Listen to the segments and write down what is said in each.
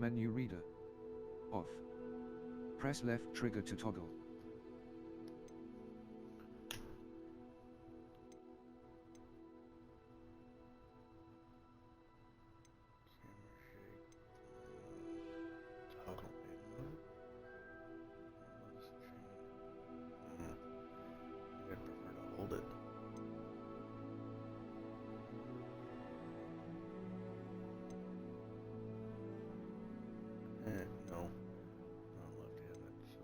menu reader. Off. Press left trigger to toggle. No, not left-handed, so...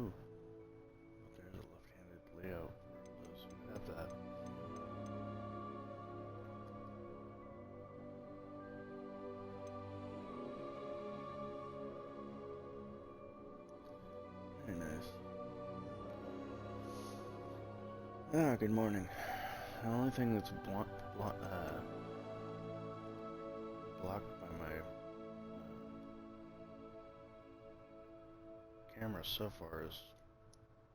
Ooh. There's a left-handed layout for those who have that. Very nice. Ah, good morning. The only thing that's blocked by my camera so far is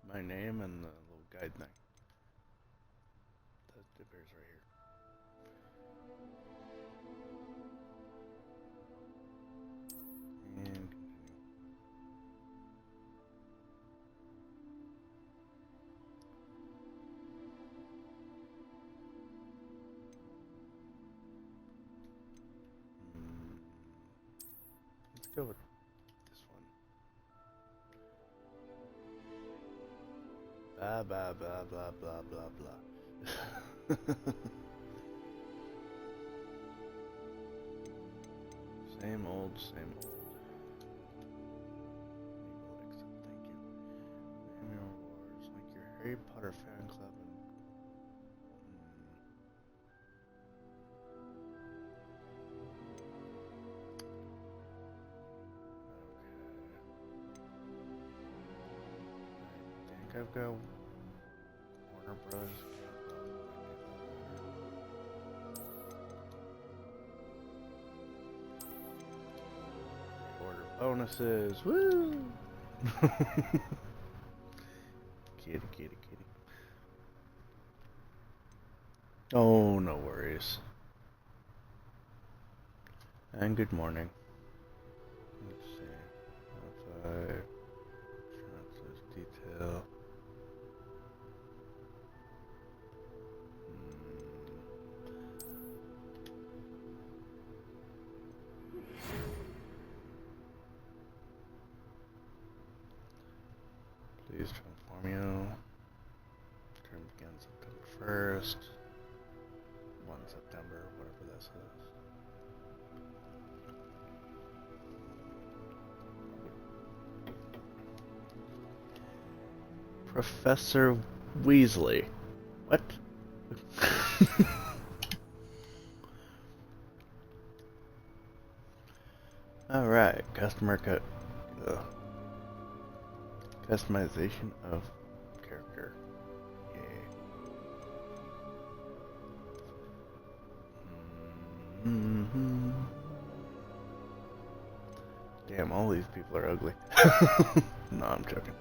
my name and the little guide thing. That appears right here. And continue. Let's go with this one. Blah blah blah blah blah blah blah. Same old, same old. Except thank you. Name your rewards like your Harry Potter fan club and I think I've got Warner Bros. Order bonuses, woo! Kitty, kitty, kitty. Oh, no worries. And good morning. Let's see. If transfers detail. Please transform you. Term begins September 1st. 1 September, whatever that says. Professor Weasley. What? Alright, customization of character. Yay. Damn, all these people are ugly. No, I'm joking.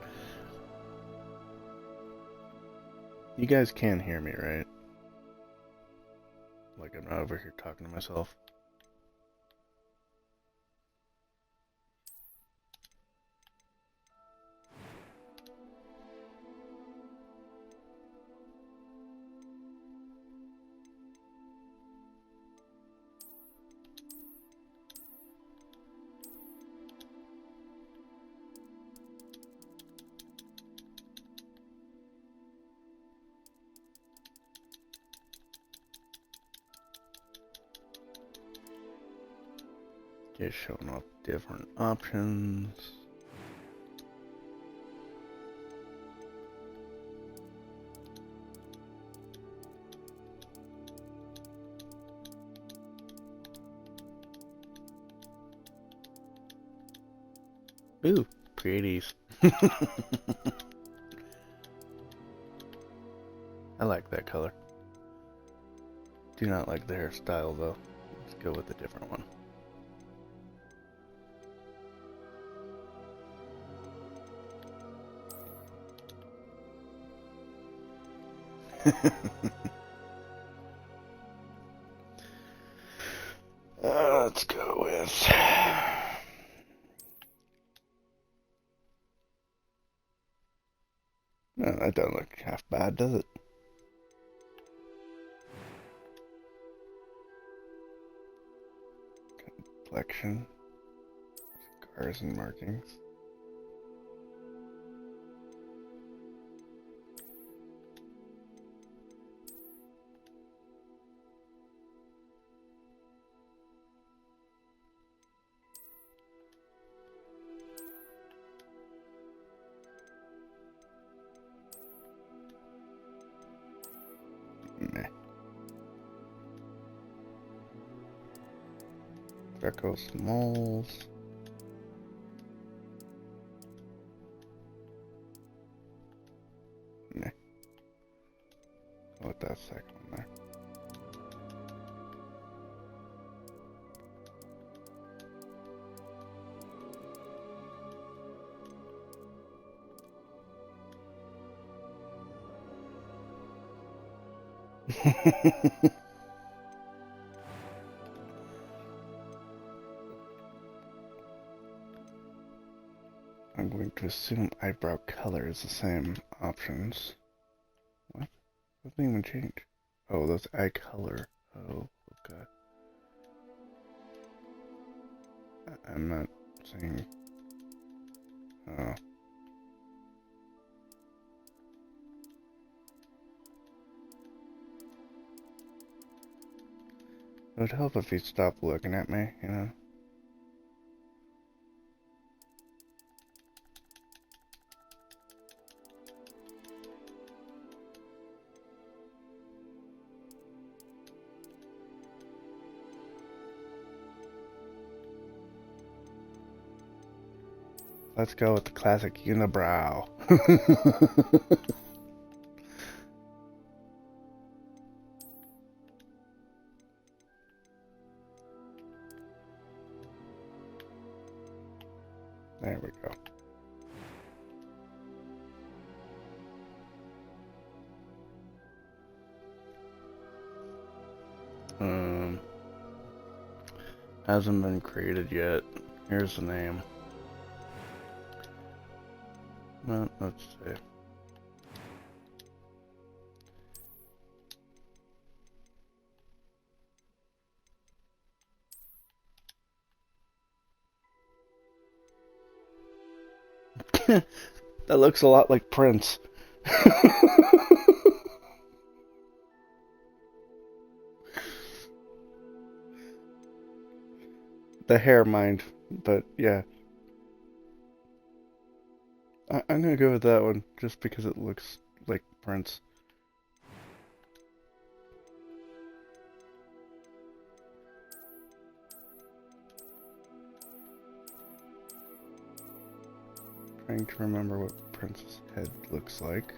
You guys can hear me, right? Like I'm not over here talking to myself. Just showing off different options. Ooh, pretties. I like that color. Do not like the hairstyle though. Let's go with a different one. Let's go with No, that doesn't look half bad, does it? Complexion, scars and markings. Meh. Freckles, moles. Meh. Go with that second one there. I'm going to assume eyebrow color is the same options. What? Doesn't even change. Oh, that's eye color. Oh, okay. I'm not saying. Oh. It would help if he stopped looking at me, you know? Let's go with the classic unibrow. There we go. Hasn't been created yet. Here's the name. Well, let's see. That looks a lot like Prince. The hair, mind, but yeah. I'm gonna go with that one, just because it looks like Prince. Trying to remember what Prince's head looks like.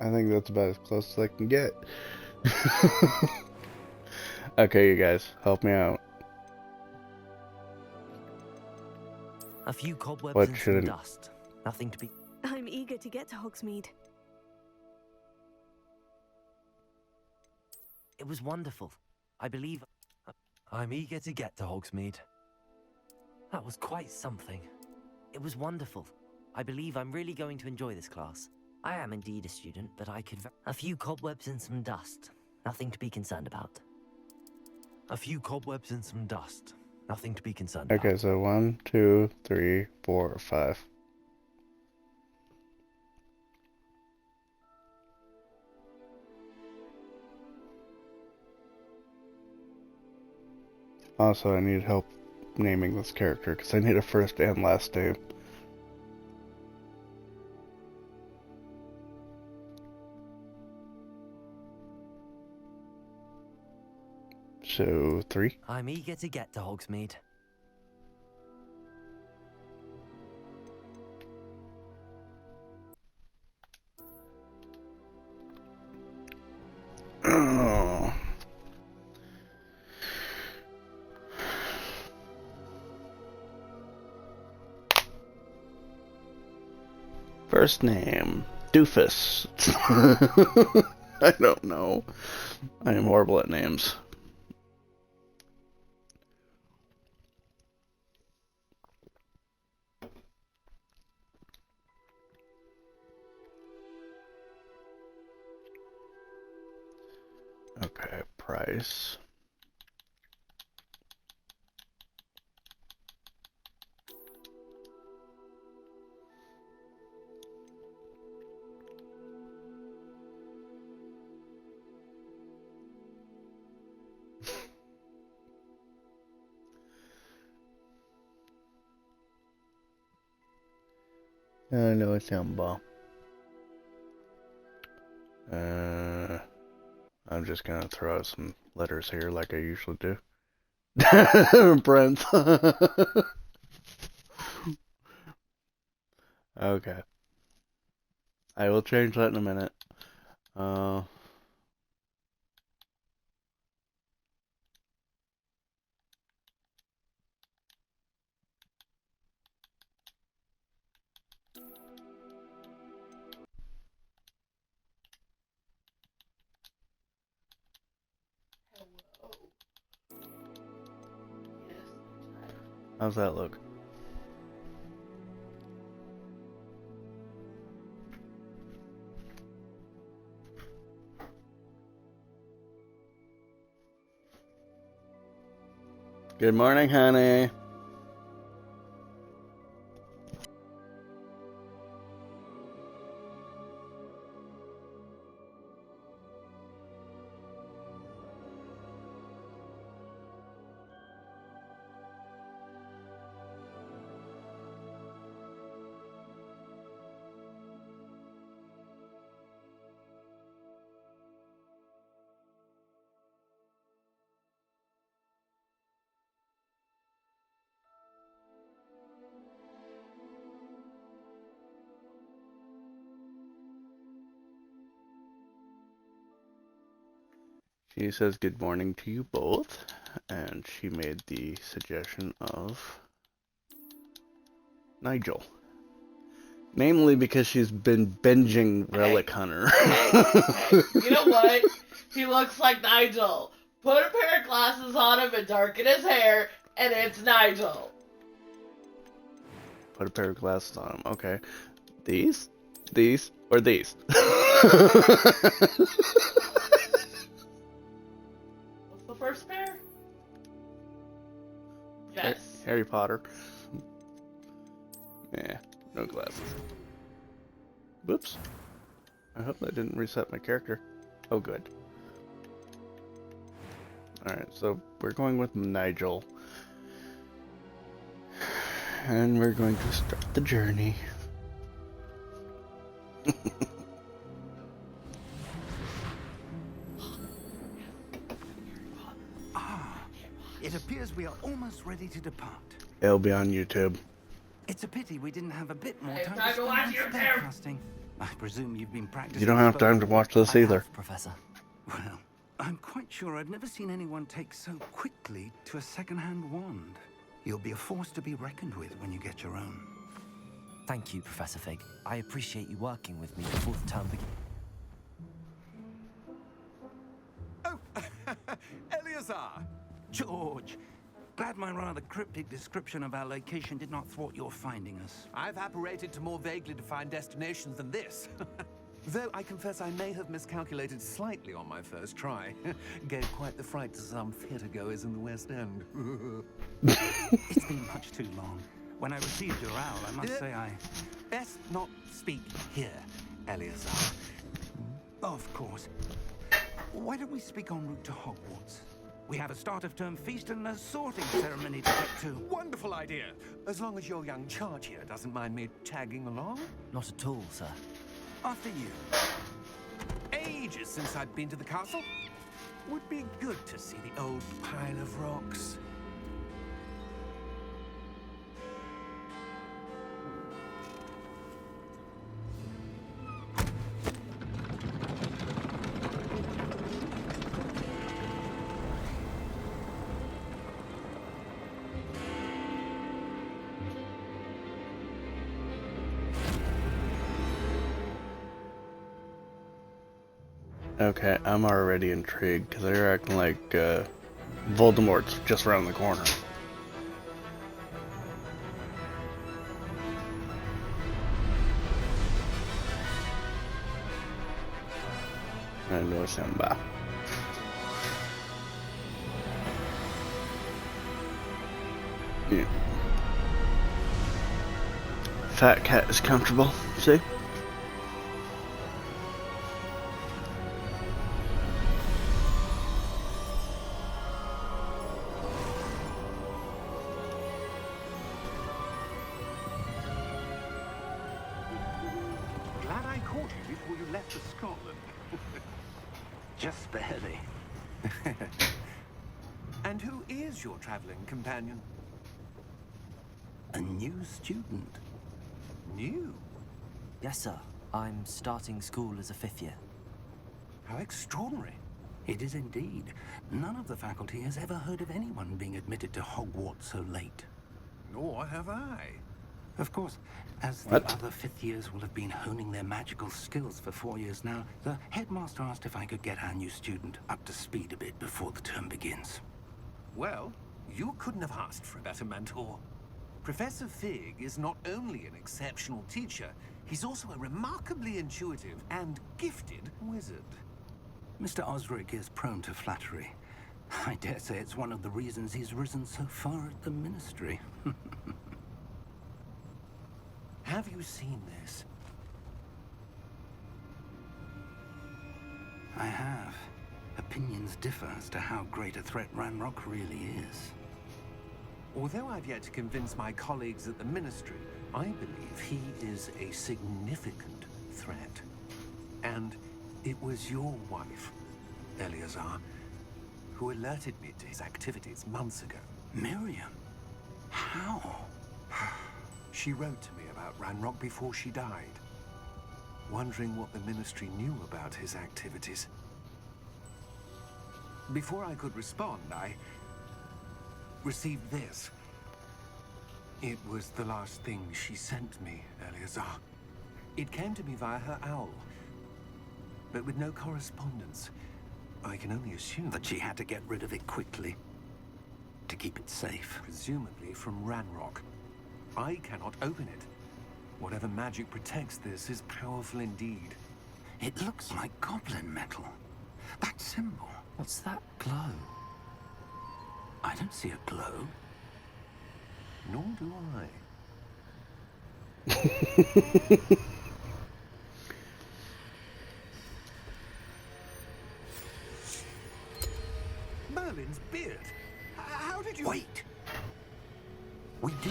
I think that's about as close as I can get. Okay, you guys, help me out. A few cobwebs What and should some it... dust. Nothing to be... I'm eager to get to Hogsmeade. It was wonderful. I believe... I'm eager to get to Hogsmeade. That was quite something. It was wonderful. I believe I'm really going to enjoy this class. I am indeed a student, but I could... A few cobwebs and some dust. Nothing to be concerned about. A few cobwebs and some dust. Nothing to be concerned about. Okay, so 1, 2, 3, 4, 5. Also, I need help naming this character, because I need a first and last name. So, 3. I'm eager to get to Hogsmeade. Oh. First name, Doofus. I don't know. I am horrible at names. Okay, price. Hello, Simba. I'm just gonna throw out some letters here like I usually do. Brent. Okay. I will change that in a minute. How's that look? Good morning, honey. She says good morning to you both, and she made the suggestion of Nigel. Namely because she's been binging Relic Hunter. You know what? He looks like Nigel. Put a pair of glasses on him and darken his hair, and it's Nigel. Put a pair of glasses on him. Okay. These, or these? What's the first pair? Yes. Harry Potter. Yeah, no glasses. Whoops. I hope that didn't reset my character. Oh, good. Alright, so we're going with Nigel. And we're going to start the journey. It appears we are almost ready to depart. It'll be on YouTube. It's a pity we didn't have a bit more I have time time to to watch spend on YouTube. spellcasting. I presume you've been practicing. You don't have time to watch this I either. have, Professor. Well, I'm quite sure I've never seen anyone take so quickly to a second-hand wand. You'll be a force to be reckoned with when you get your own. Thank you, Professor Fig. I appreciate you working with me before the term begins. Oh, Eleazar! George! Glad my rather cryptic description of our location did not thwart your finding us. I've apparated to more vaguely defined destinations than this. Though I confess I may have miscalculated slightly on my first try. Gave quite the fright to some theatergoers in the West End. It's been much too long. When I received your owl, I must say I... Best not speak here, Eleazar. Of course. Why don't we speak en route to Hogwarts? We have a start-of-term feast and a sorting ceremony to get to. Wonderful idea. As long as your young charge here doesn't mind me tagging along. Not at all, sir. After you. Ages since I've been to the castle. Would be good to see the old pile of rocks. Okay, I'm already intrigued because they're acting like Voldemort's just around the corner. I know Simba. Yeah. Fat cat is comfortable, see? Glad I caught you before you left for Scotland. Just barely. And who is your traveling companion? A new student. New? Yes, sir. I'm starting school as a 5th year. How extraordinary. It is indeed. None of the faculty has ever heard of anyone being admitted to Hogwarts so late. Nor have I. Of course, as the What? other 5th years will have been honing their magical skills for 4 years now, the headmaster asked if I could get our new student up to speed a bit before the term begins. Well, you couldn't have asked for a better mentor. Professor Fig is not only an exceptional teacher, he's also a remarkably intuitive and gifted wizard. Mr. Osric is prone to flattery. I dare say it's one of the reasons he's risen so far at the ministry. Have you seen this? I have. Opinions differ as to how great a threat Ranrock really is. Although I've yet to convince my colleagues at the Ministry, I believe he is a significant threat. And it was your wife, Eleazar, who alerted me to his activities months ago. Miriam? How? She wrote to me about Ranrock before she died, wondering what the Ministry knew about his activities. Before I could respond, I received this. It was the last thing she sent me, Eleazar. It came to me via her owl, but with no correspondence. I can only assume That she had to get rid of it quickly to keep it safe. presumably from Ranrock. I cannot open it. Whatever magic protects this is powerful indeed. It looks like goblin metal. That symbol. What's that glow? I don't see a glow. Nor do I. Merlin's beard. How did you... Wait! We do.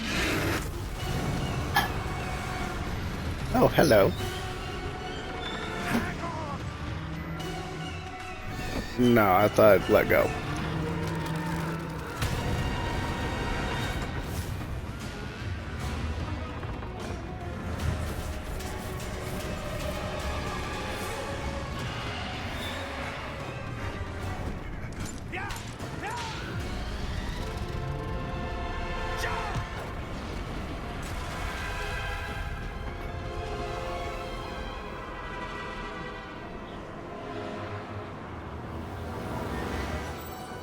Oh, hello. No, I thought I'd let go.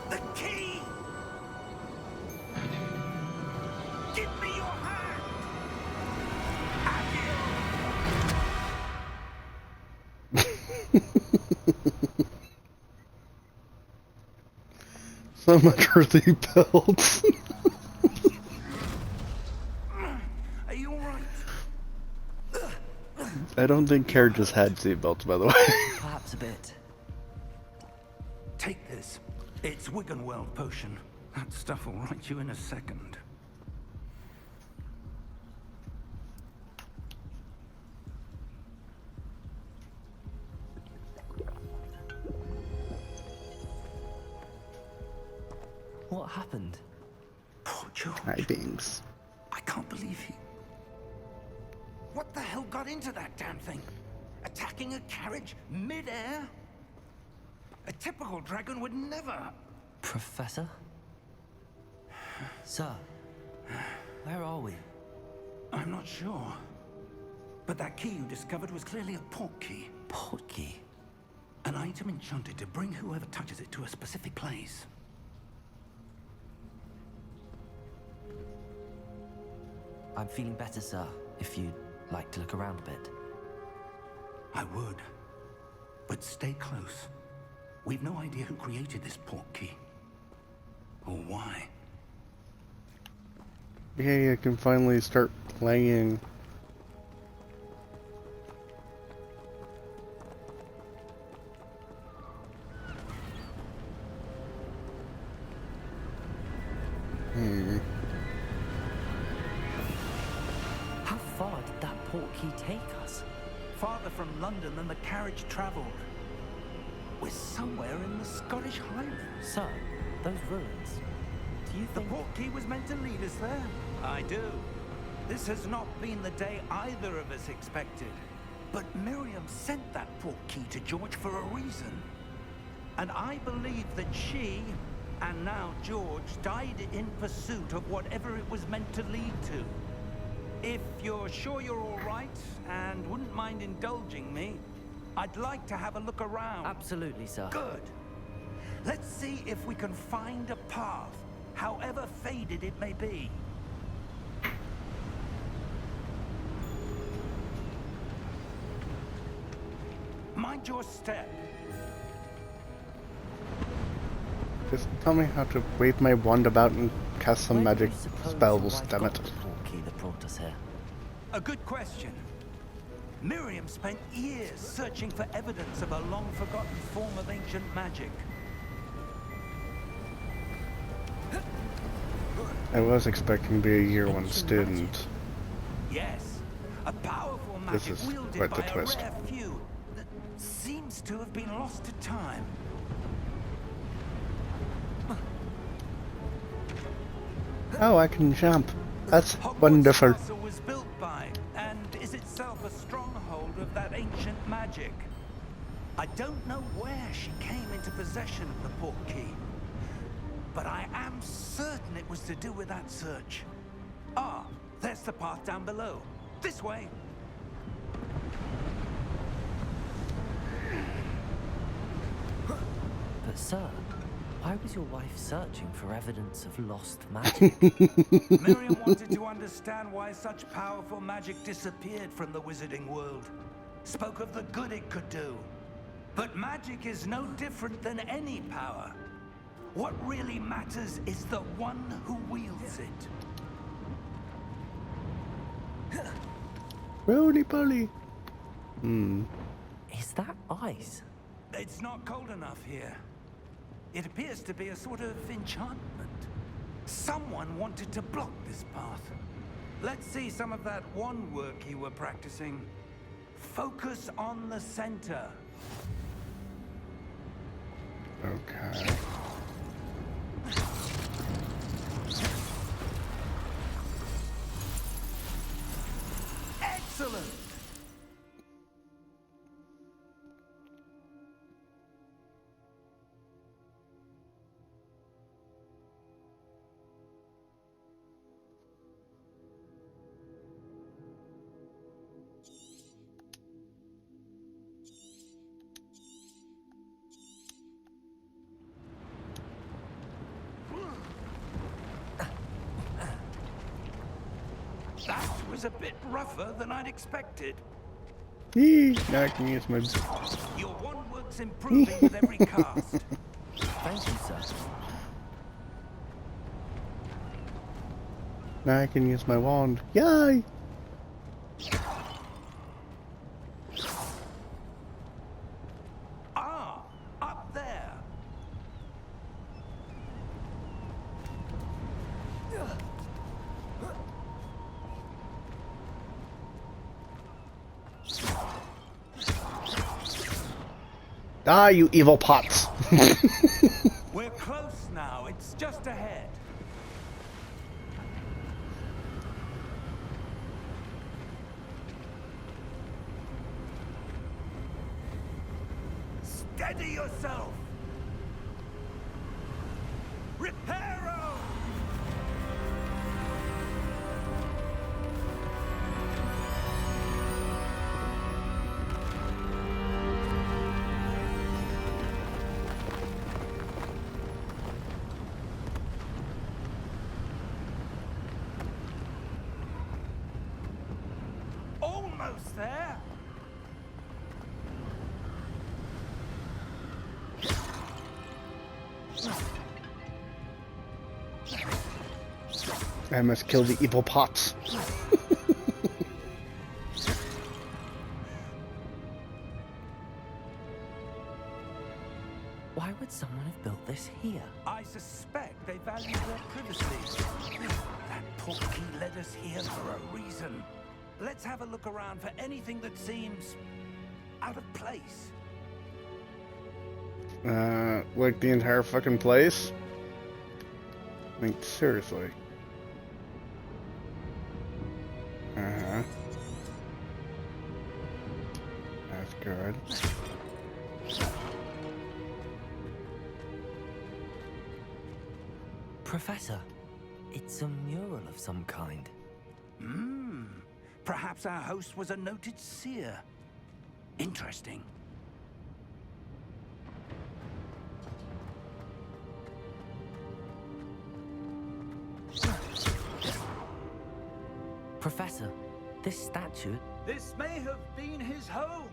The key! Give me your hand! So much for the belts. Are you alright? I don't think carriages had seatbelts, by the way. Perhaps a bit. Take this. It's Wiggenweld potion. That stuff will right you in a second. What happened? Poor George. Hi, Beams. I can't believe he... What the hell got into that damn thing? Attacking a carriage mid-air? A typical dragon would never... Professor? Sir, where are we? I'm not sure. But that key you discovered was clearly a port key. Portkey. An item enchanted to bring whoever touches it to a specific place. I'm feeling better, sir, if you'd like to look around a bit. I would. But stay close. We've no idea who created this portkey. Or why. Yay, I can finally start playing. How far did that portkey take us? Farther from London than the carriage travelled. We're somewhere in the Scottish Highlands. Sir, those ruins. Do you The think... portkey was meant to lead us there? I do. This has not been the day either of us expected. But Miriam sent that portkey to George for a reason. And I believe that she, and now George, died in pursuit of whatever it was meant to lead to. If you're sure you're all right, and wouldn't mind indulging me, I'd like to have a look around. Absolutely, sir. Good. Let's see if we can find a path, however faded it may be. Mind your step. Just tell me how to wave my wand about and cast some Where do magic you suppose spells, your wife damn got it. the portkey that brought us here? A good question. Miriam spent years searching for evidence of a long-forgotten form of ancient magic. I was expecting to be a year one Ancient student. Yes, a powerful This magic is wielded quite by the a twist. rare few that seems to have been lost to time. Oh, I can jump. That's Hogwarts wonderful. Castle was built by, and is itself a stronghold of that ancient magic. I don't know where she came into possession of the portkey, but I am certain it was to do with that search. Ah, there's the path down below. This way. But, sir, why was your wife searching for evidence of lost magic? Miriam wanted to understand why such powerful magic disappeared from the wizarding world. Spoke of the good it could do. But magic is no different than any power. What really matters is the one who wields it. Roly poly. Is that ice? It's not cold enough here. It appears to be a sort of enchantment. Someone wanted to block this path. Let's see some of that wand work you were practicing. Focus on the center. Okay. Excellent! That was a bit rougher than I'd expected. Yee, now I can use my... Your wand work's improving with every cast. Thank you, sir. Now I can use my wand. Yay! Ah, up there. Ah, you evil pots! We're close now. It's just ahead. Steady yourself. Reparo! Almost there. I must kill the evil pots. Why would someone have built this here? I suspect they value their privacy. That portkey led us here for a reason. Let's have a look around for anything that seems out of place. Like the entire fucking place? I mean, seriously. Uh-huh. That's good. Professor, it's a mural of some kind. Perhaps our host was a noted seer. Interesting. Professor, this statue... This may have been his home.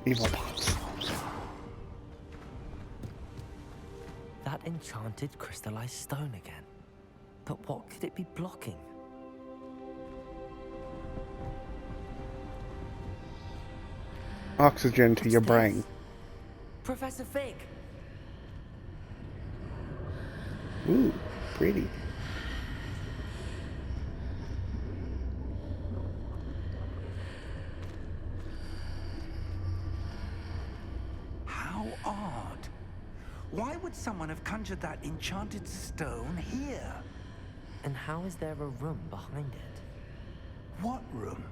Evil pots. That enchanted crystallized stone again. But what could it be blocking? Oxygen to your brain. Professor Fig! Ooh, pretty. How odd. Why would someone have conjured that enchanted stone here? And how is there a room behind it? What room?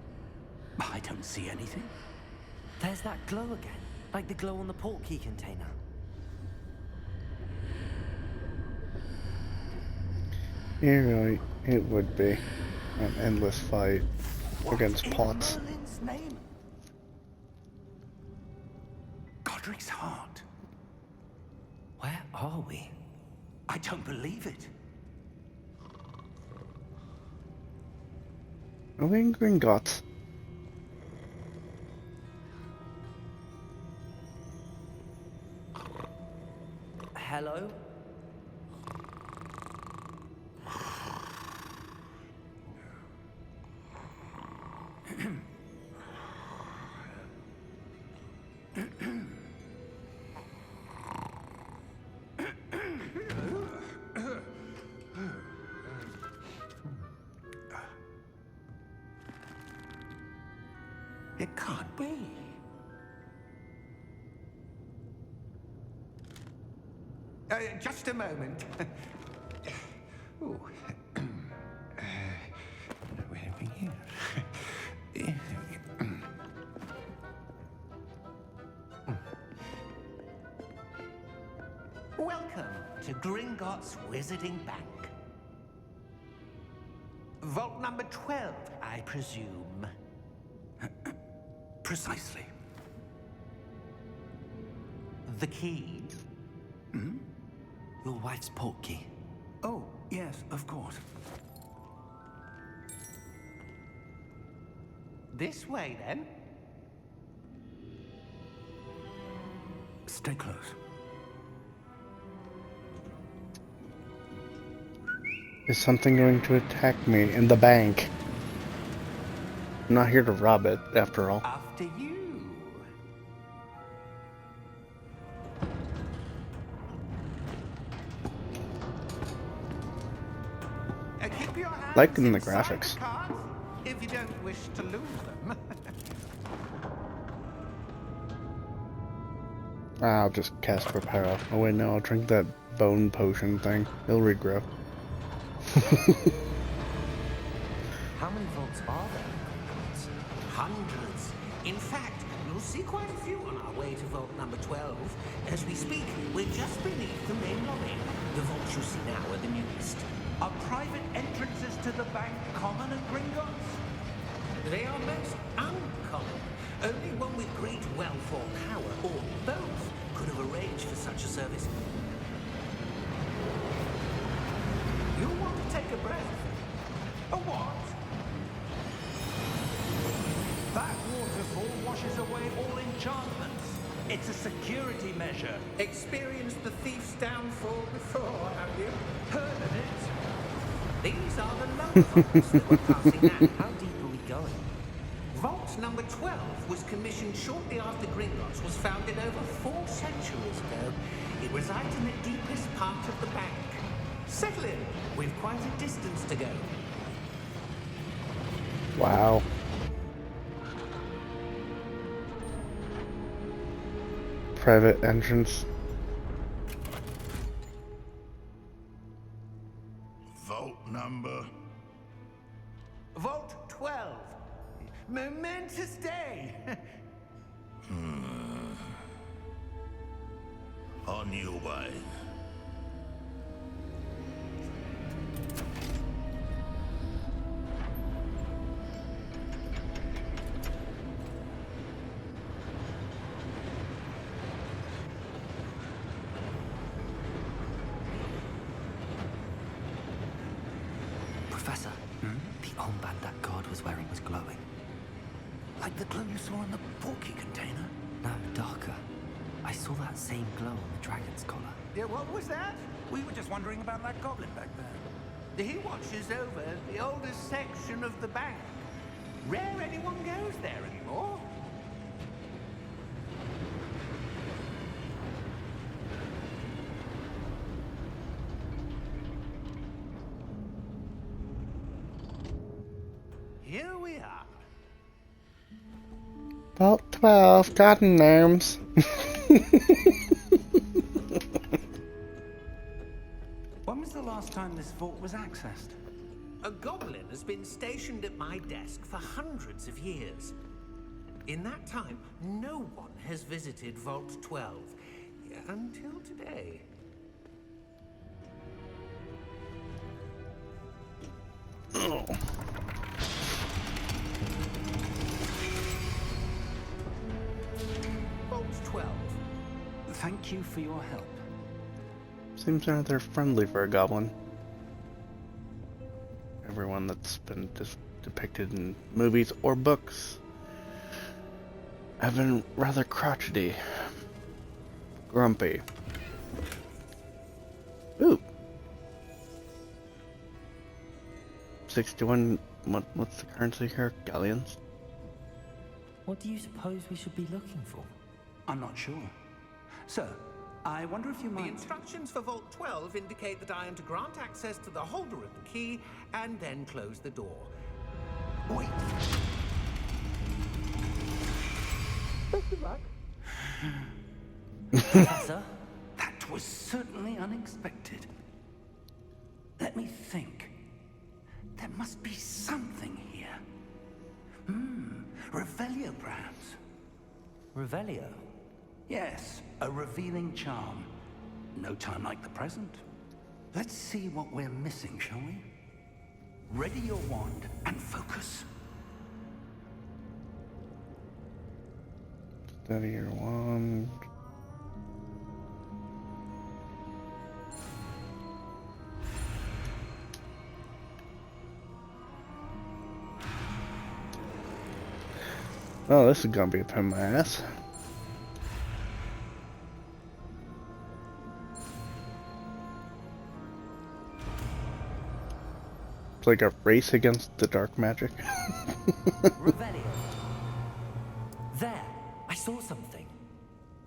I don't see anything. There's that glow again, like the glow on the portkey container. Yeah, really, it would be an endless fight against pots. Merlin's name? Godric's heart. Where are we? I don't believe it. Are we in Gringotts? Hello? It can't be. Just a moment. Ooh. Where are we here? Welcome to Gringotts Wizarding Bank. Vault number 12, I presume. Precisely. The key? Your wife's portkey. Oh, yes, of course. This way, then. Stay close. Is something going to attack me in the bank? I'm not here to rob it, after all. After you. Keep your hands Liking the inside graphics. the cards if you don't wish to lose them. I'll just cast Reparo. Oh wait, no, I'll drink that bone potion thing. It'll regrow. How many vaults are there in Gringotts? Hundreds. In fact, you'll see quite a few on our way to vault number 12. As we speak, we're just beneath the main lobby. The vaults you see now are the newest. Are private entrances to the bank common at Gringotts? They are most uncommon. Only one with great wealth or power, or both, could have arranged for such a service. You want to take a breath? A what? That waterfall washes away all enchantments. It's a security measure. Experienced the thief's downfall before, have you? Heard of it? These are the lower vaults that we're passing now. How deep are we going? Vault number 12 was commissioned shortly after Gringotts was founded over 4 centuries ago. It resides in the deepest part of the bank. Settle in. We've quite a distance to go. Wow. Private entrance. Vault number. Vault 12. Momentous day. On your way. Professor, the armband that guard was wearing was glowing. Like the glow you saw in the porky container? No, darker. I saw that same glow on the dragon's collar. Yeah, what was that? We were just wondering about that goblin back there. He watches over the oldest section of the bank. Rare anyone goes there anymore. Here we are. Vault 12, garden gnomes. When was the last time this vault was accessed? A goblin has been stationed at my desk for hundreds of years. In that time, no one has visited Vault 12 until today. Oh. Vault 12. Thank you for your help. Seems rather friendly for a goblin. Everyone that's been depicted in movies or books have been rather crotchety, grumpy. Ooh. 61, what's the currency here? Galleons? What do you suppose we should be looking for? I'm not sure. Sir, I wonder if you The might... instructions for Vault 12 indicate that I am to grant access to the holder of the key and then close the door. Wait. Best of luck. Professor? That was certainly unexpected. Let me think. There must be something here. Revelio, perhaps. Revelio? Yes, a revealing charm. No time like the present. Let's see what we're missing, shall we? Ready your wand and focus. Steady your wand. Oh, this is gonna be a pain in my ass. It's like a race against the dark magic. Revelio. There, I saw something.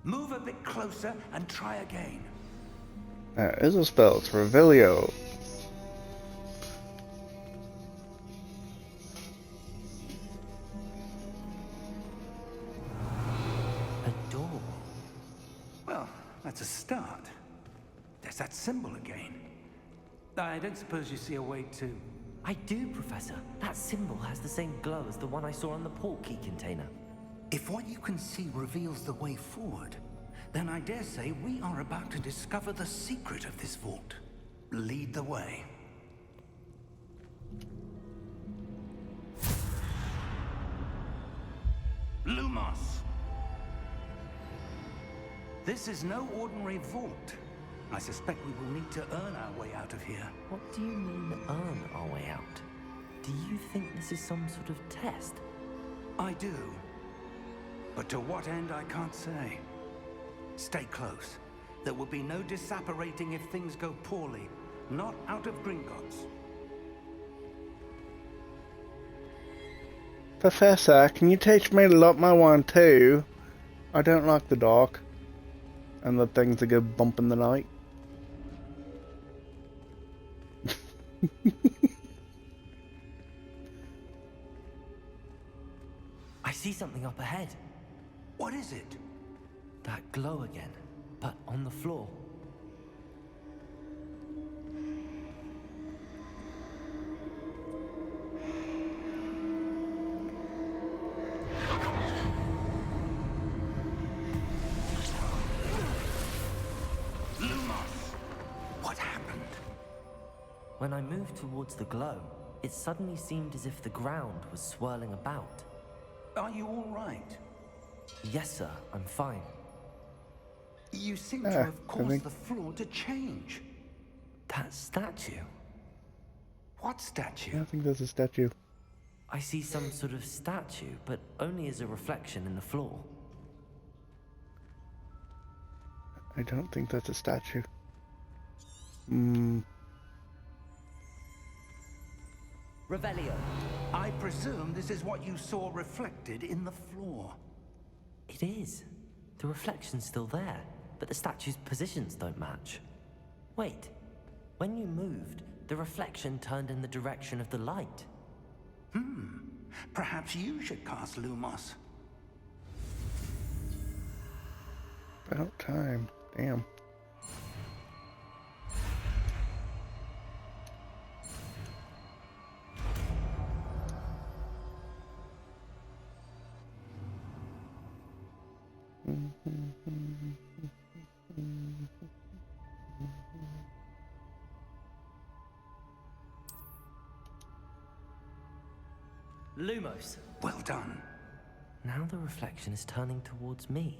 Move a bit closer and try again. That is a spell, it's Revelio. A door. Well, that's a start. There's that symbol again. I don't suppose you see a way to... I do, Professor. That symbol has the same glow as the one I saw on the portkey container. If what you can see reveals the way forward, then I dare say we are about to discover the secret of this vault. Lead the way. Lumos! This is no ordinary vault. I suspect we will need to earn our way out of here. What do you mean, earn our way out? Do you think this is some sort of test? I do. But to what end, I can't say. Stay close. There will be no disapparating if things go poorly. Not out of Gringotts. Professor, can you teach me to lock my wand too? I don't like the dark. And the things that go bump in the night. I see something up ahead. What is it? That glow again, but on the floor. What happened? When I moved towards the glow, it suddenly seemed as if the ground was swirling about. Are you all right? Yes, sir, I'm fine. You seem to have caused the floor to change. That statue? What statue? I think there's a statue. I see some sort of statue, but only as a reflection in the floor. I don't think that's a statue. Revelio. I presume this is what you saw reflected in the floor. It is. The reflection's still there, but the statue's positions don't match. Wait. When you moved, the reflection turned in the direction of the light. Perhaps you should cast Lumos. About time. Damn. Lumos. Well done. Now the reflection is turning towards me.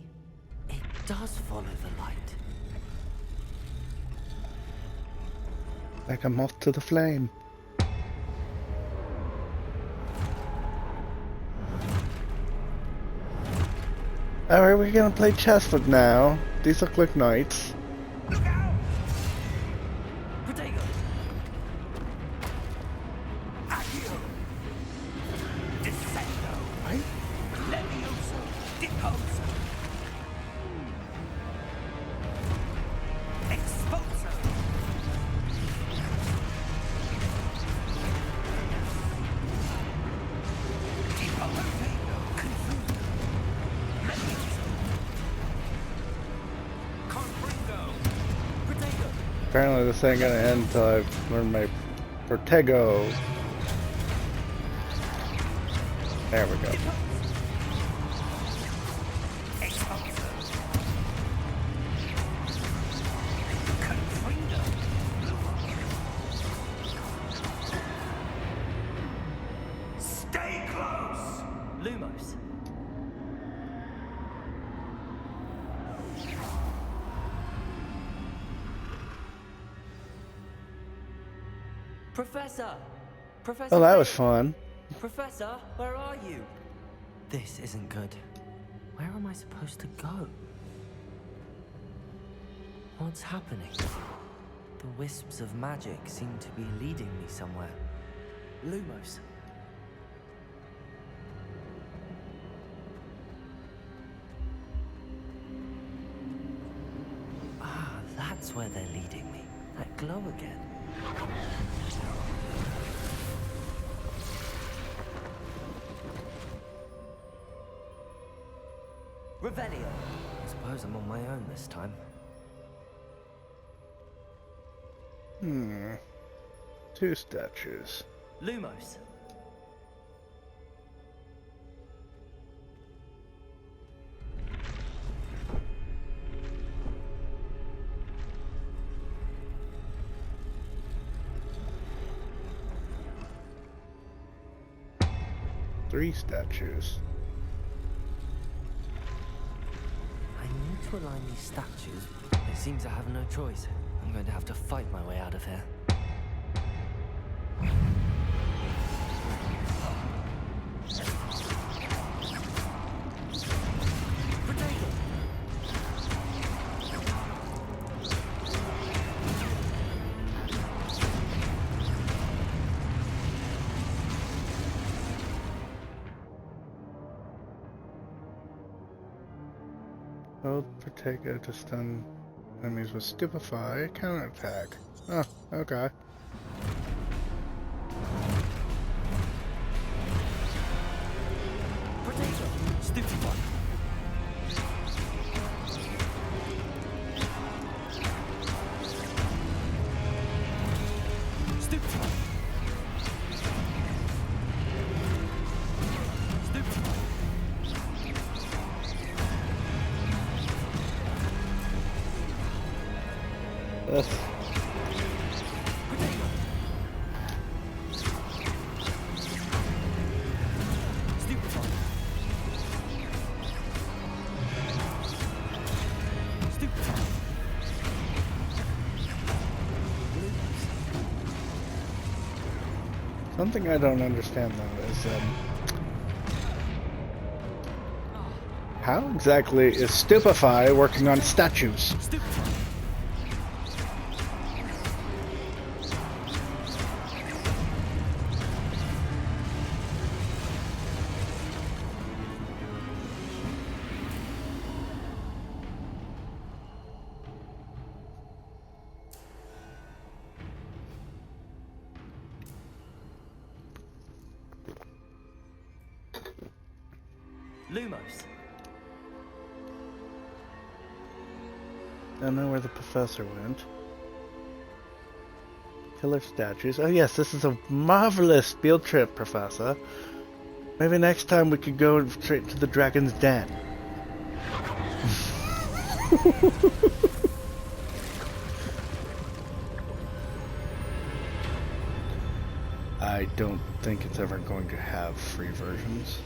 It does follow the light. Like a moth to the flame. Alright, we're gonna play chess with now. These look like knights. Look out! Protego. Accio! Descendo! Levioso! Deposo! Exposo! Deposo! Confuso! Levioso! Confringo! Protego. Apparently this ain't gonna end until I've learned my Protego. There we go. Stay close! Lumos. Professor! Professor! Oh, that was Fig! fun. Professor, where are you? This isn't good. Where am I supposed to go? What's happening? The wisps of magic seem to be leading me somewhere. Lumos. Ah, that's where they're leading me. That glow again. Revelio. I suppose I'm on my own this time. Two statues. Lumos. Three statues. to align these statues, they seem to have no choice. I'm going to have to fight my way out of here. Hold Protego to stun enemies with Stupefy, counterattack. Oh, okay. Potato! Stupefy! Stupefy! Stupefy! Ugh. Something I don't understand though is how exactly is Stupefy working on statues? Lumos. Don't know where the professor went. Killer statues. Oh yes, this is a marvelous field trip, Professor. Maybe next time we could go straight to the dragon's den. I don't think it's ever going to have free versions.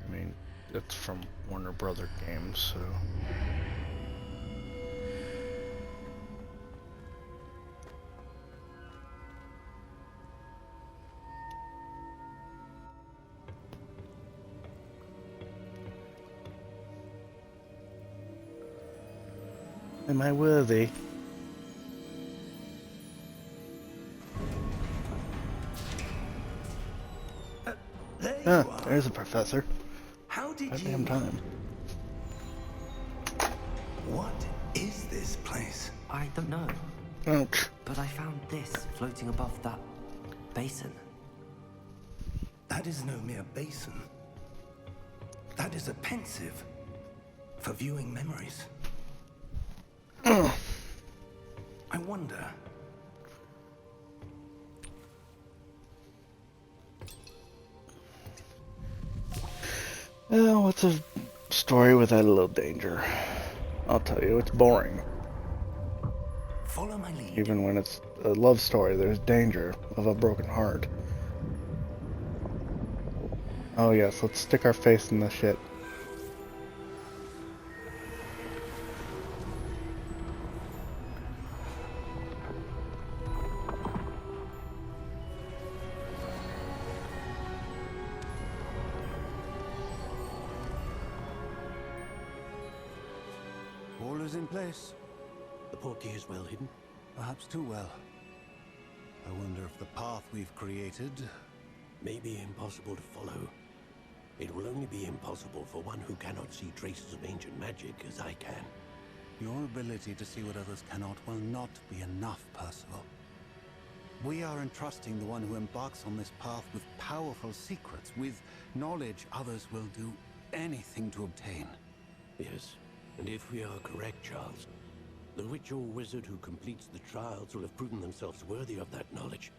I mean, it's from Warner Brother Games, so... Am I worthy? There you Ah, are. there's a professor. How did you... Goddamn time. What is this place? I don't know, Ouch. but I found this floating above that basin. That is no mere basin. That is a pensive for viewing memories. I wonder... Well, what's a story without a little danger? I'll tell you, it's boring. Follow my lead. Even when it's a love story, there's danger of a broken heart. Oh yes, let's stick our face in the shit. All is in place. The portkey is well hidden. Perhaps too well. I wonder if the path we've created... May be impossible to follow. It will only be impossible for one who cannot see traces of ancient magic as I can. Your ability to see what others cannot will not be enough, Percival. We are entrusting the one who embarks on this path with powerful secrets, with knowledge others will do anything to obtain. Yes, and if we are correct, Charles, the witch or wizard who completes the trials will have proven themselves worthy of that knowledge,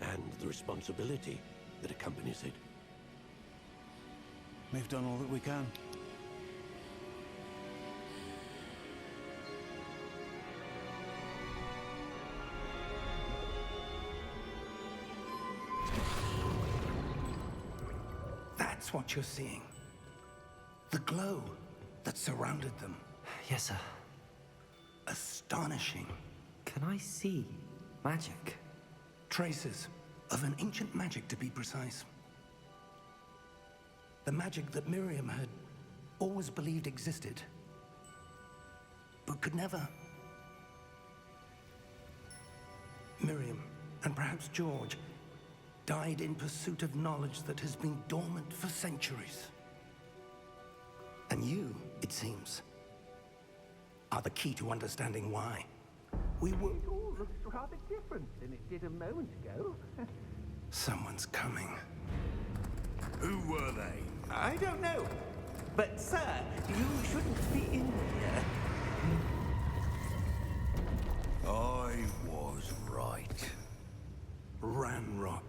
and the responsibility that accompanies it. We've done all that we can. That's what you're seeing. The glow that surrounded them. Yes, sir. Astonishing. Can I see magic? Traces of an ancient magic, to be precise. The magic that Miriam had always believed existed, but could never. Miriam, and perhaps George, died in pursuit of knowledge that has been dormant for centuries. And you, it seems, are the key to understanding why. We were... It all looks rather different than it did a moment ago. Someone's coming. Who were they? I don't know. But, sir, you shouldn't be in here. I was right. Ranrock.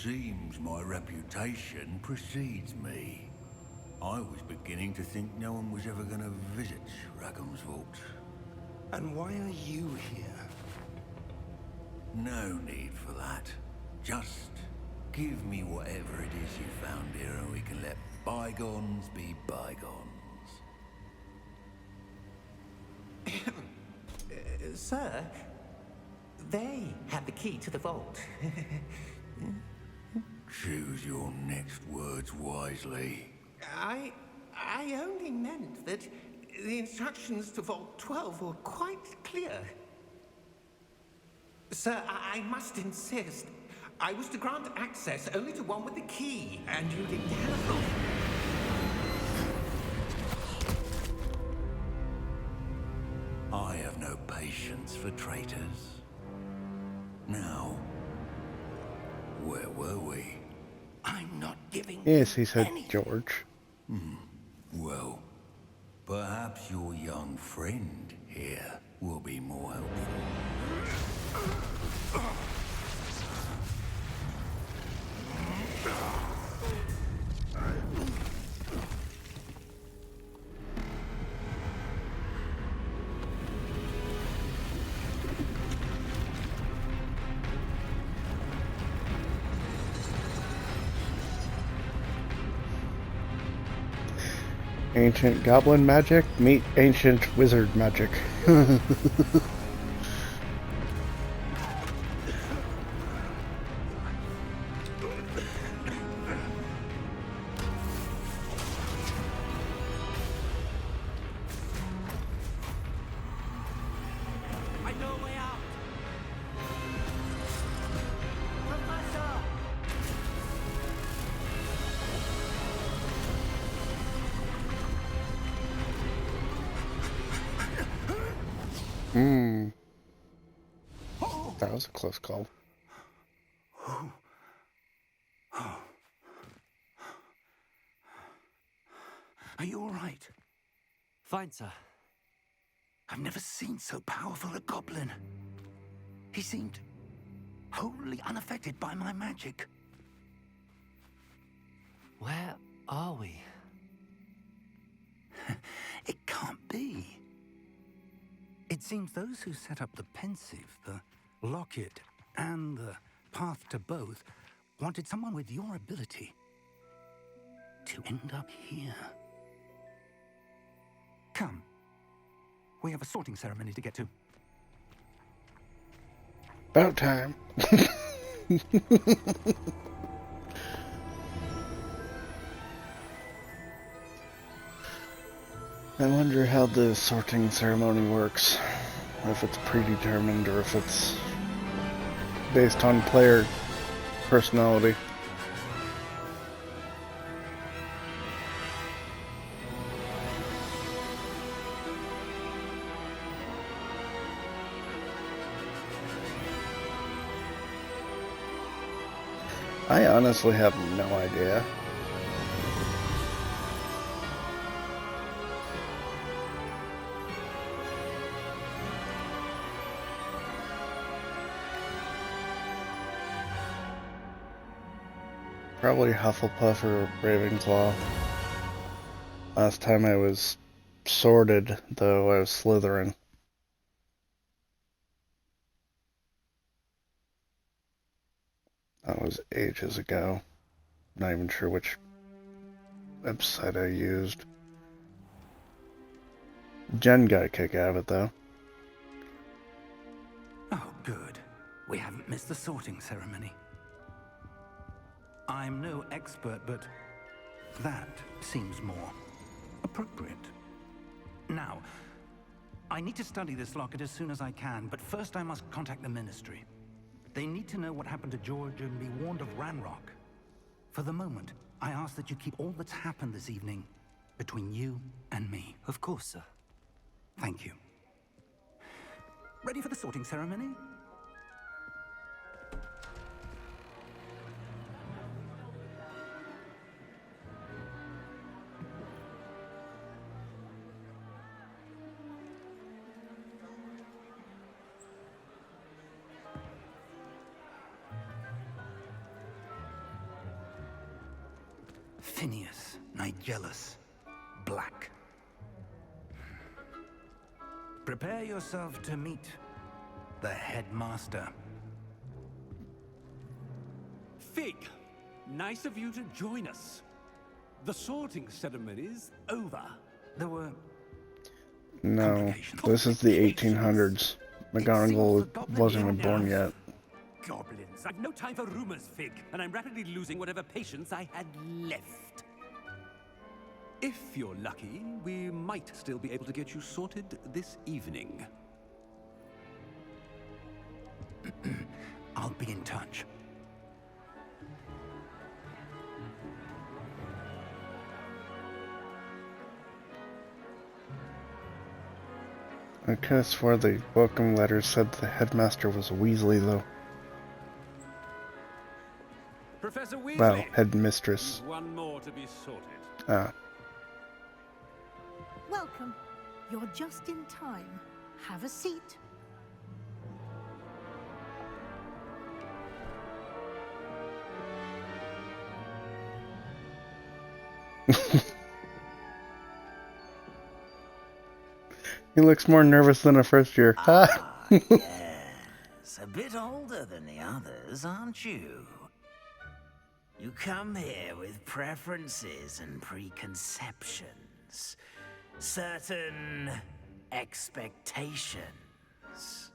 Seems my reputation precedes me. I was beginning to think no one was ever going to visit Rackham's vault. And why are you here? No need for that. Just give me whatever it is you found here and we can let bygones be bygones. Sir, they have the key to the vault. Choose your next words wisely. I only meant that the instructions to Vault 12 were quite clear. Sir, I must insist. I was to grant access only to one with the key, and you didn't have them. I have no patience for traitors. Now, where were we? I'm not giving Yes, he said anything. George. Well, perhaps your young friend here will be more helpful. Ancient goblin magic meet ancient wizard magic. I know a way out! Professor! That was a close call. Are you all right? Fine, sir. I've never seen so powerful a goblin. He seemed wholly unaffected by my magic. Where are we? It can't be. It seems those who set up the pensive, the locket, and the path to both wanted someone with your ability to end up here. Come. We have a sorting ceremony to get to. About time. I wonder how the sorting ceremony works. If it's predetermined or if it's based on player personality. I honestly have no idea. Probably Hufflepuff or Ravenclaw. Last time I was sorted, though, I was Slytherin. That was ages ago. Not even sure which website I used. Jen got a kick out of it, though. Oh, good. We haven't missed the sorting ceremony. I'm no expert, but that seems more appropriate. Now, I need to study this locket as soon as I can, but first I must contact the Ministry. They need to know what happened to George and be warned of Ranrock. For the moment, I ask that you keep all that's happened this evening between you and me. Of course, sir. Thank you. Ready for the sorting ceremony? Phineas, Nigellus, Black. Prepare yourself to meet the headmaster. Fig, nice of you to join us. The sorting ceremony's over. There were No, this is the 1800s. McGonagall wasn't even born yet. Goblins, I've no time for rumors, Fig, and I'm rapidly losing whatever patience I had left. If you're lucky, we might still be able to get you sorted this evening. I'll be in touch. I could have swore the welcome letter said the headmaster was Weasley, though. Professor Weasley. Well, headmistress. One more to be sorted. Ah. Welcome. You're just in time. Have a seat. He looks more nervous than a first year. Yes. A bit older than the others, aren't you? You come here with preferences and preconceptions. Certain expectations.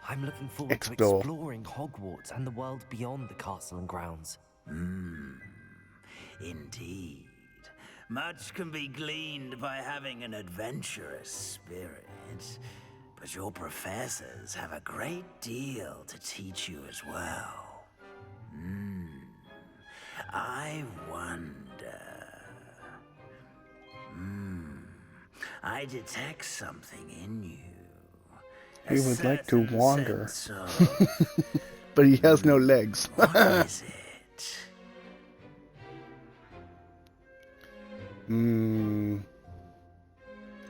I'm looking forward to Explore. exploring Hogwarts and the world beyond the castle and grounds. Indeed. Much can be gleaned by having an adventurous spirit. But your professors have a great deal to teach you as well. I wonder... I detect something in you. He would like to certain wander. sense of- But he has no legs. What is it?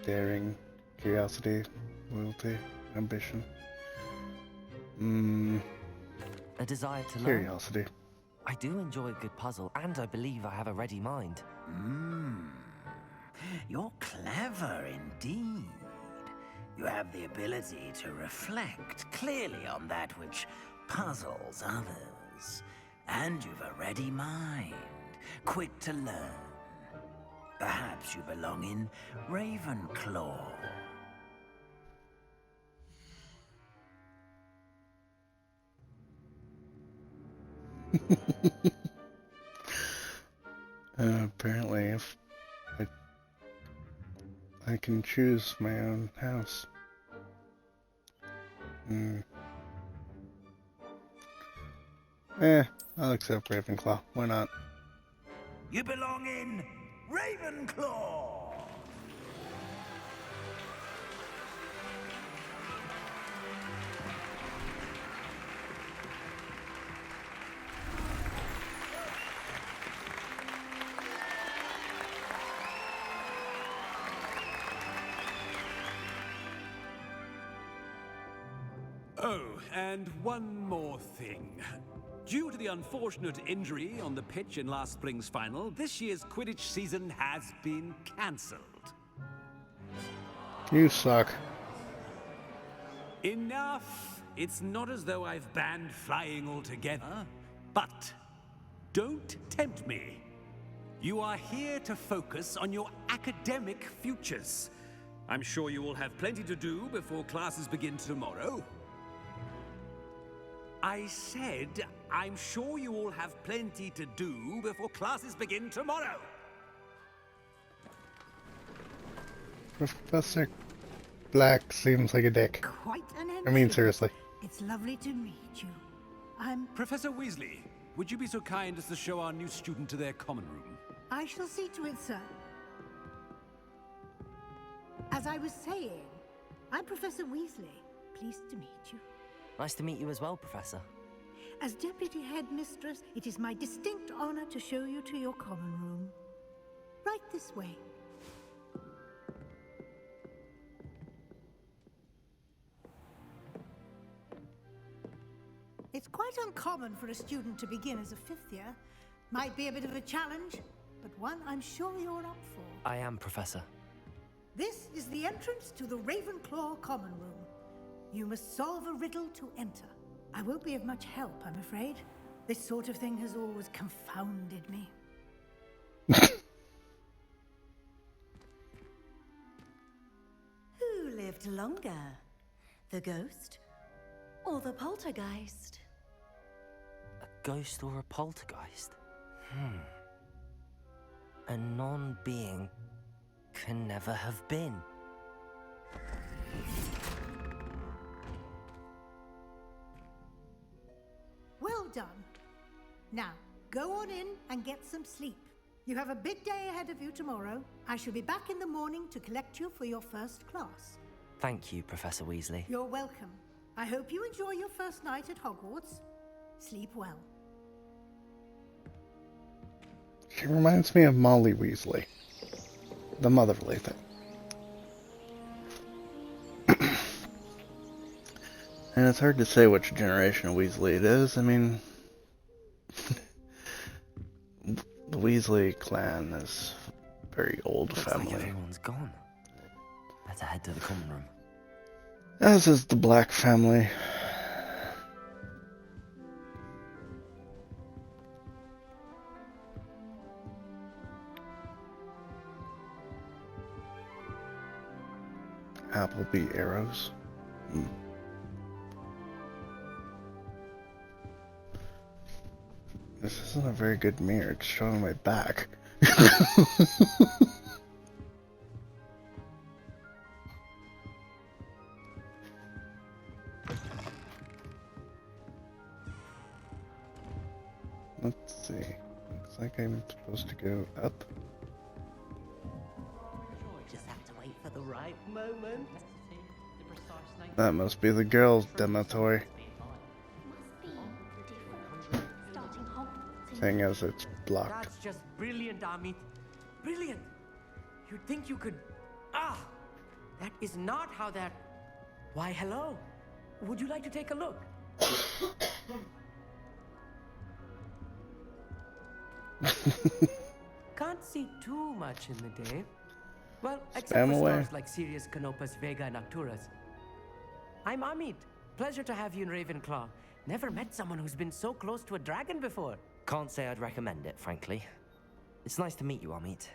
Daring, curiosity, loyalty, ambition. A desire to learn. Curiosity. I do enjoy a good puzzle, and I believe I have a ready mind. You're clever indeed. You have the ability to reflect clearly on that which puzzles others. And you've a ready mind, quick to learn. Perhaps you belong in Ravenclaw. Apparently, if I can choose my own house. I'll accept Ravenclaw. Why not? You belong in Ravenclaw! Oh, and one more thing. Due to the unfortunate injury on the pitch in last spring's final, this year's Quidditch season has been cancelled. You suck. Enough! It's not as though I've banned flying altogether. But don't tempt me. You are here to focus on your academic futures. I'm sure you will have plenty to do before classes begin tomorrow. I said, I'm sure you all have plenty to do before classes begin tomorrow. Professor Black seems like a dick. Quite an I mean, seriously. It's lovely to meet you. I'm... Professor Weasley, would you be so kind as to show our new student to their common room? I shall see to it, sir. As I was saying, I'm Professor Weasley. Pleased to meet you. Nice to meet you as well, Professor. As Deputy Headmistress, it is my distinct honor to show you to your common room. Right this way. It's quite uncommon for a student to begin as a fifth year. Might be a bit of a challenge, but one I'm sure you're up for. I am, Professor. This is the entrance to the Ravenclaw common room. You must solve a riddle to enter. I won't be of much help, I'm afraid. This sort of thing has always confounded me. Who lived longer? The ghost or the poltergeist? A ghost or a poltergeist? A non-being can never have been. Well done. Now, go on in and get some sleep. You have a big day ahead of you tomorrow. I shall be back in the morning to collect you for your first class. Thank you, Professor Weasley. You're welcome. I hope you enjoy your first night at Hogwarts. Sleep well. She reminds me of Molly Weasley. The motherly thing. And it's hard to say which generation of Weasley it is. I mean, the Weasley clan is a very old family. Like everyone's gone. Better head to the common room. As is the Black family. Appleby arrows. This isn't a very good mirror, it's showing my back. Let's see. Looks like I'm supposed to go up. Just have to wait for the right moment. That must be the girls' demo toy. Thing as it's blocked. That's just brilliant, Amit. Brilliant. You'd think you could... That is not how that... Why, hello. Would you like to take a look? Can't see too much in the day. Well, except for stars like Sirius, Canopus, Vega, and Arcturus. I'm Amit. Pleasure to have you in Ravenclaw. Never met someone who's been so close to a dragon before. Can't say I'd recommend it, frankly. It's nice to meet you, Amit.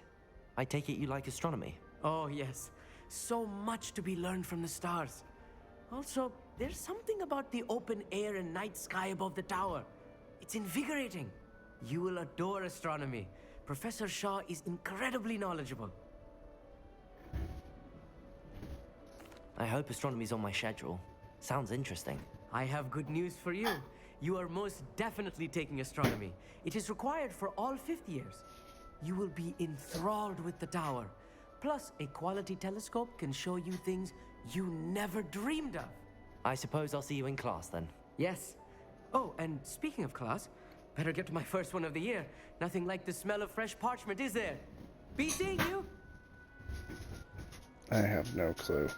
I take it you like astronomy? Oh, yes. So much to be learned from the stars. Also, there's something about the open air and night sky above the tower. It's invigorating. You will adore astronomy. Professor Shaw is incredibly knowledgeable. I hope astronomy's on my schedule. Sounds interesting. I have good news for you. You are most definitely taking astronomy. It is required for all fifth years. You will be enthralled with the tower. Plus, a quality telescope can show you things you never dreamed of. I suppose I'll see you in class then. Yes. Oh, and speaking of class, better get to my first one of the year. Nothing like the smell of fresh parchment, is there? Be seeing you! I have no clue.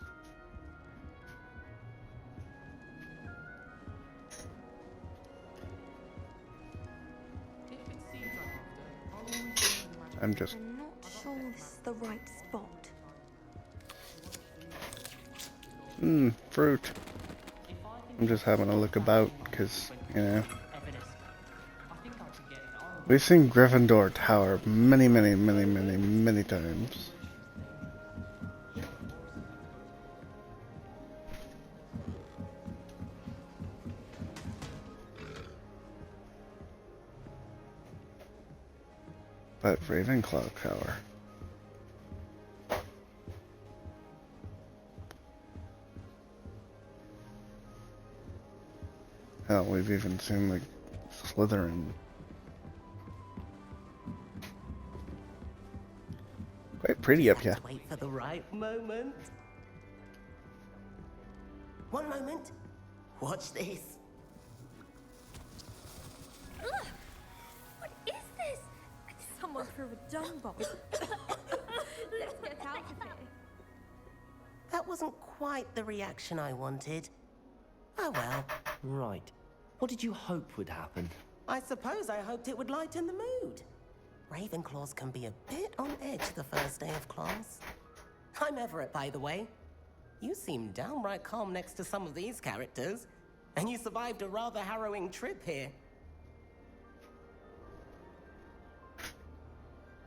I'm just... I'm not sure this is the right spot. Fruit. I'm just having a look about, because, you know, we've seen Gryffindor Tower many times. But Ravenclaw Tower. Hell, we've even seen, like, Slytherin. Quite pretty up here. Wait for the right moment. One moment. Watch this. Ugh! What is this? Someone threw a dung bomb. Let's get out of here. That wasn't quite the reaction I wanted. Oh well. Right. What did you hope would happen? I suppose I hoped it would lighten the mood. Ravenclaws can be a bit on edge the first day of class. I'm Everett, by the way. You seem downright calm next to some of these characters, and you survived a rather harrowing trip here.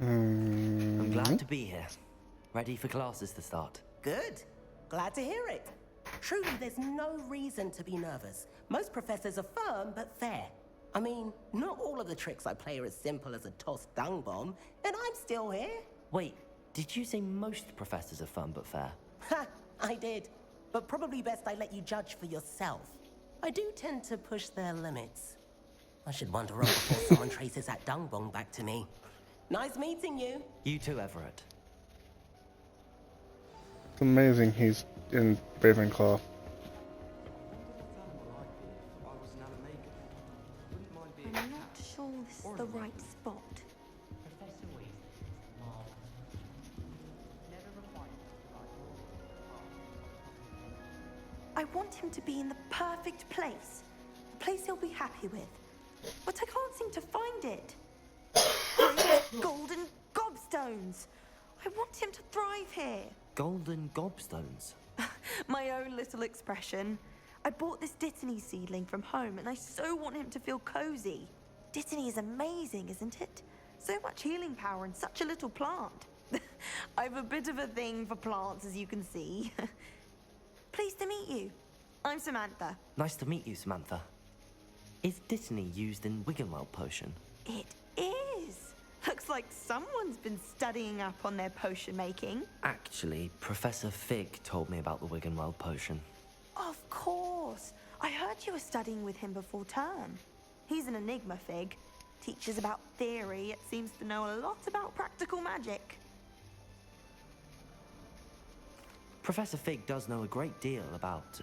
I'm glad to be here. Ready for classes to start. Good. Glad to hear it. Truly, there's no reason to be nervous. Most professors are firm but fair. I mean, not all of the tricks I play are as simple as a tossed dung bomb, and I'm still here. Wait, did you say most professors are fun but fair? Ha! I did. But probably best I let you judge for yourself. I do tend to push their limits. I should wander on before someone traces that dung bomb back to me. Nice meeting you. You too, Everett. It's amazing he's in Ravenclaw. I'm not sure this is the right spot. I want him to be in the perfect place. A place he'll be happy with. But I can't seem to find it. Great golden gobstones! I want him to thrive here. Golden gobstones? My own little expression. I bought this Dittany seedling from home and I so want him to feel cozy. Dittany is amazing, isn't it? So much healing power in such a little plant. I've a bit of a thing for plants, as you can see. Pleased to meet you. I'm Samantha. Nice to meet you, Samantha. Is Dittany used in Wiggenweld potion? It is. Looks like someone's been studying up on their potion making. Actually, Professor Fig told me about the Wiggenweld potion. Of course. I heard you were studying with him before term. He's an enigma, Fig. Teaches about theory, yet seems to know a lot about practical magic. Professor Fig does know a great deal about,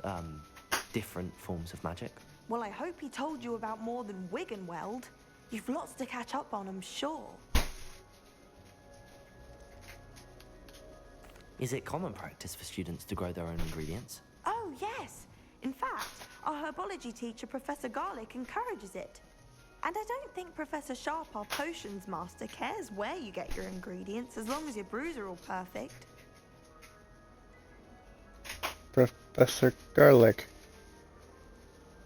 different forms of magic. Well, I hope he told you about more than Wiggenweld. You've lots to catch up on, I'm sure. Is it common practice for students to grow their own ingredients? Oh, yes. In fact, our herbology teacher, Professor Garlick, encourages it. And I don't think Professor Sharp, our potions master, cares where you get your ingredients, as long as your brews are all perfect. Professor Garlic.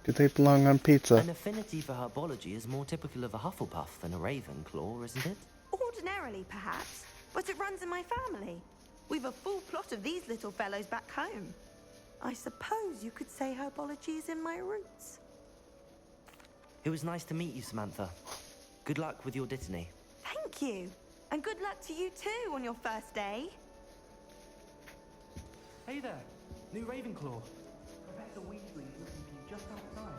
Do they belong on pizza? An affinity for herbology is more typical of a Hufflepuff than a Ravenclaw, isn't it? Ordinarily, perhaps, but it runs in my family. We've a full plot of these little fellows back home. I suppose you could say herbology is in my roots. It was nice to meet you, Samantha. Good luck with your Dittany. Thank you. And good luck to you too on your first day. Hey there, new Ravenclaw. Professor Weasley's looking for you just outside.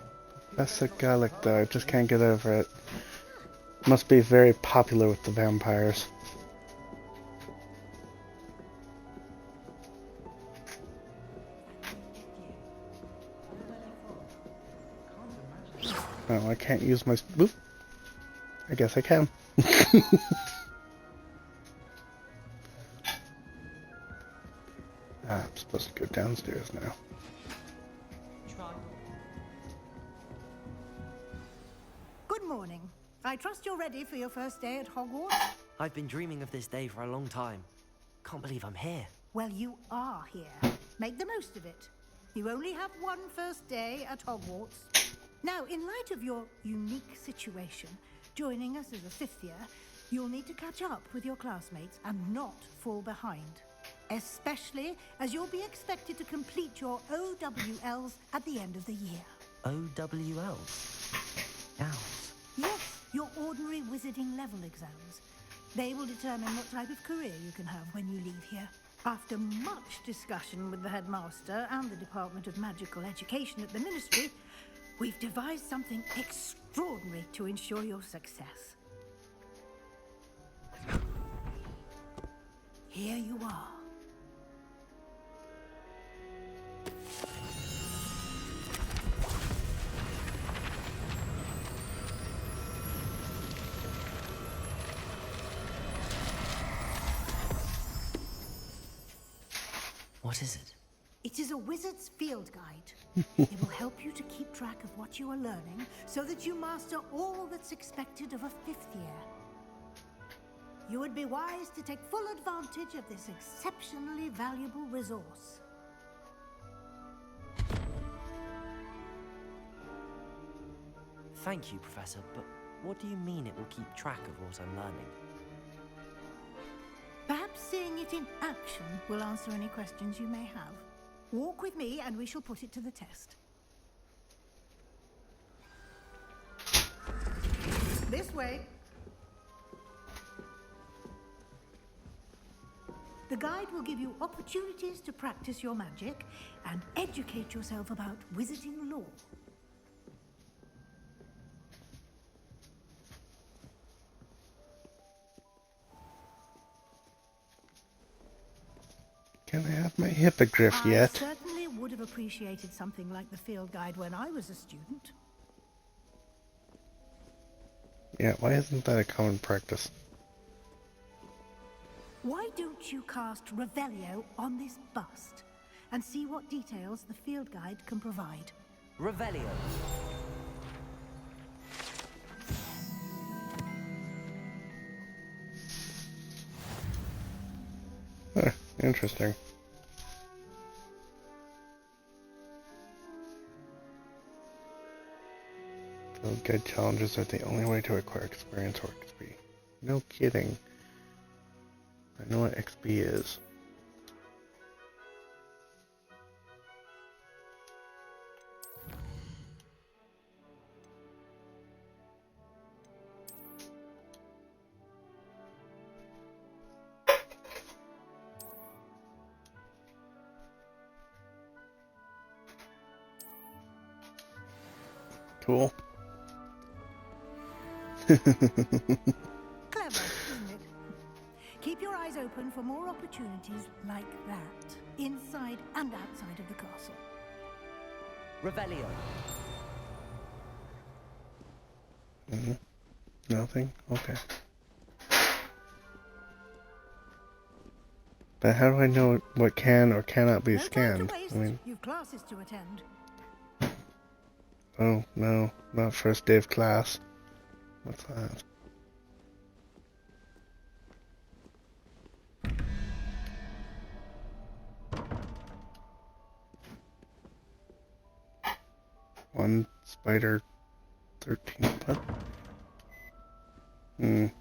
Professor Garlic, though, I just can't get over it. Must be very popular with the vampires. Oh, I can't use my... Oop. I guess I can. I'm supposed to go downstairs now. Good morning. I trust you're ready for your first day at Hogwarts? I've been dreaming of this day for a long time. Can't believe I'm here. Well, you are here. Make the most of it. You only have one first day at Hogwarts. Now, in light of your unique situation, joining us as a 5th year, you'll need to catch up with your classmates and not fall behind. Especially as you'll be expected to complete your OWLs at the end of the year. OWLs? Owls? Yes, your ordinary wizarding level exams. They will determine what type of career you can have when you leave here. After much discussion with the headmaster and the Department of Magical Education at the Ministry, we've devised something extraordinary to ensure your success. Here you are. What is it? It is a wizard's field guide. It will help you to keep track of what you are learning so that you master all that's expected of a 5th year. You would be wise to take full advantage of this exceptionally valuable resource. Thank you, Professor, but what do you mean it will keep track of what I'm learning? Perhaps seeing it in action will answer any questions you may have. Walk with me and we shall put it to the test. This way. The guide will give you opportunities to practice your magic and educate yourself about wizarding lore. Can I have my hippogriff yet? I certainly would have appreciated something like the field guide when I was a student. Yeah, why isn't that a common practice? Why don't you cast Revelio on this bust and see what details the field guide can provide? Revelio. Huh, interesting. Field guide challenges are the only way to acquire experience or XP. No kidding. I know what XP is. Cool. Clever, isn't it? Keep your eyes open for more opportunities like that, inside and outside of the castle. Revelio. Nothing? Okay. But how do I know what can or cannot be scanned? No time to waste. I mean, You've classes to attend. oh no, not first day of class. What's that? One spider, 13. What?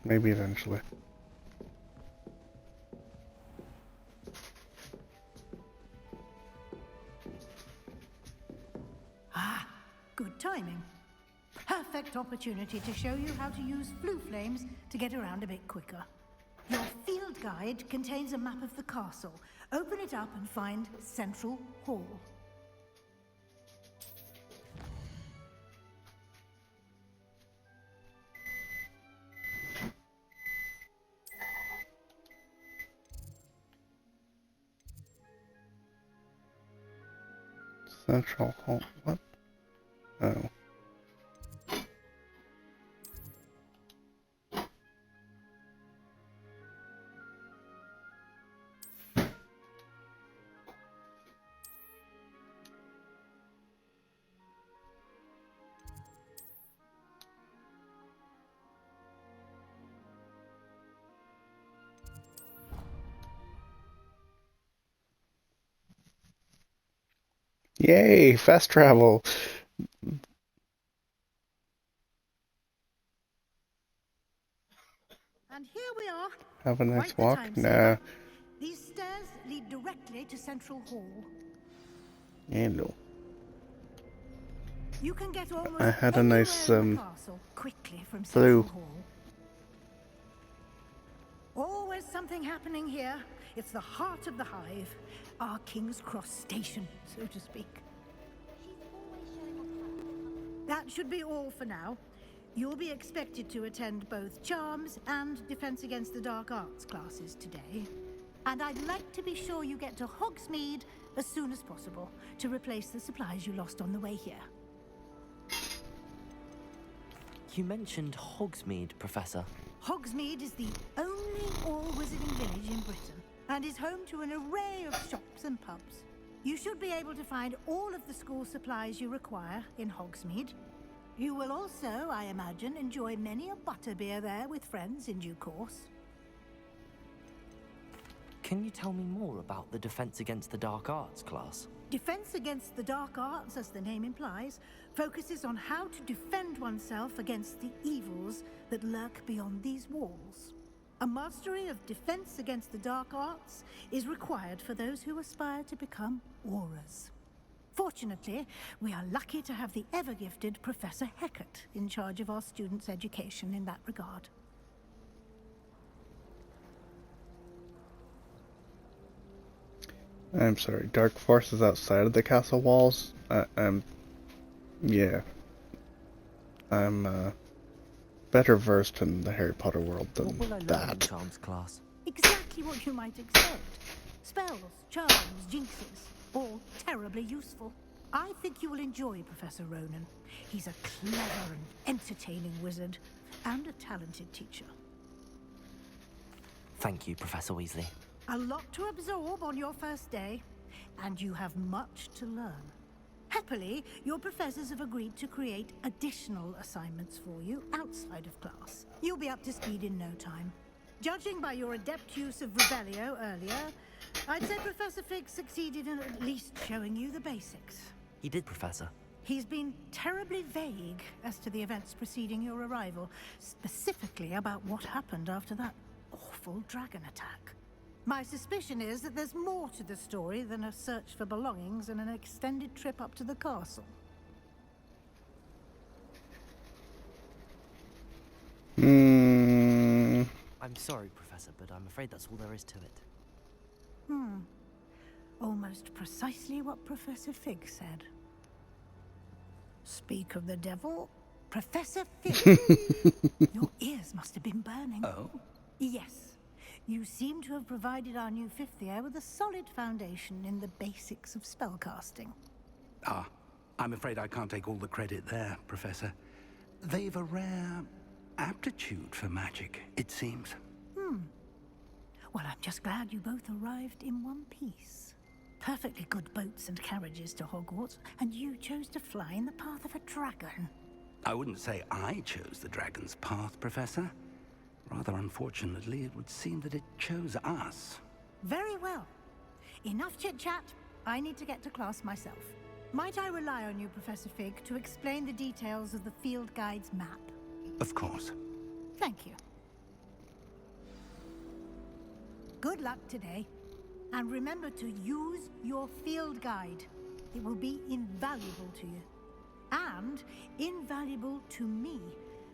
Maybe eventually. Ah, good timing. Perfect opportunity to show you how to use flue flames to get around a bit quicker. Your field guide contains a map of the castle. Open it up and find Central Hall. Central Hall. What? Oh. Yay, fast travel. And here we are. Have a nice Quite the walk? time Nah. saver. These stairs lead directly to Central Hall. Yeah, no. You can get almost I had a anywhere nice in the castle quickly from blue. Central Hall. Always something happening here. It's the heart of the hive, our King's Cross station, so to speak. That should be all for now. You'll be expected to attend both Charms and Defense Against the Dark Arts classes today. And I'd like to be sure you get to Hogsmeade as soon as possible to replace the supplies you lost on the way here. You mentioned Hogsmeade, Professor. Hogsmeade is the only all-wizarding village in Britain and is home to an array of shops and pubs. You should be able to find all of the school supplies you require in Hogsmeade. You will also, I imagine, enjoy many a butterbeer there with friends in due course. Can you tell me more about the Defense Against the Dark Arts class? Defense Against the Dark Arts, as the name implies, focuses on how to defend oneself against the evils that lurk beyond these walls. A mastery of Defense Against the Dark Arts is required for those who aspire to become Aurors. Fortunately, we are lucky to have the ever-gifted Professor Hecat in charge of our students' education in that regard. I'm sorry, dark forces outside of the castle walls? Yeah. I'm, better versed in the Harry Potter world than what will I learn in that. Charms class? Exactly what you might expect. Spells, charms, jinxes, all terribly useful. I think you will enjoy Professor Ronan. He's a clever and entertaining wizard, and a talented teacher. Thank you, Professor Weasley. A lot to absorb on your first day, and you have much to learn. Happily, your professors have agreed to create additional assignments for you outside of class. You'll be up to speed in no time. Judging by your adept use of Revelio earlier, I'd say Professor Fig succeeded in at least showing you the basics. He did, Professor. He's been terribly vague as to the events preceding your arrival, specifically about what happened after that awful dragon attack. My suspicion is that there's more to the story than a search for belongings and an extended trip up to the castle. I'm sorry, Professor, but I'm afraid that's all there is to it. Almost precisely what Professor Fig said. Speak of the devil, Professor Fig. Your ears must have been burning. Oh? Yes. You seem to have provided our new fifth year with a solid foundation in the basics of spellcasting. Ah, I'm afraid I can't take all the credit there, Professor. They've a rare aptitude for magic, it seems. Well, I'm just glad you both arrived in one piece. Perfectly good boats and carriages to Hogwarts, and you chose to fly in the path of a dragon. I wouldn't say I chose the dragon's path, Professor. Rather unfortunately, it would seem that it chose us. Very well. Enough chit-chat. I need to get to class myself. Might I rely on you, Professor Fig, to explain the details of the field guide's map? Of course. Thank you. Good luck today. And remember to use your field guide. It will be invaluable to you. And invaluable to me,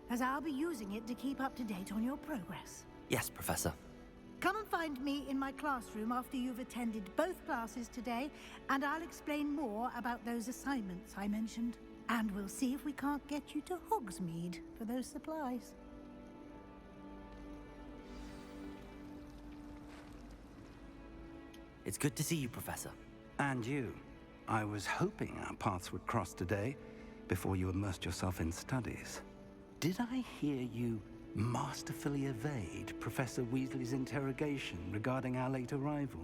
as I'll be using it to keep up to date on your progress. Yes, Professor. Come and find me in my classroom after you've attended both classes today, and I'll explain more about those assignments I mentioned. And we'll see if we can't get you to Hogsmeade for those supplies. It's good to see you, Professor. And you. I was hoping our paths would cross today, before you immersed yourself in studies. Did I hear you masterfully evade Professor Weasley's interrogation regarding our late arrival?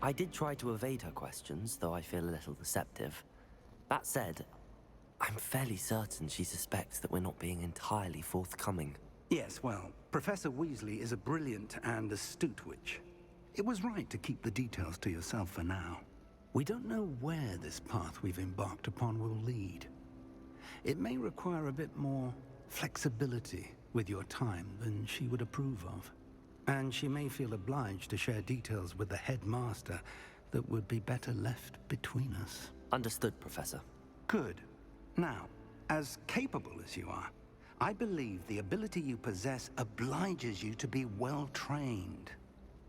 I did try to evade her questions, though I feel a little deceptive. That said, I'm fairly certain she suspects that we're not being entirely forthcoming. Yes, well, Professor Weasley is a brilliant and astute witch. It was right to keep the details to yourself for now. We don't know where this path we've embarked upon will lead. It may require a bit more flexibility with your time than she would approve of. And she may feel obliged to share details with the headmaster that would be better left between us. Understood, Professor. Good. Now, as capable as you are, I believe the ability you possess obliges you to be well trained.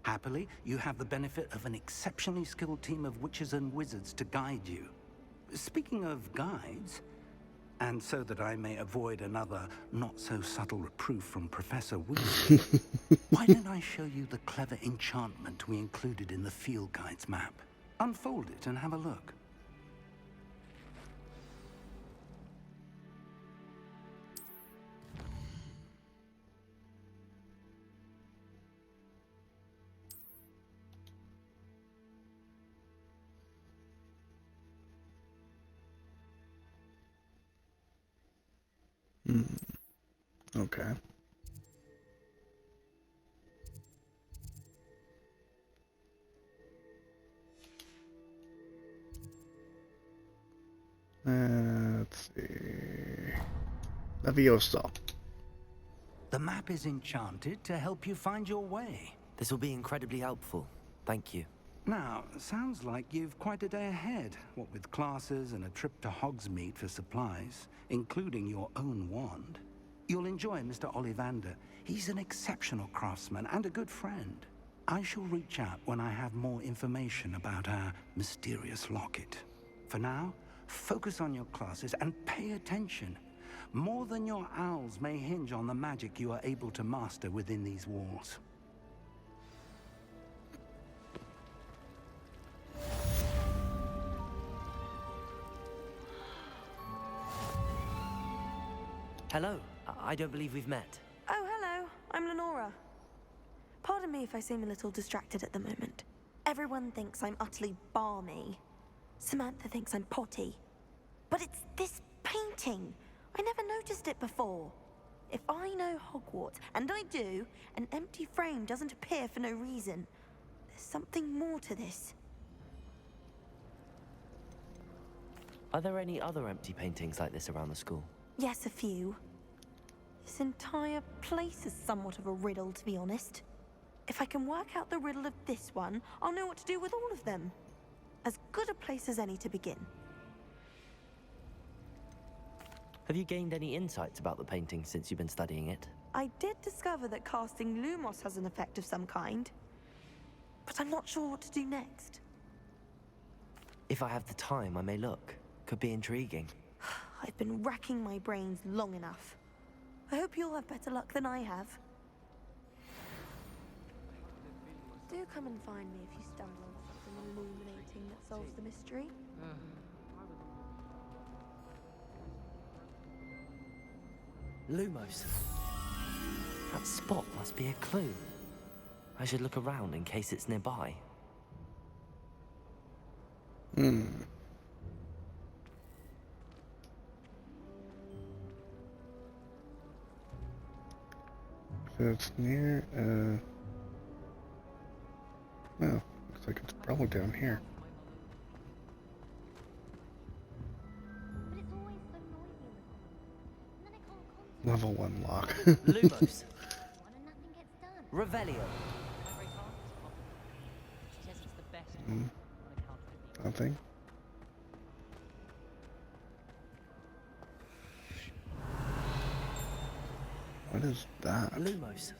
Happily, you have the benefit of an exceptionally skilled team of witches and wizards to guide you. Speaking of guides, and so that I may avoid another not-so-subtle reproof from Professor Weasley, why don't I show you the clever enchantment we included in the field guide's map? Unfold it and have a look. Okay. Let's see. Leviosa. The map is enchanted to help you find your way. This will be incredibly helpful. Thank you. Now, sounds like you've quite a day ahead, what with classes and a trip to Hogsmeade for supplies, including your own wand. You'll enjoy Mr. Ollivander. He's an exceptional craftsman and a good friend. I shall reach out when I have more information about our mysterious locket. For now, focus on your classes and pay attention. More than your owls may hinge on the magic you are able to master within these walls. Hello. I don't believe we've met. Oh, hello. I'm Lenora. Pardon me if I seem a little distracted at the moment. Everyone thinks I'm utterly balmy. Samantha thinks I'm potty. But it's this painting. I never noticed it before. If I know Hogwarts, and I do, an empty frame doesn't appear for no reason. There's something more to this. Are there any other empty paintings like this around the school? Yes, a few. This entire place is somewhat of a riddle, to be honest. If I can work out the riddle of this one, I'll know what to do with all of them. As good a place as any to begin. Have you gained any insights about the painting since you've been studying it? I did discover that casting Lumos has an effect of some kind. But I'm not sure what to do next. If I have the time, I may look. Could be intriguing. I've been racking my brains long enough. I hope you'll have better luck than I have. Do come and find me if you stumble on something illuminating that solves the mystery. Lumos. That spot must be a clue. I should look around in case it's nearby. So it's near, well, looks like it's probably down here. Level 1 lock. Lumos. Revelio. Nothing. What is that? Lumos.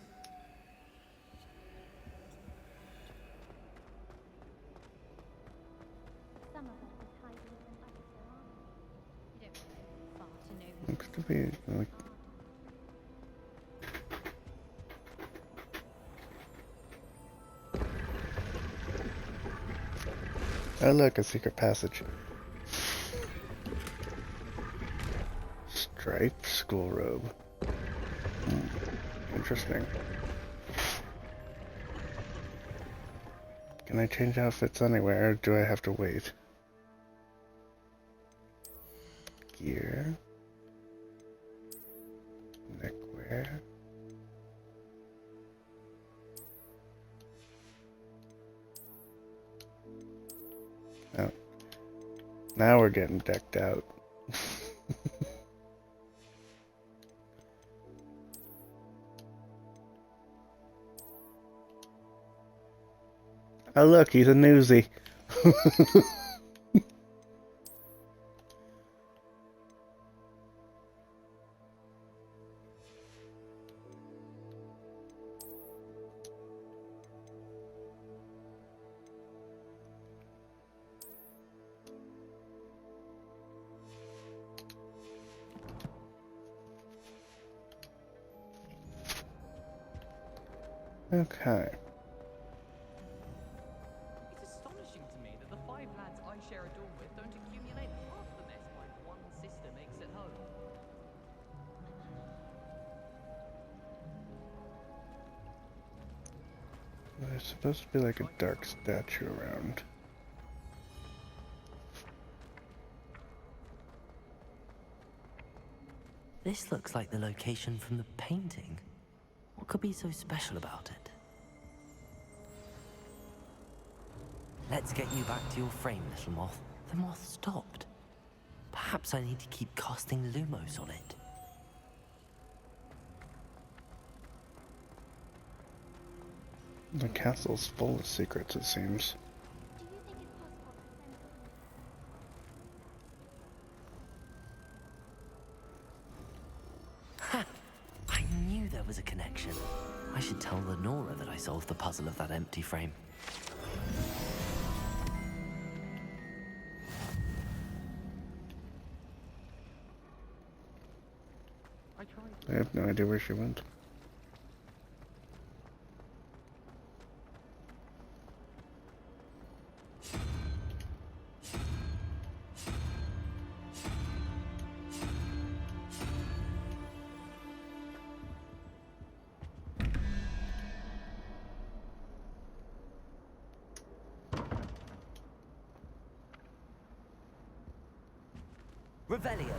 Looks to be like. Oh look, a secret passage. Striped school robe. Interesting. Can I change outfits anywhere, or do I have to wait? Gear. Neckwear. Now we're getting decked out. Oh look, he's a newsie. Okay. It's astonishing to me that the 5 lads I share a dorm with don't accumulate half the mess my one sister makes at home. There's supposed to be like a dark statue around. This looks like the location from the painting. What could be so special about it? Let's get you back to your frame, little moth. The moth stopped. Perhaps I need to keep casting Lumos on it. The castle's full of secrets, it seems. Ha! I knew there was a connection. I should tell Lenora that I solved the puzzle of that empty frame. I have no idea where she went. Revelio.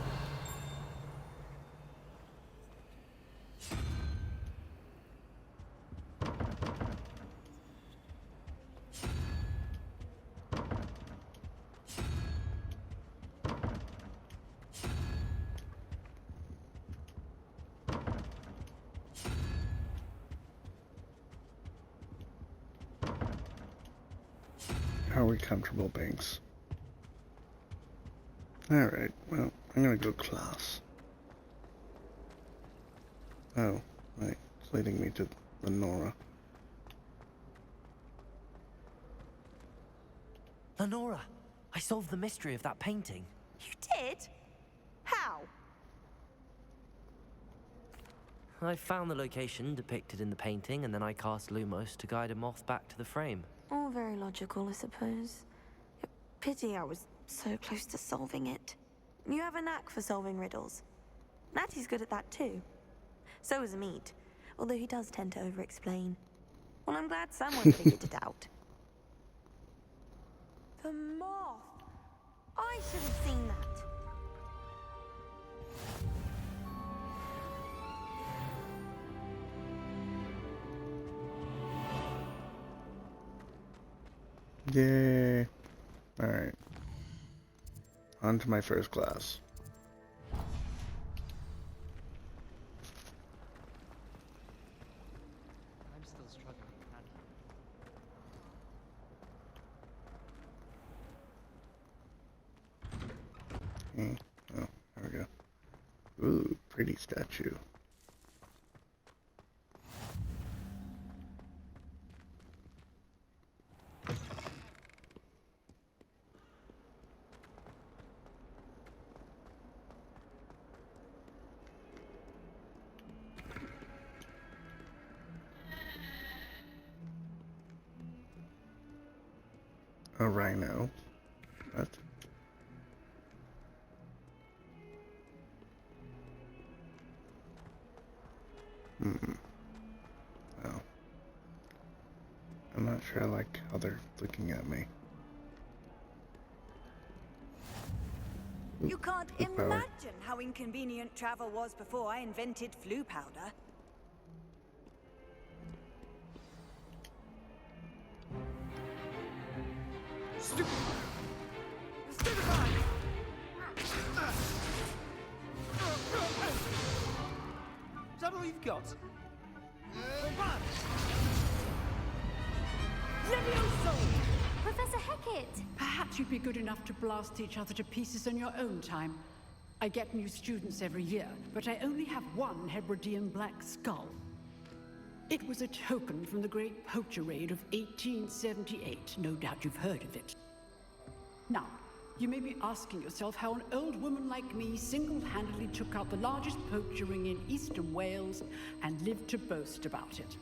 Are we comfortable, Banks? Alright, well, I'm gonna go class. Oh, right, it's leading me to Lenora. Lenora, I solved the mystery of that painting. You did? How? I found the location depicted in the painting, and then I cast Lumos to guide a moth back to the frame. All very logical, I suppose. Pity I was so close to solving it. You have a knack for solving riddles. Natty's good at that too. So is Mead, although he does tend to over-explain. Well, I'm glad someone figured it out. The moth! I should have seen that. Yay. Alright. On to my first class. I'm still struggling with that. Oh, there we go. Ooh, pretty statue. A rhino. What? Oh. I'm not sure I like how they're looking at me. You can't imagine how inconvenient travel was before I invented flu powder. Stupefy! all you've got? Levioso! Professor Hecat! Perhaps you'd be good enough to blast each other to pieces in your own time. I get new students every year, but I only have one Hebridean black skull. It was a token from the Great Poacher Raid of 1878. No doubt you've heard of it. Now, you may be asking yourself how an old woman like me single-handedly took out the largest poacher ring in eastern Wales and lived to boast about it.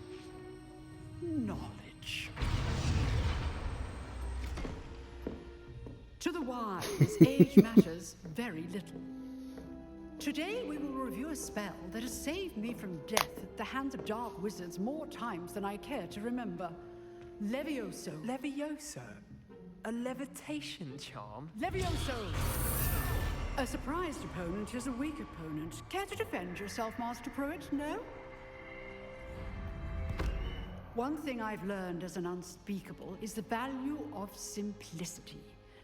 Knowledge. To the wise, age matters very little. Today we will review a spell that has saved me from death at the hands of dark wizards more times than I care to remember. Levioso. Levioso? A levitation charm? Levioso! A surprised opponent is a weak opponent. Care to defend yourself, Master Pruitt? No? One thing I've learned as an unspeakable is the value of simplicity,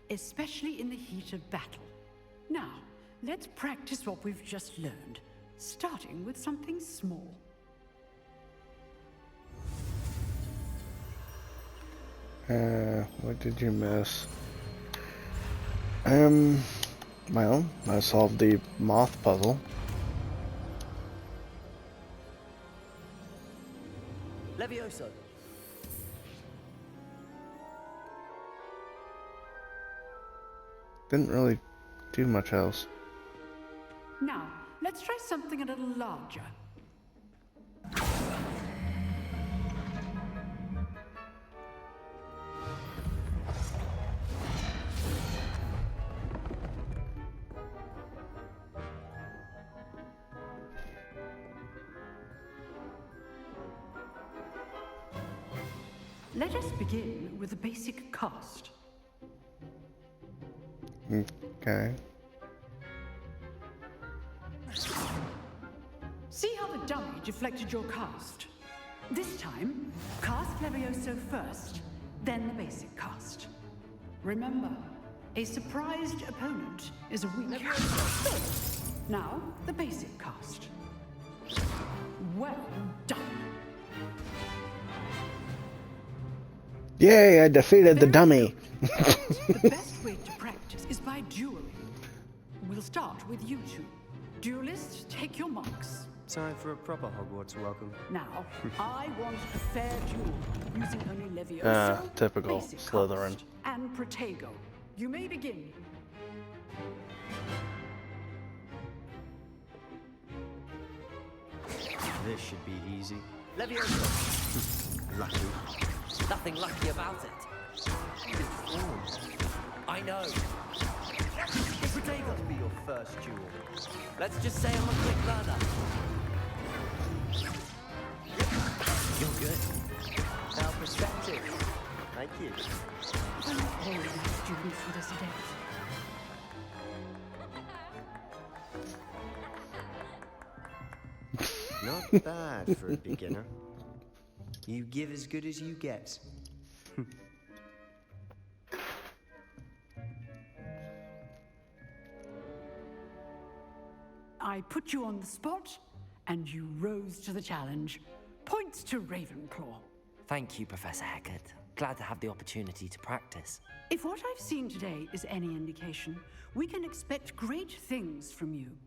especially in the heat of battle. Now, let's practice what we've just learned, starting with something small. What did you miss? Well, I solved the moth puzzle. Levioso. Didn't really do much else. Now, let's try something a little larger. Let us begin with the basic cast. Okay. See how the dummy deflected your cast? This time, cast Levioso first, then the basic cast. Remember, a surprised opponent is a weak. Now, the basic cast. Well done. Yay, I defeated the dummy! The best way to practice is by dueling. We'll start with you two. Duelists, take your marks. Time for a proper Hogwarts welcome. Now, I want a fair duel, using only Levioso, typical basic Slytherin. cast, and Protego. You may begin. This should be easy. Levioso! Lucky. Nothing lucky about it. I know. It's Protego to be your first duel. Let's just say I'm a quick learner. You're good. Now perspective. Thank you. All the students with us today. Not bad for a beginner. You give as good as you get. I put you on the spot, and you rose to the challenge. Points to Ravenclaw. Thank you, Professor Hecat. Glad to have the opportunity to practice. If what I've seen today is any indication, we can expect great things from you.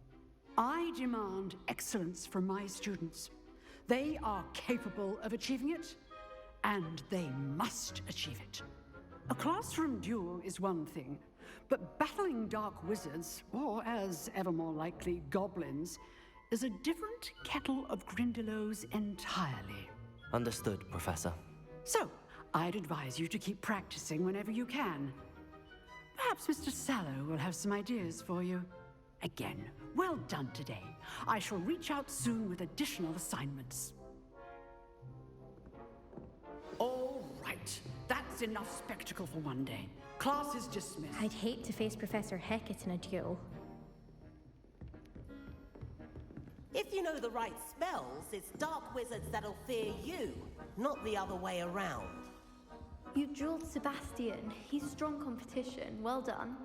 I demand excellence from my students. They are capable of achieving it, and they must achieve it. A classroom duel is one thing, but battling dark wizards, or as ever more likely, goblins, is a different kettle of Grindylows entirely. Understood, Professor. So, I'd advise you to keep practicing whenever you can. Perhaps Mr. Sallow will have some ideas for you. Again, well done today. I shall reach out soon with additional assignments. All right, that's enough spectacle for one day. Class is dismissed. I'd hate to face Professor Hecat in a duel. If you know the right spells, it's dark wizards that'll fear you, not the other way around. You dueled Sebastian. He's strong competition. Well done.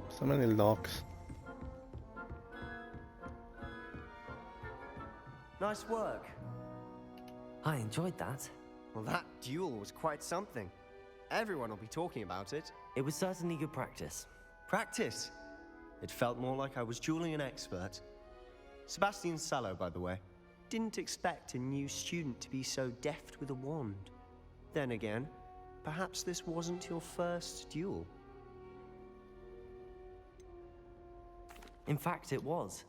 So many locks. Nice work. I enjoyed that. Well, that duel was quite something. Everyone will be talking about it. It was certainly good practice. Practice? It felt more like I was dueling an expert. Sebastian Sallow, by the way. Didn't expect a new student to be so deft with a wand. Then again, perhaps this wasn't your first duel. In fact, it was.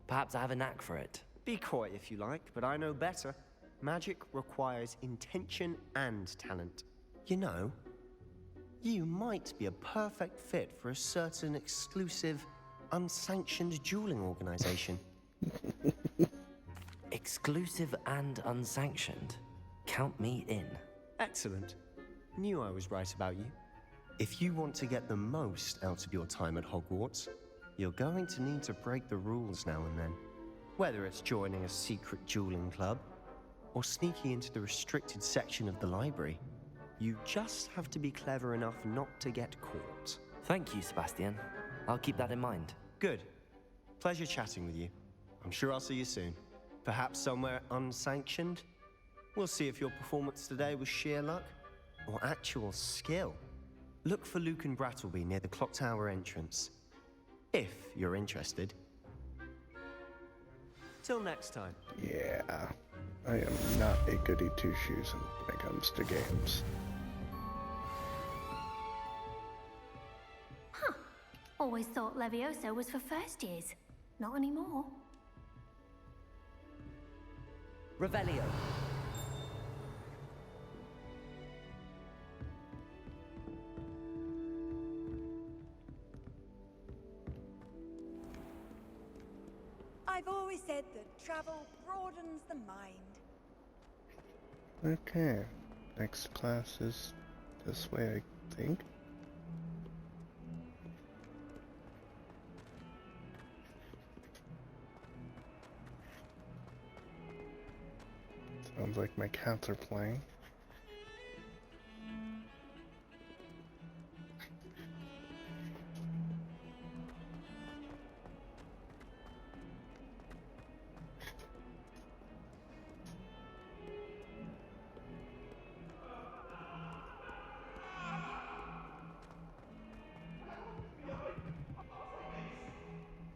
Perhaps I have a knack for it. Be coy if you like, but I know better. Magic requires intention and talent. You know, you might be a perfect fit for a certain exclusive, unsanctioned dueling organization. Exclusive and unsanctioned? Count me in. Excellent. Knew I was right about you. If you want to get the most out of your time at Hogwarts, you're going to need to break the rules now and then. Whether it's joining a secret dueling club, or sneaking into the restricted section of the library, you just have to be clever enough not to get caught. Thank you, Sebastian. I'll keep that in mind. Good. Pleasure chatting with you. I'm sure I'll see you soon. Perhaps somewhere unsanctioned? We'll see if your performance today was sheer luck or actual skill. Look for Luke and Brattleby near the clock tower entrance. If you're interested. Till next time. Yeah, I am not a goody two-shoes when it comes to games. Huh. Always thought Levioso was for first years. Not anymore. Revelio. I've always said that travel broadens the mind. Okay, next class is this way, I think. Sounds like my cats are playing.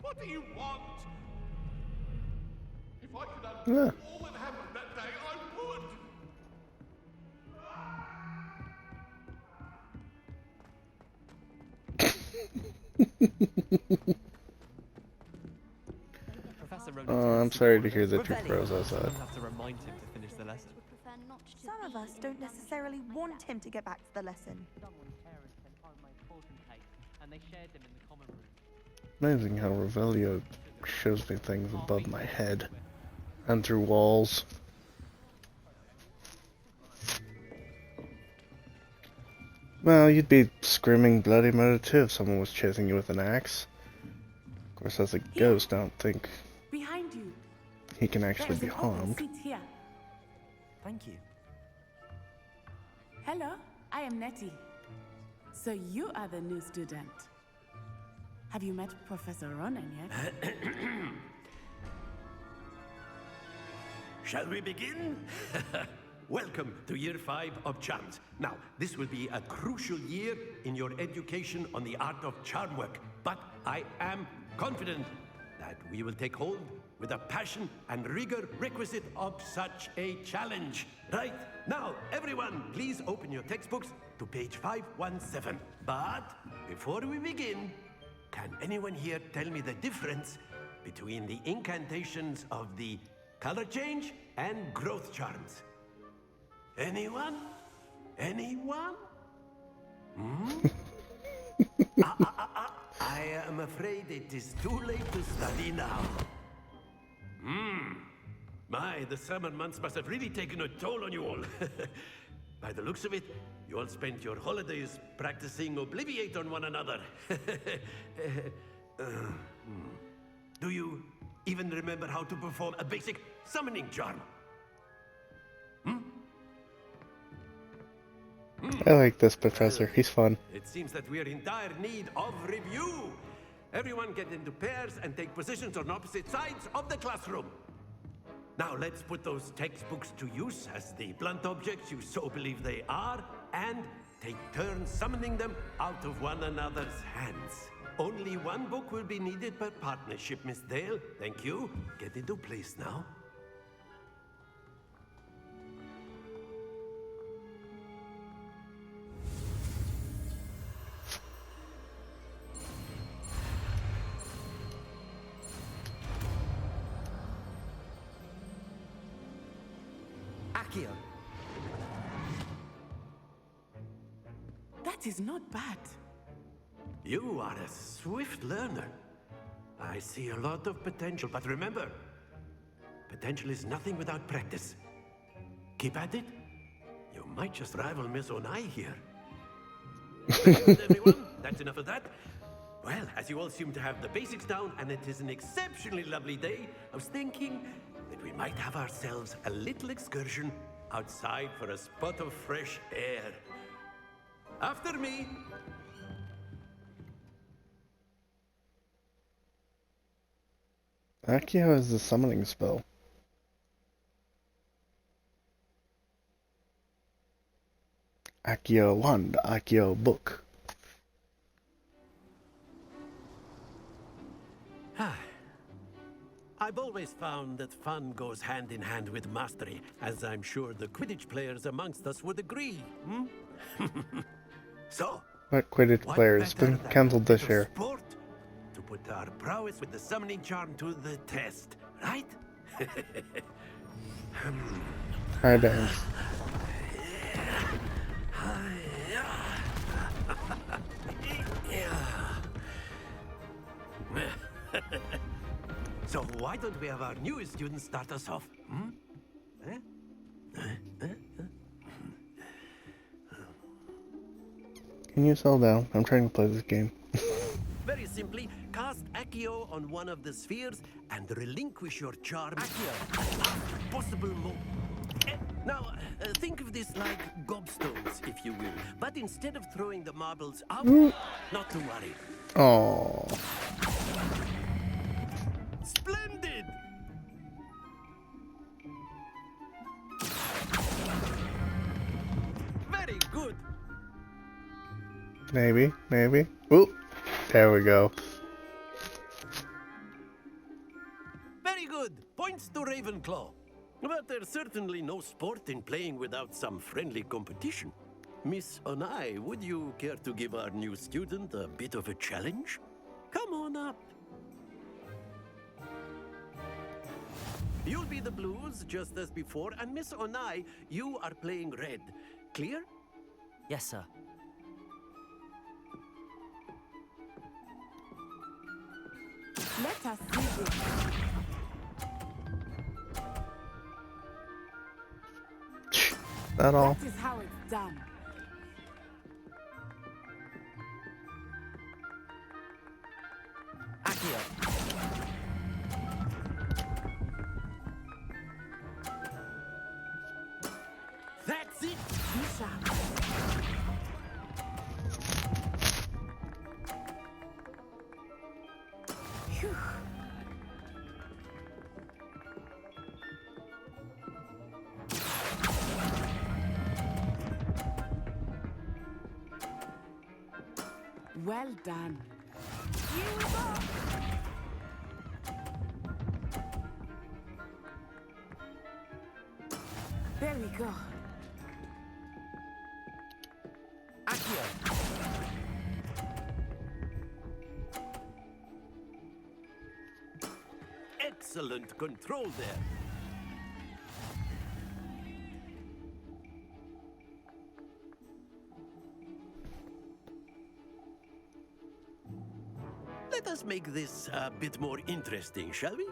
What do you want? If I could undo all that happened that day, I would. Oh, I'm sorry to hear that you froze outside. Have to remind him to finish the lesson. Some of us don't necessarily want him to get back to the lesson. And they shared them in the common room. Amazing how Revelio shows me things above my head and through walls. Well, you'd be screaming bloody murder too if someone was chasing you with an axe. Of course, as a ghost, I don't think Behind you. he can actually be There's an open harmed. seat here. Thank you. Hello, I am Nettie. So you are the new student. Have you met Professor Ronan yet? Shall we begin? Welcome to Year 5 of Charms. Now, this will be a crucial year in your education on the art of charm work, but I am confident that we will take hold with the passion and rigor requisite of such a challenge. Right, now, everyone, please open your textbooks to page 517. But before we begin, can anyone here tell me the difference between the incantations of the color change and growth charms? Anyone? Anyone? Hmm? I am afraid it is too late to study now. My, the summer months must have really taken a toll on you all. By the looks of it, you all spent your holidays practicing Obliviate on one another. Do you even remember how to perform a basic summoning charm? I like this professor, he's fun. It seems that we are in dire need of review. Everyone get into pairs and take positions on opposite sides of the classroom. Now let's put those textbooks to use as the blunt objects you so believe they are, and take turns summoning them out of one another's hands. Only one book will be needed per partnership, Miss Dale. Thank you. Get into place now. Akio. That is not bad. You are a swift learner. I see a lot of potential, but remember, potential is nothing without practice. Keep at it. You might just rival Miss Onai here. Good, everyone. That's enough of that. Well, as you all seem to have the basics down, and it is an exceptionally lovely day, I was thinking that we might have ourselves a little excursion outside for a spot of fresh air. After me. Accio has the summoning spell. Accio wand, Accio book. I've always found that fun goes hand in hand with mastery, as I'm sure the Quidditch players amongst us would agree. So, What Quidditch player has been cancelled this year? sport to put our prowess with the summoning charm to the test, right? Hi, Dan. So why don't we have our newest student start us off? Can you settle down? I'm trying to play this game. Very simply, cast Accio on one of the spheres and relinquish your charm at last possible moment. Now, think of this like gobstones, if you will. But instead of throwing the marbles out, not to worry. Oh. Splendid! Very good. Maybe, maybe. Oop. There we go. Very good. Points to Ravenclaw. But there's certainly no sport in playing without some friendly competition. Miss Onai, would you care to give our new student a bit of a challenge? Come on up. You'll be the blues, just as before, and Miss Onai, you are playing red. Clear? Yes, sir. Let us see this. That all? That is how it's done. Accio. That's it! Misha. Phew. Well done. Here we go. There we go. Accio. Excellent control there. Let us make this a bit more interesting, shall we?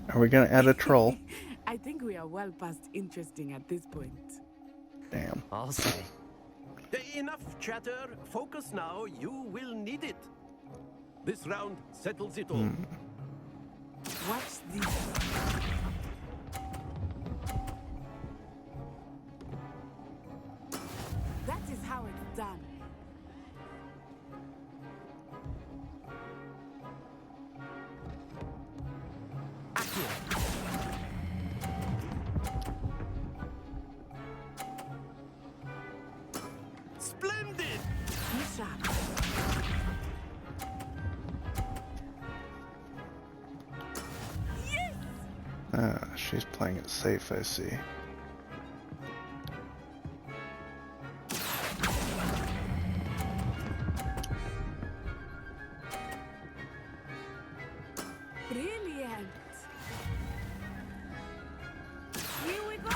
Are we gonna add a troll? I think we are well past interesting at this point. Damn. I'll say. Enough chatter. Focus now. You will need it. This round settles it all. Watch this. That is how it's done. Splendid! Keep sharp. She's playing it safe, I see. Brilliant. Here we go.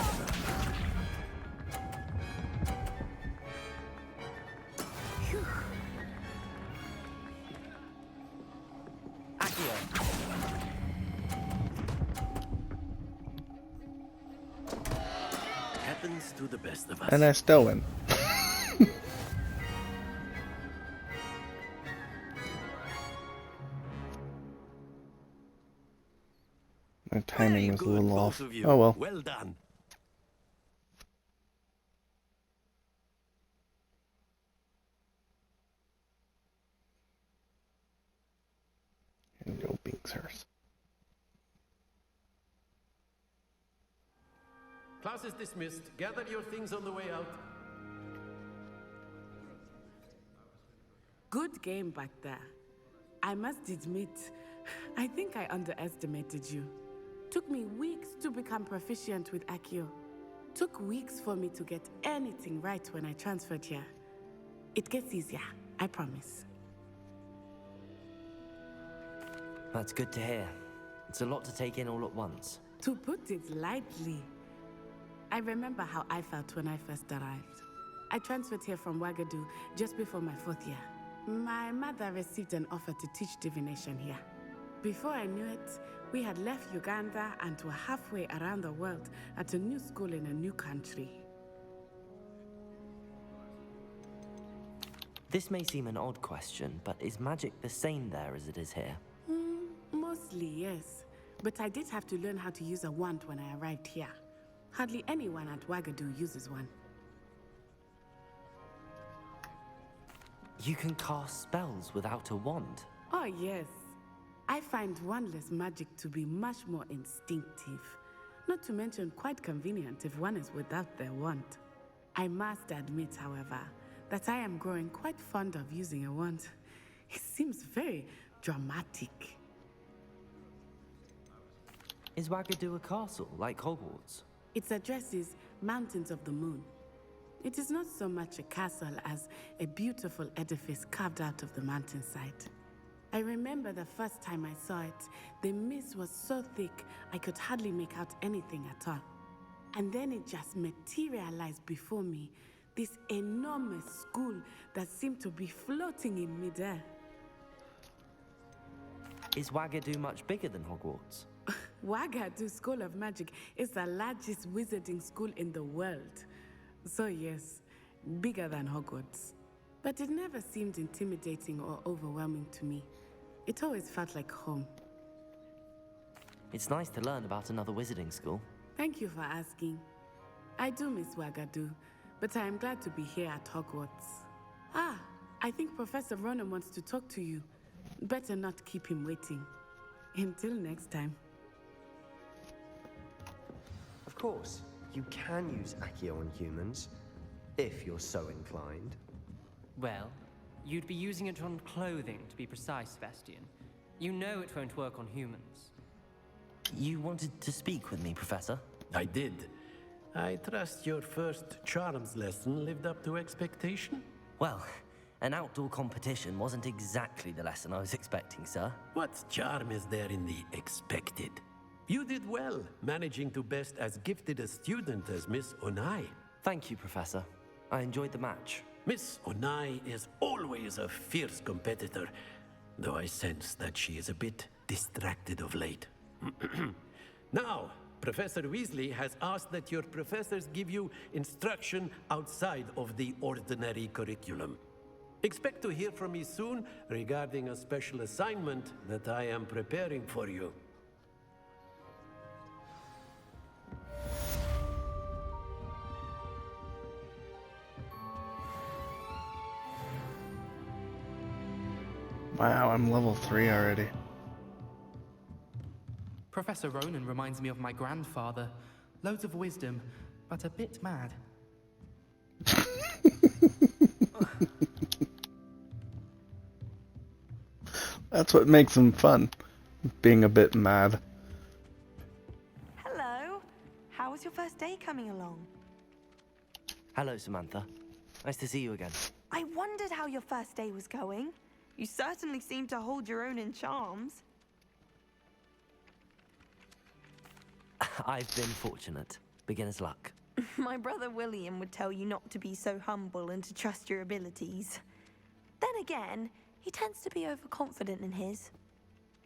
Phew. Accio. Happens to the best of us. And I still win. My timing was a little off. Oh well. Well done. And go Binksers. Class is dismissed. Gather your things on the way out. Good game back there. I must admit, I think I underestimated you. Took me weeks to become proficient with Accio. Took weeks for me to get anything right when I transferred here. It gets easier, I promise. That's good to hear. It's a lot to take in all at once. To put it lightly, I remember how I felt when I first arrived. I transferred here from Wagadu just before my 4th year. My mother received an offer to teach divination here. Before I knew it, we had left Uganda and were halfway around the world at a new school in a new country. This may seem an odd question, but is magic the same there as it is here? Mostly, yes. But I did have to learn how to use a wand when I arrived here. Hardly anyone at Wagadu uses one. You can cast spells without a wand? Oh, yes. I find wandless magic to be much more instinctive. Not to mention quite convenient if one is without their wand. I must admit, however, that I am growing quite fond of using a wand. It seems very dramatic. Is Wagadu a castle, like Hogwarts? Its address is Mountains of the Moon. It is not so much a castle as a beautiful edifice carved out of the mountainside. I remember the first time I saw it, the mist was so thick I could hardly make out anything at all. And then it just materialized before me, this enormous school that seemed to be floating in midair. Is Wagadu much bigger than Hogwarts? Wagadu School of Magic is the largest wizarding school in the world. So yes, bigger than Hogwarts. But it never seemed intimidating or overwhelming to me. It always felt like home. It's nice to learn about another wizarding school. Thank you for asking. I do miss Wagadu, but I am glad to be here at Hogwarts. Ah, I think Professor Ronan wants to talk to you. Better not keep him waiting. Until next time. Of course, you can use Accio on humans, if you're so inclined. Well, you'd be using it on clothing, to be precise, Sebastian. You know it won't work on humans. You wanted to speak with me, Professor? I did. I trust your first charms lesson lived up to expectation? Well, an outdoor competition wasn't exactly the lesson I was expecting, sir. What charm is there in the expected? You did well, managing to best as gifted a student as Miss Onai. Thank you, Professor. I enjoyed the match. Miss Onai is always a fierce competitor, though I sense that she is a bit distracted of late. Now, Professor Weasley has asked that your professors give you instruction outside of the ordinary curriculum. Expect to hear from me soon regarding a special assignment that I am preparing for you. Wow, I'm level 3 already. Professor Ronan reminds me of my grandfather. Loads of wisdom, but a bit mad. That's what makes them fun. Being a bit mad. Hello. How was your first day coming along? Hello, Samantha. Nice to see you again. I wondered how your first day was going. You certainly seem to hold your own in charms. I've been fortunate. Beginner's luck. My brother William would tell you not to be so humble and to trust your abilities. Then again, he tends to be overconfident in his.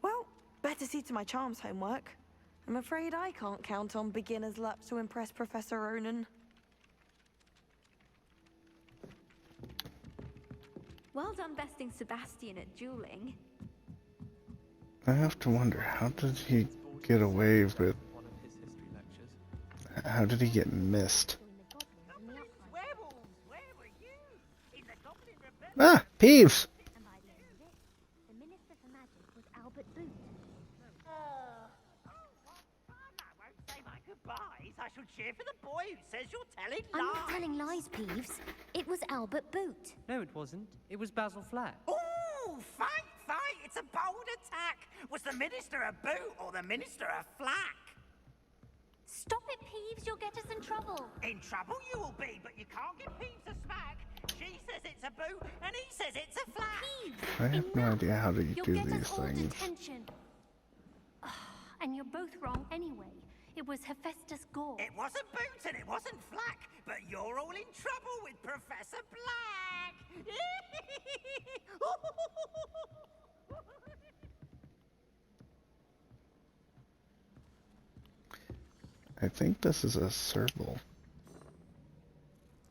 Well, better see to my charms homework. I'm afraid I can't count on beginner's luck to impress Professor Ronan. Well done besting Sebastian at dueling. I have to wonder, how did he get away with... How did he get missed? Ah! Peeves! I shall cheer for the boy who says you're telling lies. I'm not telling lies, Peeves. It was Albert Boot. No, it wasn't. It was Basil Flat. Ooh, fight! It's a bold attack. Was the minister a boot or the minister a flack? Stop it, Peeves. You'll get us in trouble. In trouble you will be, but you can't give Peeves a smack. She says it's a boot, and he says it's a flack. Peeves, I have no idea how to You'll do get these us all things. detention. And you're both wrong anyway. It was Hephaestus Gore. It wasn't boot and it wasn't flack, but you're all in trouble with Professor Black. I think this is a serval.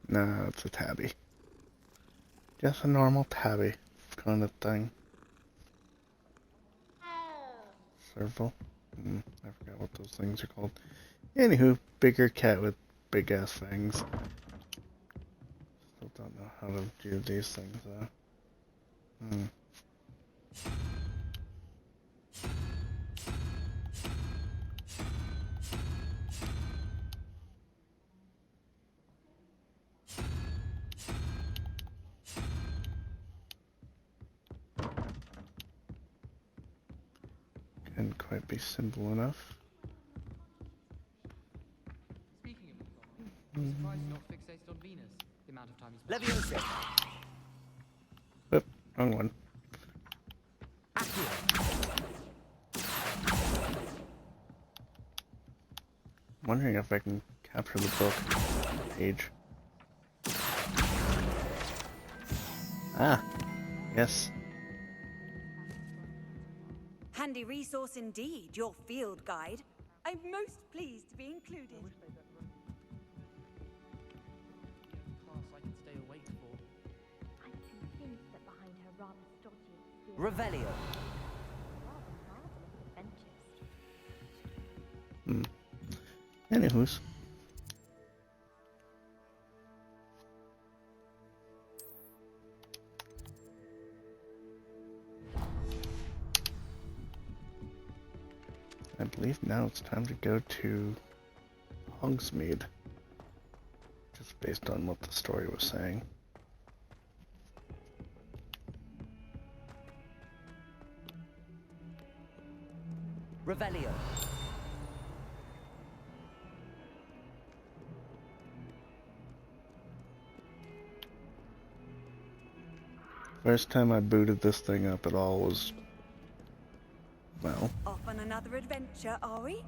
Nah, it's a tabby. Just a normal tabby kind of thing. Serval? I forgot what those things are called. Anywho, bigger cat with big ass fangs. Still don't know how to do these things though. Couldn't quite be simple enough. Speaking of I'm surprised you're not fixated on Venus. The amount of time you spend. Leviosa. Oop, wrong one. I'm wondering if I can capture the book page. Ah, yes. Handy resource indeed, your field guide. I'm most pleased to be included. Class I can stay awake for. I'm convinced that behind her rather stodgy experience Revelio. rather marvelous adventures. Anywho's. I believe now it's time to go to Hogsmeade. Just based on what the story was saying. Revelio. First time I booted this thing up at all was, well, Off on another adventure, are we?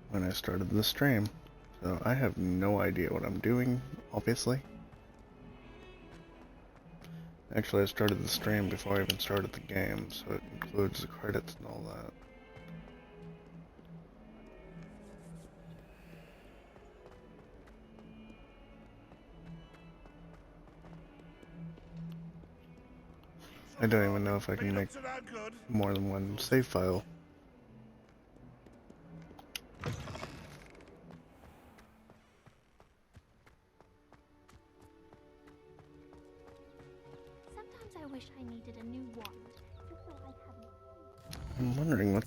when I started the stream. So I have no idea what I'm doing, obviously. Actually, I started the stream before I even started the game, so it includes the credits and all that. I don't even know if I can make more than one save file. Sometimes I wish I needed a new wand, just so I hadn't. I'm wondering what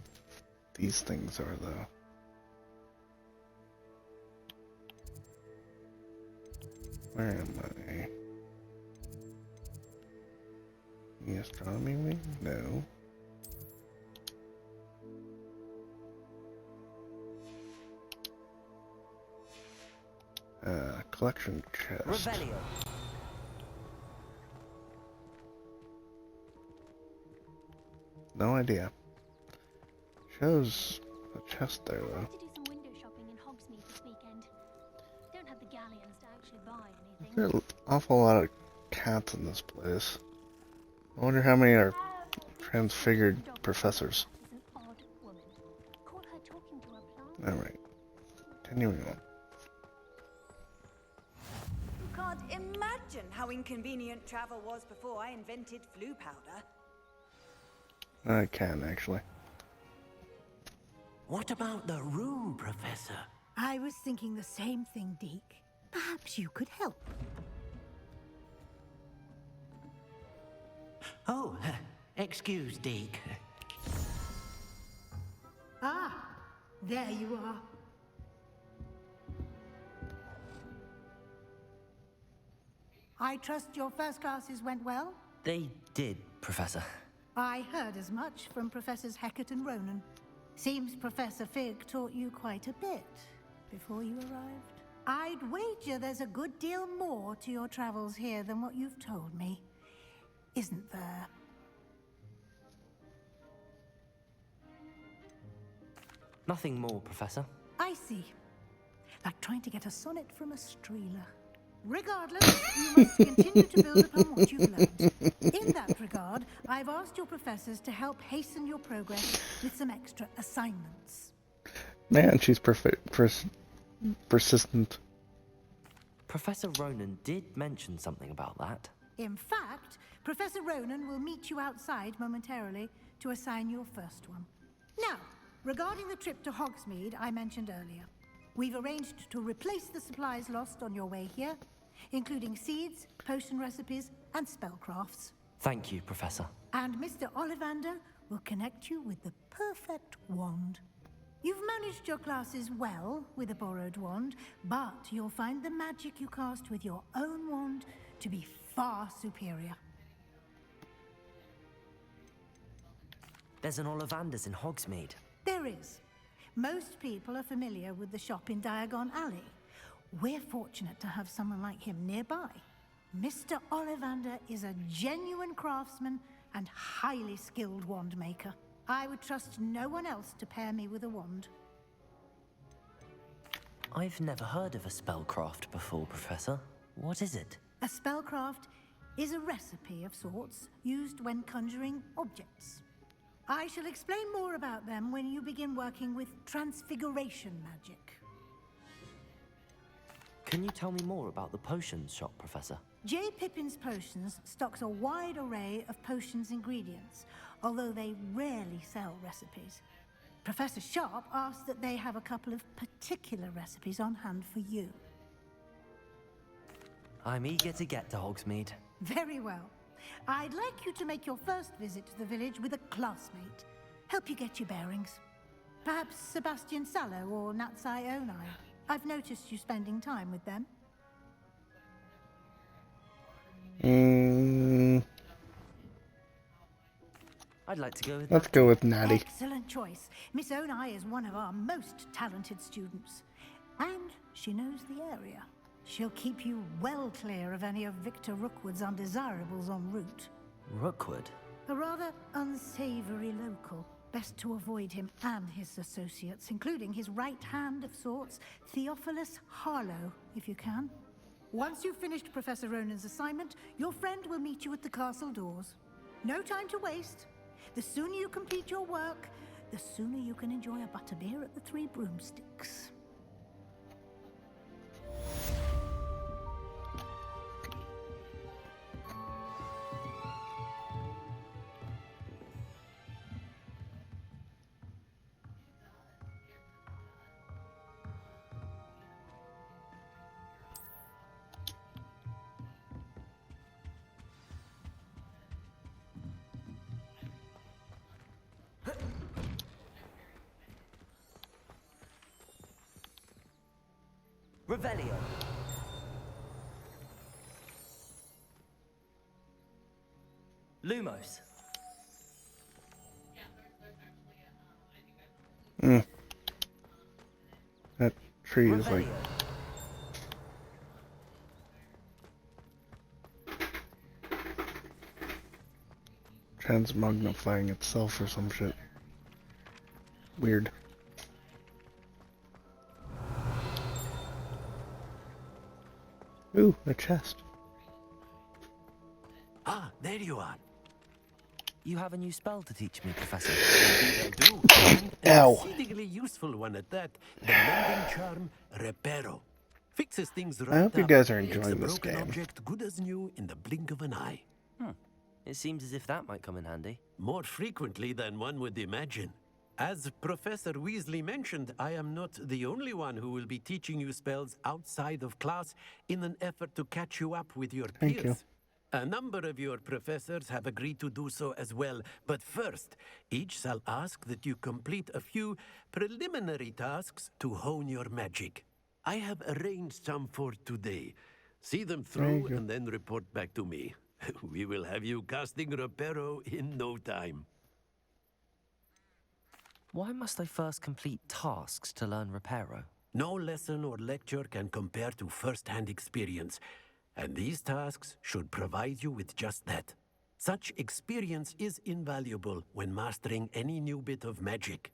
these things are, though. Where am I? The astronomy wing? No. Collection chest. Revelio. No idea. Shows a chest there though. To do some window shopping in Hogsmeade this weekend. Don't have the galleons to actually buy anything. There's an awful lot of cats in this place. I wonder how many are transfigured professors. Alright. Continuing on. You can't imagine how inconvenient travel was before I invented flu powder. I can, actually. What about the room, Professor? I was thinking the same thing, Deke. Perhaps you could help. Oh, excuse, Deke. Ah, there you are. I trust your first classes went well? They did, Professor. I heard as much from Professors Hecat and Ronan. Seems Professor Fig taught you quite a bit before you arrived. I'd wager there's a good deal more to your travels here than what you've told me. Isn't there? Nothing more, Professor. I see. Like trying to get a sonnet from a streeler. Regardless, you must continue to build upon what you've learned. In that regard, I've asked your professors to help hasten your progress with some extra assignments. Man, she's persistent. Professor Ronan did mention something about that. In fact, Professor Ronan will meet you outside momentarily to assign your first one. Now, regarding the trip to Hogsmeade I mentioned earlier, we've arranged to replace the supplies lost on your way here, including seeds, potion recipes, and spellcrafts. Thank you, Professor. And Mr. Ollivander will connect you with the perfect wand. You've managed your classes well with a borrowed wand, but you'll find the magic you cast with your own wand to be far superior. There's an Ollivander's in Hogsmeade. There is. Most people are familiar with the shop in Diagon Alley. We're fortunate to have someone like him nearby. Mr. Ollivander is a genuine craftsman and highly skilled wand maker. I would trust no one else to pair me with a wand. I've never heard of a spellcraft before, Professor. What is it? A spellcraft is a recipe of sorts used when conjuring objects. I shall explain more about them when you begin working with transfiguration magic. Can you tell me more about the potions shop, Professor? J. Pippin's Potions stocks a wide array of potions ingredients, although they rarely sell recipes. Professor Sharp asked that they have a couple of particular recipes on hand for you. I'm eager to get to Hogsmeade. Very well. I'd like you to make your first visit to the village with a classmate. Help you get your bearings. Perhaps Sebastian Sallow or Natsai Onai. I've noticed you spending time with them. I'd like to go with Let's go with Natty. Excellent choice. Miss Onai is one of our most talented students. And she knows the area. She'll keep you well clear of any of Victor Rookwood's undesirables en route. Rookwood? A rather unsavory local. Best to avoid him and his associates, including his right hand of sorts, Theophilus Harlow, if you can. Once you've finished Professor Ronan's assignment, your friend will meet you at the castle doors. No time to waste. The sooner you complete your work, the sooner you can enjoy a butterbeer at the Three Broomsticks. Revelio. Lumos. That tree is like... transmagnifying itself or some shit. Weird. Ooh, a chest. Ah, there you are. You have a new spell to teach me, Professor. Indeed I do. And an exceedingly useful one at that. The mending charm, Reparo. Fixes things right I hope you up. guys are Makes enjoying a this broken game. object good as new in the blink of an eye. It seems as if that might come in handy. More frequently than one would imagine. As Professor Weasley mentioned, I am not the only one who will be teaching you spells outside of class in an effort to catch you up with your Thank peers. you. A number of your professors have agreed to do so as well, but first, each shall ask that you complete a few preliminary tasks to hone your magic. I have arranged some for today. See them through and then report back to me. We will have you casting Reparo in no time. Why must I first complete tasks to learn Reparo? No lesson or lecture can compare to first-hand experience, and these tasks should provide you with just that. Such experience is invaluable when mastering any new bit of magic.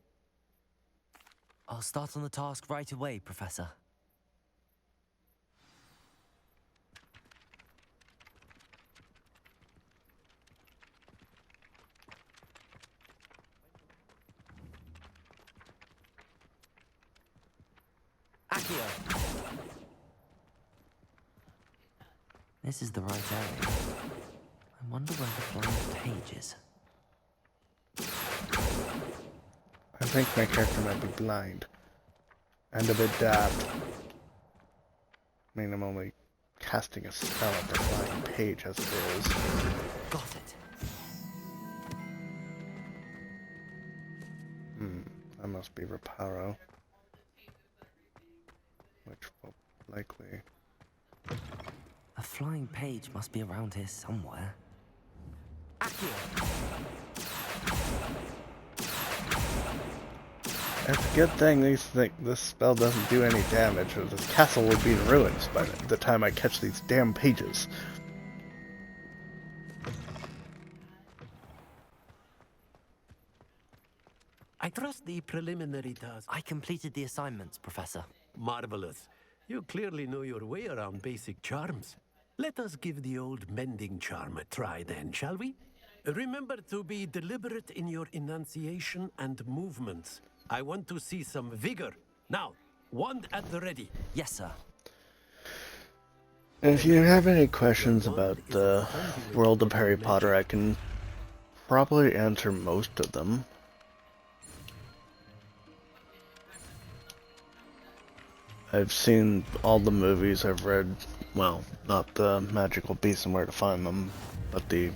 I'll start on the task right away, Professor. Accio! This is the right area. I wonder where the flying page is. I think my character might be blind. And a bit daft. I mean, I'm only casting a spell at the flying page as it is. Got it. That must be Reparo. Which will likely... A flying page must be around here somewhere. Accio! It's a good thing this spell doesn't do any damage, or this castle would be in ruins by the time I catch these damn pages. I trust the preliminary task. I completed the assignments, Professor. Marvelous. You clearly know your way around basic charms. Let us give the old mending charm a try then, shall we? Remember to be deliberate in your enunciation and movements. I want to see some vigor. Now, wand at the ready. Yes, sir. If you have any questions about the world of Harry Potter, I can probably answer most of them. I've seen all the movies, I've read, well, not the Magical Beasts and Where to Find Them, but the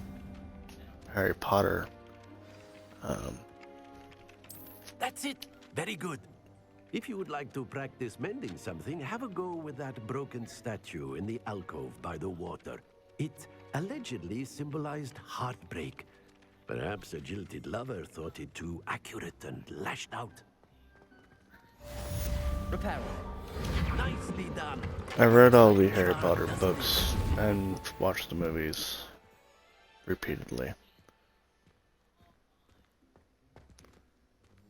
Harry Potter. That's it. Very good. If you would like to practice mending something, have a go with that broken statue in the alcove by the water. It allegedly symbolized heartbreak. Perhaps a jilted lover thought it too accurate and lashed out. Reparo. Nicely done. I read all the Harry Potter books and watched the movies repeatedly.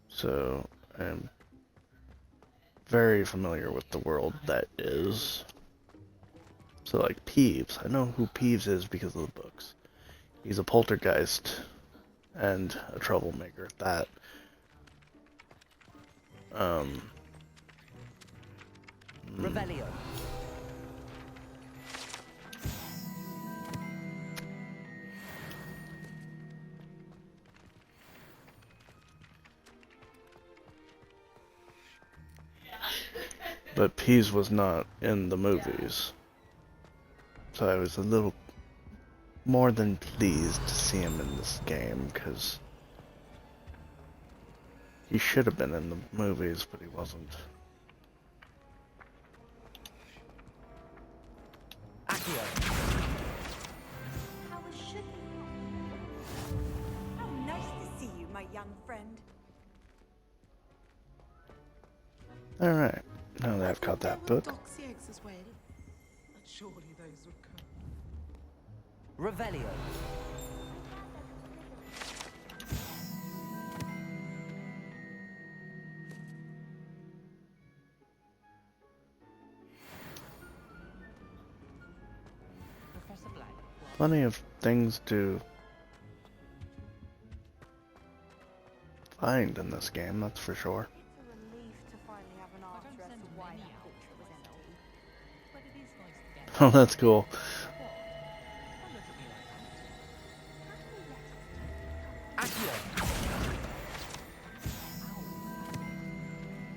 So, I'm very familiar with the world that is. So, like Peeves. I know who Peeves is because of the books. He's a poltergeist and a troublemaker at that. Revelio. But Peeves was not in the movies. So I was a little more than pleased to see him in this game, because he should have been in the movies, but he wasn't. young friend. Alright, now that I've got that book. Doxy eggs as well. But surely those would come. Revelio. Professor Black. Plenty of things to find in this game, that's for sure. It's a relief to finally have an answer as to why that picture was empty. But it is nice to get. Oh, that's cool. Accio. We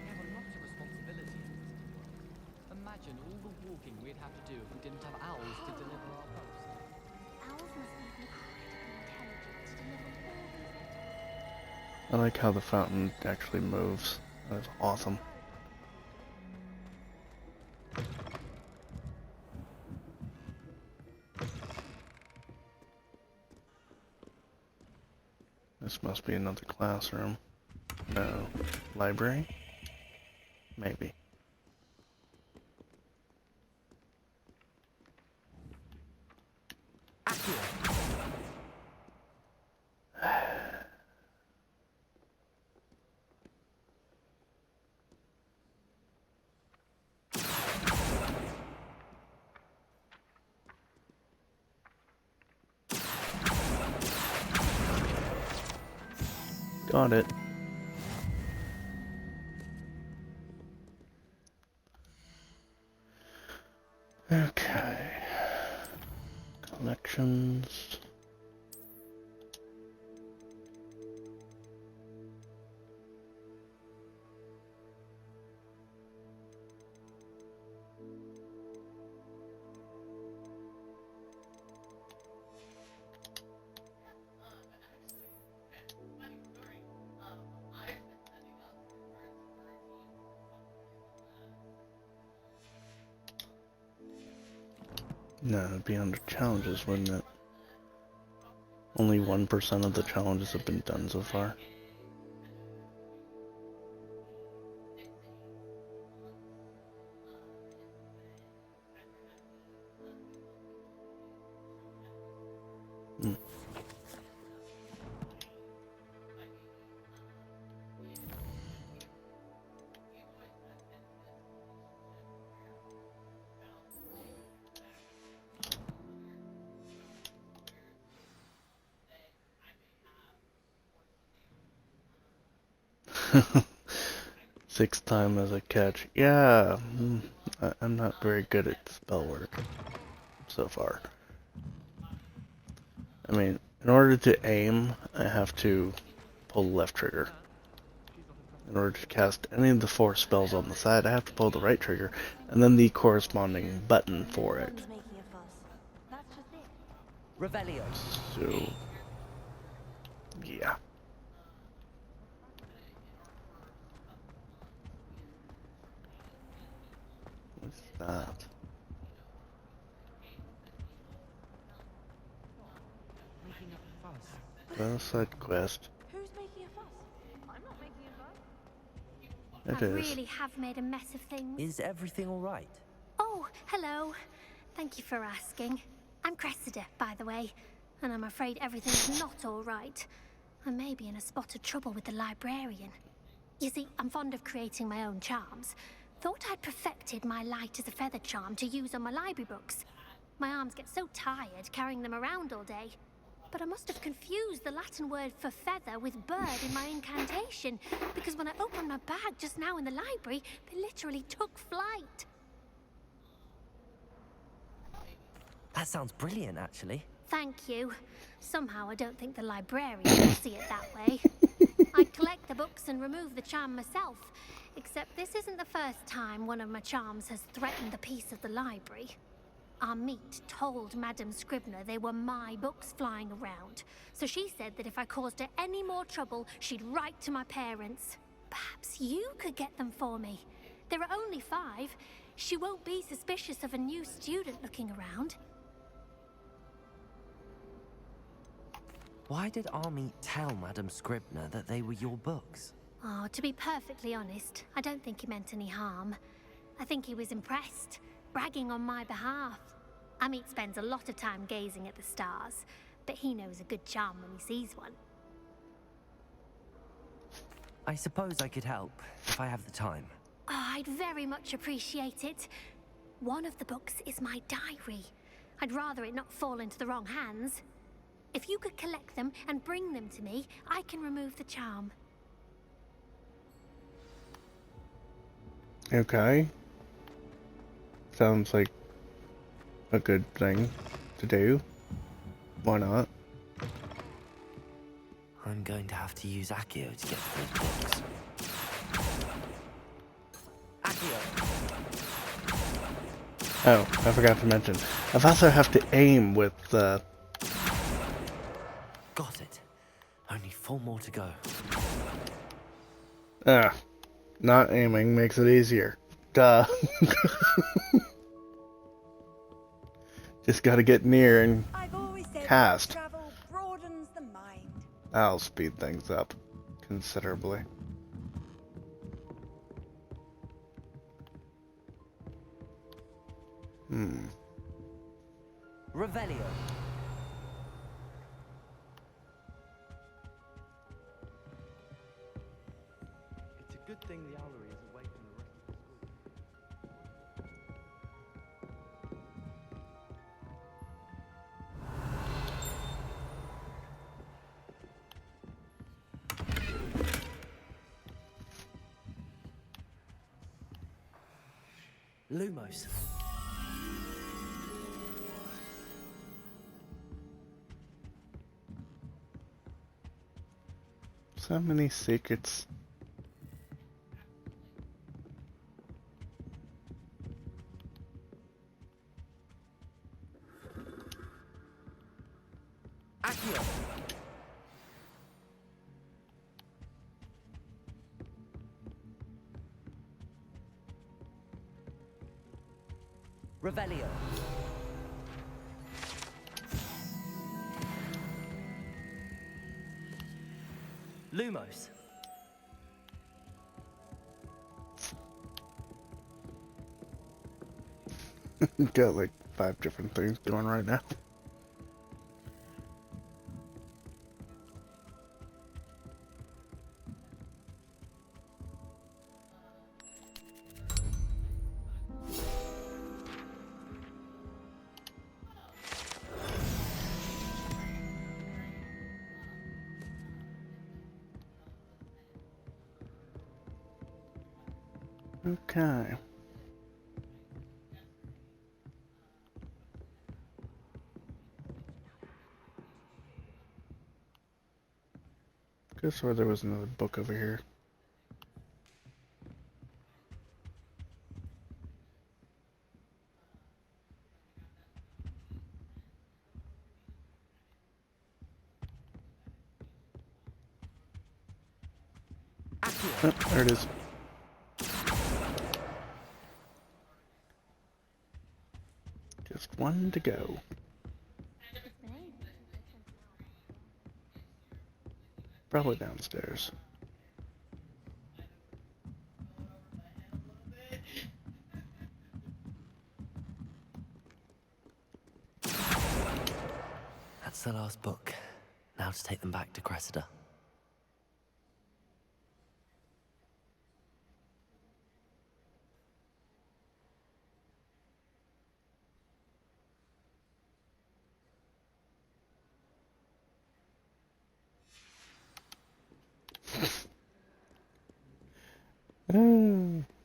have a lot of responsibility in this world. Imagine all the walking we'd have to do if we didn't have owls to deliver our post. Owls must be incredibly intelligent to deliver all these letters. I like how the fountain actually moves. That's awesome. This must be another classroom. No. Library? Maybe. Got it. Okay. Collections. No, it'd be under challenges, wouldn't it? Only 1% of the challenges have been done so far. Hmm. Sixth time as a catch. Yeah, I'm not very good at spell work so far. I mean, in order to aim, I have to pull the left trigger. In order to cast any of the 4 spells on the side, I have to pull the right trigger, and then the corresponding button for it. Revelio. So, yeah. What's that? Making a fuss. Well, side quest. Who's making a fuss? I'm not making a fuss. It I is. really have made a mess of things. Is everything all right? Oh, hello. Thank you for asking. I'm Cressida, by the way, and I'm afraid everything's not all right. I may be in a spot of trouble with the librarian. You see, I'm fond of creating my own charms. Thought I'd perfected my light as a feather charm to use on my library books. My arms get so tired carrying them around all day. But I must have confused the Latin word for feather with bird in my incantation, because when I opened my bag just now in the library, they literally took flight. That sounds brilliant, actually. Thank you. Somehow I don't think the librarian will see it that way. I collect the books and remove the charm myself, except this isn't the first time one of my charms has threatened the peace of the library. Our meet told Madame Scribner they were my books flying around, so she said that if I caused her any more trouble, she'd write to my parents. Perhaps you could get them for me. There are only 5. She won't be suspicious of a new student looking around. Why did Army tell Madam Scribner that they were your books? Oh, to be perfectly honest, I don't think he meant any harm. I think he was impressed, bragging on my behalf. Amit spends a lot of time gazing at the stars, but he knows a good charm when he sees one. I suppose I could help, if I have the time. Oh, I'd very much appreciate it. One of the books is my diary. I'd rather it not fall into the wrong hands. If you could collect them and bring them to me, I can remove the charm. Okay. Sounds like a good thing to do. Why not? I'm going to have to use Accio to get those books. Accio! Oh, I forgot to mention. I also have to aim with the... Got it. Only 4 more to go. Not aiming makes it easier. Duh. Just gotta get near and cast. Travel broadens the mind. That'll speed things up considerably. Revelio. It's a good thing the owlery is away from the rest of the school. Lumos. So many secrets. Accio. Revelio. Lumos. Got like 5 different things going right now. Okay. Could swear there was another book over here. Oh, there it is. Just one to go. Probably downstairs. That's the last book. Now to take them back to Cressida.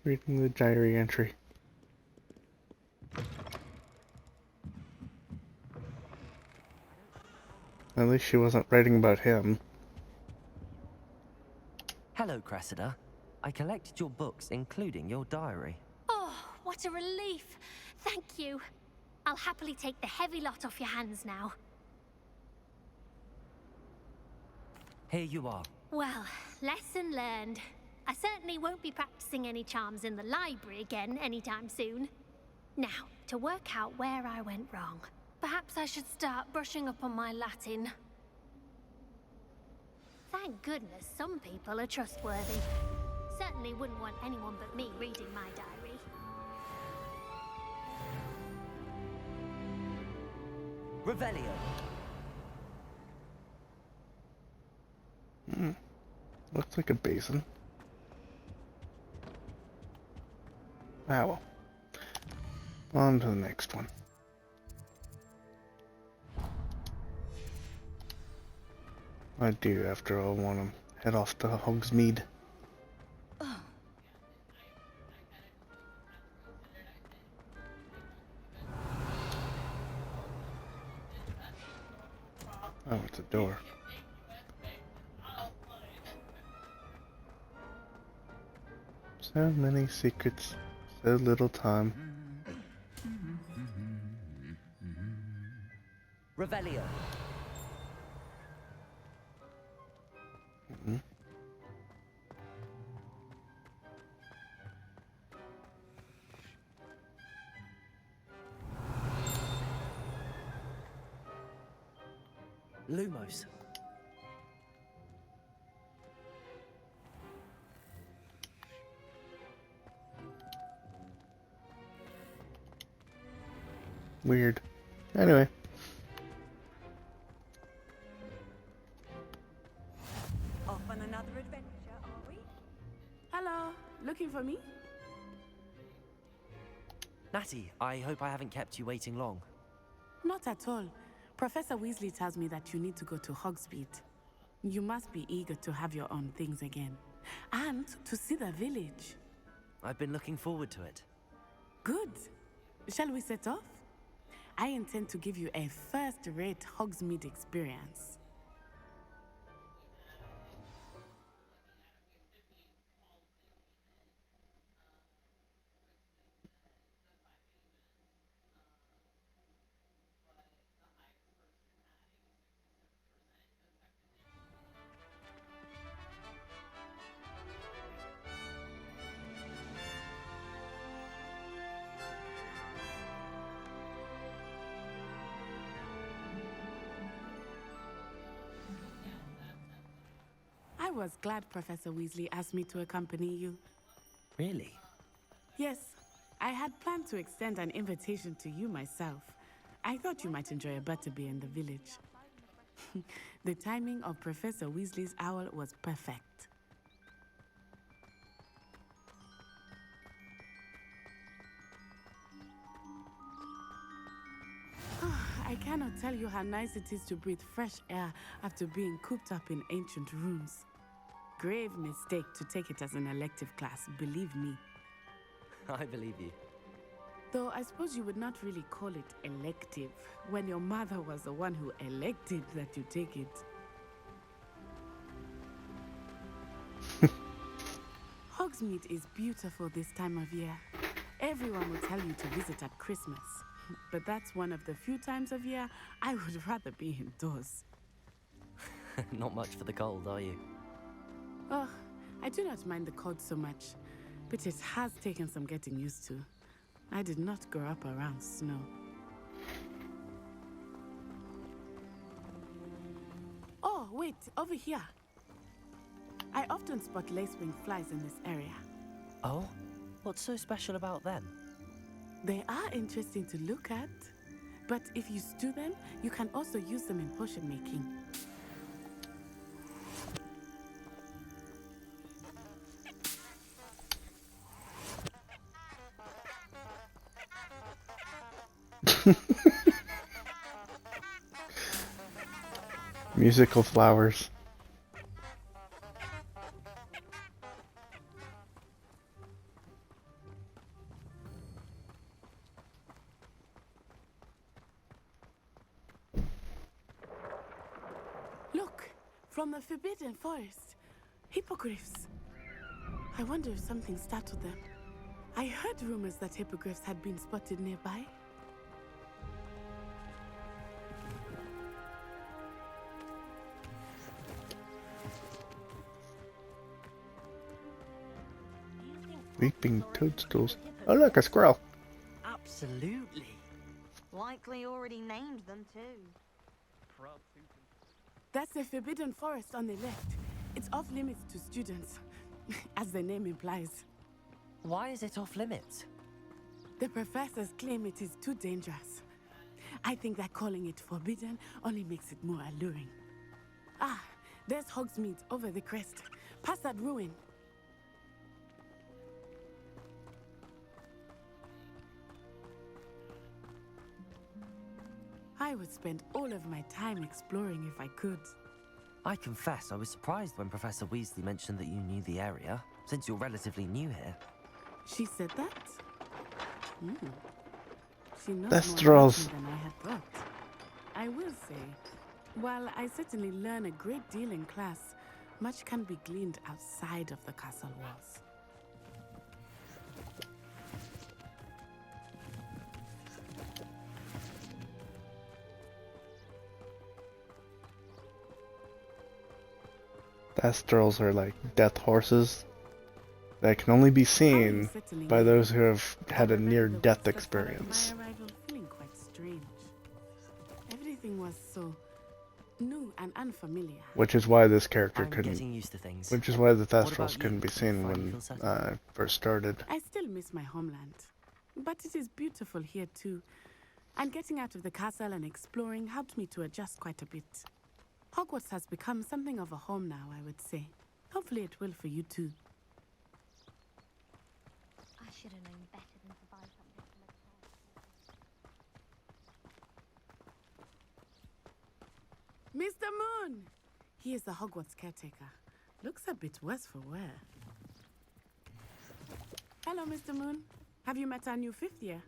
Reading the diary entry. At least she wasn't writing about him. Hello, Cressida. I collected your books, including your diary. Oh, what a relief. Thank you. I'll happily take the heavy lot off your hands now. Here you are. Well, lesson learned. I certainly won't be practicing any charms in the library again anytime soon. Now, to work out where I went wrong. Perhaps I should start brushing up on my Latin. Thank goodness some people are trustworthy. Certainly wouldn't want anyone but me reading my diary. Revelio. Looks like a basin. Ah well. On to the next one. I do, after all, want to head off to Hogsmeade. Oh, it's a door. So many secrets, so little time. Revelio. Lumos. Weird. Anyway. Off on another adventure, are we? Hello, looking for me? Natty, I hope I haven't kept you waiting long. Not at all. Professor Weasley tells me that you need to go to Hogsmeade. You must be eager to have your own things again. And to see the village. I've been looking forward to it. Good. Shall we set off? I intend to give you a first-rate Hogsmeade experience. I was glad Professor Weasley asked me to accompany you. Really? Yes, I had planned to extend an invitation to you myself. I thought you might enjoy a butterbeer in the village. The timing of Professor Weasley's owl was perfect. I cannot tell you how nice it is to breathe fresh air after being cooped up in ancient rooms. Grave mistake to take it as an elective class, believe me. I believe you. Though I suppose you would not really call it elective when your mother was the one who elected that you take it. Hogsmeade is beautiful this time of year. Everyone will tell you to visit at Christmas. But that's one of the few times of year I would rather be indoors. Not much for the cold, are you? Oh, I do not mind the cold so much, but it has taken some getting used to. I did not grow up around snow. Oh, wait, over here. I often spot lacewing flies in this area. Oh? What's so special about them? They are interesting to look at, but if you stew them, you can also use them in potion making. Musical flowers. Look, from the Forbidden Forest. Hippogriffs. I wonder if something startled them. I heard rumors that hippogriffs had been spotted nearby. Weeping toadstools. Oh look, a squirrel. Absolutely. Likely already named them too. That's the Forbidden Forest on the left. It's off limits to students, as the name implies. Why is it off limits? The professors claim it is too dangerous. I think that calling it forbidden only makes it more alluring. Ah, there's Hogsmeade over the crest. Past that ruin. I would spend all of my time exploring if I could. I confess I was surprised when Professor Weasley mentioned that you knew the area, since you're relatively new here. She said that? She knows That's more Trolls. about me than I had thought. I will say, while I certainly learn a great deal in class, much can be gleaned outside of the castle walls. Thestrals are like death horses that can only be seen by those who have had a near-death experience. My arrival feeling quite strange. Everything was so new and unfamiliar. Which is why this character I'm couldn't. getting used to things. Which is why the What about Thestrals you? couldn't be seen Find when you settled? I first started. I still miss my homeland, but it is beautiful here too. And getting out of the castle and exploring helped me to adjust quite a bit. Hogwarts has become something of a home now, I would say. Hopefully it will for you too. I should have known better than to buy something from a Mr. Moon! He is the Hogwarts caretaker. Looks a bit worse for wear. Hello, Mr. Moon. Have you met our new fifth year?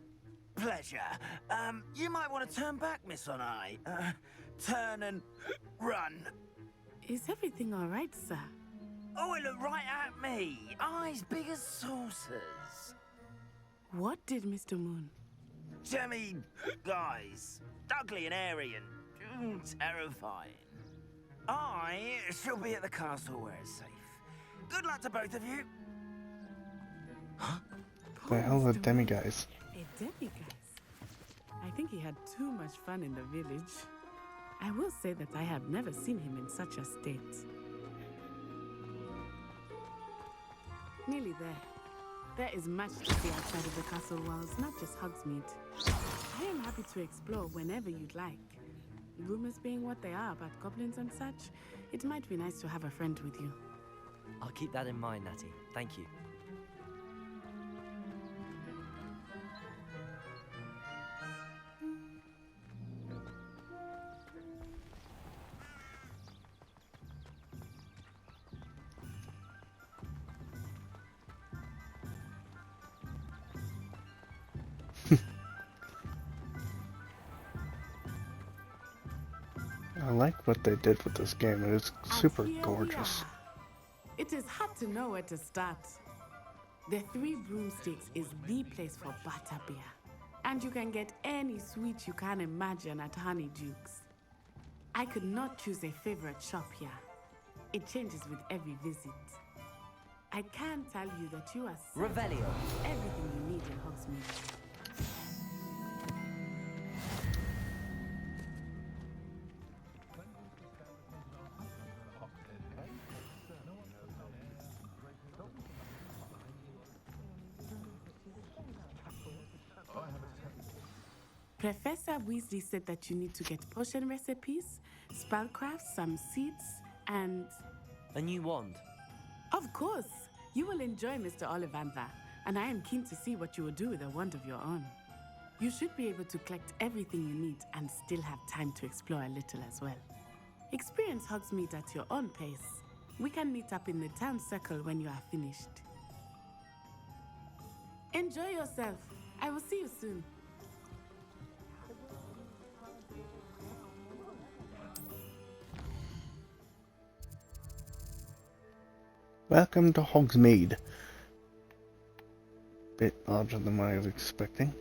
Pleasure. You might want to turn back, Miss Onai. Turn and run. Is everything all right, sir? Oh, it looked right at me. Eyes big as saucers. What did Mr. Moon? Jemmy, guys. Ugly and airy and terrifying. I shall be at the castle where it's safe. Good luck to both of you. The hell are demiguise? A demiguise? I think he had too much fun in the village. I will say that I have never seen him in such a state. Nearly there. There is much to see outside of the castle walls, not just Hogsmeade. I am happy to explore whenever you'd like. Rumors being what they are about goblins and such, it might be nice to have a friend with you. I'll keep that in mind, Natty. Thank you. I like what they did with this game. It is super Here we gorgeous. are. It is hard to know where to start. The Three Broomsticks is the place for butterbeer. And you can get any sweet you can imagine at Honeyduke's. I could not choose a favorite shop here. It changes with every visit. I can tell you that you are Revelio. everything you need in Hogsmeade. Professor Weasley said that you need to get potion recipes, spellcraft, some seeds, and... A new wand. Of course! You will enjoy Mr. Ollivander, and I am keen to see what you will do with a wand of your own. You should be able to collect everything you need and still have time to explore a little as well. Experience Hogsmeade at your own pace. We can meet up in the town circle when you are finished. Enjoy yourself. I will see you soon. Welcome to Hogsmeade. Bit larger than what I was expecting.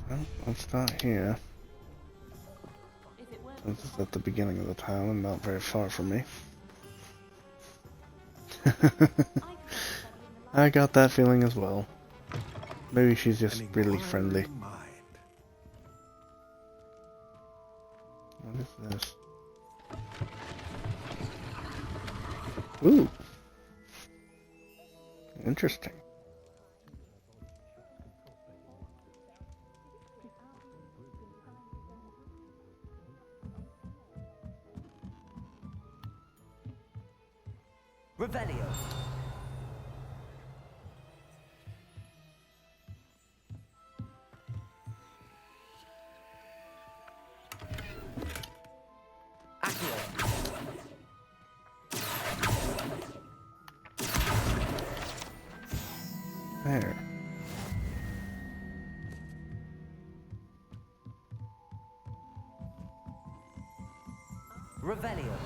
Well, let's start here. This is at the beginning of the town and not very far from me. I got that feeling as well. Maybe she's just really friendly. What is this? Interesting. Revelio. There. Revelio.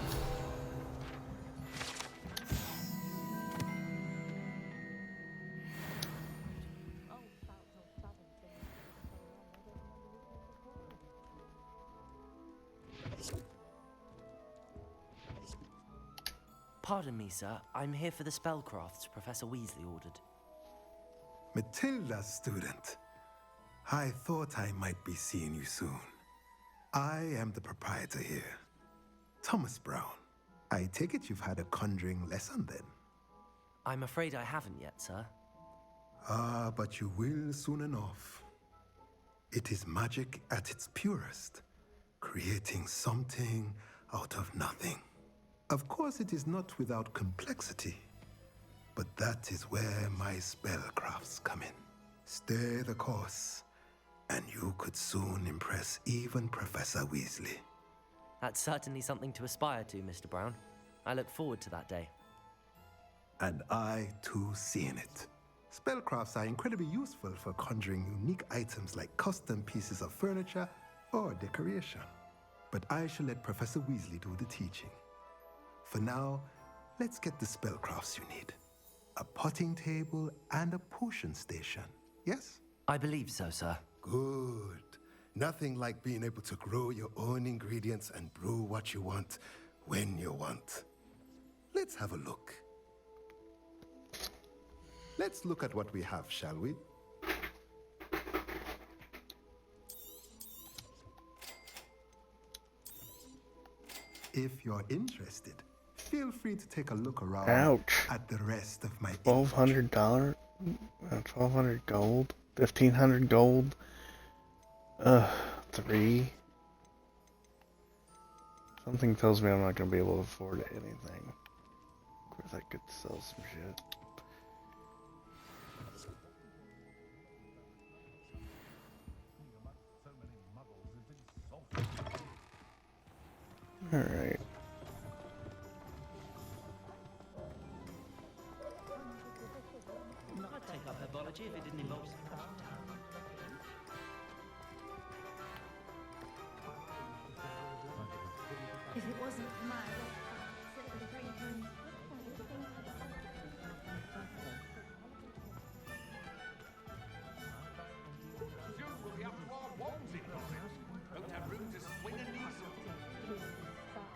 Pardon me, sir. I'm here for the spellcrafts Professor Weasley ordered. Matilda, student. I thought I might be seeing you soon. I am the proprietor here, Thomas Brown. I take it you've had a conjuring lesson then? I'm afraid I haven't yet, sir. Ah, but you will soon enough. It is magic at its purest, creating something out of nothing. Of course, it is not without complexity, but that is where my spellcrafts come in. Stay the course, and you could soon impress even Professor Weasley. That's certainly something to aspire to, Mr. Brown. I look forward to that day. And I, too, seeing it. Spellcrafts are incredibly useful for conjuring unique items like custom pieces of furniture or decoration. But I shall let Professor Weasley do the teaching. For now, let's get the spellcrafts you need. A potting table and a potion station, yes? I believe so, sir. Good. Nothing like being able to grow your own ingredients and brew what you want, when you want. Let's have a look. Let's look at what we have, shall we? If you're interested, feel free to take a look around. Ouch. At the rest of my $1,200? 1,200 gold? 1,500 gold? 3? Something tells me I'm not gonna be able to afford anything. Of course I could sell some shit. Alright. I'd take up herbology if it didn't involve If it wasn't for my Soon we'll be up to our walls in Hogwarts. Won't have room to swing a diesel.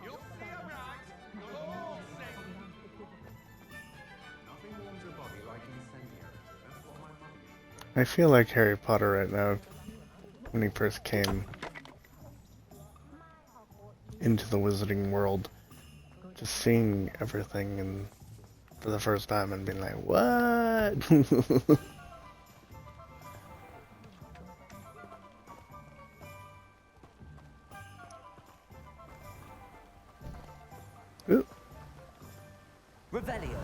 You'll see her right. You'll all sing. Nothing warms a body like incendiary. That's what my mother... I feel like Harry Potter right now when he first came into the wizarding world, just seeing everything and for the first time and being like, what? Ooh. Revelio.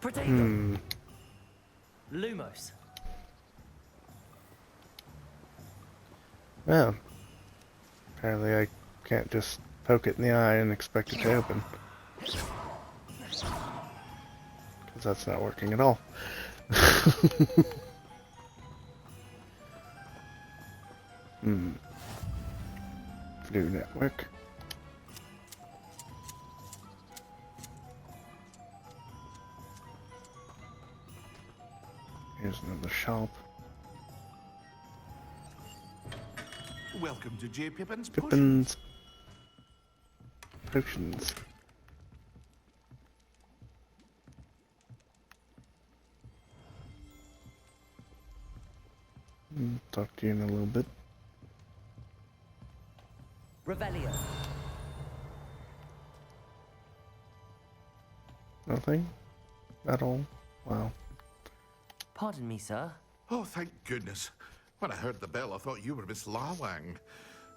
Potato. Lumos. Yeah. Apparently I can't just poke it in the eye and expect it to open. Because that's not working at all. Blue network. Here's another shop. Welcome to J. Pippin's Pippin's Potions. Talk to you in a little bit. Revelio. Nothing? At all? Wow. Pardon me, sir. Oh, thank goodness. When I heard the bell, I thought you were Miss Lawang.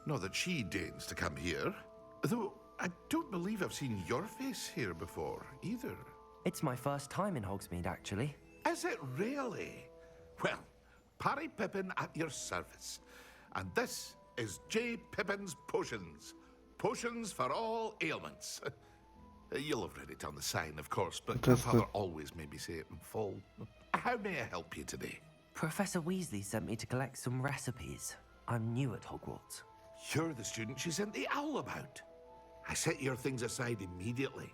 Not that she deigns to come here. Though, I don't believe I've seen your face here before, either. It's my first time in Hogsmeade, actually. Is it really? Well, Parry Pippin at your service. And this is J. Pippin's Potions. Potions for all ailments. You'll have read it on the sign, of course, but my father always made me say it in full. How may I help you today? Professor Weasley sent me to collect some recipes. I'm new at Hogwarts. You're the student she sent the owl about. I set your things aside immediately.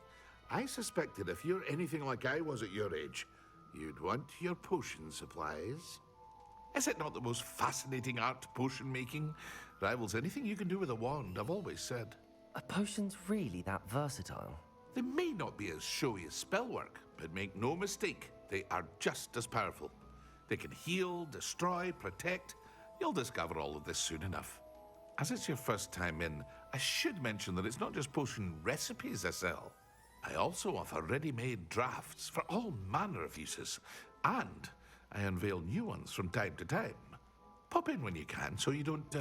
I suspected if you're anything like I was at your age, you'd want your potion supplies. Is it not the most fascinating art, potion making? Rivals anything you can do with a wand, I've always said. Are potions really that versatile? They may not be as showy as spellwork, but make no mistake, they are just as powerful. They can heal, destroy, protect. You'll discover all of this soon enough. As it's your first time in, I should mention that it's not just potion recipes I sell. I also offer ready-made drafts for all manner of uses, and I unveil new ones from time to time. Pop in when you can so you don't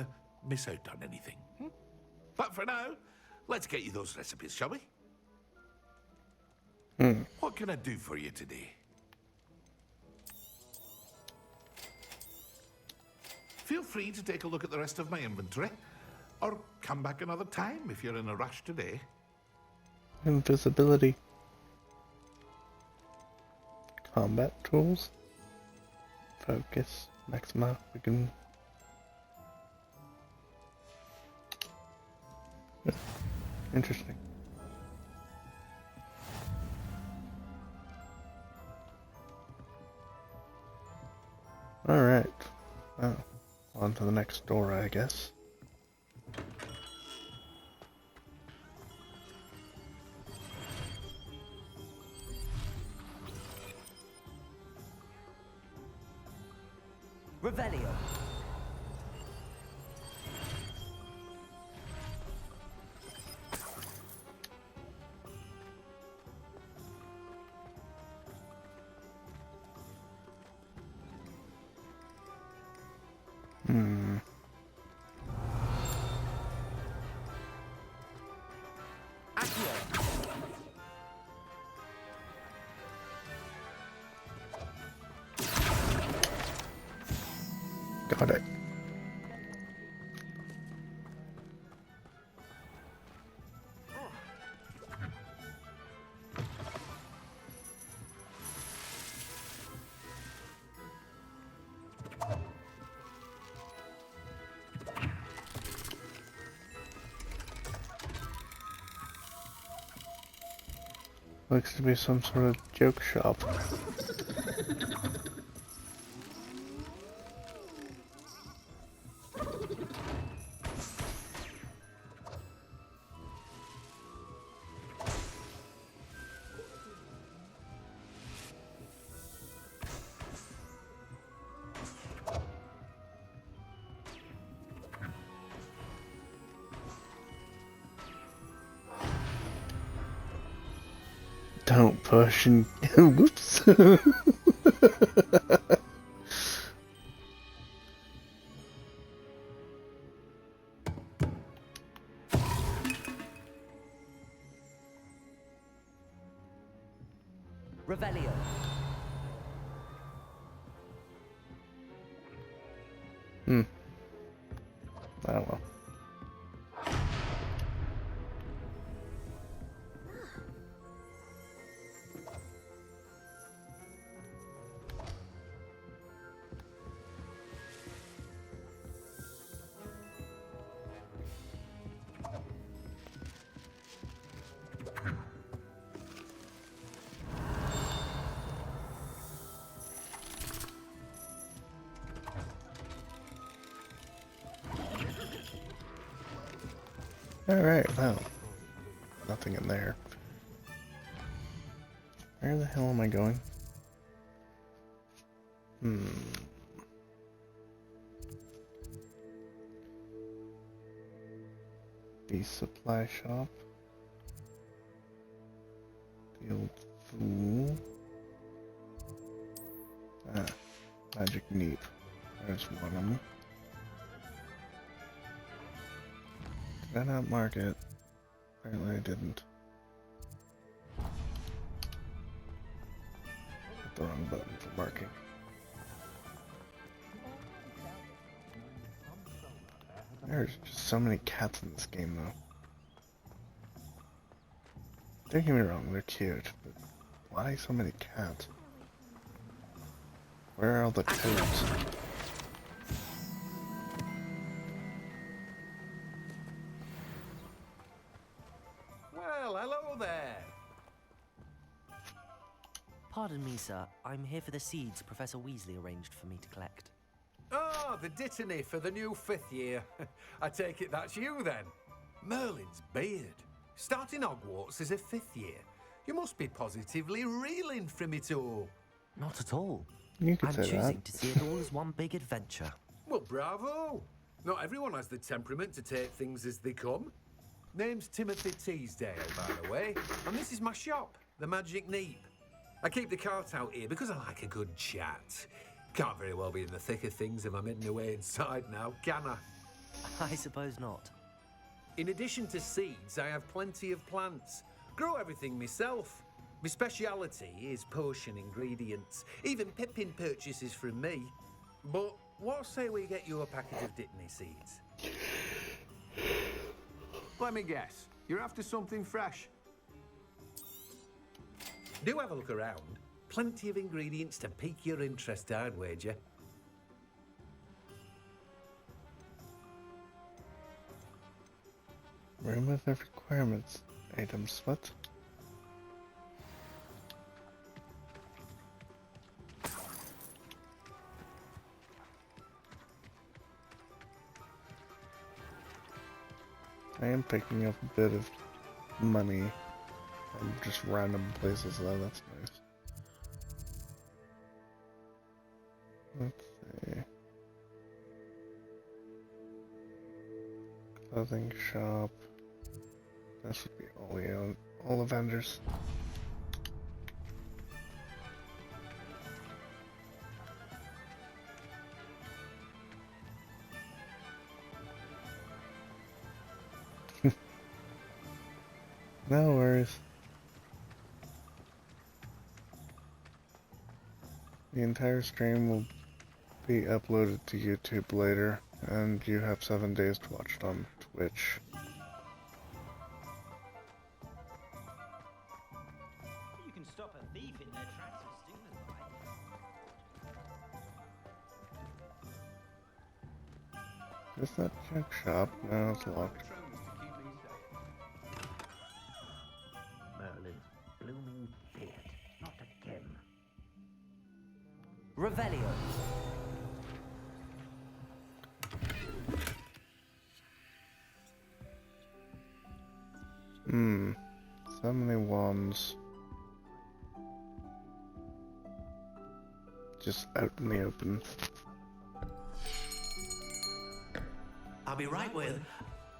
miss out on anything. But for now, let's get you those recipes, shall we? What can I do for you today? Feel free to take a look at the rest of my inventory, or come back another time if you're in a rush today. Invisibility. Combat tools. Focus. Maxima. We can... Yeah. Interesting. Alright. Oh. On to the next door, I guess. Revelio. Got it. Looks to be some sort of joke shop. Don't push and whoops. Revelio. I don't know. Alright, well, nothing in there. Where the hell am I going? The supply shop. The old fool. Ah, magic neep. There's one of them. Did I not mark it? Apparently I didn't. Hit the wrong button for marking. There's just so many cats in this game though. Don't get me wrong, they're cute, but why so many cats? Where are all the toads? Well, hello there. Pardon me, sir. I'm here for the seeds Professor Weasley arranged for me to collect. Oh, the dittany for the new 5th year. I take it that's you then. Merlin's beard. Starting Hogwarts as a 5th year. You must be positively reeling from it all. Not at all. You could I'm say choosing that. to see it all as one big adventure. Well, bravo. Not everyone has the temperament to take things as they come. Name's Timothy Teasdale, by the way, and this is my shop, the Magic Neep. I keep the cart out here because I like a good chat. Can't very well be in the thick of things if I'm hidden away inside now, can I? I suppose not. In addition to seeds, I have plenty of plants. Grow everything myself. My speciality is potion ingredients. Even Pippin purchases from me. But what say we get you a packet of Dittany seeds? Let me guess. You're after something fresh. Do have a look around. Plenty of ingredients to pique your interest, I'd wager. Room with the requirements. Items, what? I am picking up a bit of money from just random places though, that's nice. Let's see. Clothing shop. That should be all we own. All the vendors. No worries. The entire stream will be uploaded to YouTube later, and you have 7 days to watch it on Twitch. You can stop a thief in their tracks or steal his bike. Is that junk shop? No, it's locked. Merlin's blooming beard, not again. Revelio. So many wands. Just out in the open. I'll be right with...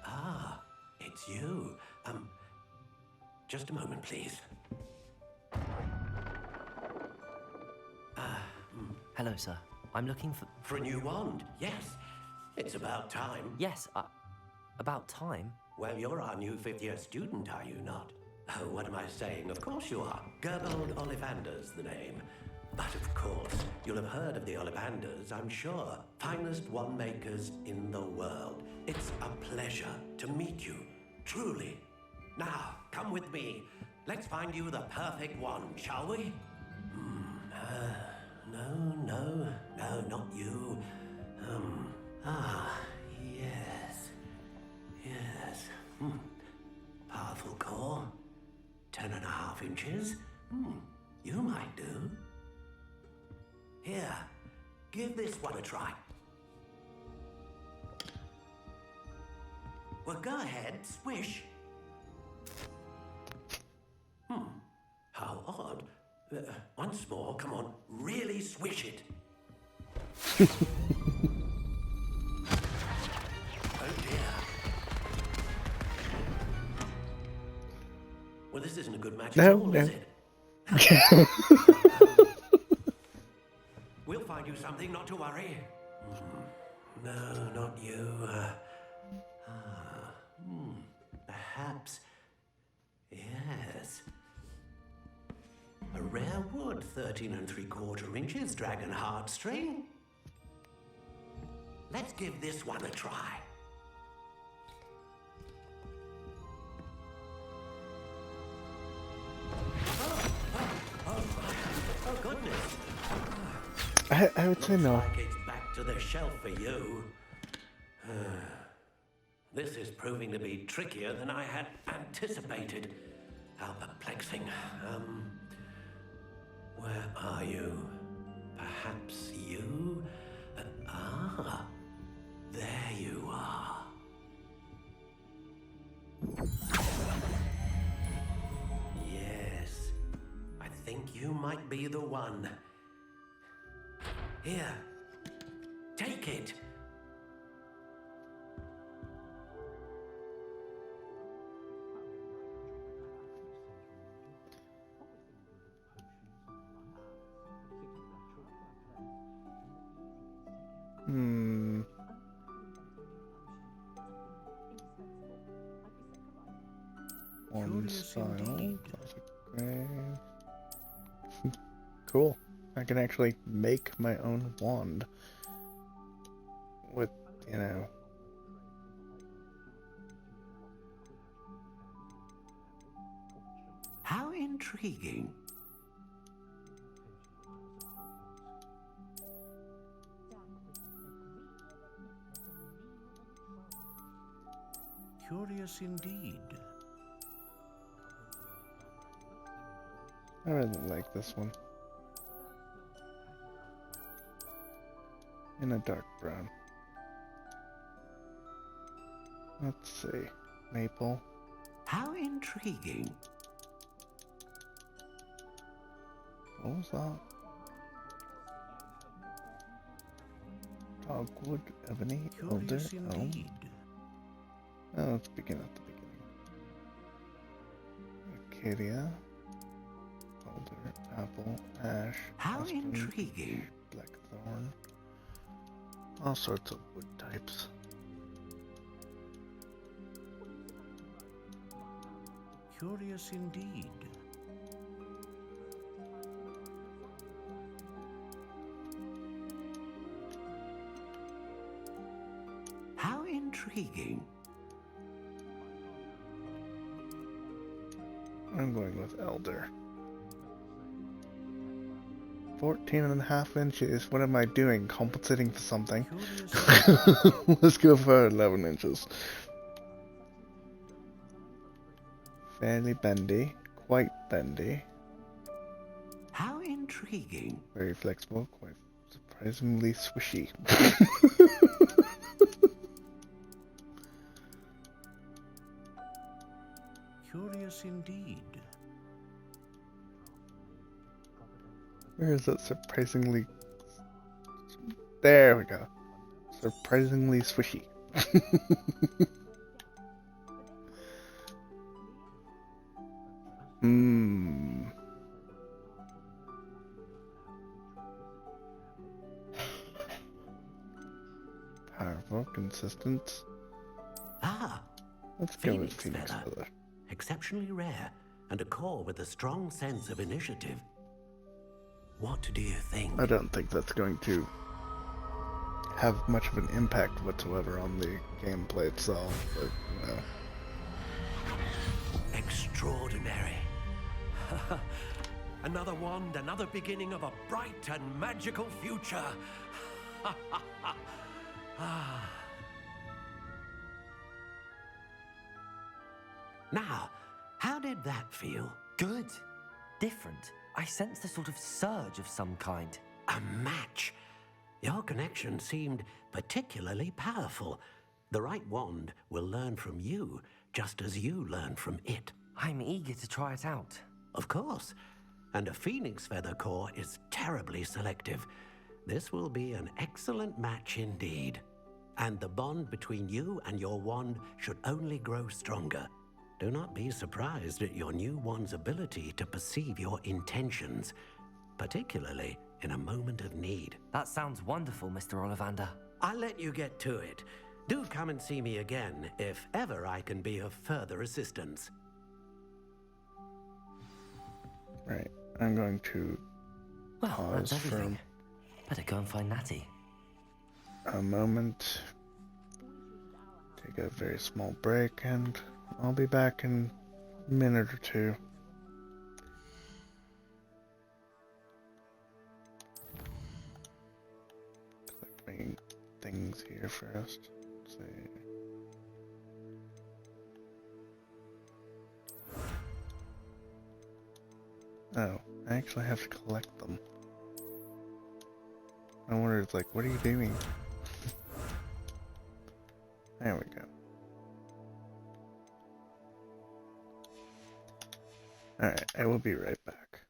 Ah, it's you. Just a moment, please. Hello, sir. I'm looking for... For a new wand, yes. It's about time. Yes, about time? Well, you're our new 5th year student, are you not? Oh, what am I saying? Of course you are. Gerbold Ollivander's the name. But of course, you'll have heard of the Ollivanders, I'm sure. Finest wand makers in the world. It's a pleasure to meet you, truly. Now, come with me. Let's find you the perfect wand, shall we? No, not you. Yes. Powerful core. 10.5 inches. You might do. Here, give this one a try. Well, go ahead, swish. How odd. Once more, come on, really swish it. Oh dear. Well, this isn't a good match No, at all, no. is it? We'll find you something, not to worry. No, not you. Perhaps. Yes. A rare wood, 13 3/4 inches, dragon heartstring. Let's give this one a try. Oh, goodness. I would say no. Like it's back to the shelf for you. This is proving to be trickier than I had anticipated. How perplexing. Where are you? Perhaps you? There you are. Yes, I think you might be the one. Here, take it. One style, classic gray. Cool. I can actually make my own wand with, you know. How intriguing. Curious indeed. I really like this one. In a dark brown. Let's see. Maple. How intriguing. What was that? Dogwood, ebony, elder, elm. Oh, let's begin at the beginning. Acacia, alder, apple, ash, How aspen, intriguing. blackthorn. All sorts of wood types. Curious indeed. How intriguing. I'm going with elder. 14.5 inches. What am I doing? Compensating for something? Let's go for 11 inches. Fairly bendy. Quite bendy. How intriguing. Very flexible. Quite surprisingly swishy. Curious indeed. Where is that surprisingly... There we go. Surprisingly swishy. Powerful, consistent. Let's go with Phoenix Feather. Exceptionally rare, and a core with a strong sense of initiative. What do you think? I don't think that's going to have much of an impact whatsoever on the gameplay itself, but, you know. Extraordinary. Another wand, another beginning of a bright and magical future. Now, how did that feel? Good. Different. I sensed a sort of surge of some kind. A match. Your connection seemed particularly powerful. The right wand will learn from you, just as you learn from it. I'm eager to try it out. Of course. And a phoenix feather core is terribly selective. This will be an excellent match indeed. And the bond between you and your wand should only grow stronger. Do not be surprised at your new one's ability to perceive your intentions, particularly in a moment of need. That sounds wonderful, Mr. Ollivander. I'll let you get to it. Do come and see me again if ever I can be of further assistance. Right, I'm going to Well, that's pause for everything. Better go and find Natty. a moment, take a very small break, and I'll be back in a minute or two. Clicking things here first. Let's see. Oh, I actually have to collect them. I wondered, like, what are you doing? There we go. Alright, I will be right back.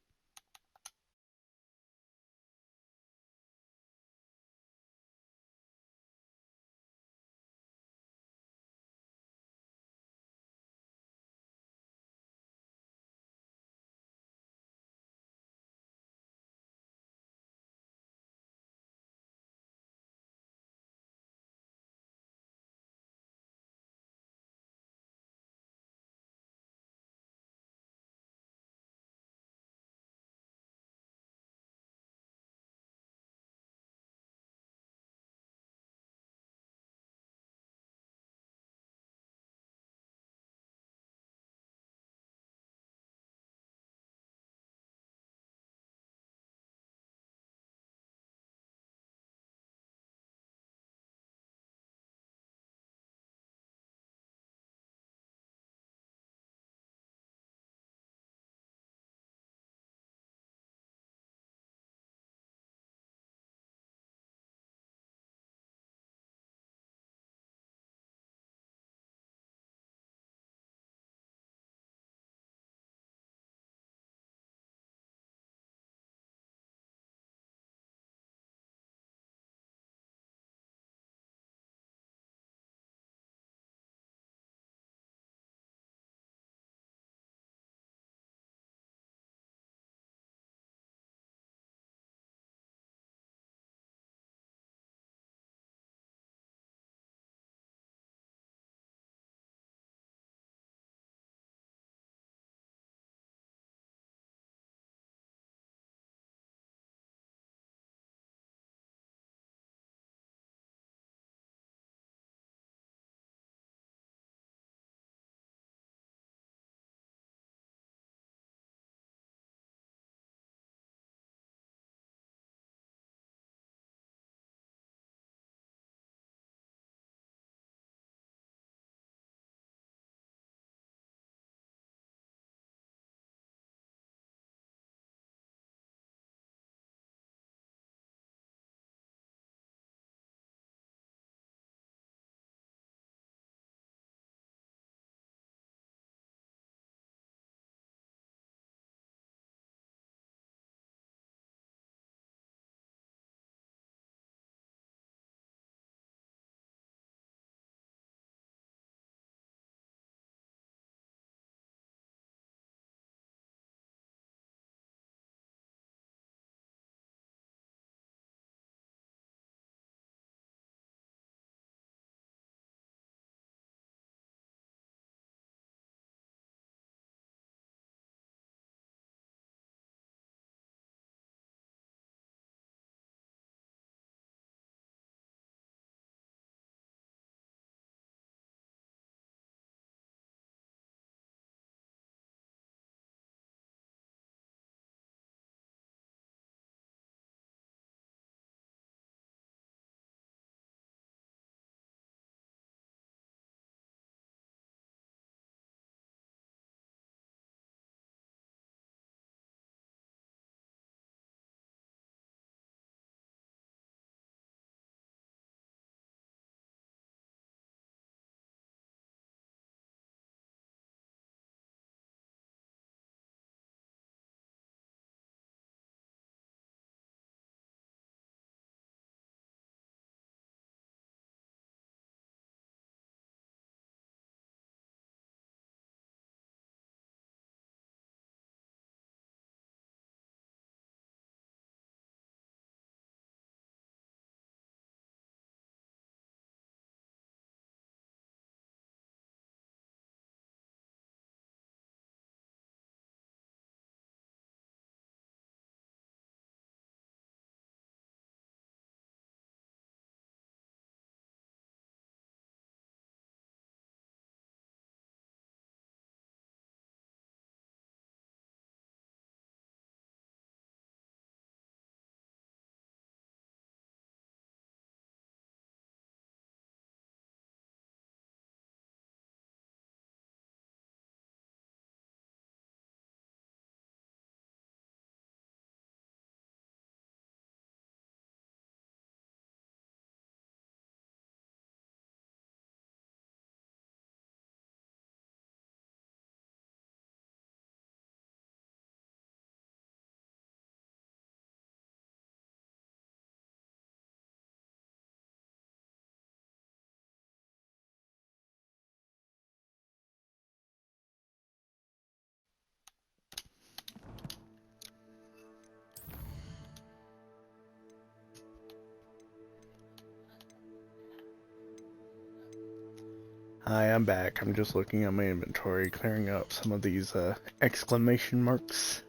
Hi, I'm back. I'm just looking at my inventory, clearing up some of these exclamation marks.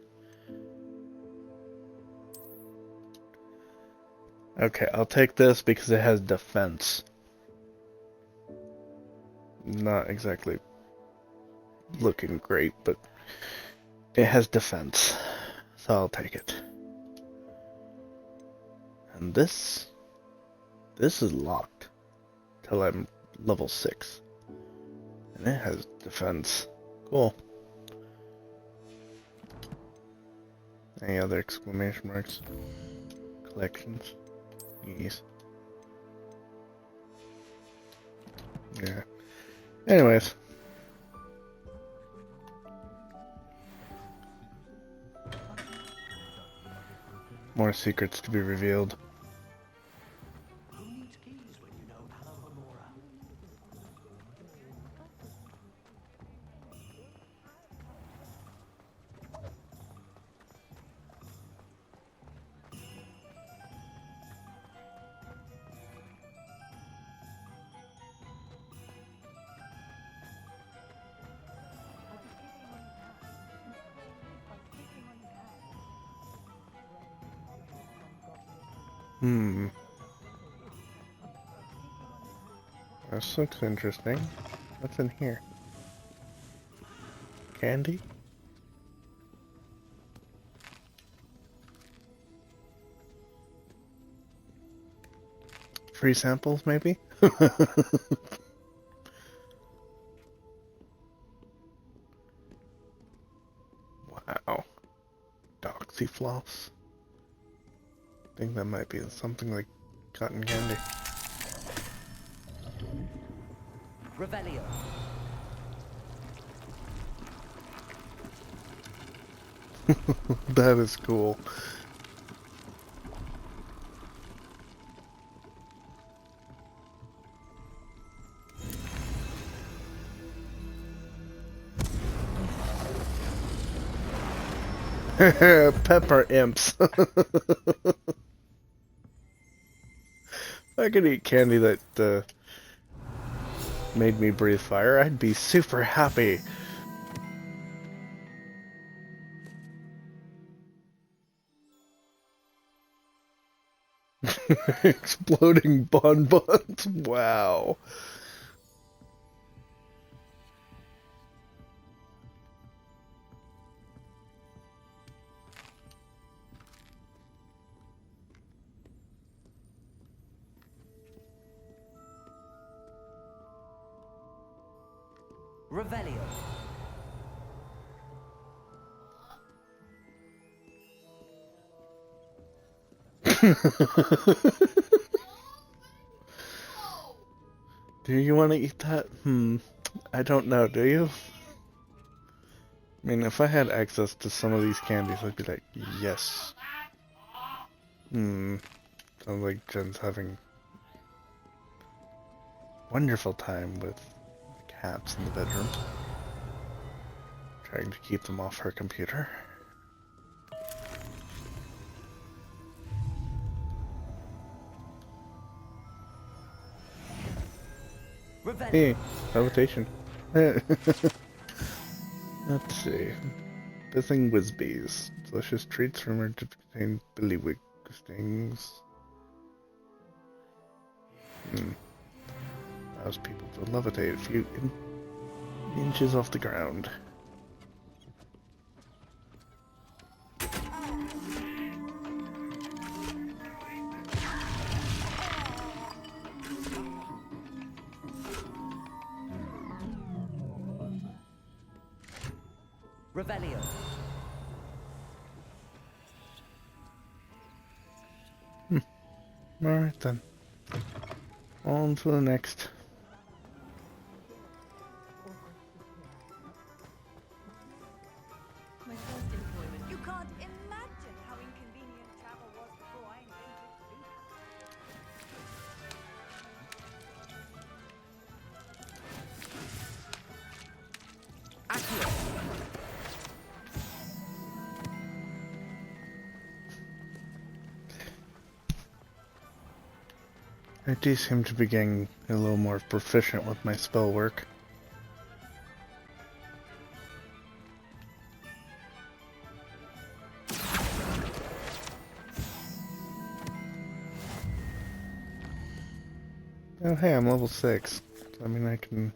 Okay, I'll take this because it has defense. Not exactly looking great, but it has defense. So I'll take it. And this is locked till I'm level 6. And it has defense. Cool. Any other exclamation marks? Collections? Yes. Yeah. Anyways. More secrets to be revealed. This looks interesting. What's in here? Candy? Free samples, maybe? Wow. Doxyfloss. I think that might be something like cotton candy. Revelio. That is cool. Pepper imps. I could eat candy that made me breathe fire, I'd be super happy. Exploding bonbons. Wow. Revelio. Do you want to eat that? I don't know, do you? I mean, if I had access to some of these candies, I'd be like, yes. Sounds like Jen's having wonderful time with the cats in the bedroom. Trying to keep them off her computer. Hey, levitation. Let's see. Bissing Whizbees. Delicious treats rumored to contain billywig stings. Allows people to levitate a few inches off the ground. Revelio. Alright then. On to the next. My first employment. You can't imagine how inconvenient travel was before I invented I do seem to be getting a little more proficient with my spell work. Oh, hey, I'm level 6. I mean, I can...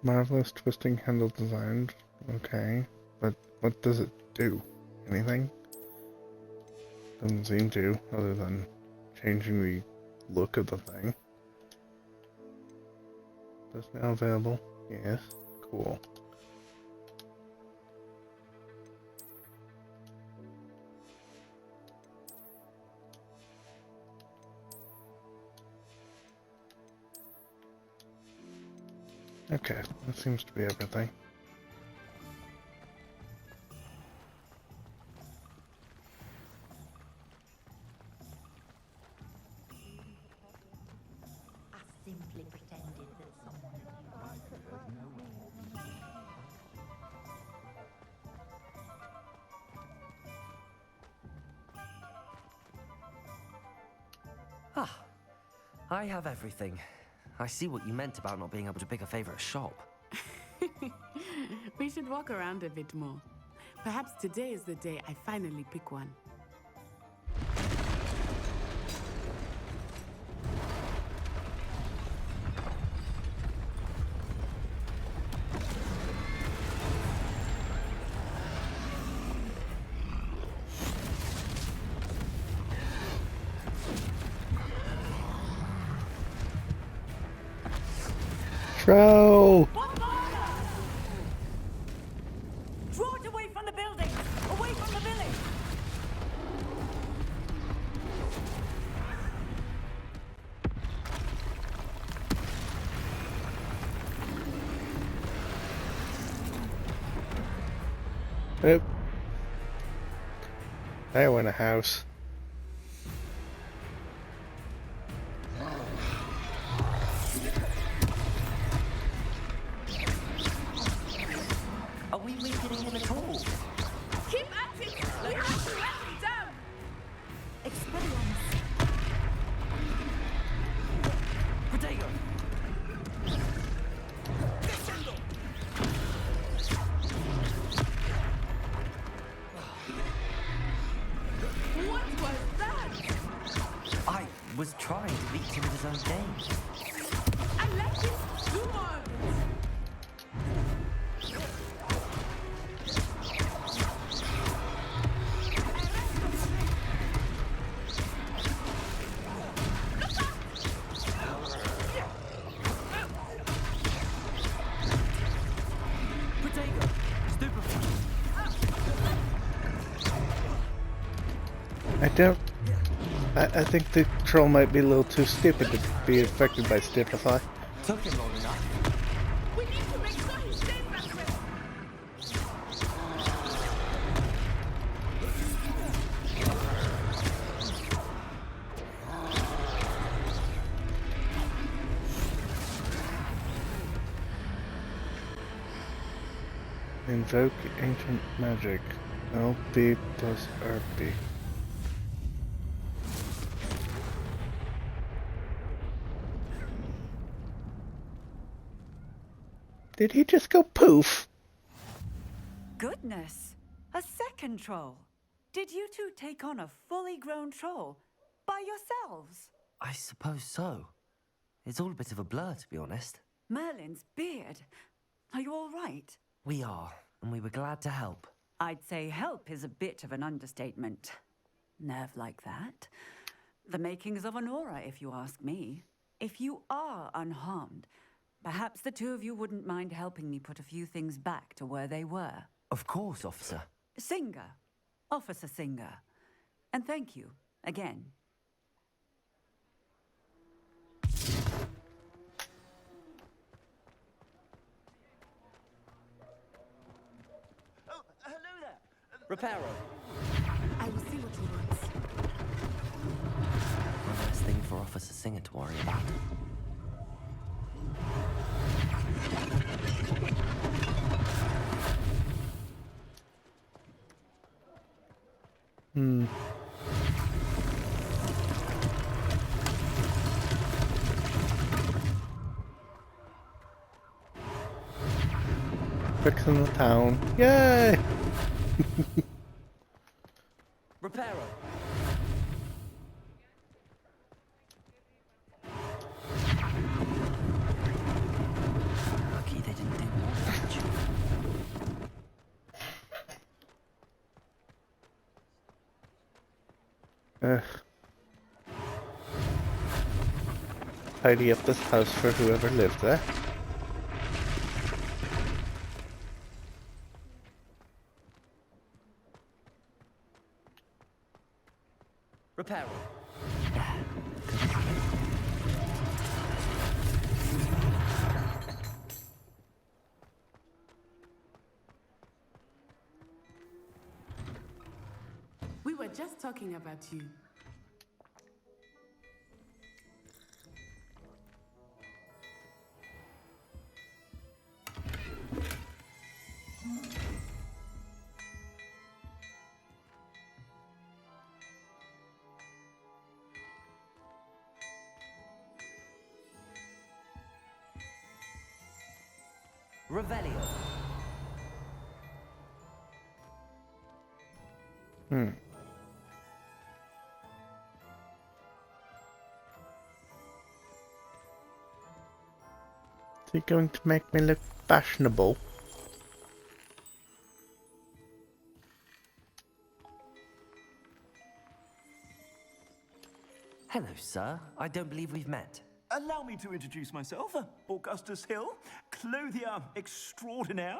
Marvelous twisting handle designed. Okay. But what does it do? Anything? Doesn't seem to, other than changing the look of the thing. That's now available. Yes. Cool. Okay, that seems to be everything. I simply pretended that someone had heard no one. Ah, I have everything. I see what you meant about not being able to pick a favorite shop. We should walk around a bit more. Perhaps today is the day I finally pick one. Bro! Draw it away from the building! Away from the village! Oop. They were in a house. Are we weakening him at all? Keep at it! We have to let him down! Expelliarmus. Protego! What was that? I was trying to beat him at his own game. I let him do more of it! Protego! Stupefy! I don't... I think the troll might be a little too stupid to be affected by Stupefy. Took him long enough. We need to make sure he stays that way! Invoke ancient magic. LB plus RB. Did he just go poof? Goodness! A second troll! Did you two take on a fully grown troll? By yourselves? I suppose so. It's all a bit of a blur, to be honest. Merlin's beard. Are you all right? We are, and we were glad to help. I'd say help is a bit of an understatement. Nerve like that. The makings of an aura, if you ask me. If you are unharmed, perhaps the two of you wouldn't mind helping me put a few things back to where they were. Of course, officer. Singer. Officer Singer. And thank you, again. Oh, hello there. Reparo. I will see what he wants. One less thing for Officer Singer to worry about. fixing the town. Yay! Reparo. Lucky they didn't do more damage. Ugh. Tidy up this house for whoever lived there. Reparo. We were just talking about you. Revelio. Is he going to make me look fashionable? Hello, sir. I don't believe we've met. Allow me to introduce myself, Augustus Hill, clothier extraordinaire.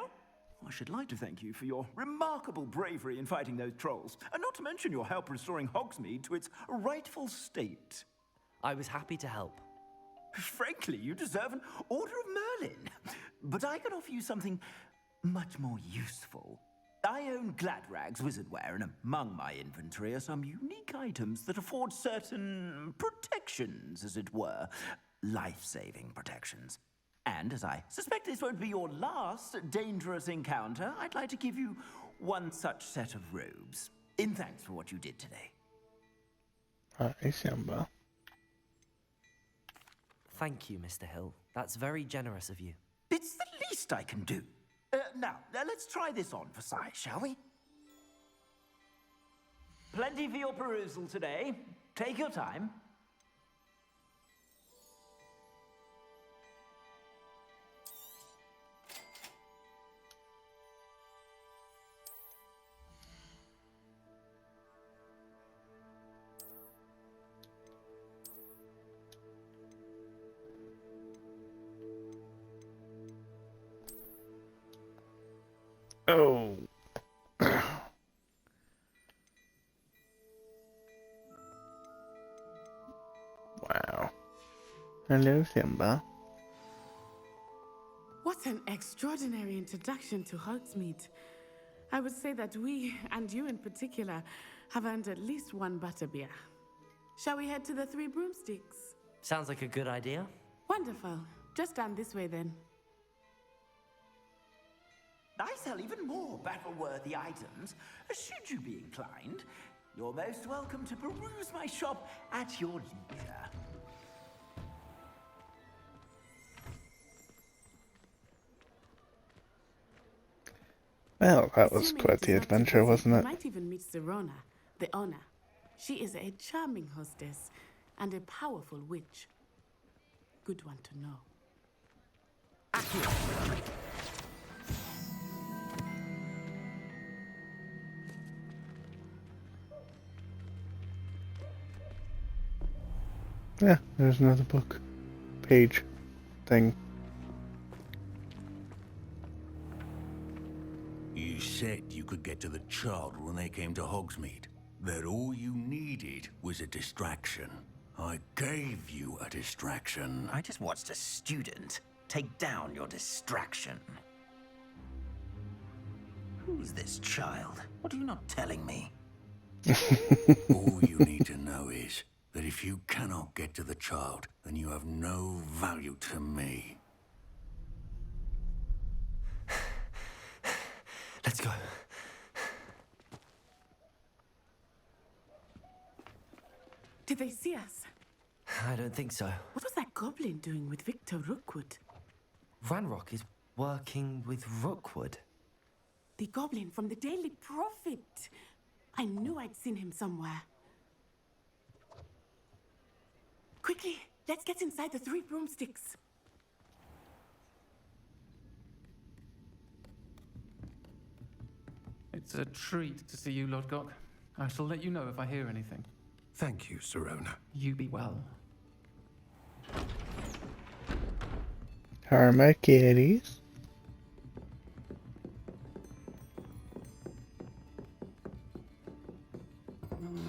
I should like to thank you for your remarkable bravery in fighting those trolls, and not to mention your help restoring Hogsmeade to its rightful state. I was happy to help. Frankly, you deserve an Order of Merlin. But I can offer you something much more useful. I own Gladrag's wizardware, and among my inventory are some unique items that afford certain protections, as it were. Life-saving protections. And as I suspect this won't be your last dangerous encounter, I'd like to give you one such set of robes, in thanks for what you did today. Simba. Thank you, Mr. Hill. That's very generous of you. It's the least I can do. Now, let's try this on for size, shall we? Plenty for your perusal today. Take your time. Oh. Wow. Hello, Simba. What an extraordinary introduction to Hogsmeade. I would say that we, and you in particular, have earned at least one butterbeer. Shall we head to the Three Broomsticks? Sounds like a good idea. Wonderful. Just down this way then. I sell even more battle-worthy items. Should you be inclined, you're most welcome to peruse my shop at your leisure. Well, that was quite the adventure, wasn't it? You might even meet Sirona, the owner. She is a charming hostess and a powerful witch. Good one to know. Yeah, there's another book. Page. Thing. You said you could get to the child when they came to Hogsmeade. That all you needed was a distraction. I gave you a distraction. I just watched a student take down your distraction. Who's this child? What are you not telling me? All you need to know is that if you cannot get to the child, then you have no value to me. Let's go. Did they see us? I don't think so. What was that goblin doing with Victor Rookwood? Ranrock is Working with Rookwood? The goblin from the Daily Prophet. I knew I'd seen him somewhere. Quickly, let's get inside the 3 broomsticks. It's a treat to see you, Lodgok. I shall let you know if I hear anything. Thank you, Serona. You be well. How are my kitties?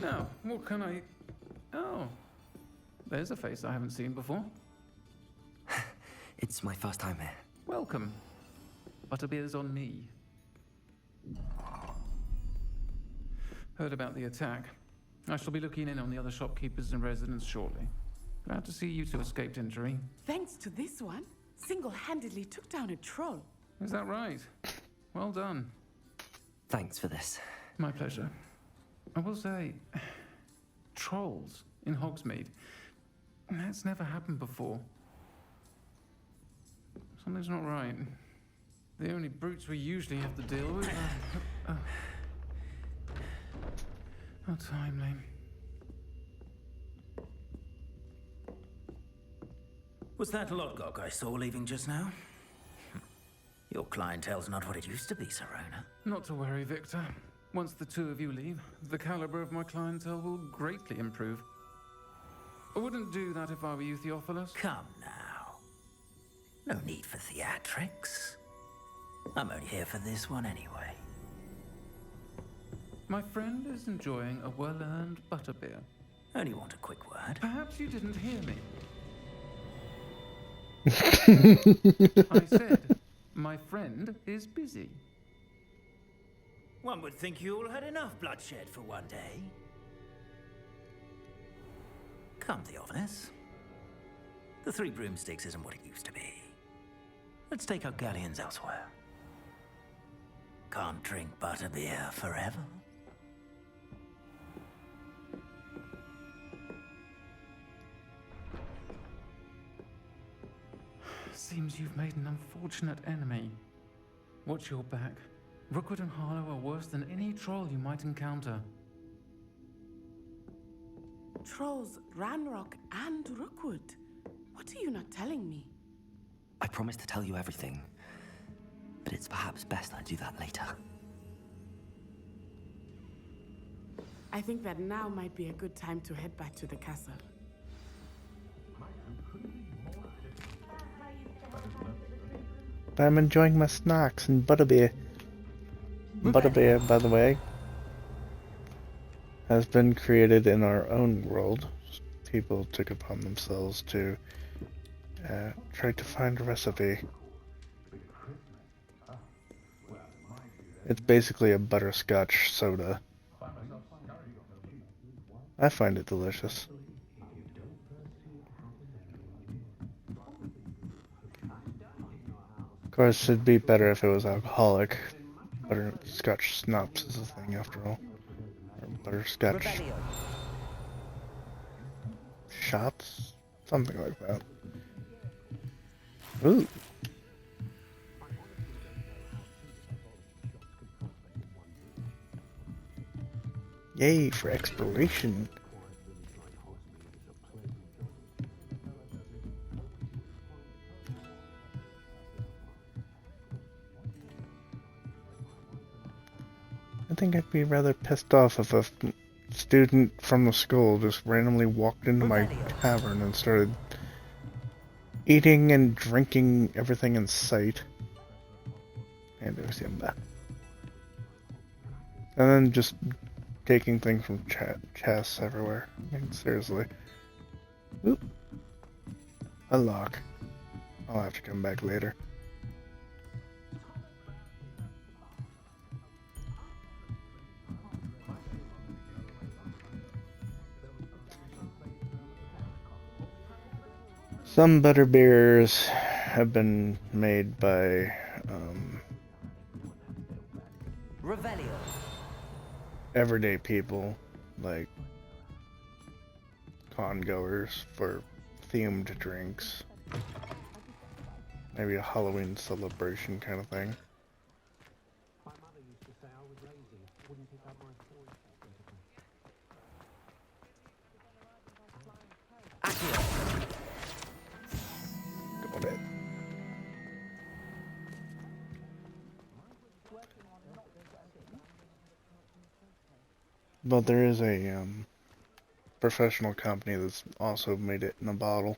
Now, what can I... Oh, there's a face I haven't seen before. It's my first time here. Welcome. Butterbeer's on me. Heard about the attack. I shall be looking in on the other shopkeepers and residents shortly. Glad to see you two escaped injury. Thanks to this one, single-handedly took down a troll. Is that right? Well done. Thanks for this. My pleasure. I will say, trolls in Hogsmeade. That's never happened before. Something's not right. The only brutes we usually have to deal with are... How timely. Was that Lodgok I saw leaving just now? Your clientele's not what it used to be, Serona. Not to worry, Victor. Once the two of you leave, the caliber of my clientele will greatly improve. I wouldn't do that if I were you, Theophilus. Come now. No need for theatrics. I'm only here for this one anyway. My friend is enjoying a well-earned butterbeer. Only want a quick word. Perhaps you didn't hear me. I said, my friend is busy. One would think you all had enough bloodshed for one day. Come, Theophilus. The 3 broomsticks isn't what it used to be. Let's take our galleons elsewhere. Can't drink butterbeer forever. Seems you've made an unfortunate enemy. Watch your back. Rookwood and Harlow are worse than any troll you might encounter. Trolls, Ranrock, and Rookwood. What are you not telling me? I promised to tell you everything, but it's perhaps best I do that later. I think that now might be a good time to head back to the castle. I'm enjoying my snacks and butterbeer. Butterbeer, by the way, has been created in our own world. People took upon themselves to try to find a recipe. It's basically a butterscotch soda. I find it delicious. Of course, it'd be better if it was alcoholic. Butterscotch schnapps is a thing after all. Or butterscotch shots? Something like that. Ooh. Yay for exploration. I think I'd be rather pissed off if a student from the school just randomly walked into my tavern and started eating and drinking everything in sight. And and then just taking things from chests everywhere. I mean, seriously. Oop. A lock. I'll have to come back later. Some butterbeers have been made by everyday people, like con goers for themed drinks. Maybe a Halloween celebration kind of thing. My mother used to say I was lazy, wouldn't pick up my toys. Got it. But there is a professional company that's also made it in a bottle.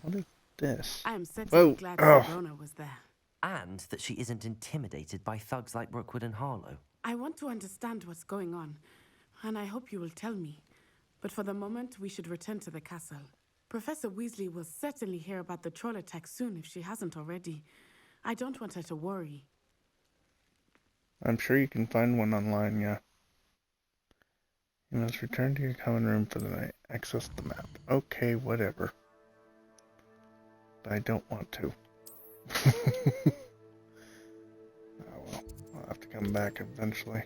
What is this? I am certainly glad Sirona was there. And that she isn't intimidated by thugs like Rookwood and Harlow. I want to understand what's going on, and I hope you will tell me. But for the moment, we should return to the castle. Professor Weasley will certainly hear about the troll attack soon if she hasn't already. I don't want her to worry. I'm sure you can find one online, yeah. You must return to your common room for the night. Access the map. Okay, whatever. But I don't want to. Oh well, I'll have to come back eventually.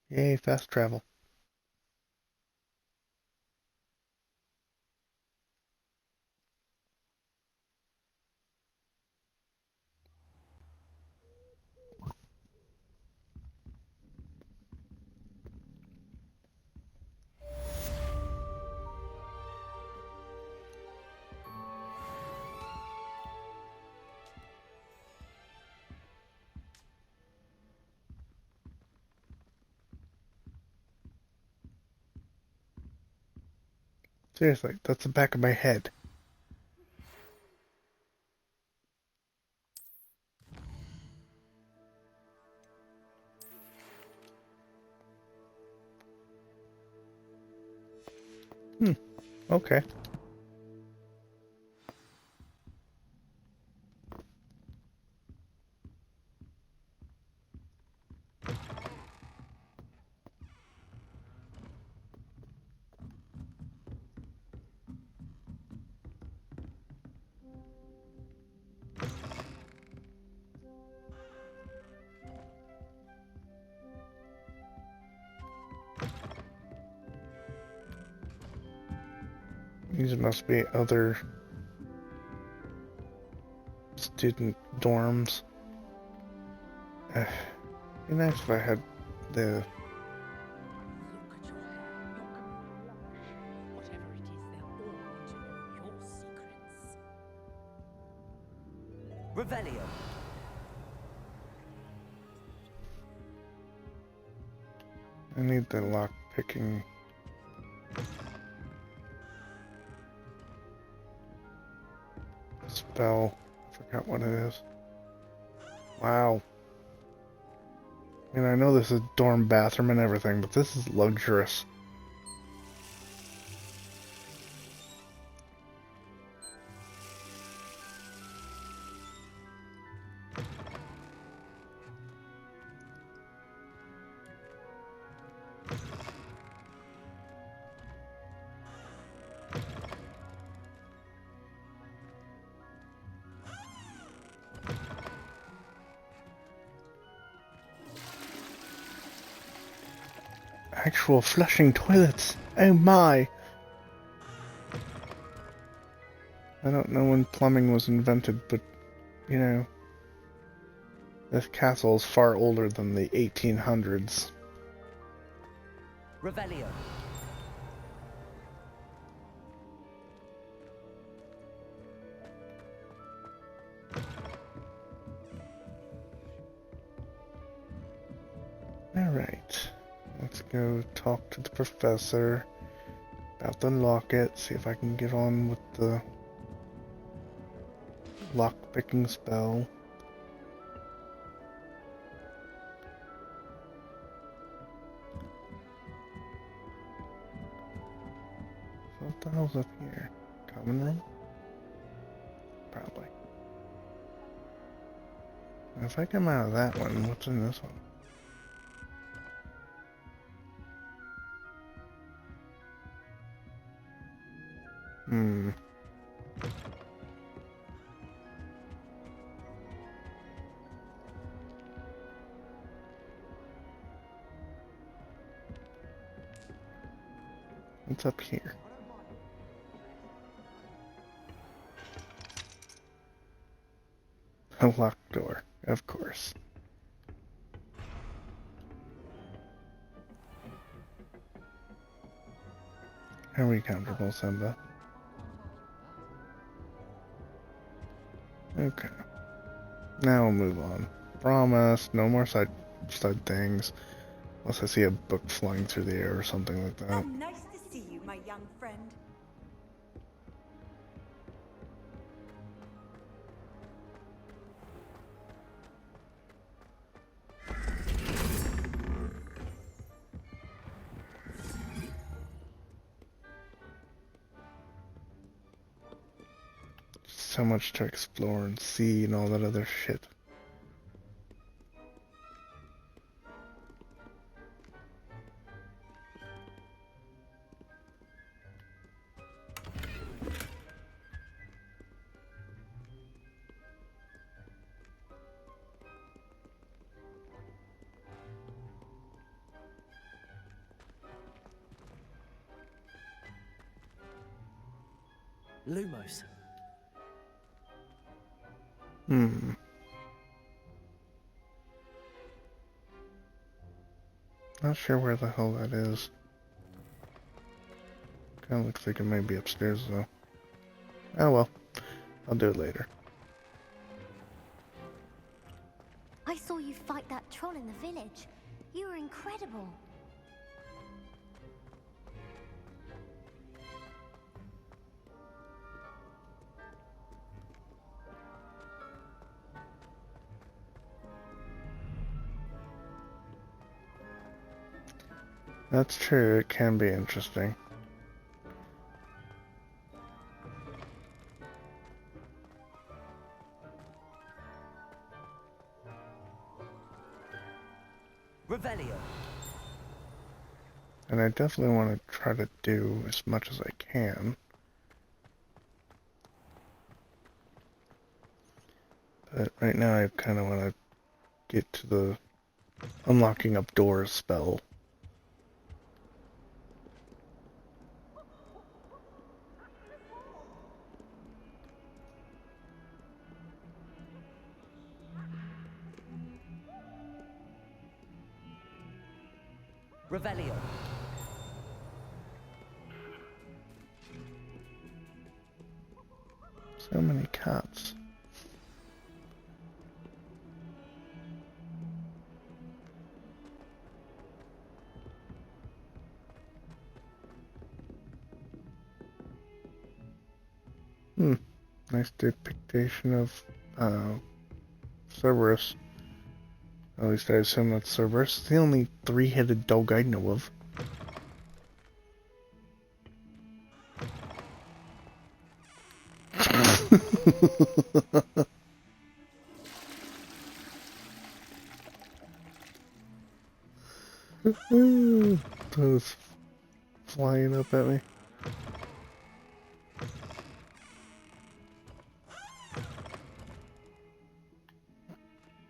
Yay, fast travel. Seriously, that's the back of my head. Okay. These must be other student dorms. It'd be nice if I had the... Revelio. I need the lock picking. Spell. I forgot what it is. Wow. I mean, I know this is dorm bathroom and everything, but this is luxurious. Actual flushing toilets. Oh my! I don't know when plumbing was invented, but, you know, this castle is far older than the 1800s. Revelio. Alright. Let's go talk to the professor about the locket, see if I can get on with the lock-picking spell. So what the hell's up here? Common room? Probably. If I come out of that one, what's in this one? What's up here? A locked door, of course. Are we comfortable, Simba? Okay. Now we'll move on. Promise, no more side things. Unless I see a book flying through the air or something like that. Nice to see you, my young friend. So much to explore and see and all that other shit. Lumos. Not sure where the hell that is. Kinda looks like it might be upstairs though. Oh well. I'll do it later. I saw you fight that troll in the village. You were incredible. That's true, it can be interesting. Revelio. And I definitely want to try to do as much as I can. But right now I kind of want to get to the unlocking up doors spell. Revelio. So many cats. Nice depiction of Cerberus. At least I assume that's Cerberus. It's the only three-headed dog I know of. That was flying up at me.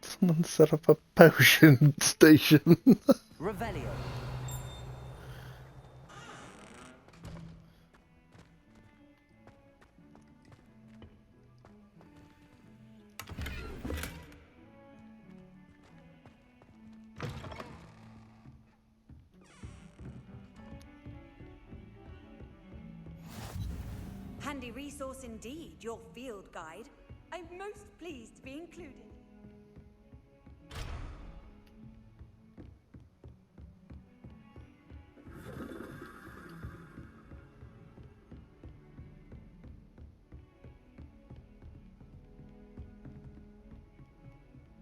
Someone set up a potion station. Revelio. Handy resource indeed, your field guide. I'm most pleased to be included.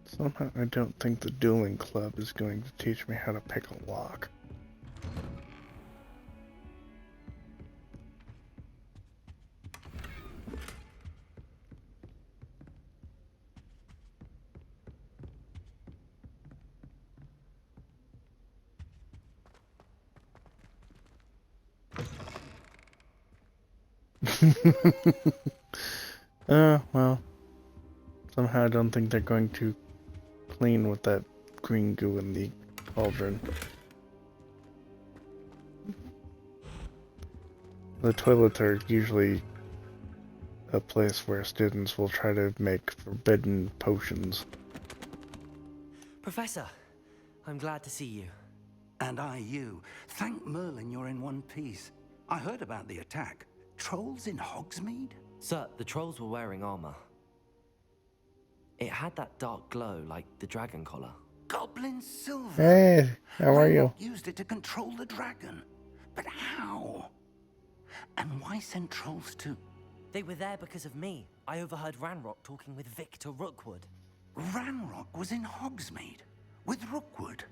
Somehow I don't think the dueling club is going to teach me how to pick a lock. Well, somehow I don't think they're going to clean with that green goo in the cauldron. The toilets are usually a place where students will try to make forbidden potions. Professor, I'm glad to see you. And I you. Thank Merlin you're in one piece. I heard about the attack. Trolls in Hogsmeade? Sir, the trolls were wearing armor. It had that dark glow like the dragon collar. Goblin silver. Hey, how are you? Used it to control the dragon. But how? And why send trolls to... They were there because of me. I overheard Ranrock talking with Victor Rookwood. Ranrock was in Hogsmeade? With Rookwood?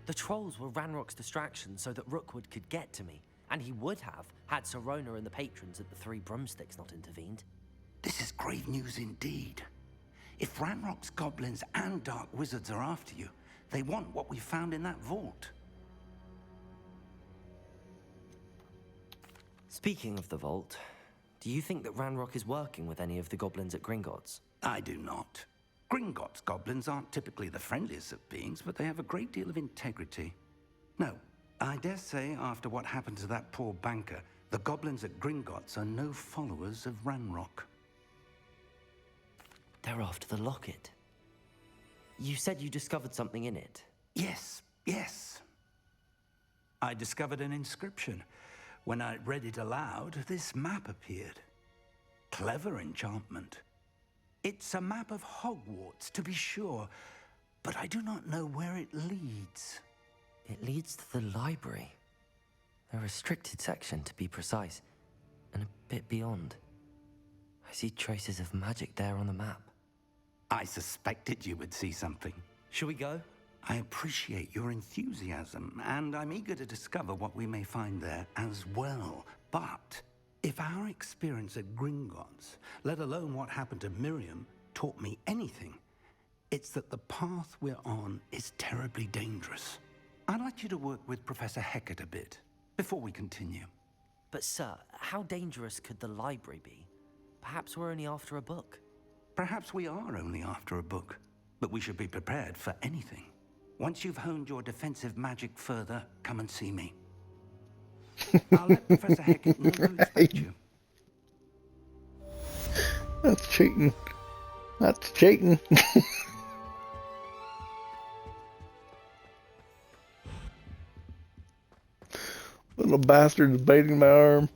The trolls were Ranrock's distraction so that Rookwood could get to me. And he would have, had Sirona and the patrons at the Three Broomsticks not intervened. This is grave news indeed. If Ranrock's goblins and dark wizards are after you, they want what we found in that vault. Speaking of the vault, do you think that Ranrock is working with any of the goblins at Gringotts? I do not. Gringotts goblins aren't typically the friendliest of beings, but they have a great deal of integrity. No, I dare say after what happened to that poor banker, the goblins at Gringotts are no followers of Ranrock. They're after the locket. You said you discovered something in it. Yes. I discovered an inscription. When I read it aloud, this map appeared. Clever enchantment. It's a map of Hogwarts, to be sure, but I do not know where it leads. It leads to the library. A restricted section, to be precise, and a bit beyond. I see traces of magic there on the map. I suspected you would see something. Shall we go? I appreciate your enthusiasm, and I'm eager to discover what we may find there as well. But if our experience at Gringotts, let alone what happened to Miriam, taught me anything, it's that the path we're on is terribly dangerous. I'd like you to work with Professor Hecat a bit before we continue. But sir, how dangerous could the library be? Perhaps we're only after a book. Perhaps we are only after a book, but we should be prepared for anything. Once you've honed your defensive magic further, come and see me. I'll let Professor Hecat know to expect you. That's cheating. That's cheating. Little bastard's biting my arm.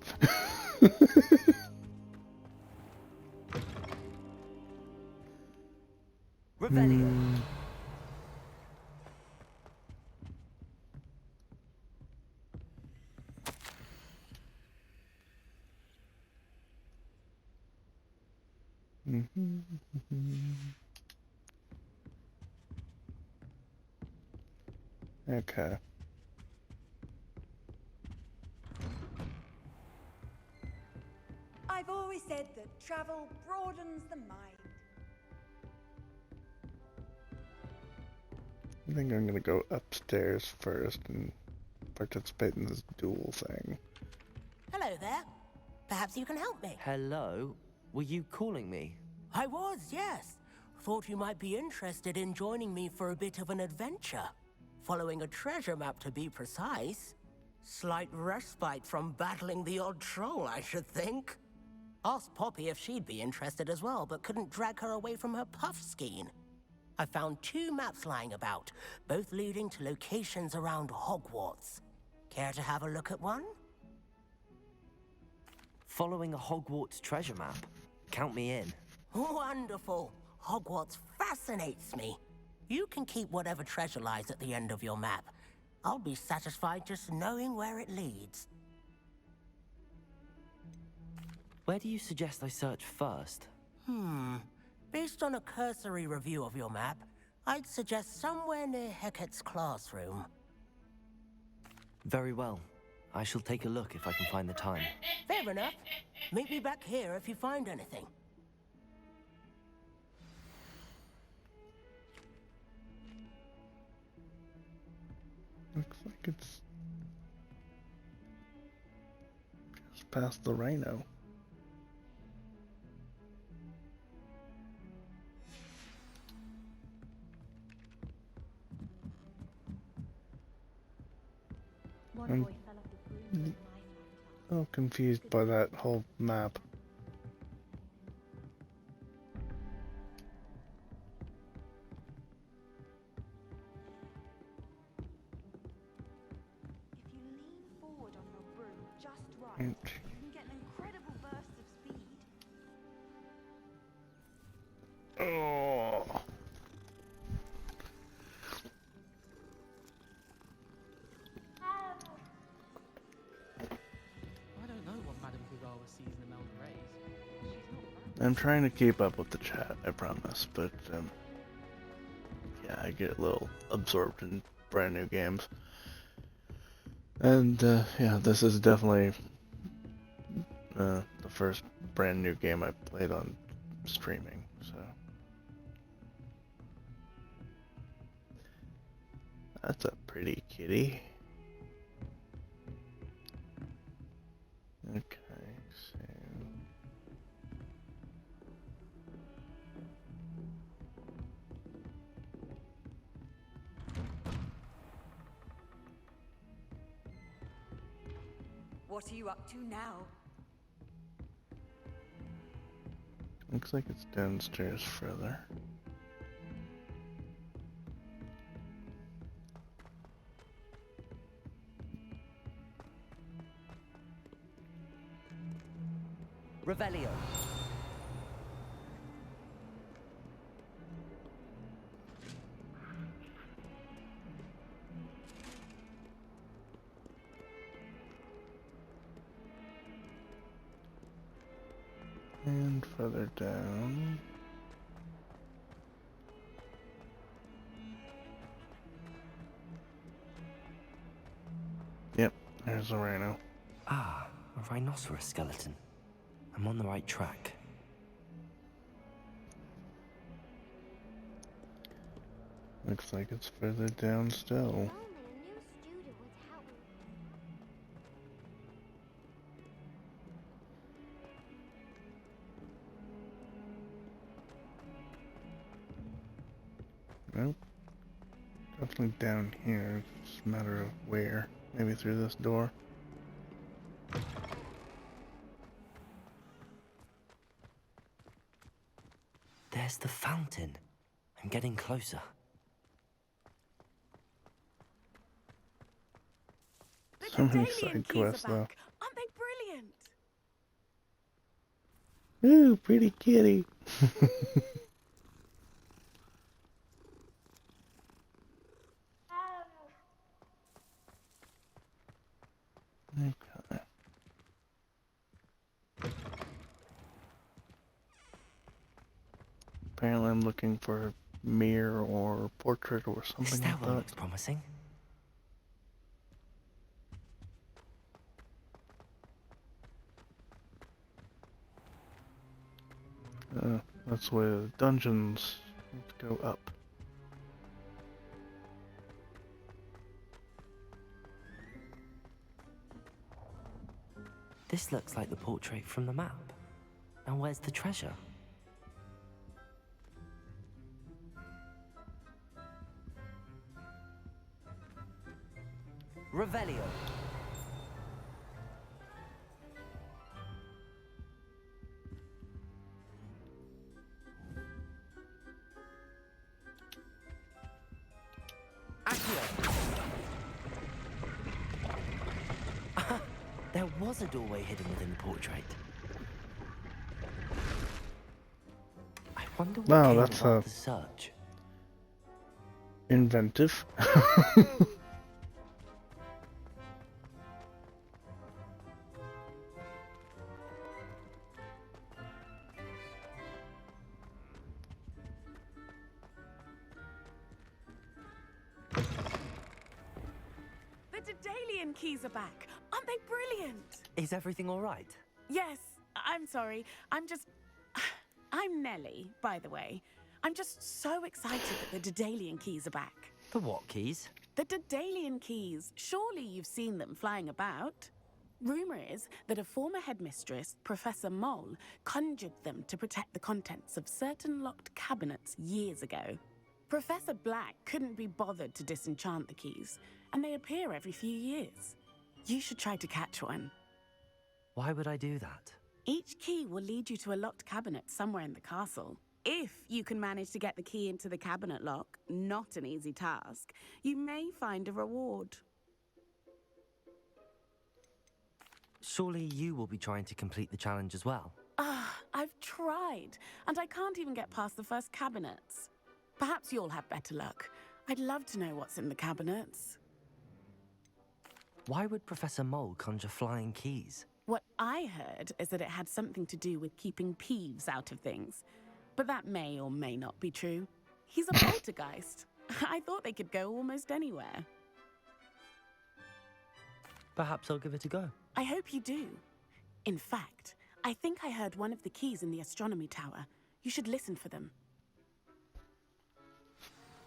Revelio. Okay. I've always said that travel broadens the mind. I think I'm gonna go upstairs first and participate in this duel thing. Hello there. Perhaps you can help me. Hello? Were you calling me? I was, yes. Thought you might be interested in joining me for a bit of an adventure. Following a treasure map, to be precise. Slight respite from battling the odd troll, I should think. Asked Poppy if she'd be interested as well, but couldn't drag her away from her puff skein. I found 2 maps lying about, both leading to locations around Hogwarts. Care to have a look at one? Following a Hogwarts treasure map? Count me in. Wonderful. Hogwarts fascinates me. You can keep whatever treasure lies at the end of your map. I'll be satisfied just knowing where it leads. Where do you suggest I search first? Based on a cursory review of your map, I'd suggest somewhere near Hecat's classroom. Very well. I shall take a look if I can find the time. Fair enough. Meet me back here if you find anything. Looks like it's just past the Rhino. a little confused by that whole map. If you lean forward on your broom just right, Mm. you can get an incredible burst of speed. Oh. I don't know what Madame Kugawa sees in the Melon Rays. She's not I'm trying to keep up with the chat, I promise, but yeah, I get a little absorbed in brand new games. And yeah, this is definitely the first brand new game I played on streaming, so. That's a pretty kitty. Okay, so. What are you up to now? Looks like it's downstairs further. Revelio. And further down. Yep, there's a rhino. Ah, a rhinoceros skeleton. I'm on the right track. Looks like it's further down still. Nope. Definitely down here. It's just a matter of where. Maybe through this door. There's the fountain. I'm getting closer. So many side quests though. Aren't they brilliant? Ooh, pretty kitty. Okay. Apparently I'm looking for a mirror or portrait or something This like tower that. looks promising. That's where the dungeons go up. This looks like the portrait from the map. Now where's the treasure? Revelio. There was a doorway hidden within the portrait. I wonder what Wow, came that's about the search. Inventive. The Daedalian keys are back. Aren't they brilliant? Is everything all right? Yes, I'm sorry. I'm Nellie, by the way. I'm just so excited that the Daedalian keys are back. The what keys? The Daedalian keys. Surely you've seen them flying about. Rumor is that a former headmistress, Professor Mole, conjured them to protect the contents of certain locked cabinets years ago. Professor Black couldn't be bothered to disenchant the keys, and they appear every few years. You should try to catch one. Why would I do that? Each key will lead you to a locked cabinet somewhere in the castle. If you can manage to get the key into the cabinet lock, not an easy task, you may find a reward. Surely you will be trying to complete the challenge as well. I've tried, and I can't even get past the first cabinets. Perhaps you'll have better luck. I'd love to know what's in the cabinets. Why would Professor Mole conjure flying keys? What I heard is that it had something to do with keeping Peeves out of things. But that may or may not be true. He's a poltergeist. I thought they could go almost anywhere. Perhaps I'll give it a go. I hope you do. In fact, I think I heard one of the keys in the astronomy tower. You should listen for them.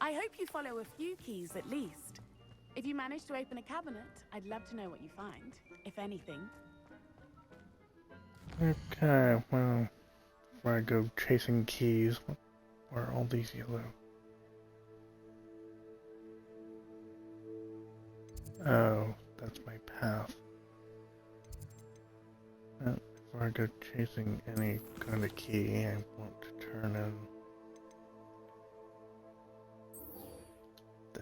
I hope you follow a few keys at least. If you manage to open a cabinet, I'd love to know what you find, if anything. Okay, well, before I go chasing keys, where are all these yellow? Oh, that's my path. Before I go chasing any kind of key, I want to turn in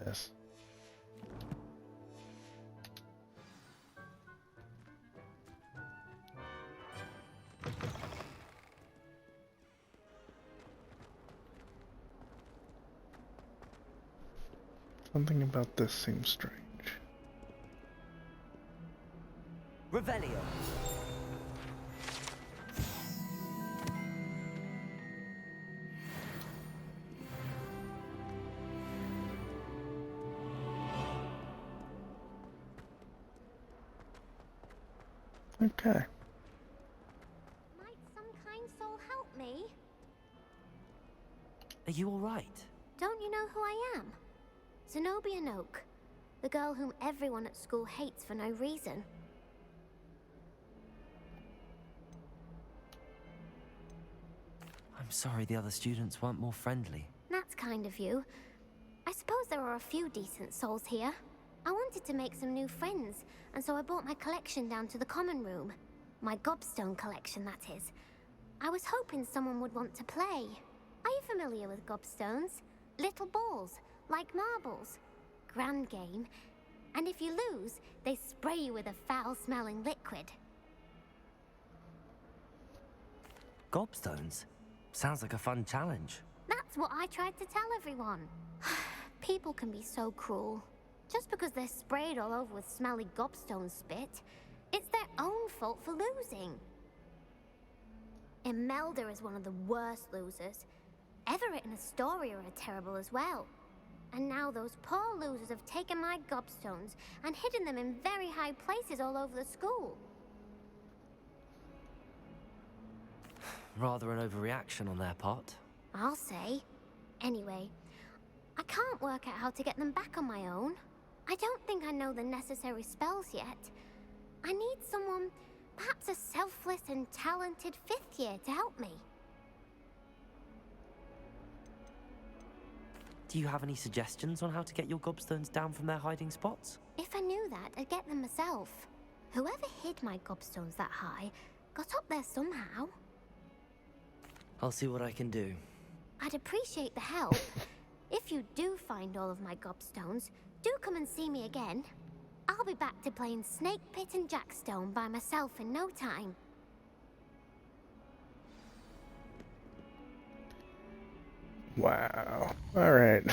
this. Something about this seems strange. Revelio. Okay. Might some kind soul help me? Are you all right? Don't you know who I am? Zenobia Noak, the girl whom everyone at school hates for no reason. I'm sorry the other students weren't more friendly. That's kind of you. I suppose there are a few decent souls here. I wanted to make some new friends, and so I brought my collection down to the common room. My gobstone collection, that is. I was hoping someone would want to play. Are you familiar with gobstones? Little balls, like marbles. Grand game. And if you lose, they spray you with a foul-smelling liquid. Gobstones? Sounds like a fun challenge. That's what I tried to tell everyone. People can be so cruel. Just because they're sprayed all over with smelly gobstone spit, it's their own fault for losing. Imelda is one of the worst losers. Everett and Astoria are terrible as well. And now those poor losers have taken my gobstones and hidden them in very high places all over the school. Rather an overreaction on their part. I'll say. Anyway, I can't work out how to get them back on my own. I don't think I know the necessary spells yet. I need someone, perhaps a selfless and talented 5th year to help me. Do you have any suggestions on how to get your gobstones down from their hiding spots? If I knew that, I'd get them myself. Whoever hid my gobstones that high got up there somehow. I'll see what I can do. I'd appreciate the help. If you do find all of my gobstones, do come and see me again. I'll be back to playing Snake Pit and Jackstone by myself in no time. Wow. Alright.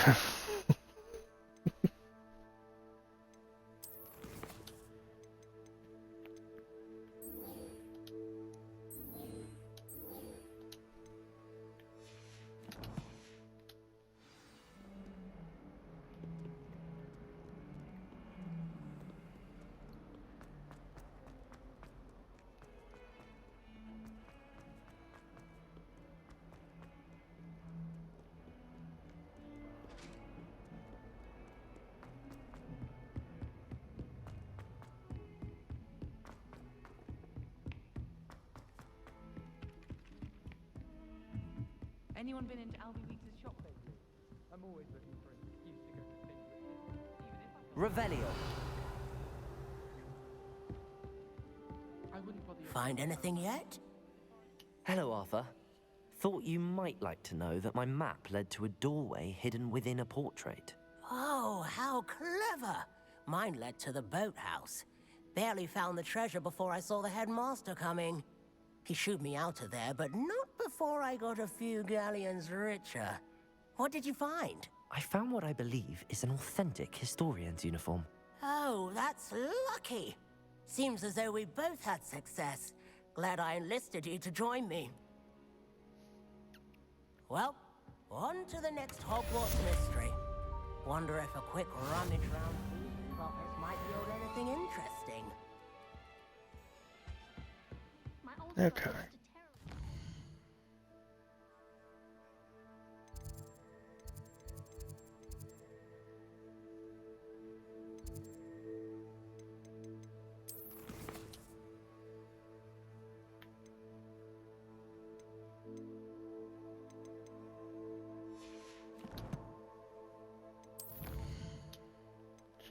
Anyone been into Albie Weeks' shop lately? I'm always looking for an excuse to go to things with him, even if I Revelio. I wouldn't bother your find anything yet? Hello, Arthur. Thought you might like to know that my map led to a doorway hidden within a portrait. Oh, how clever! Mine led to the boathouse. Barely found the treasure before I saw the headmaster coming. He shooed me out of there, but not before I got a few galleons richer. What did you find? I found what I believe is an authentic historian's uniform. Oh, that's lucky. Seems as though we both had success. Glad I enlisted you to join me. Well, on to the next Hogwarts mystery. Wonder if a quick rummage round these office might yield anything interesting. Okay.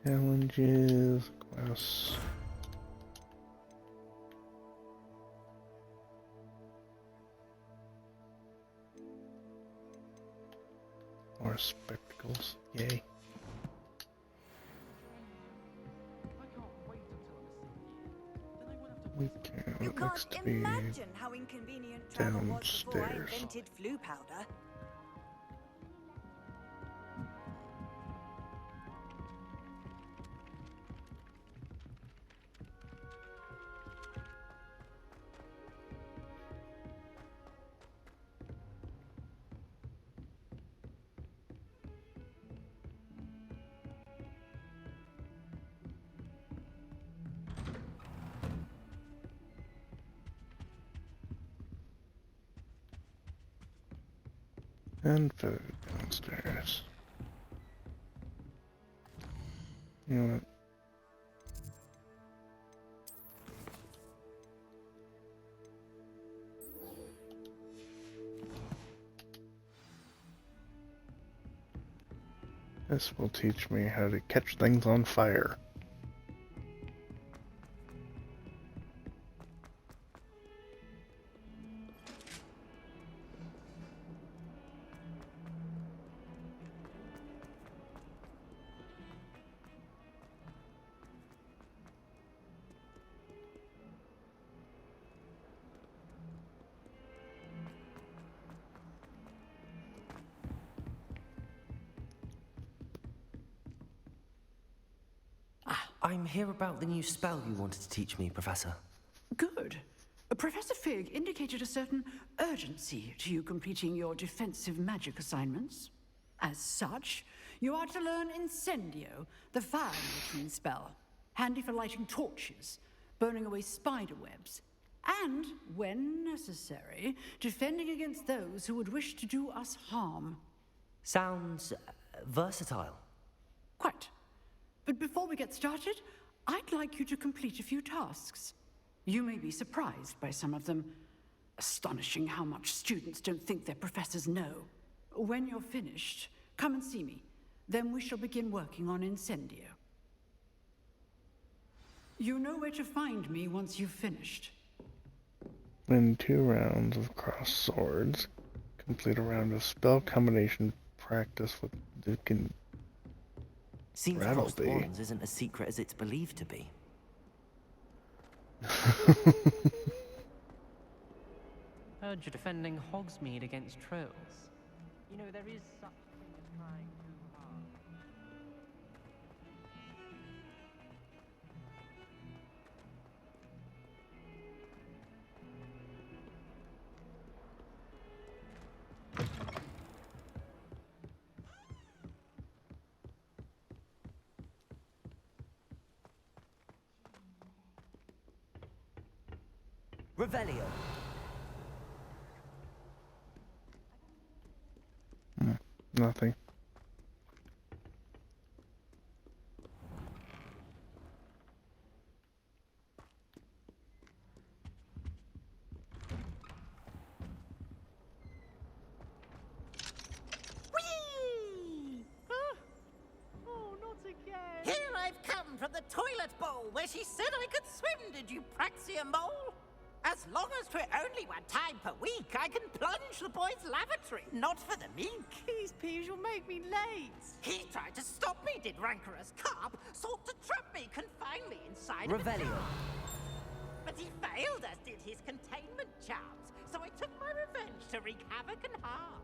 Challenges, class. More spectacles, yay. We can, You it looks can't to be imagine how inconvenient travel was before I downstairs. invented flu powder. And food downstairs. You know what? This will teach me how to catch things on fire. I'm here about the new spell you wanted to teach me, Professor. Good. Professor Fig indicated a certain urgency to you completing your defensive magic assignments. As such, you are to learn Incendio, the fire-making spell, handy for lighting torches, burning away spider webs, and, when necessary, defending against those who would wish to do us harm. Sounds versatile. Quite. But before we get started, I'd like you to complete a few tasks. You may be surprised by some of them. Astonishing how much students don't think their professors know. When you're finished, come and see me. Then we shall begin working on Incendio. You know where to find me once you've finished. Win 2 rounds of cross swords. Complete a round of spell combination practice with Duke and Seems crossed wands isn't as secret as it's believed to be. Heard you're defending Hogsmeade against trolls. You know, there is such a thing as trying too hard. Revelio. Nothing. Here I've come from the toilet bowl where she said I could swim, did you praxia mole? As long as 'twere only one time per week, I can plunge the boy's lavatory. Not for the meek. These peeves will make me late. He tried to stop me, did rancorous carp. Sought to trap me, confine me inside of a Revelio. jar. But he failed, as did his containment charms. So I took my revenge to wreak havoc and harm.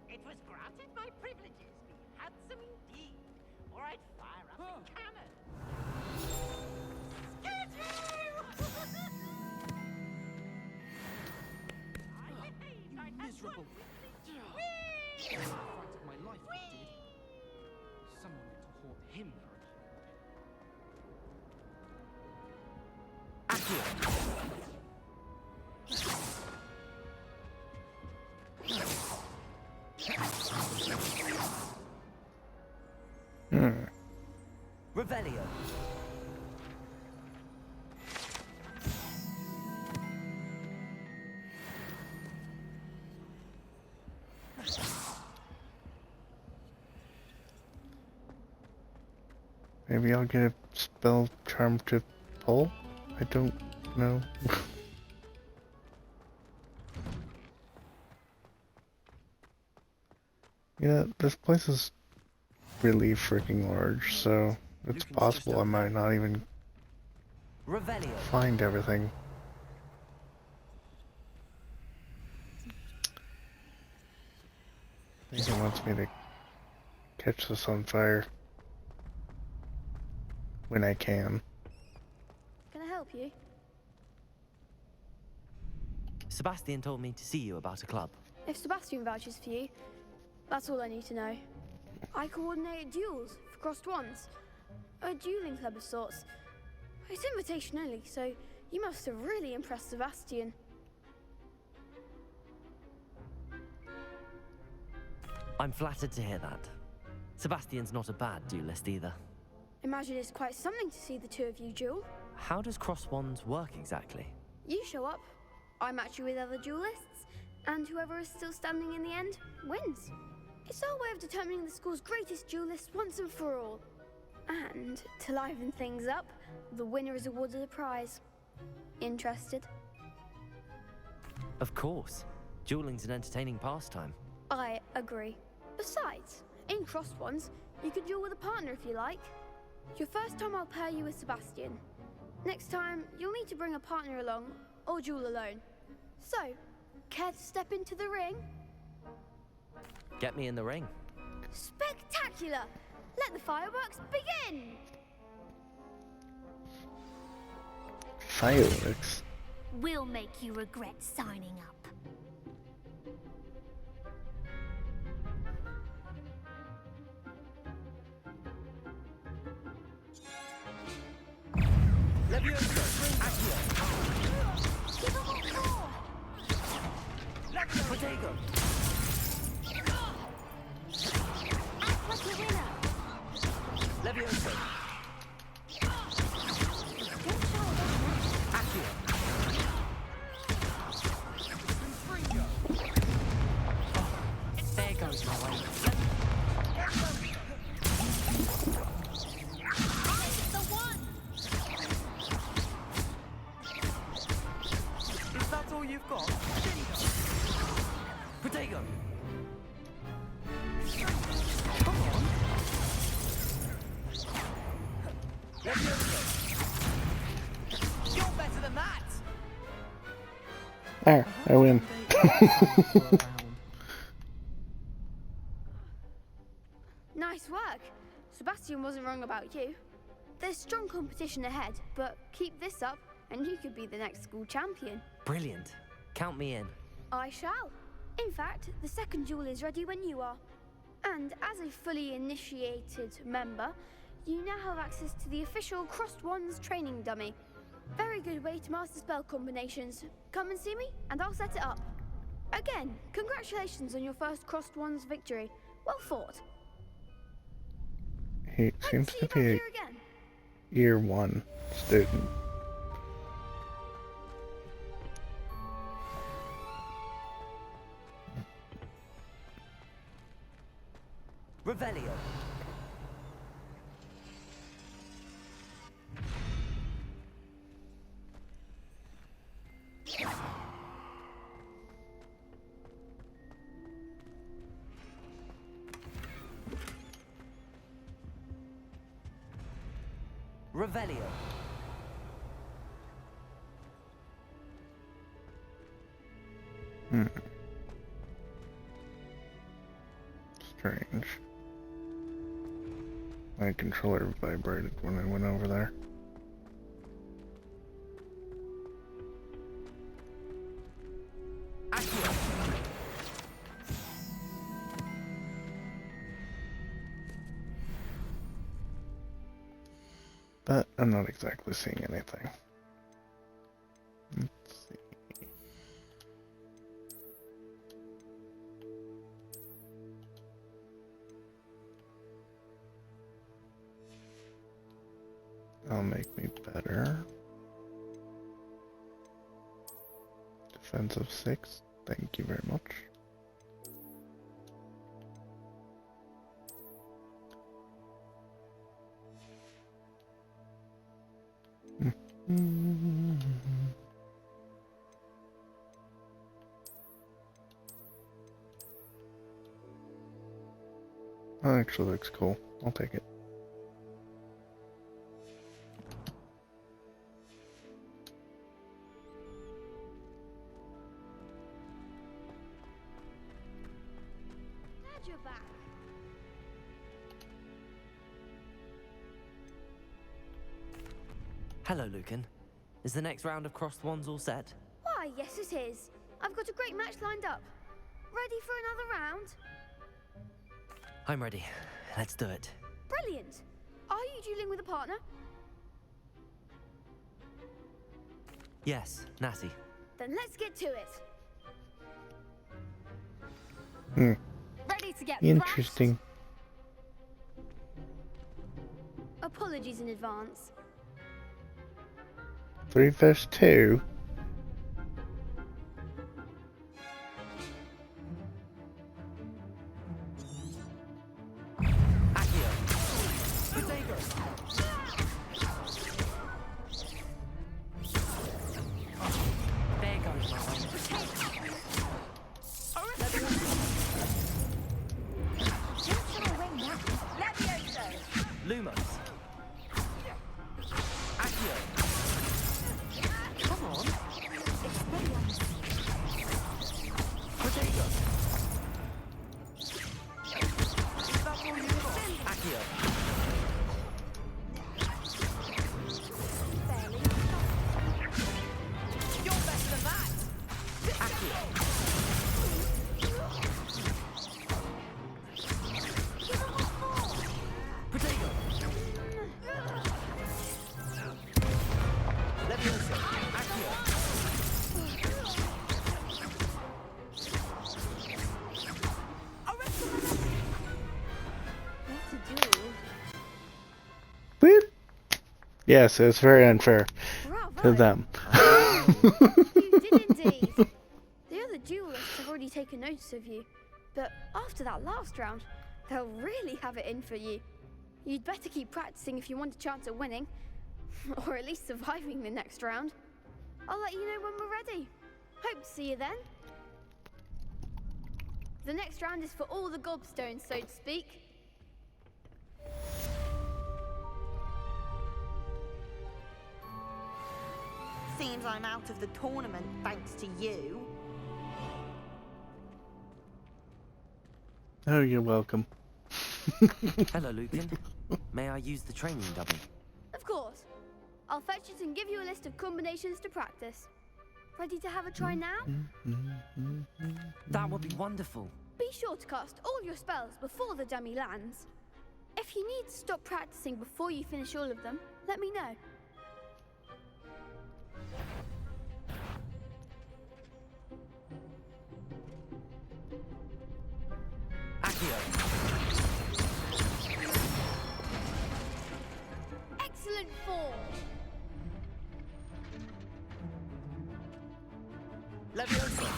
It was granted my privileges be handsome indeed, or I'd fire up a cannon. Get you! Miserable. Fright of my life, he did. Someone ought to haunt him for Revelio. Maybe I'll get a spell charm to pull? I don't know. Yeah, this place is really freaking large, so it's possible I might not even Revelio. find everything. I think it wants me to catch this on fire when I can. Can I help you? Sebastian told me to see you about a club. If Sebastian vouches for you, that's all I need to know. I coordinate duels for crossed wands. A dueling club of sorts. It's invitation only, so you must have really impressed Sebastian. I'm flattered to hear that. Sebastian's not a bad duelist either. Imagine it's quite something to see the two of you duel. How does cross wands work exactly? You show up, I match you with other duelists, and whoever is still standing in the end wins. It's our way of determining the school's greatest duelist once and for all. And to liven things up, the winner is awarded a prize. Interested? Of course. Dueling's an entertaining pastime. I agree. Besides, in crossed ones, you can duel with a partner if you like. Your first time I'll pair you with Sebastian. Next time, you'll need to bring a partner along, or duel alone. So, care to step into the ring? Get me in the ring. Spectacular! Let the fireworks begin! Fireworks? We'll make you regret signing up. Potato. Act like a winner. Levioso. Accio. There goes my way. The one. Is that all you've got? Potato. Come on. Levioso. You're better than that. There, I win. Nice work. Sebastian wasn't wrong about you. There's strong competition ahead, but keep this up and you could be the next school champion. Brilliant. Count me in. I shall. In fact, the second duel is ready when you are. And as a fully initiated member, you now have access to the official Crossed Wands training dummy. Very good way to master spell combinations. Come and see me, and I'll set it up. Again, congratulations on your first Crossed Wands victory. Well fought. He seems to be a year one student. Revelio. Revelio. Strange. My controller vibrated when I went over there. But I'm not exactly seeing anything. Let's see. That'll make me better. Defensive 6. Thank you very much. That actually looks cool. I'll take it. Glad you're back. Hello, Lucan. Is the next round of Crossed Wands all set? Why, yes it is. I've got a great match lined up. Ready for another round? I'm ready. Let's do it. Brilliant. Are you dueling with a partner? Yes, Natty. Then let's get to it. Ready to get Interesting. thrashed? Apologies in advance. 3 vs 2. Lumos. Accio. Come on. Potato. Accio. You're better than that. Accio. Potato. Leviosa. Accio. What to do? Whoop. Yes, it's very unfair to them. You did indeed. The other duelists have already taken notice of you, but after that last round, they'll really have it in for you. You'd better keep practicing if you want a chance at winning, or at least surviving the next round. I'll let you know when we're ready. Hope to see you then. The next round is for all the gobstones, so to speak. Seems I'm out of the tournament thanks to you. Oh, you're welcome. Hello, Lucan. May I use the training dummy? Of course. I'll fetch it and give you a list of combinations to practice. Ready to have a try now? That would be wonderful. Be sure to cast all your spells before the dummy lands. If you need to stop practicing before you finish all of them, let me know. Accio. Excellent form. Leviosa.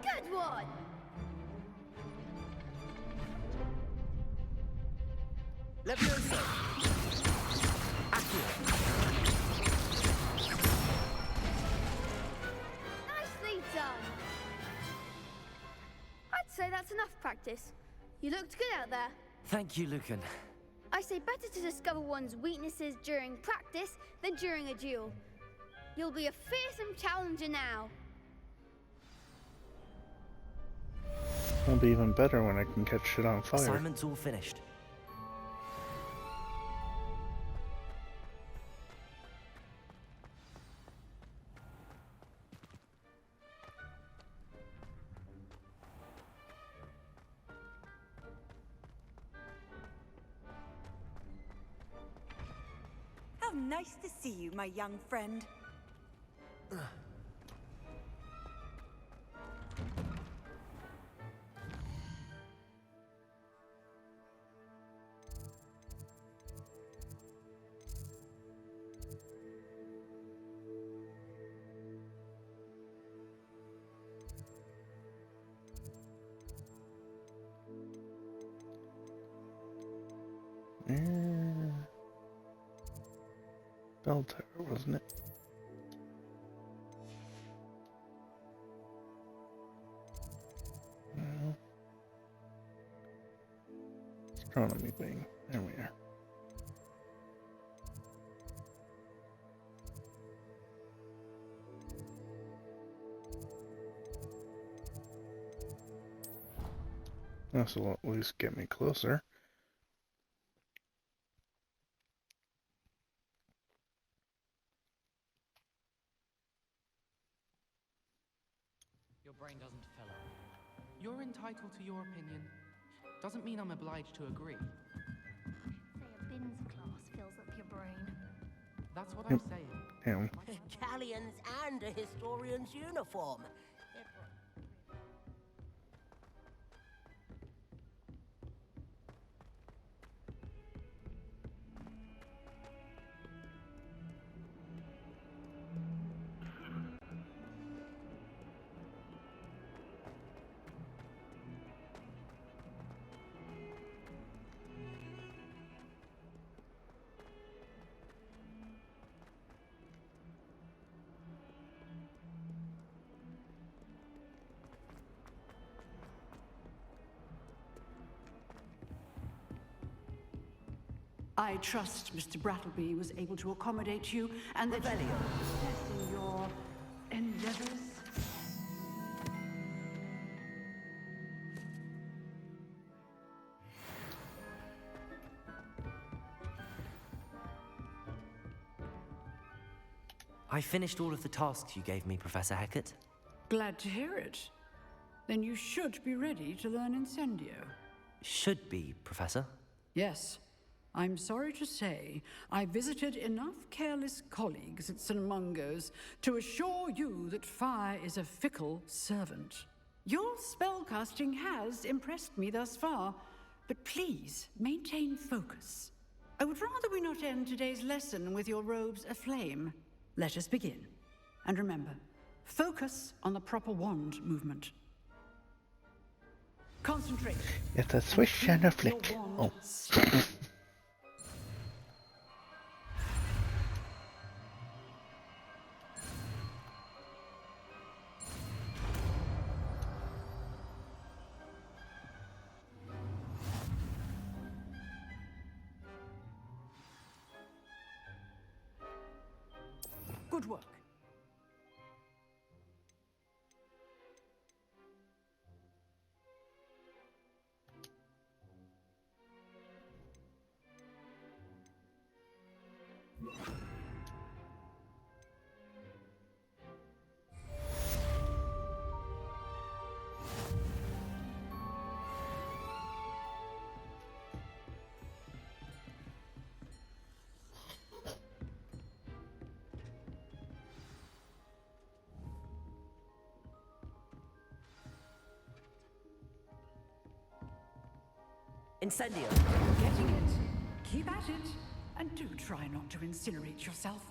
Good one. Leviosa. Accio. Nicely done. I'd say that's enough practice. You looked good out there. Thank you, Lucan. I say better to discover one's weaknesses during practice than during a duel. You'll be a fearsome challenger now. It'll be even better when I can catch shit on fire. Assignment's all finished. How nice to see you, my young friend. Bell tower, wasn't it? No. Astronomy wing. There we are. This will at least get me closer. Your brain doesn't fill up. You're entitled to your opinion. Doesn't mean I'm obliged to agree. Say a bins class fills up your brain. That's what I'm saying. Damn. Galleons and a historian's uniform. I trust Mr. Brattleby was able to accommodate you and that you in your endeavors. I finished all of the tasks you gave me, Professor Hecat. Glad to hear it. Then you should be ready to learn Incendio. Should be, Professor. Yes. I'm sorry to say, I visited enough careless colleagues at St. Mungo's to assure you that fire is a fickle servant. Your spellcasting has impressed me thus far, but please maintain focus. I would rather we not end today's lesson with your robes aflame. Let us begin. And remember, focus on the proper wand movement. Concentrate. It's a swish and a flick. Oh. Good work. Incendio. Getting it. Keep at it. And do try not to incinerate yourself.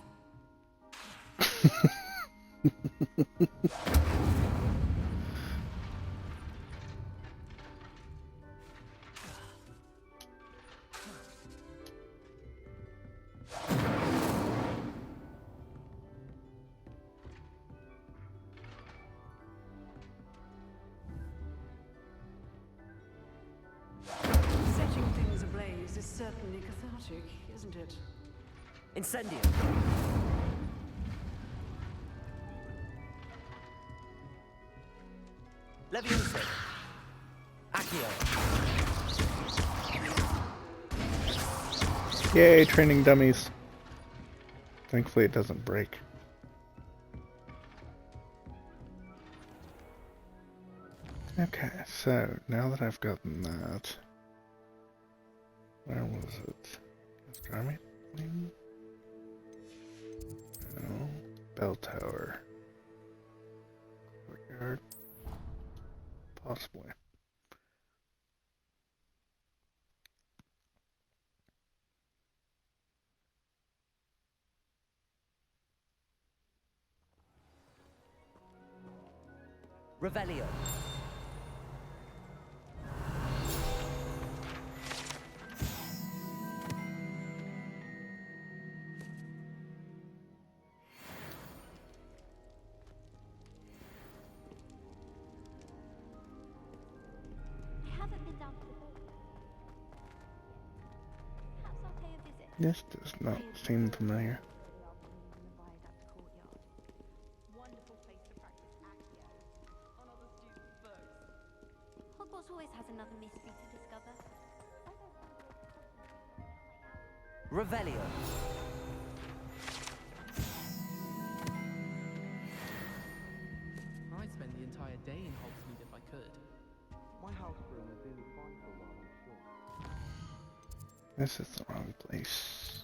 Setting things dramatic, isn't it? Incendio. Levioso. Accio. Yay, training dummies. Thankfully it doesn't break. Okay, so now that I've gotten that, where was it? Astronomy? No. Bell tower. Courtyard? Possibly. Revelio. I haven't been down to the boat. Perhaps I'll pay a visit. This does not seem familiar. Wonderful place to practice Accio on other students' books. Hogwarts always has another mystery to discover. Revelio. I'd spend the entire day in Hogsmeade if I could. My house room will do fine for a while, I'm sure. This is the wrong place.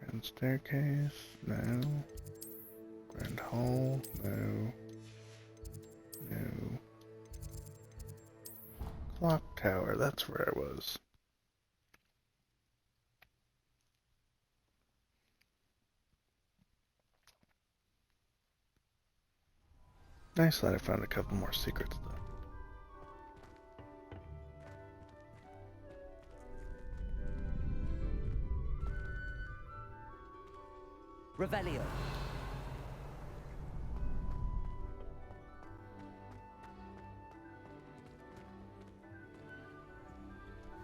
Grand staircase, no. Grand hall, no. No. Clock tower, that's where I was. Nice that I found a couple more secrets though. Revelio.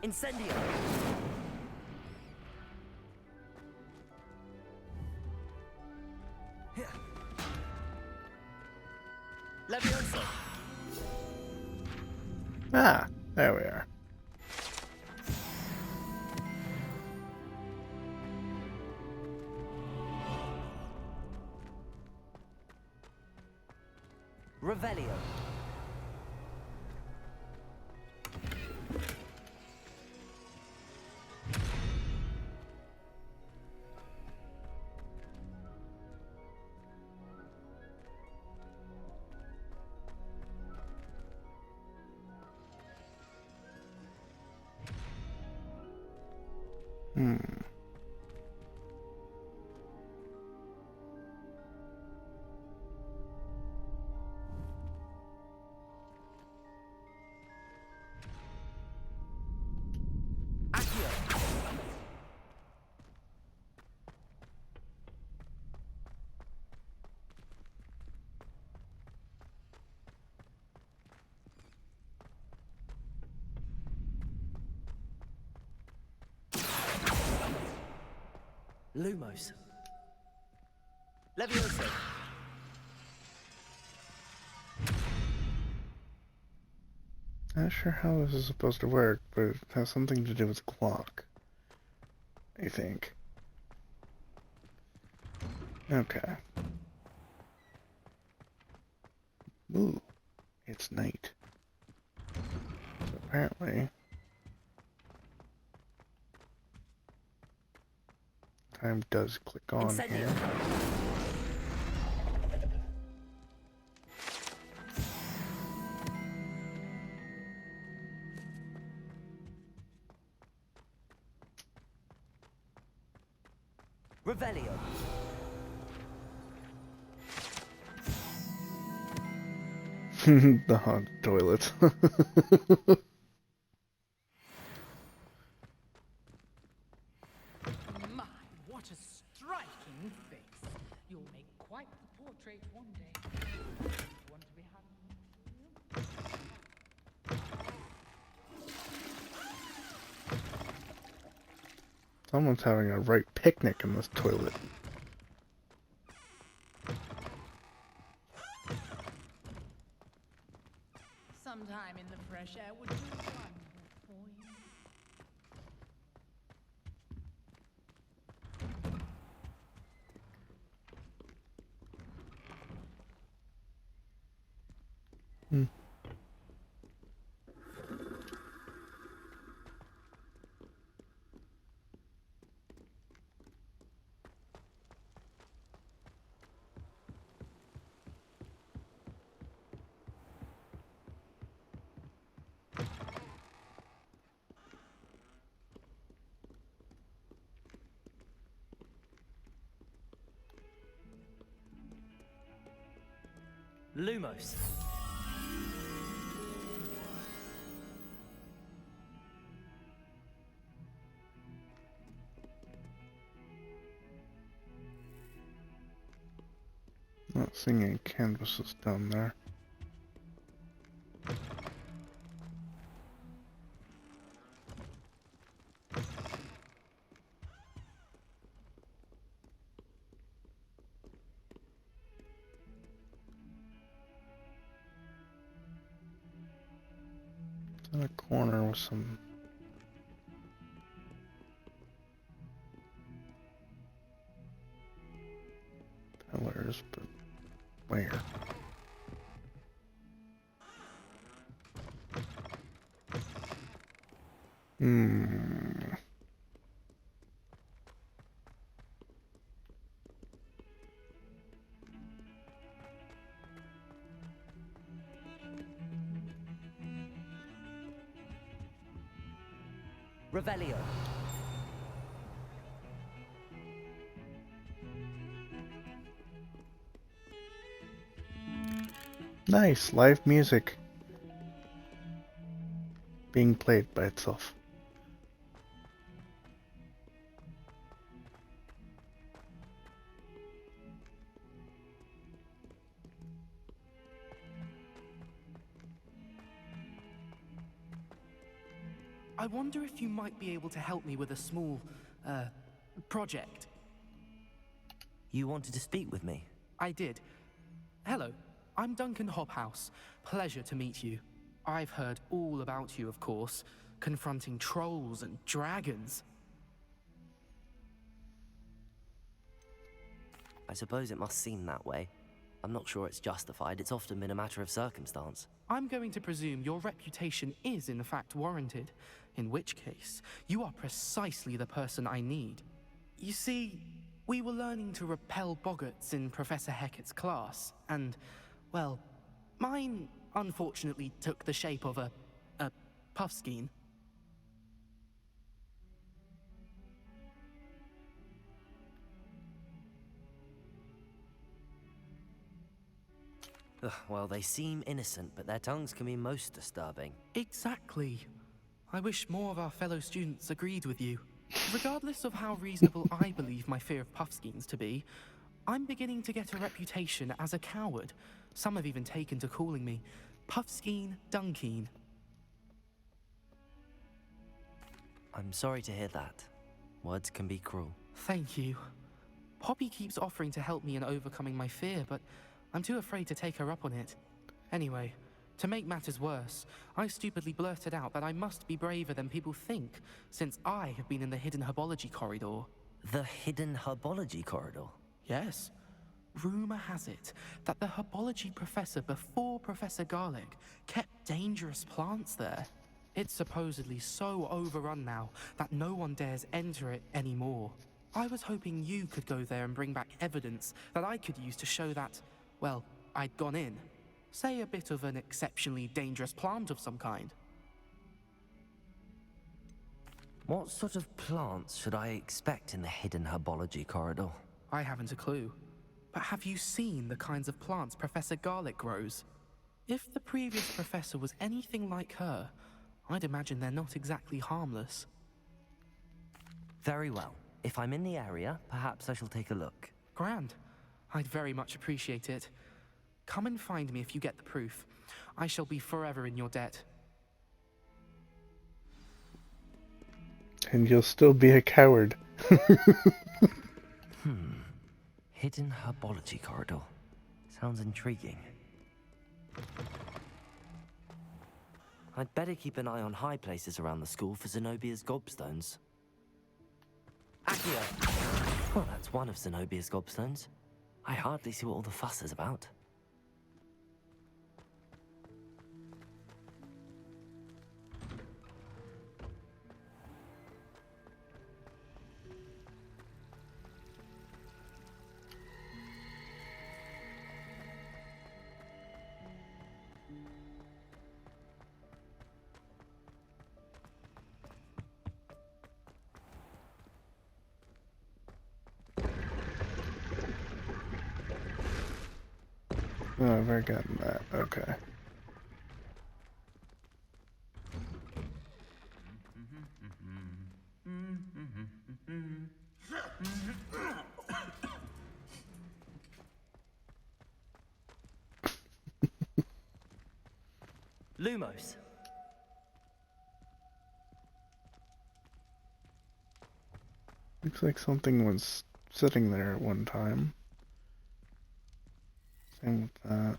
Incendio. Levioso. Ah, there we are. Revelio. Lumos. Levioso. Not sure how this is supposed to work, but it has something to do with the clock. I think. Okay. Ooh, it's night. So apparently, time does click on here. Revelio. The hot toilet. My, what a striking face. You'll make quite the portrait one day. Want to be having Someone's having a right picnic in this toilet. Sometime in the fresh air would be wonderful for you. Lumos. Not seeing any canvases down there. In a corner with some pillars, but where? Revelio. Nice, live music being played by itself. I wonder if you might be able to help me with a small, project. You wanted to speak with me? I did. Hello, I'm Duncan Hobhouse. Pleasure to meet you. I've heard all about you, of course, confronting trolls and dragons. I suppose it must seem that way. I'm not sure it's justified. It's often been a matter of circumstance. I'm going to presume your reputation is in fact warranted, in which case, you are precisely the person I need. You see, we were learning to repel boggarts in Professor Hecat's class, and, well, mine unfortunately took the shape of a puffskein. Ugh, well, they seem innocent, but their tongues can be most disturbing. Exactly. I wish more of our fellow students agreed with you. Regardless of how reasonable I believe my fear of puffskeins to be, I'm beginning to get a reputation as a coward. Some have even taken to calling me Puffskeen Dunkeen. I'm sorry to hear that. Words can be cruel. Thank you. Poppy keeps offering to help me in overcoming my fear, but I'm too afraid to take her up on it. Anyway, to make matters worse, I stupidly blurted out that I must be braver than people think, since I have been in the hidden herbology corridor. The hidden herbology corridor? Yes. Rumor has it that the herbology professor before Professor Garlic kept dangerous plants there. It's supposedly so overrun now that no one dares enter it anymore. I was hoping you could go there and bring back evidence that I could use to show that, well, I'd gone in. Say a bit of an exceptionally dangerous plant of some kind. What sort of plants should I expect in the hidden herbology corridor? I haven't a clue. But have you seen the kinds of plants Professor Garlic grows? If the previous professor was anything like her, I'd imagine they're not exactly harmless. Very well. If I'm in the area, perhaps I shall take a look. Grand. I'd very much appreciate it. Come and find me if you get the proof. I shall be forever in your debt. And you'll still be a coward. Hidden herbology corridor. Sounds intriguing. I'd better keep an eye on high places around the school for Zenobia's gobstones. Accio! Well, that's one of Zenobia's gobstones. I hardly see what all the fuss is about. Oh, I've already gotten that. Okay. Lumos. Looks like something was sitting there at one time. Same with that.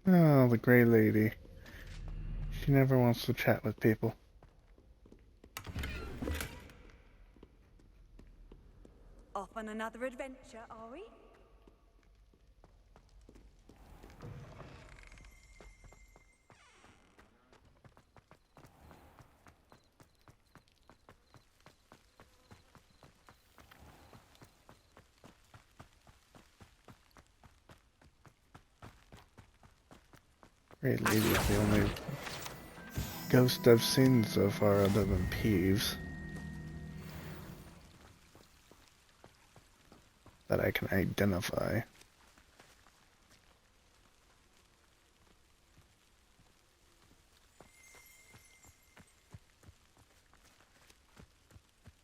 Oh, the Grey Lady. She never wants to chat with people. Off on another adventure, are we? Grey Lady's the only ghost I've seen so far other than Peeves that I can identify.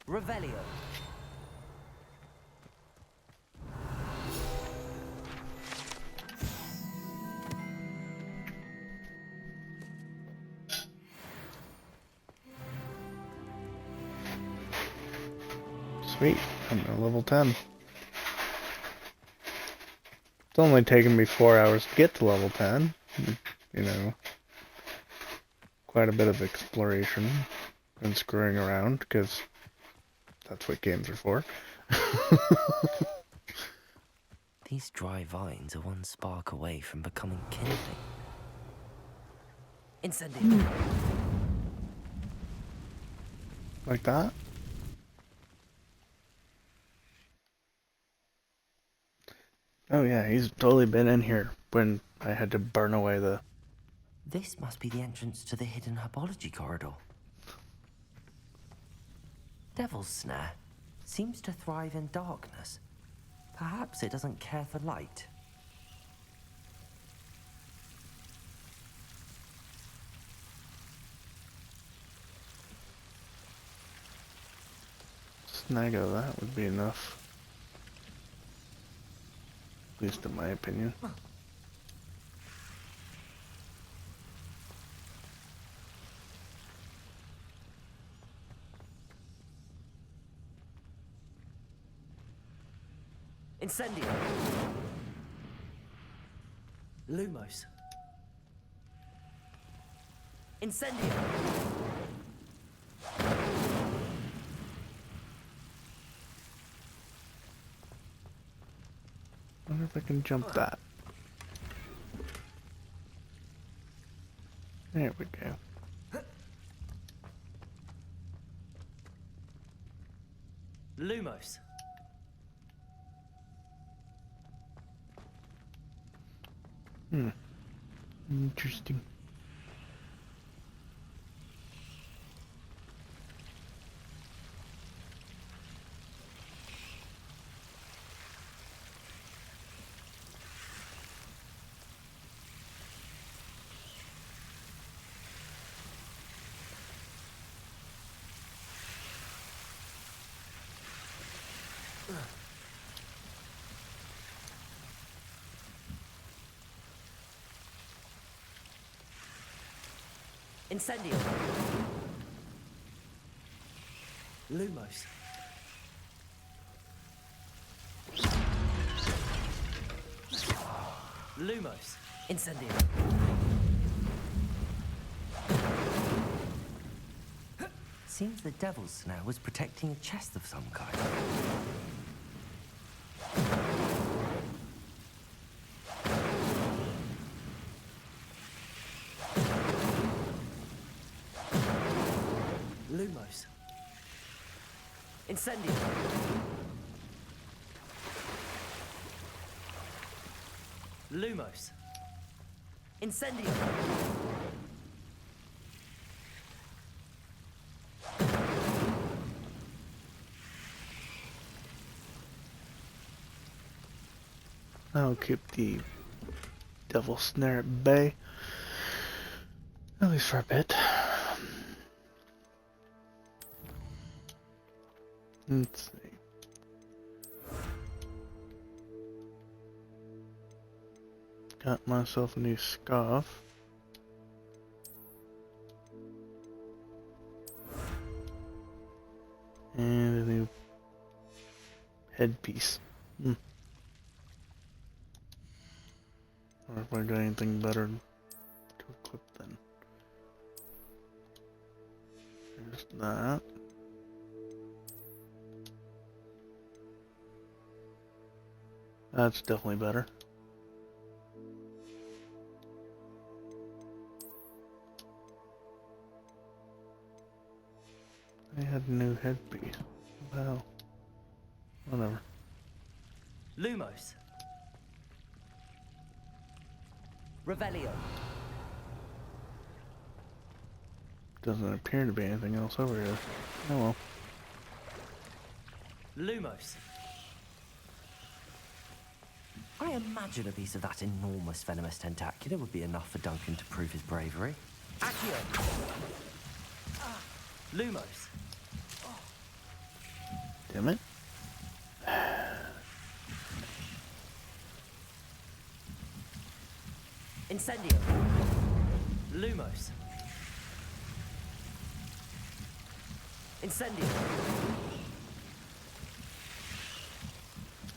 Revelio. Sweet, I'm at level 10. It's only taken me 4 hours to get to level 10. You know, quite a bit of exploration and screwing around, because that's what games are for. These dry vines are one spark away from becoming kindling. Incendio. Like that? Oh yeah, he's totally been in here when I had to burn away the... This must be the entrance to the hidden herbology corridor. Devil's Snare seems to thrive in darkness. Perhaps it doesn't care for light. Snaggo, that would be enough. At least in my opinion. Incendio. Lumos. Incendio. I wonder if I can jump that. There we go. Lumos. Interesting. Incendio. Lumos. Lumos. Incendio. Seems the devil's snare was protecting a chest of some kind. Lumos. Incendio. Lumos. Incendio. I'll keep the devil snare at bay, at least for a bit. Let's see. Got myself a new scarf. And a new headpiece. Or if I got anything better to equip then. There's that. That's definitely better. I had a new headpiece. Wow. Whatever. Lumos. Revelio. Doesn't appear to be anything else over here. Oh well. Lumos. I imagine a piece of that enormous venomous tentacular would be enough for Duncan to prove his bravery. Accio. Lumos. Damn it. Incendio. Lumos. Incendio.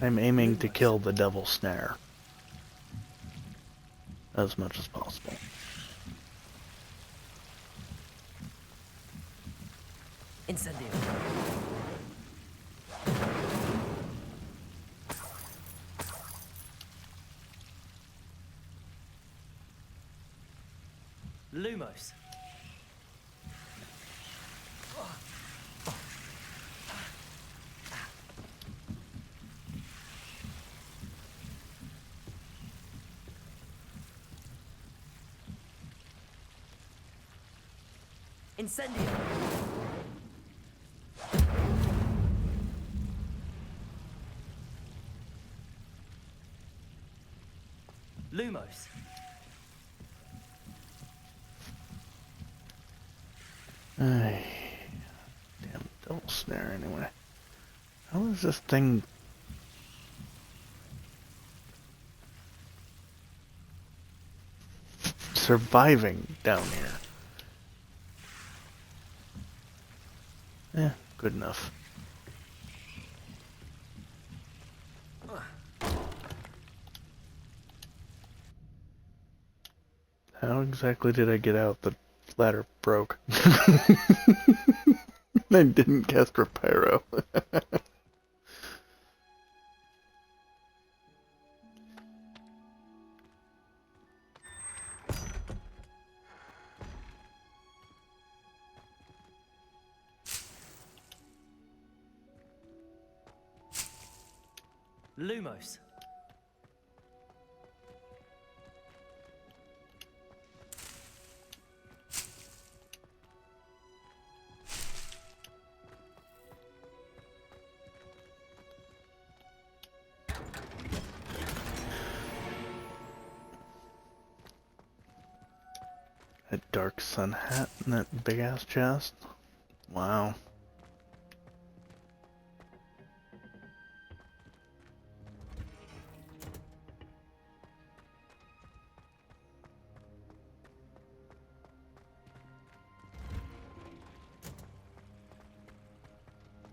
I'm aiming to kill the devil snare as much as possible. Incendio. Lumos. Incendio. Lumos. Ay, damn devil snare anyway. How is this thing surviving down here? Yeah, good enough. How exactly did I get out? The ladder broke. I didn't cast Repyro. Lumos. A dark sun hat in that big ass chest. Wow.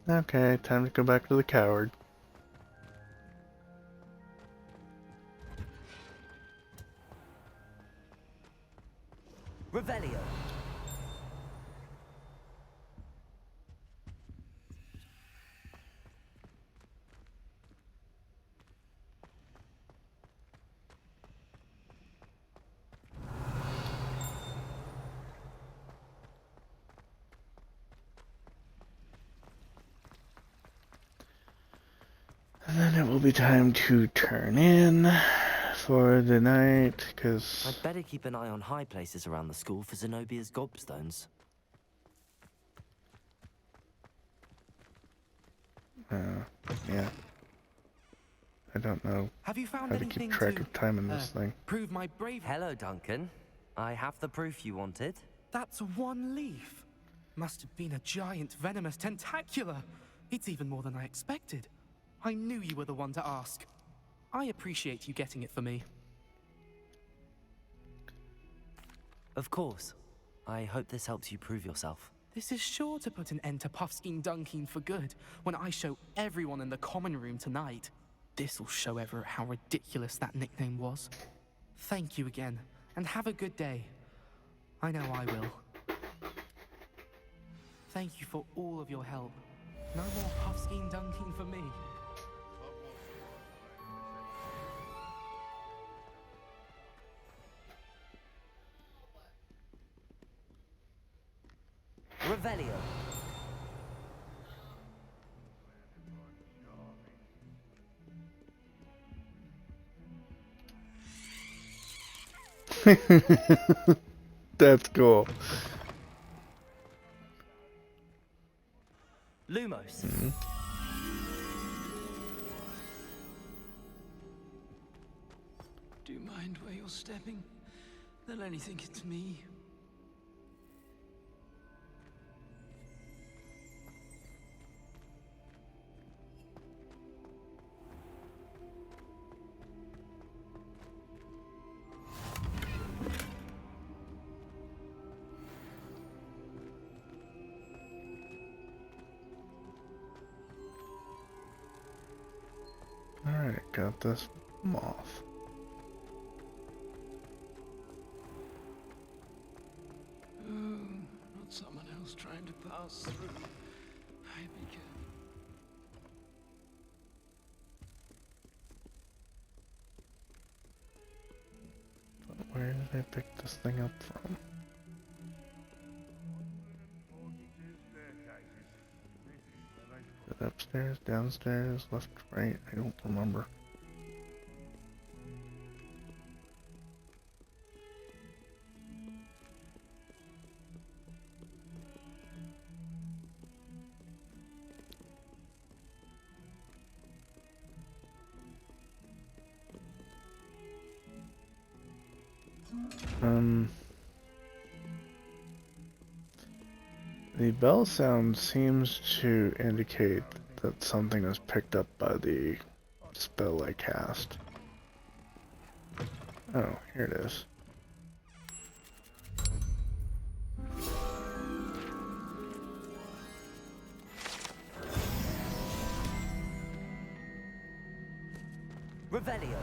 Okay, time to go back to the coward. Revelio. And then it will be time to turn in for the night, because I'd better keep an eye on high places around the school for Zenobia's gobstones. yeah. I don't know Have you found how to anything keep track to of time in this thing. prove my brave? Hello, Duncan. I have the proof you wanted. That's one leaf. Must have been a giant venomous tentacula. It's even more than I expected. I knew you were the one to ask. I appreciate you getting it for me. Of course. I hope this helps you prove yourself. This is sure to put an end to Puffskein Dunkeen for good when I show everyone in the common room tonight. This'll show Everett how ridiculous that nickname was. Thank you again, and have a good day. I know I will. Thank you for all of your help. No more Puffskein Dunkeen for me. Revelio. That's cool. Lumos. Do you mind where you're stepping? They'll only think it's me. Alright, got this moth. Oh, not someone else trying to pass through. I'd be careful. Where did I pick this thing up from? Is it upstairs, downstairs, left, right? I don't remember. The bell sound seems to indicate that something was picked up by the spell I cast. Oh, here it is. Revelio.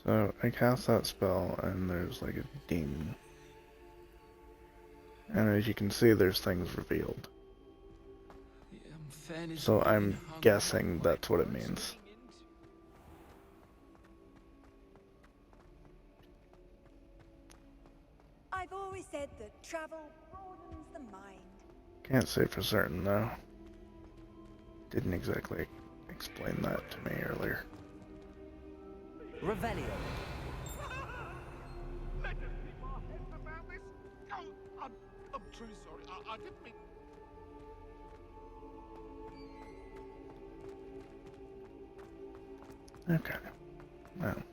So I cast that spell and there's like a ding. And as you can see, there's things revealed. So I'm guessing that's what it means. I've always said that travel broadens the mind. Can't say for certain though. Didn't exactly explain that to me earlier. Revelio. Let us keep our heads about this. Oh, I'm truly sorry. I didn't mean. Okay. Well.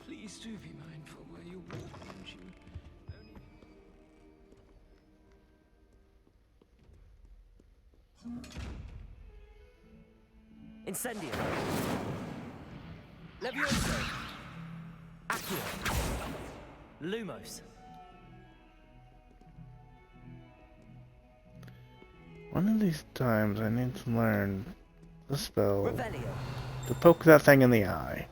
Please do be mindful where you walk, won't you? Incendio. Levioso. Accio. Lumos. One of these times I need to learn the spell Revelio. to poke that thing in the eye.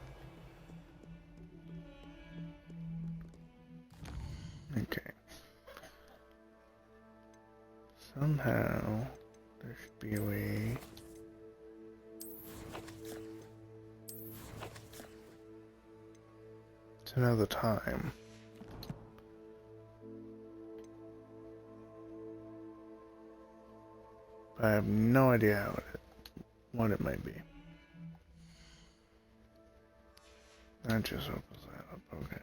Okay. Somehow there should be a way to know the time. But I have no idea what it might be. That just opens that up, okay.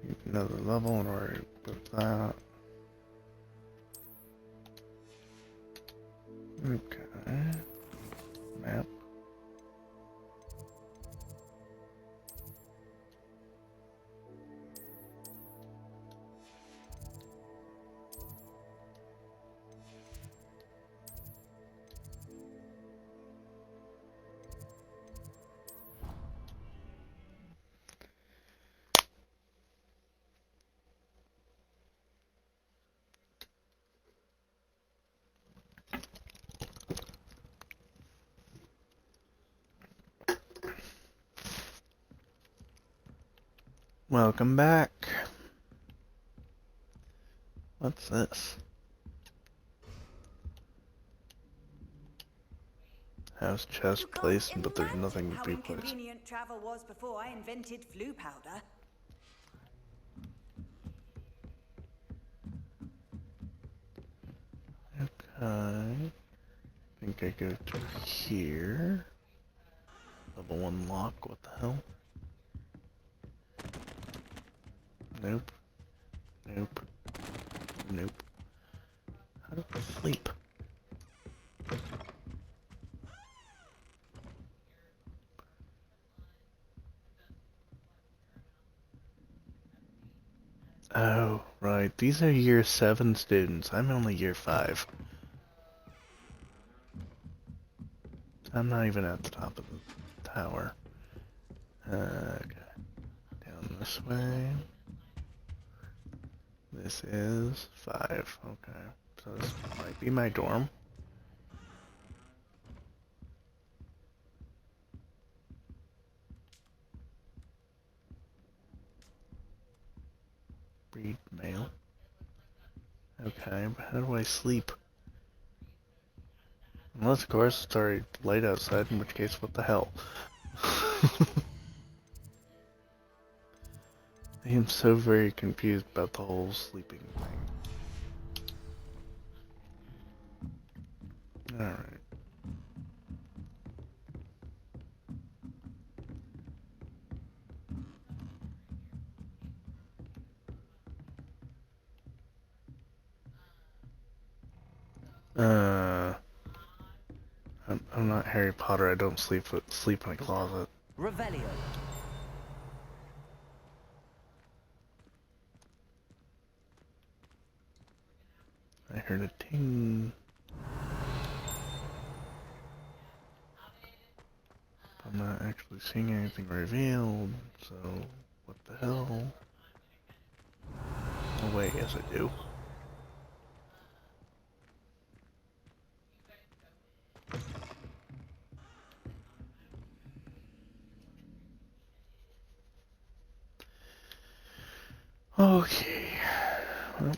Need another level in order to put that. Okay. Map. Welcome back. What's this? House chest placed, but there's nothing to be placed. How inconvenient travel was before I invented flu powder. Okay. I think I go to here. Level 1 lock, what the hell? Nope. Nope. Nope. How do I sleep? Oh, right. These are year 7 students. I'm only year 5. I'm not even at the top of the tower. Okay. Down this way. This is 5. Okay. So this might be my dorm. Read mail. Okay, but how do I sleep? Unless, of course, it's already light outside, in which case, what the hell? I am so very confused about the whole sleeping thing. Alright. I'm not Harry Potter. I don't sleep in a closet. Revelio. I heard a ting. I'm not actually seeing anything revealed, so what the hell? Oh wait, yes I do. Okay. Well.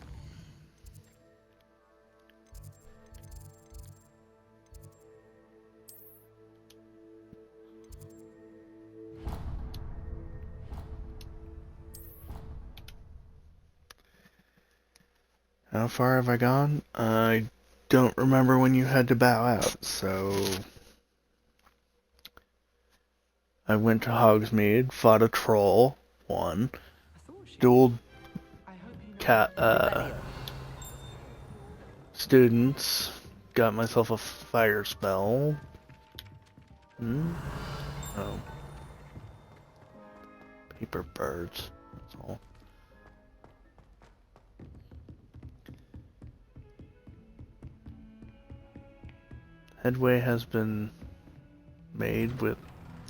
How far have I gone? I don't remember when you had to bow out, so I went to Hogsmeade, fought a troll, won, dueled students, got myself a fire spell. Oh. Paper birds, that's all. headway has been made with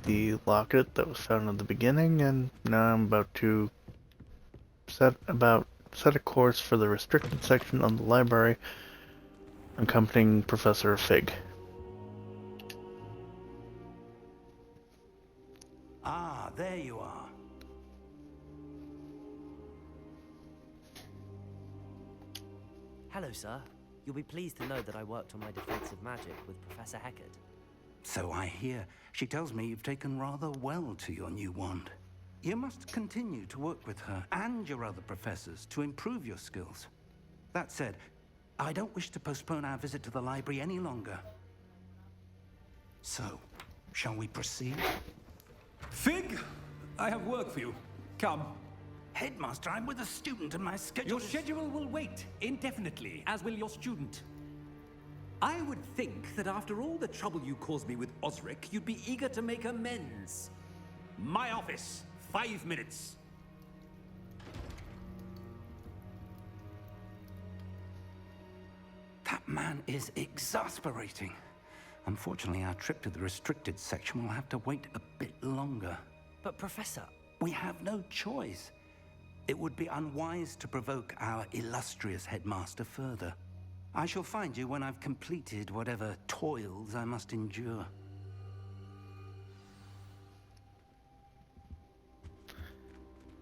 the locket that was found at the beginning, and now I'm about to set a course for the restricted section of the library, accompanying Professor Fig. Ah, there you are. Hello, sir. You'll be pleased to know that I worked on my defensive magic with Professor Heckard. So I hear. She tells me you've taken rather well to your new wand. You must continue to work with her and your other professors to improve your skills. That said, I don't wish to postpone our visit to the library any longer. So, shall we proceed? Fig, I have work for you. Come. Headmaster, I'm with a student and my schedule Your schedule will wait indefinitely, as will your student. I would think that after all the trouble you caused me with Osric, you'd be eager to make amends. My office, 5 minutes. That man is exasperating. Unfortunately, our trip to the restricted section will have to wait a bit longer. But Professor... We have no choice. It would be unwise to provoke our illustrious headmaster further. I shall find you when I've completed whatever toils I must endure.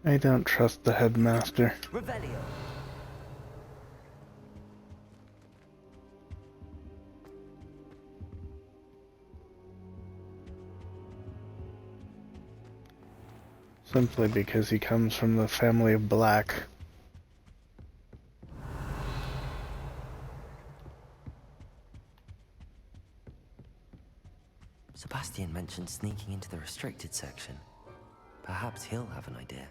I don't trust the headmaster. Revelio. Simply because he comes from the family of Black. Sebastian mentioned sneaking into the restricted section. Perhaps he'll have an idea.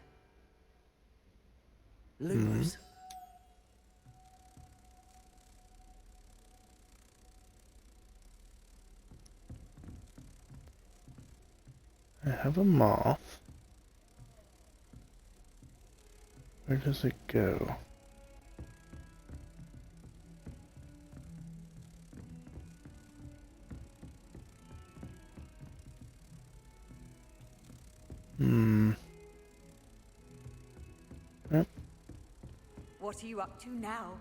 Lumos. I have a moth. Where does it go? Yep. What are you up to now?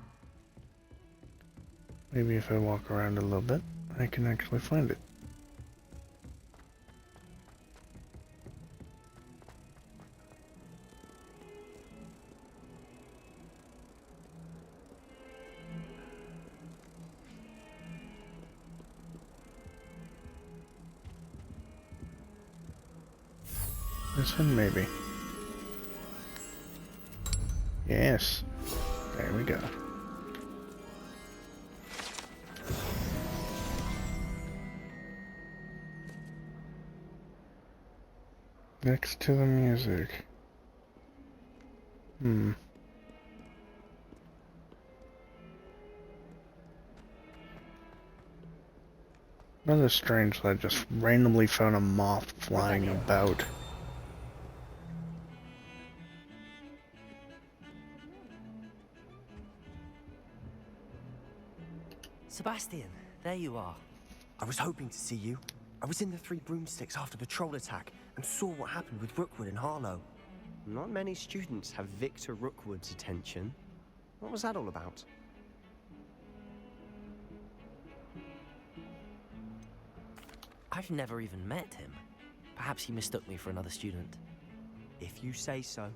Maybe if I walk around a little bit, I can actually find it. This one, maybe. Yes. There we go. Next to the music. Rather strange that I just randomly found a moth flying about. Sebastian, there you are. I was hoping to see you. I was in the Three Broomsticks after the troll attack and saw what happened with Rookwood and Harlow. Not many students have Victor Rookwood's attention. What was that all about? I've never even met him. Perhaps he mistook me for another student. If you say so.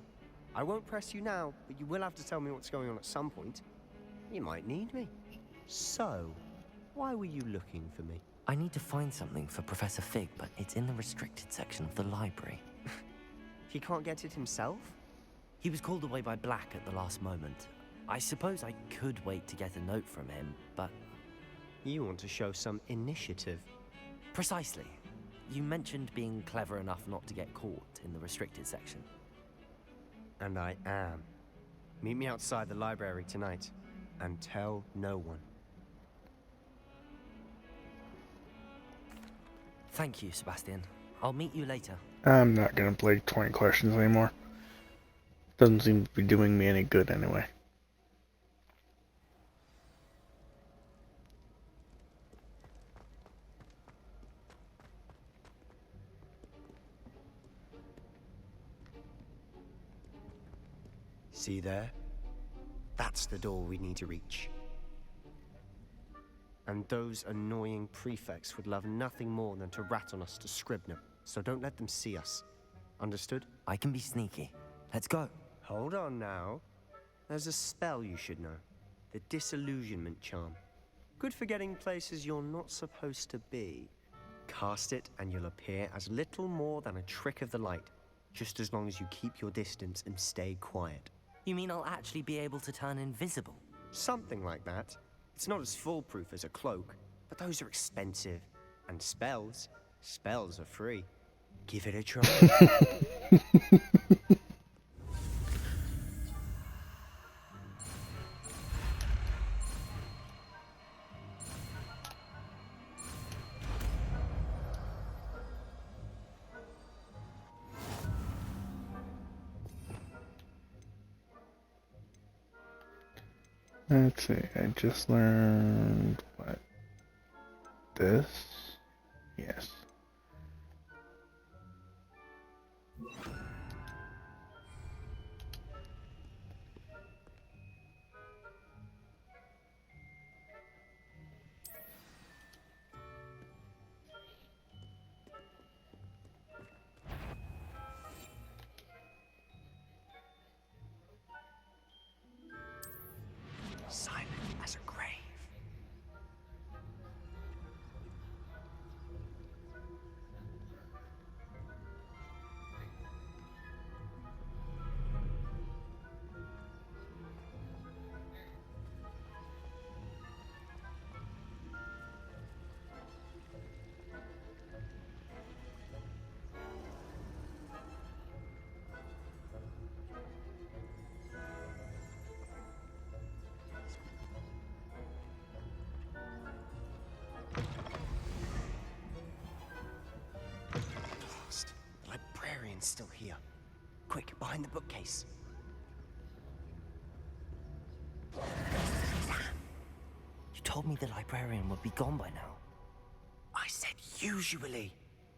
I won't press you now, but you will have to tell me what's going on at some point. You might need me. So, why were you looking for me? I need to find something for Professor Fig, but it's in the restricted section of the library. He can't get it himself? He was called away by Black at the last moment. I suppose I could wait to get a note from him, but... You want to show some initiative. Precisely. You mentioned being clever enough not to get caught in the restricted section. And I am. Meet me outside the library tonight, and tell no one. Thank you, Sebastian. I'll meet you later. I'm not gonna play 20 questions anymore. Doesn't seem to be doing me any good anyway. See there? That's the door we need to reach. And those annoying prefects would love nothing more than to rat on us to Scribner, so don't let them see us. Understood? I can be sneaky. Let's go. Hold on now. There's a spell you should know. The Disillusionment Charm. Good for getting places you're not supposed to be. Cast it and you'll appear as little more than a trick of the light, just as long as you keep your distance and stay quiet. You mean I'll actually be able to turn invisible? Something like that. It's not as foolproof as a cloak, but those are expensive. And spells are free. Give it a try. Let's see, I just learned what? This? Yes. Silent as a grave. Lost. The librarian's still here. Quick, behind the bookcase. You told me the librarian would be gone by now. I said usually,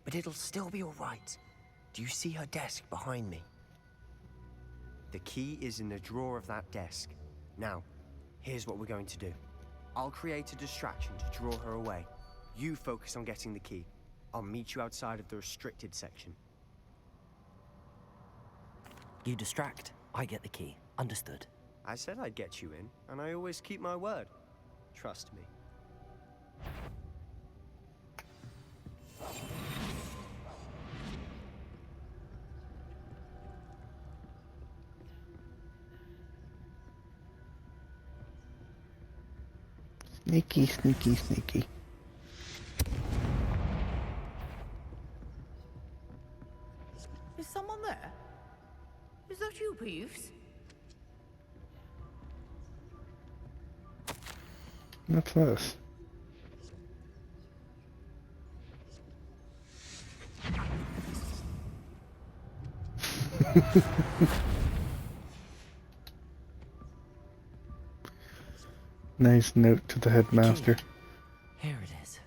but it'll still be all right. Do you see her desk behind me? The key is in the drawer of that desk. Now, here's what we're going to do. I'll create a distraction to draw her away. You focus on getting the key. I'll meet you outside of the restricted section. You distract, I get the key. Understood. I said I'd get you in, and I always keep my word. Trust me. Sneaky, sneaky, sneaky. Is someone there? Is that you, Peeves? What's this? Nice note to the headmaster. Here it is.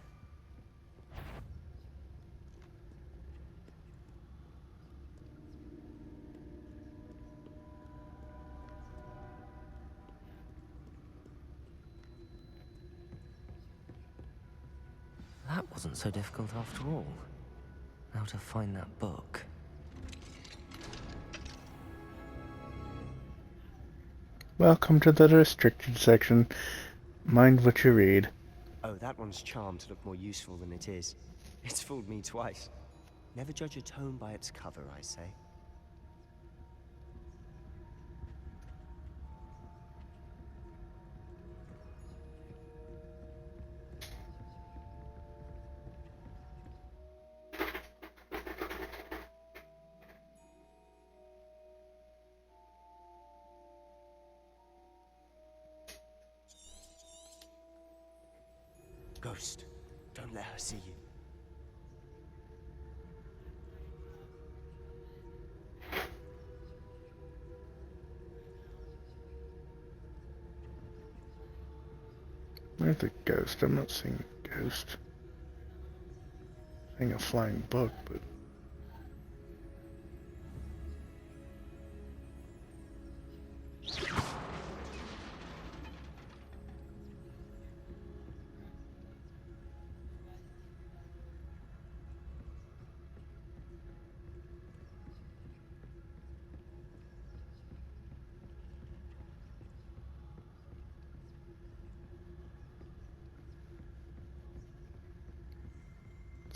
That wasn't so difficult after all. Now to find that book. Welcome to the restricted section. Mind what you read. Oh, that one's charmed to look more useful than it is. It's fooled me twice. Never judge a tome by its cover, I say. Ghost, don't let her see you. Where's the ghost? I'm not seeing a ghost. Seeing a flying book, but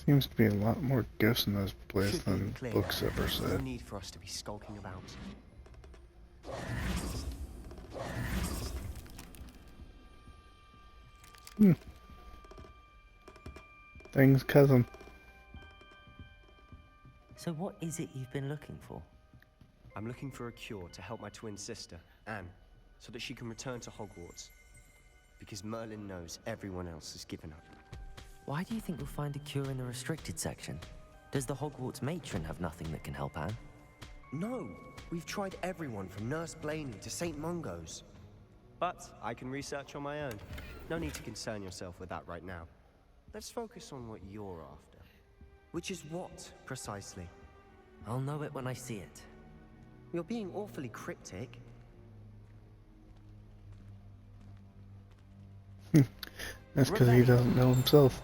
Seems to be a lot more ghosts in this place Should be than clear books now. ever No said. need for us to be skulking about. Thing's cousin. So what is it you've been looking for? I'm looking for a cure to help my twin sister, Anne, so that she can return to Hogwarts. Because Merlin knows everyone else has given up. Why do you think you'll find a cure in the restricted section? Does the Hogwarts matron have nothing that can help Anne? No! We've tried everyone from Nurse Blaney to St. Mungo's. But I can research on my own. No need to concern yourself with that right now. Let's focus on what you're after. Which is what, precisely? I'll know it when I see it. You're being awfully cryptic. That's because he doesn't know himself.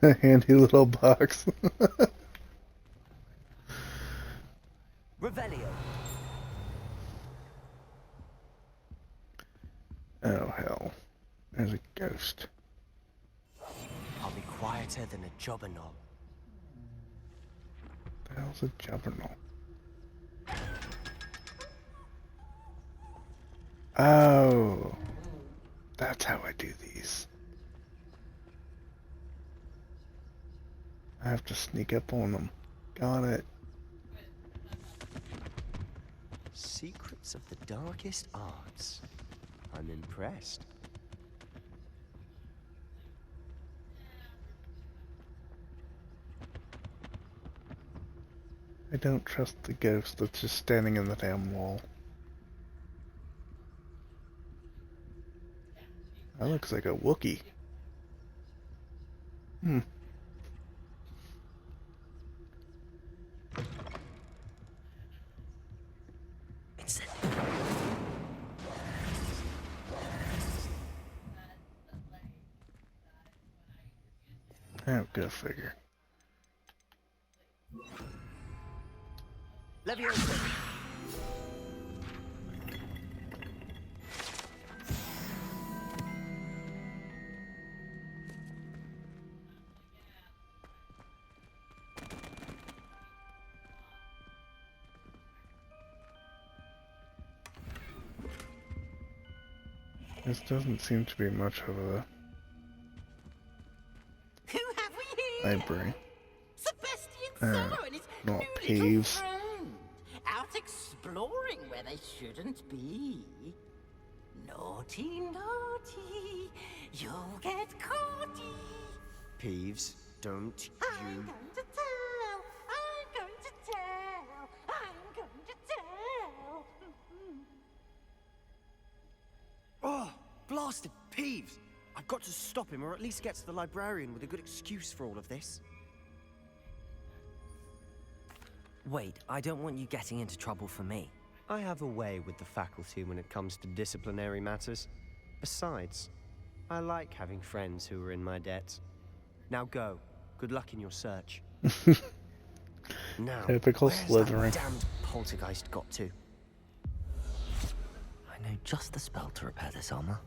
A handy little box. Revelio. Oh hell. There's a ghost. I'll be quieter than a jobberknoll. The hell's a juggernaut? Oh. That's how I do these. I have to sneak up on them. Got it. Secrets of the darkest arts. I'm impressed. I don't trust the ghost that's just standing in the damn wall. That looks like a Wookiee. Oh, go figure. Leviosa. This doesn't seem to be much of a Who have we here? library. Sebastian Summer and his Not new Peeves. little friend. Out exploring where they shouldn't be. Naughty, naughty, you'll get caughty. Peeves, don't I'm you... going to tell, I'm going to tell, I'm going to tell. Oh, blasted Peeves! I've got to stop him, or at least get to the librarian with a good excuse for all of this. Wait, I don't want you getting into trouble for me. I have a way with the faculty when it comes to disciplinary matters. Besides, I like having friends who are in my debt. Now go. Good luck in your search. Now, Typical where's Slytherin. that damned poltergeist got to? I know just the spell to repair this armor.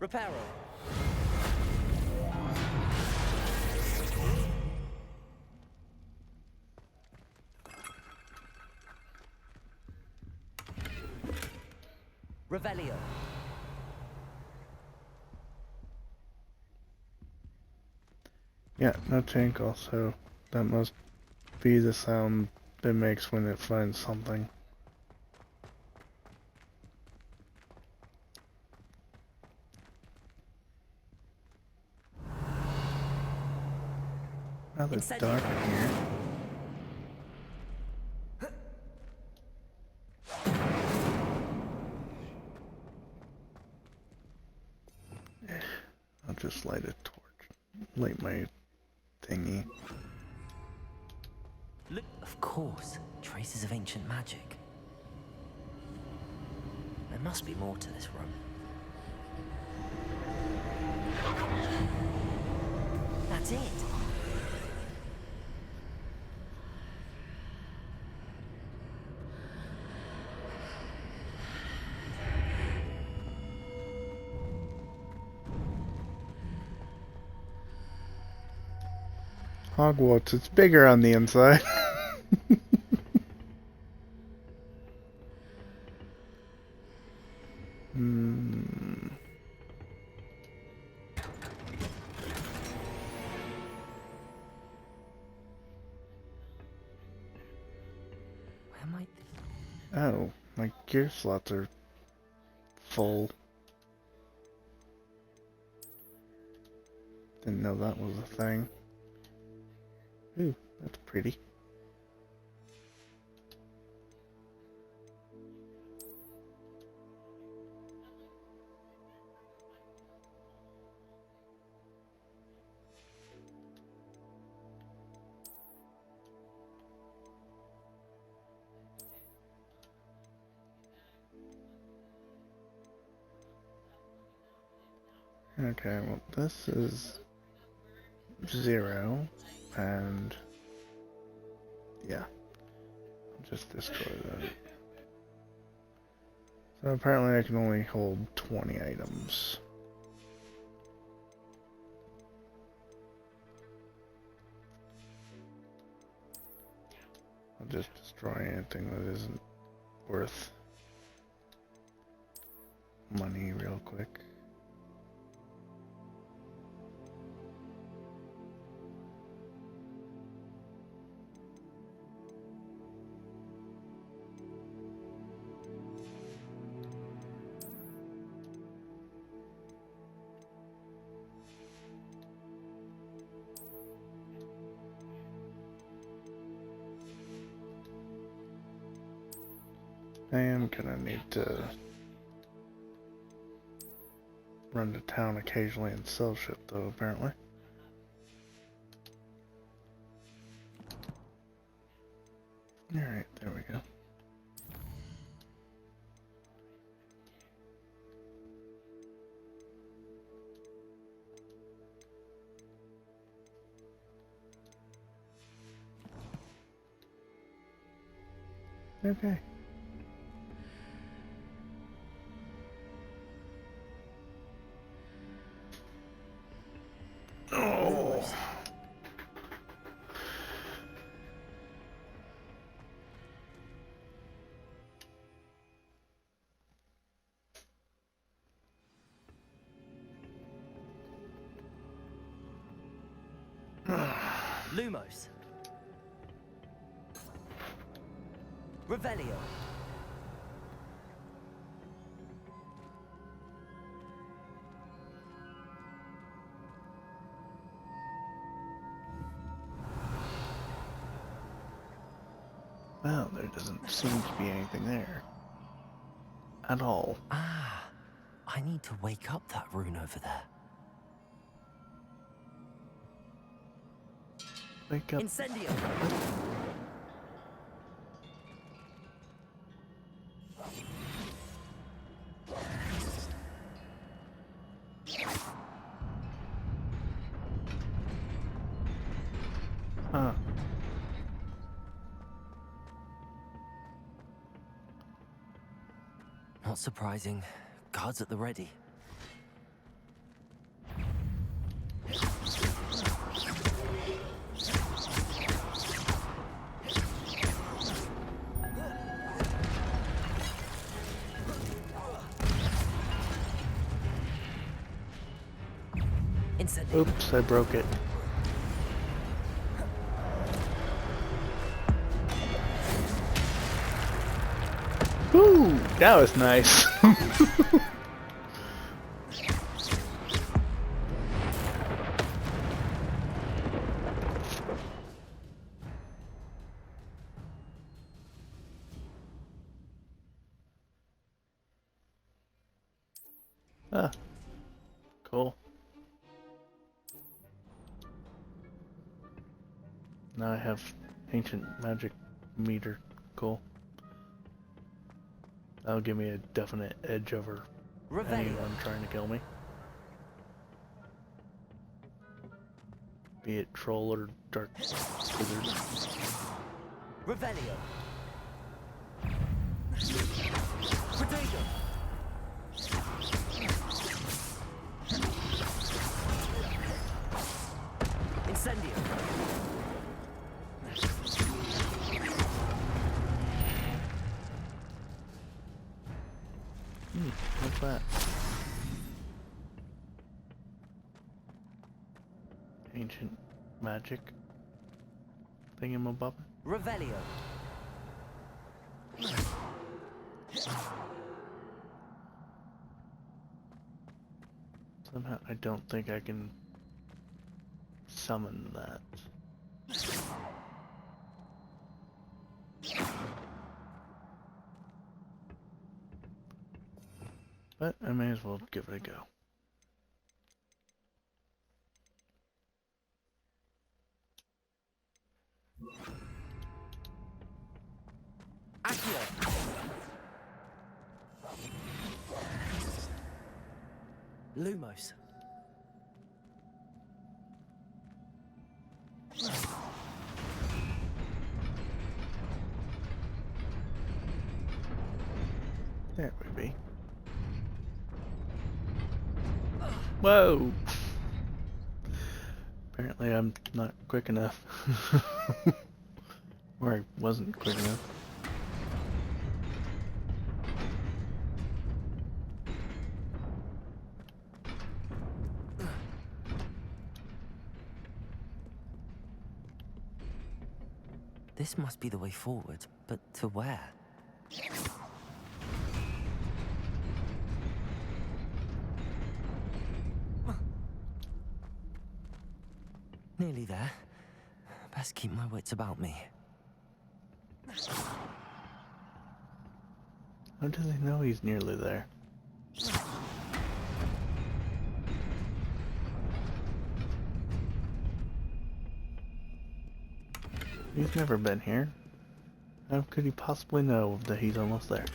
Reparo. Revelio. Yeah, no tinkle, so that must be the sound it makes when it finds something. Rather dark in here. I'll just light a torch. Light my thingy. Look, of course, traces of ancient magic. There must be more to this room. That's it. Hogwarts, it's bigger on the inside. Where might... Oh, my gear slots are full. Didn't know that was a thing. Ooh, that's pretty. Okay, well this is 0, and yeah, I'll just destroy that. So apparently I can only hold 20 items. I'll just destroy anything that isn't worth money real quick. I am gonna need to run to town occasionally and sell shit though, apparently. Alright, there we go. Okay. Oh. Lumos. Revelio. Well, there doesn't seem to be anything there. At all. Ah, I need to wake up that rune over there. Wake up. Incendio. Huh. Not surprising. Guards at the ready. Oops, I broke it. Woo! That was nice. Ah, cool. Now I have ancient magic meter. Cool. That'll give me a definite edge over anyone trying to kill me. Be it troll or dark wizard. Revelio. Potato. Incendio. What's that? Ancient magic thingamabob? Revelio. Somehow I don't think I can summon that. But I may as well give it a go. Accio. Lumos. There we be. Whoa! Apparently I'm not quick enough. Or I wasn't quick enough. This must be the way forward, but to where? Nearly there. Best keep my wits about me. How do they know he's nearly there? He's never been here. How could he possibly know that he's almost there?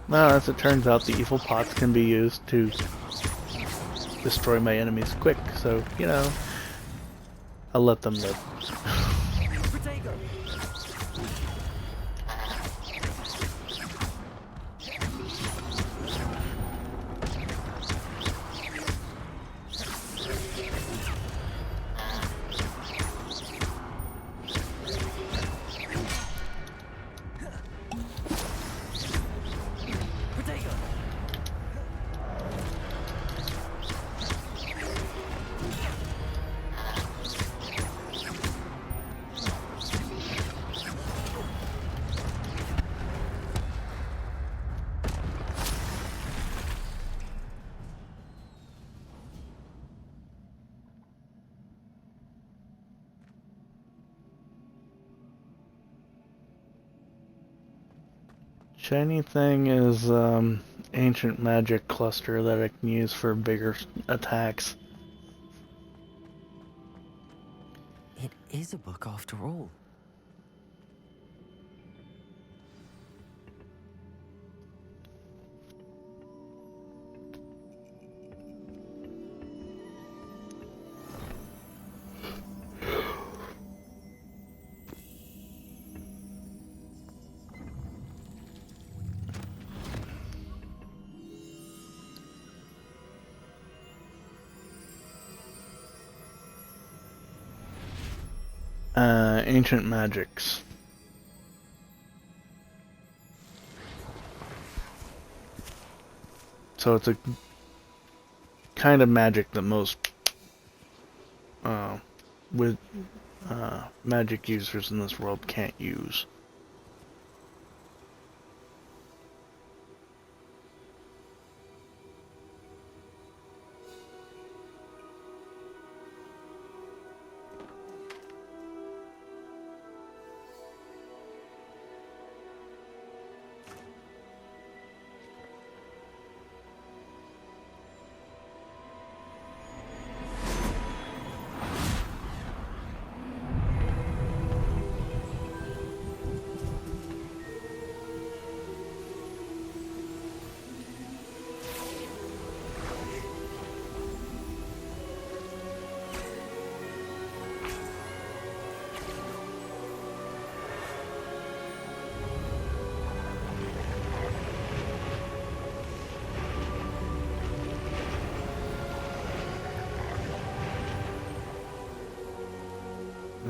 Well, as it turns out, the evil pots can be used to destroy my enemies quick, so, you know, I'll let them live. Shiny thing is ancient magic cluster that I can use for bigger attacks. It is a book after all. Ancient magics. So it's a kind of magic that most magic users in this world can't use.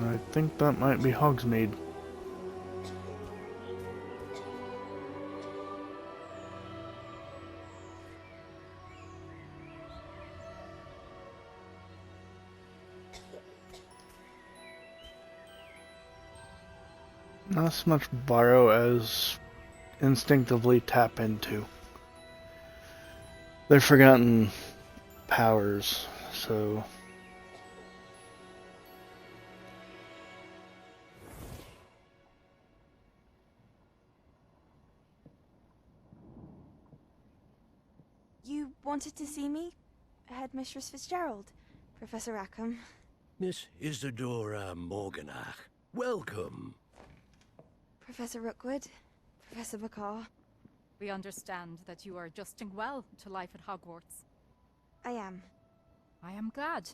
I think that might be Hogsmeade. Not so much borrow as instinctively tap into. They're forgotten powers, so... You wanted to see me? Headmistress Fitzgerald? Professor Rackham? Miss Isadora Morganach, welcome. Professor Rookwood? Professor Bakar? We understand that you are adjusting well to life at Hogwarts. I am. I am glad.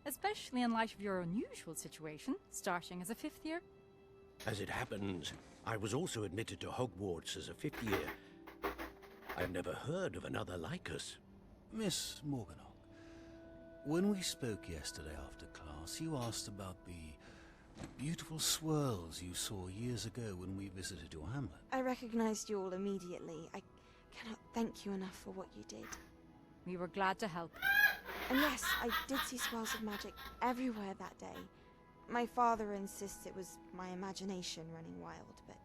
Especially in light of your unusual situation, starting as a 5th year. As it happens, I was also admitted to Hogwarts as a 5th year. I've never heard of another like us. Miss Morganach, when we spoke yesterday after class, you asked about the beautiful swirls you saw years ago when we visited your hamlet. I recognized you all immediately. I cannot thank you enough for what you did. We were glad to help. And yes, I did see swirls of magic everywhere that day. My father insists it was my imagination running wild, but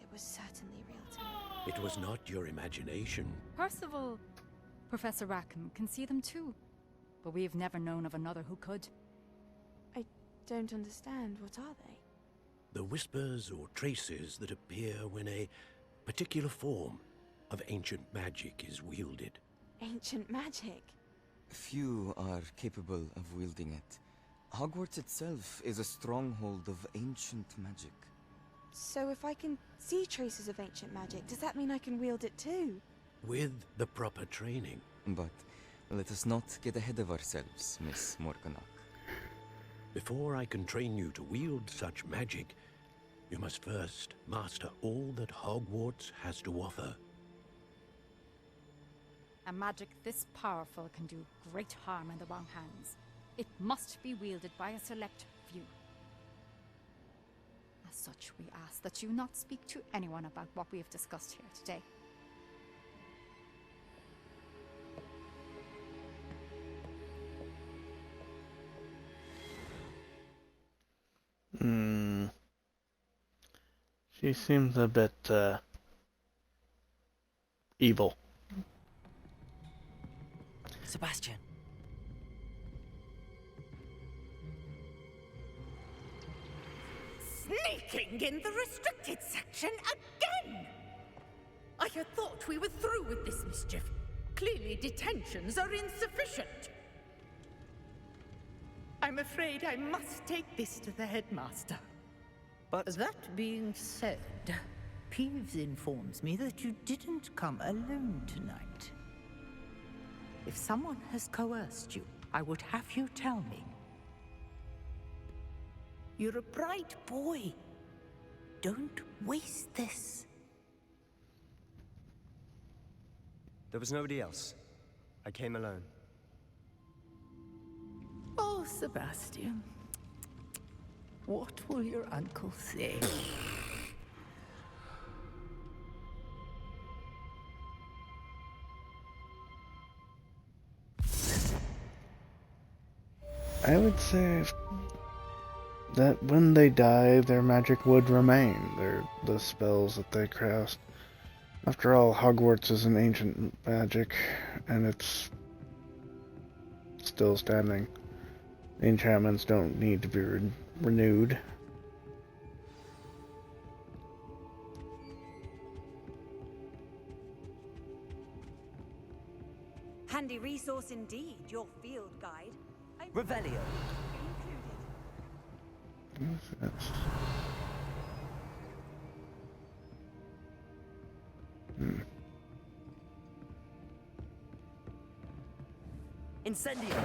it was certainly real to me. It was not your imagination. Percival, Professor Rackham can see them too. But we have never known of another who could. I don't understand. What are they? The whispers or traces that appear when a particular form of ancient magic is wielded. Ancient magic? Few are capable of wielding it. Hogwarts itself is a stronghold of ancient magic. So if I can see traces of ancient magic, does that mean I can wield it too? With the proper training. But let us not get ahead of ourselves, Miss Morganach. Before I can train you to wield such magic, you must first master all that Hogwarts has to offer. A magic this powerful can do great harm in the wrong hands. It must be wielded by a select few. As such, we ask that you not speak to anyone about what we have discussed here today. She seems a bit, evil. Sebastian. Sneaking in the restricted section again! I had thought we were through with this mischief. Clearly detentions are insufficient. I'm afraid I must take this to the headmaster. But that being said, Peeves informs me that you didn't come alone tonight. If someone has coerced you, I would have you tell me. You're a bright boy. Don't waste this. There was nobody else. I came alone. Oh, Sebastian. What will your uncle say? I would say that when they die, their magic would remain. The spells that they cast. After all, Hogwarts is an ancient magic, and it's still standing. The enchantments don't need to be renewed. Handy resource indeed, your field guide. Revelio. What's this? Incendio.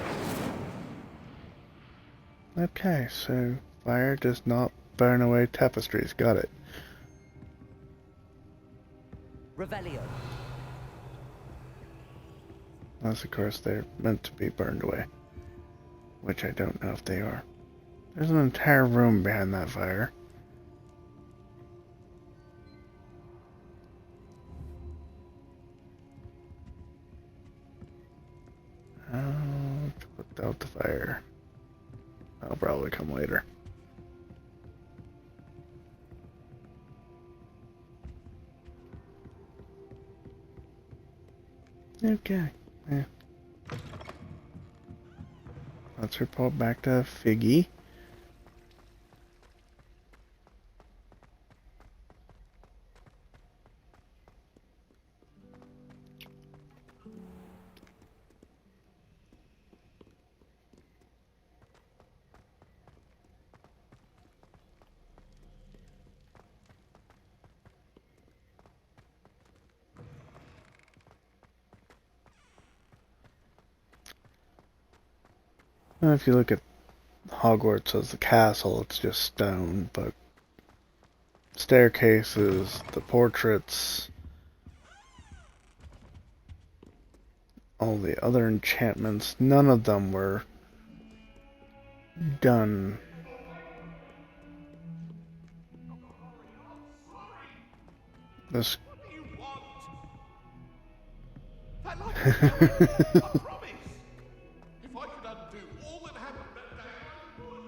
Okay, so fire does not burn away tapestries. Got it. Revelio. Unless, of course, they're meant to be burned away. Which I don't know if they are. There's an entire room behind that fire. How to put out the fire? That'll probably come later. Okay. Yeah. Let's report back to Figgy. Well, if you look at Hogwarts as the castle, it's just stone, but staircases, the portraits, all the other enchantments, none of them were done this. If I could undo all that happened that day, I would.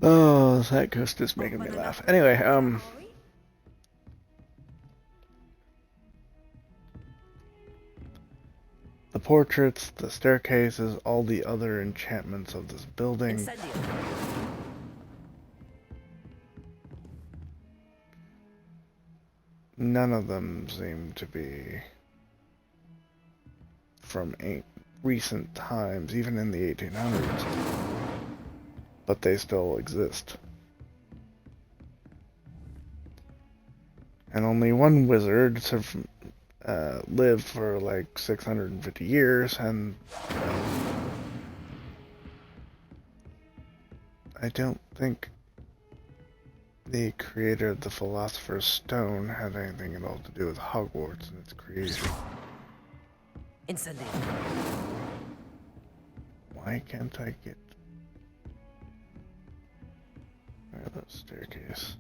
Oh, that ghost is making me laugh. Anyway, the portraits, the staircases, all the other enchantments of this building. Incendio. None of them seem to be from recent times, even in the 1800s. But they still exist. And only one wizard lived for like 650 years, and I don't think the creator of the Philosopher's Stone had anything at all to do with Hogwarts and its creation. Incendio. Why can't I get... Where that staircase?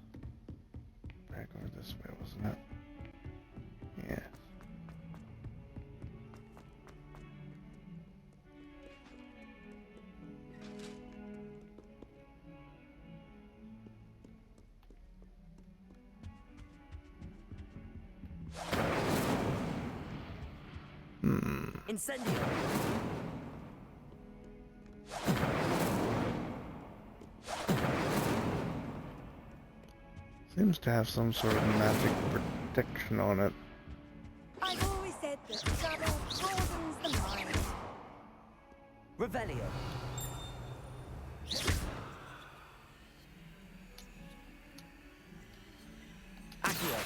Back over this way, wasn't it? Yeah. Incendio. Seems to have some sort of magic protection on it. I've always said that travel broadens the mind. Revelio. Accio.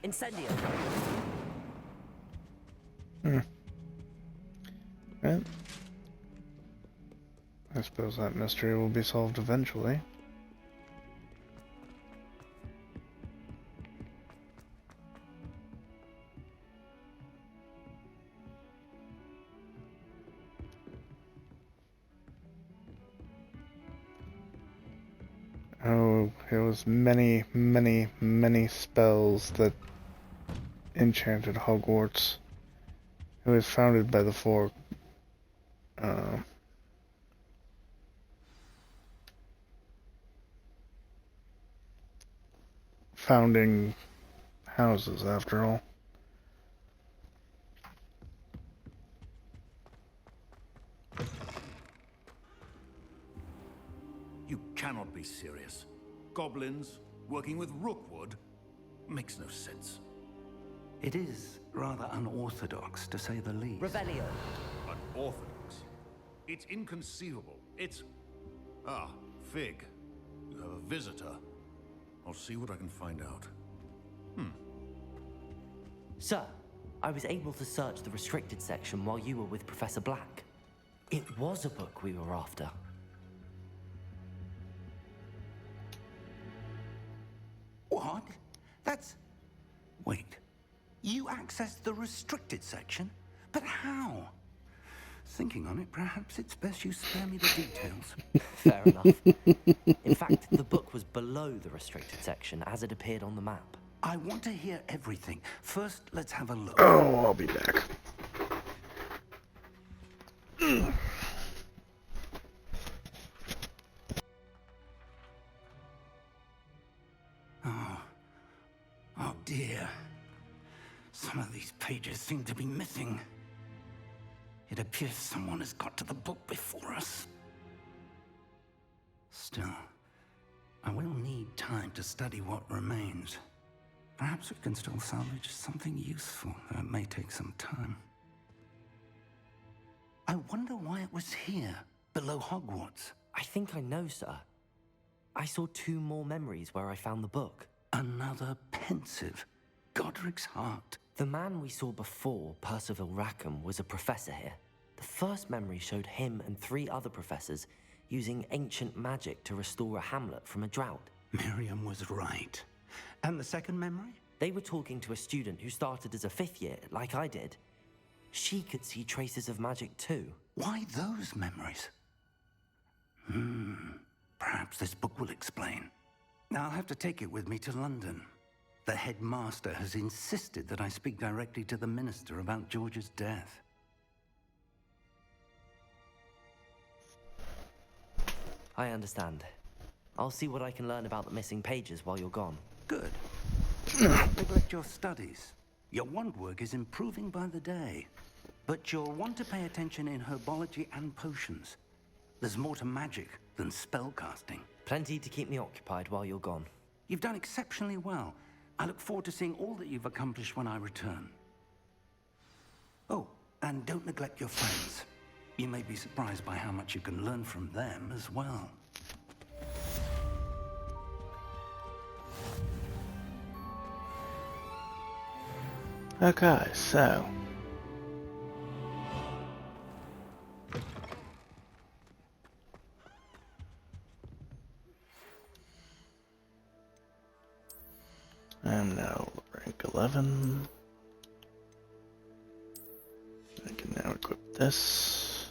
Incendio. Right. I suppose that mystery will be solved eventually. There was many, many, many spells that enchanted Hogwarts. It was founded by the four founding houses, after all. You cannot be serious. Goblins working with Rookwood makes no sense. It is rather unorthodox, to say the least. Revelio. Unorthodox? It's inconceivable. It's... Ah, Fig. You have a visitor. I'll see what I can find out. Sir, I was able to search the restricted section while you were with Professor Black. It was a book we were after. What? That's... Wait. You accessed the restricted section? But how? Thinking on it, perhaps it's best you spare me the details. Fair enough. In fact, the book was below the restricted section as it appeared on the map. I want to hear everything. First, let's have a look. Oh, I'll be back. Oh dear. Some of these pages seem to be missing. It appears someone has got to the book before us. Still, I will need time to study what remains. Perhaps we can still salvage something useful, though it may take some time. I wonder why it was here, below Hogwarts. I think I know, sir. I saw 2 more memories where I found the book. Another pensive. Godric's heart. The man we saw before, Percival Rackham, was a professor here. The first memory showed him and 3 other professors using ancient magic to restore a hamlet from a drought. Miriam was right. And the second memory? They were talking to a student who started as a 5th year, like I did. She could see traces of magic too. Why those memories? Perhaps this book will explain. Now I'll have to take it with me to London. The headmaster has insisted that I speak directly to the minister about George's death. I understand. I'll see what I can learn about the missing pages while you're gone. Good. Don't neglect your studies. Your wand work is improving by the day. But you'll want to pay attention in herbology and potions. There's more to magic than spellcasting. Plenty to keep me occupied while you're gone. You've done exceptionally well. I look forward to seeing all that you've accomplished when I return. Oh, and don't neglect your friends. You may be surprised by how much you can learn from them as well. Okay, so... I'm now rank 11. I can now equip this.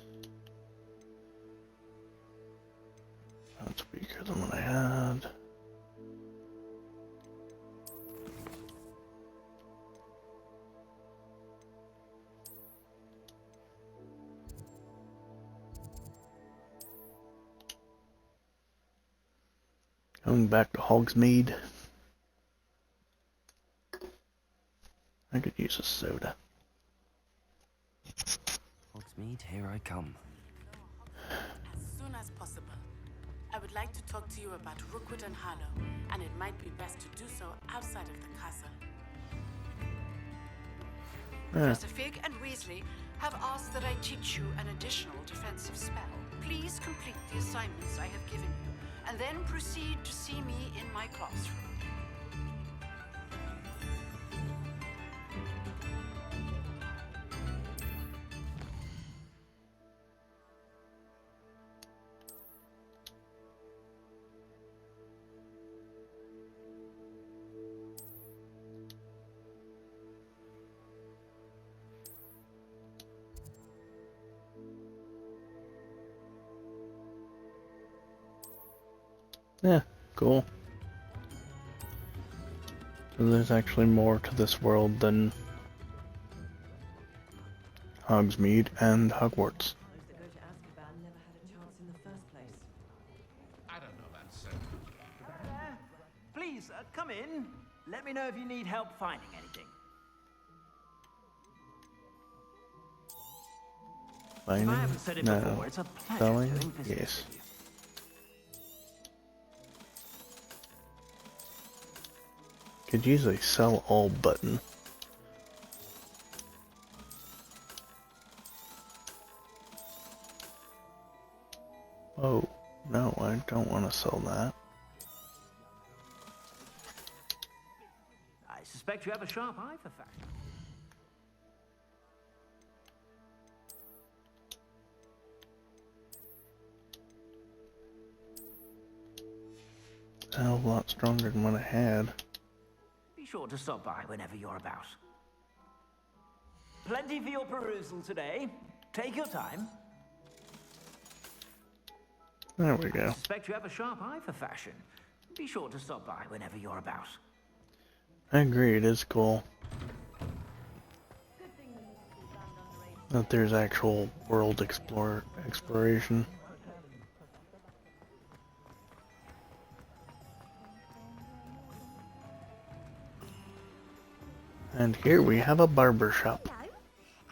That's weaker than what I had. Going back to Hogsmeade. I could use a soda. Hogsmeade, here I come. As soon as possible. I would like to talk to you about Rookwood and Harlow, and it might be best to do so outside of the castle. Professor Fig and Weasley have asked that I teach you an additional defensive spell. Please complete the assignments I have given you, and then proceed to see me in my classroom. Yeah, cool. So there's actually more to this world than Hogsmeade and Hogwarts. I don't know that, sir. Please, come in. Let me know if you need help finding anything. Finding? I haven't said it No. before, it's a pleasure Selling? doing business Yes. with you. Could use a sell all button. Oh, no, I don't want to sell that. I suspect you have a sharp eye for fashion. A hell of a lot stronger than what I had. Be sure to stop by whenever you're about. Plenty for your perusal today. Take your time. There we I go. suspect you have a sharp eye for fashion. Be sure to stop by whenever you're about. I agree, it is cool that there's actual world exploration. And here we have a barber shop. Hello.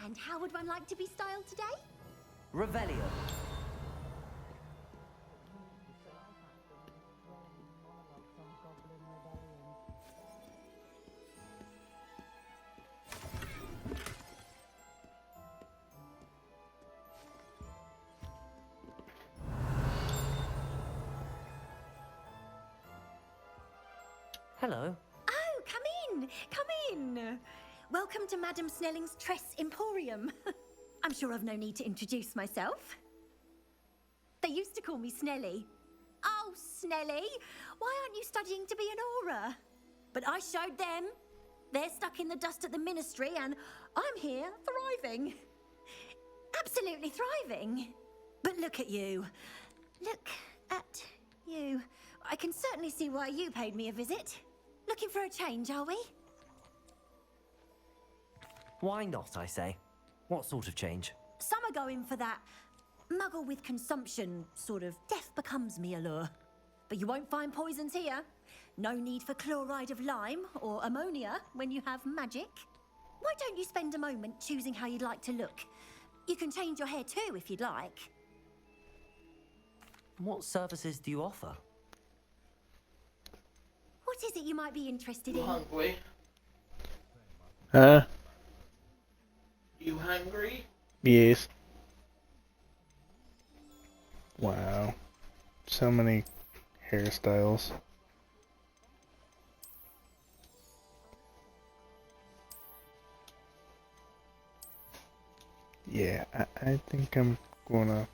And how would one like to be styled today? Revelio. Hello. Oh, come in. Come in. Welcome to Madame Snelling's Tress Emporium. I'm sure I've no need to introduce myself. They used to call me Snelly. Oh, Snelly, why aren't you studying to be an aura? But I showed them. They're stuck in the dust at the ministry, and I'm here thriving. Absolutely thriving. But look at you. Look at you. I can certainly see why you paid me a visit. Looking for a change, are we? Why not, I say? What sort of change? Some are going for that muggle with consumption, sort of death becomes me allure. But you won't find poisons here. No need for chloride of lime or ammonia when you have magic. Why don't you spend a moment choosing how you'd like to look? You can change your hair too if you'd like. What services do you offer? What is it you might be interested in? Hungry? Huh? You hungry? Yes. Wow. So many hairstyles. Yeah, I think I'm gonna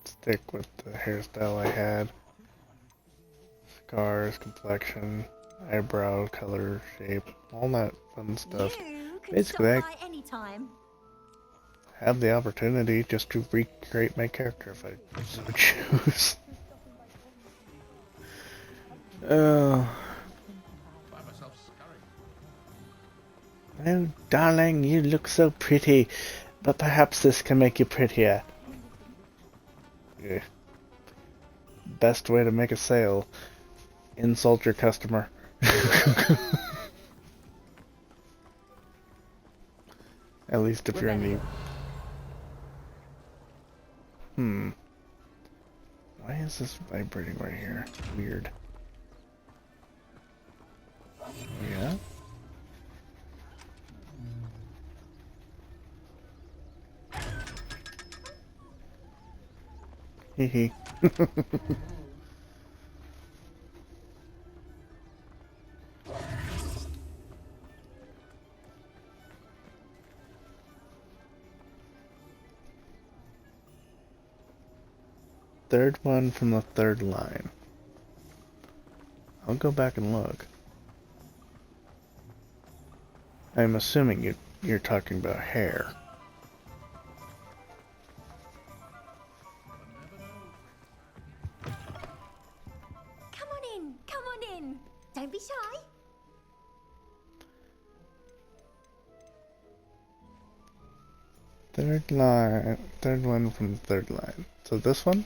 stick with the hairstyle I had. Scars, complexion, eyebrow color, shape, all that fun stuff. You can Basically, stop by any time. I have the opportunity just to recreate my character if I so choose. Oh, darling, you look so pretty, but perhaps this can make you prettier. Yeah. Best way to make a sale. Insult your customer. At least if you're in the... Why is this vibrating right here? Weird. Yeah? Hee. Third one from the third line. I'll go back and look. I'm assuming you're talking about hair. Come on in, come on in. Don't be shy. Third line, third one from the third line. So this one?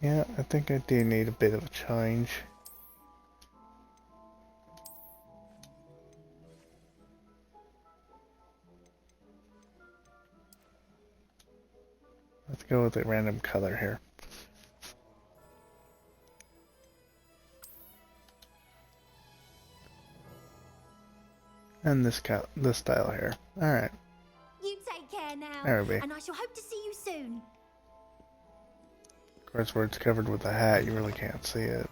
Yeah, I think I do need a bit of a change. Let's go with a random color here. And this style here. Alright. You take care now, There we be. and I shall hope to see you soon. Of course, where it's covered with a hat, you really can't see it.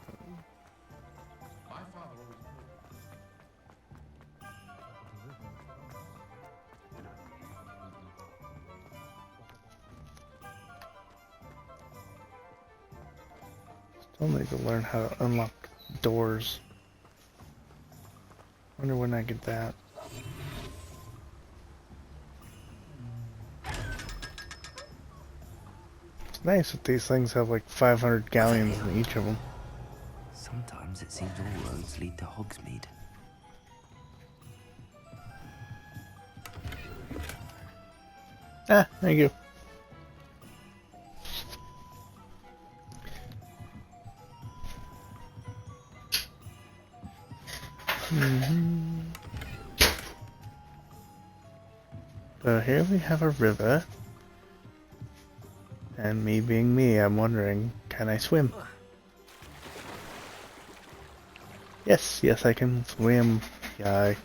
Still need to learn how to unlock doors. Wonder when I get that. It's nice that these things have like 500 galleons in each of them. Sometimes it seems all roads lead to Hogsmeade. Ah, thank you. So here we have a river. And me being me, I'm wondering, can I swim? Yes, yes I can swim, guy.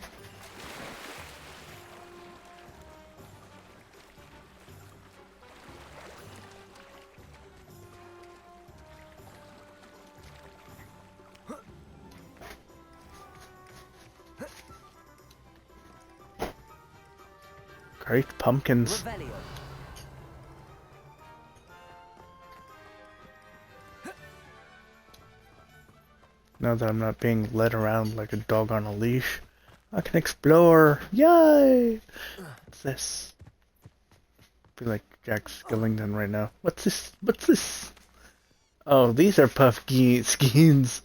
Great pumpkins. Now that I'm not being led around like a dog on a leash, I can explore. Yay! What's this? I feel like Jack Skellington right now. What's this? What's this? Oh, these are puff skeins.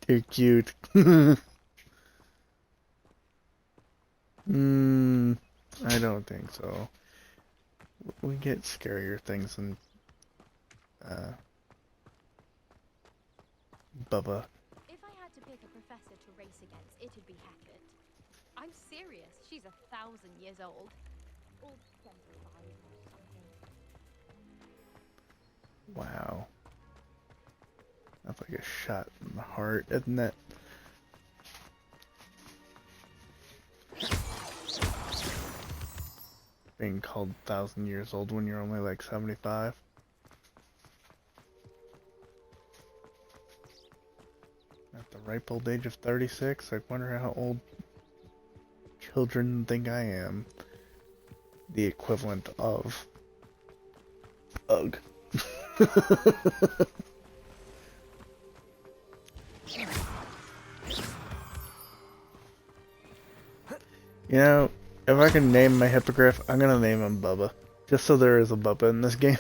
They're cute. I don't think so. We get scarier things than Bubba. If I had to pick a professor to race against, it'd be Hackett. I'm serious. She's 1,000 years old. Or 75 or something. Wow. That's like a shot in the heart, isn't it? Being called 1,000 years old when you're only like 75. At the ripe old age of 36, I wonder how old children think I am. The equivalent of... Ugh. You know, if I can name my hippogriff, I'm gonna name him Bubba. Just so there is a Bubba in this game.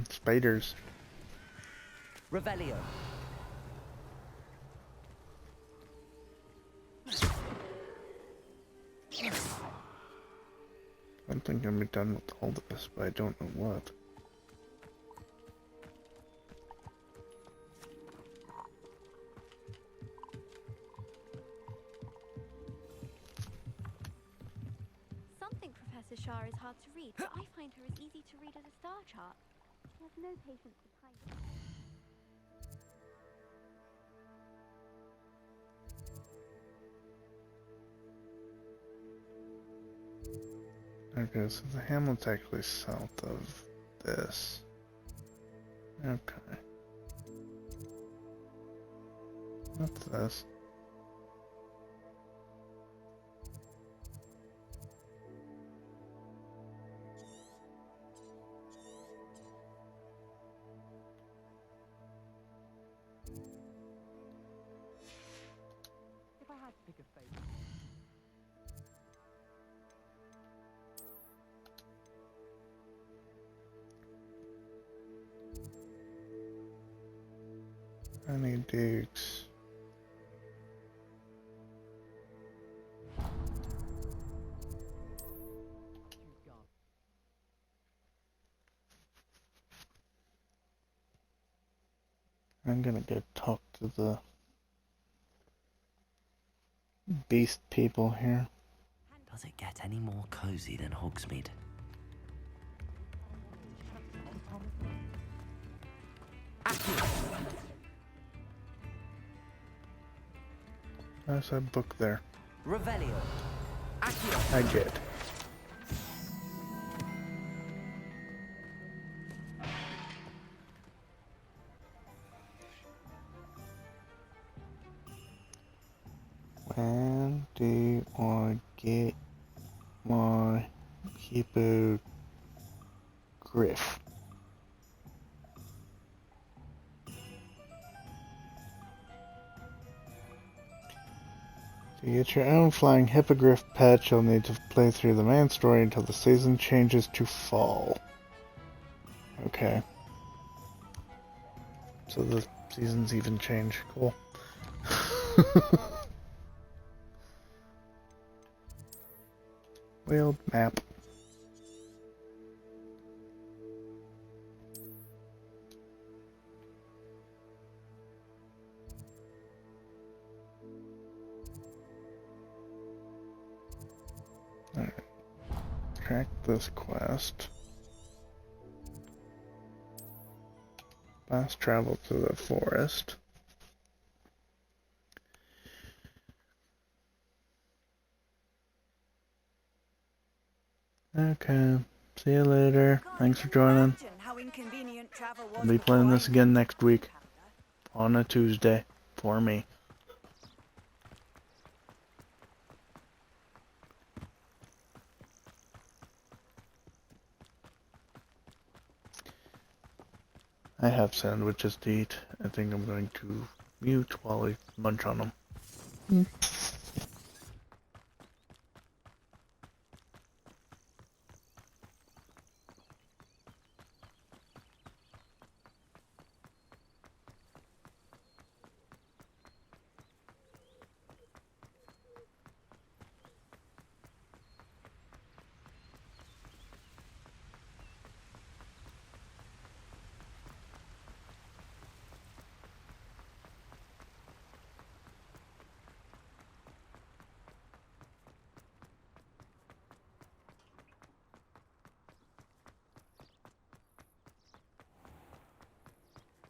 Spiders. Revelio. I'm thinking I'm done with all of this, but I don't know what. star is hard to read, but I find her as easy to read as a star chart. She has no patience with time. Okay, so the hamlet's actually south of this. Okay. What's this? If I had to pick a favorite. Honey Dukes. I'm gonna go talk to the beast people here. Does it get any more cozy than Hogsmeade? There's a book there. Revelio. I did. When do I get my hippogriff? To get your own flying hippogriff pet, you'll need to play through the main story until the season changes to fall. Okay. So the seasons even change. Cool. Wheeled map. Alright. Track this quest. Fast travel to the forest. Okay. See you later. Thanks for joining. I'll be playing this again next week. On a Tuesday. For me. I have sandwiches to eat. I think I'm going to mute while I munch on them.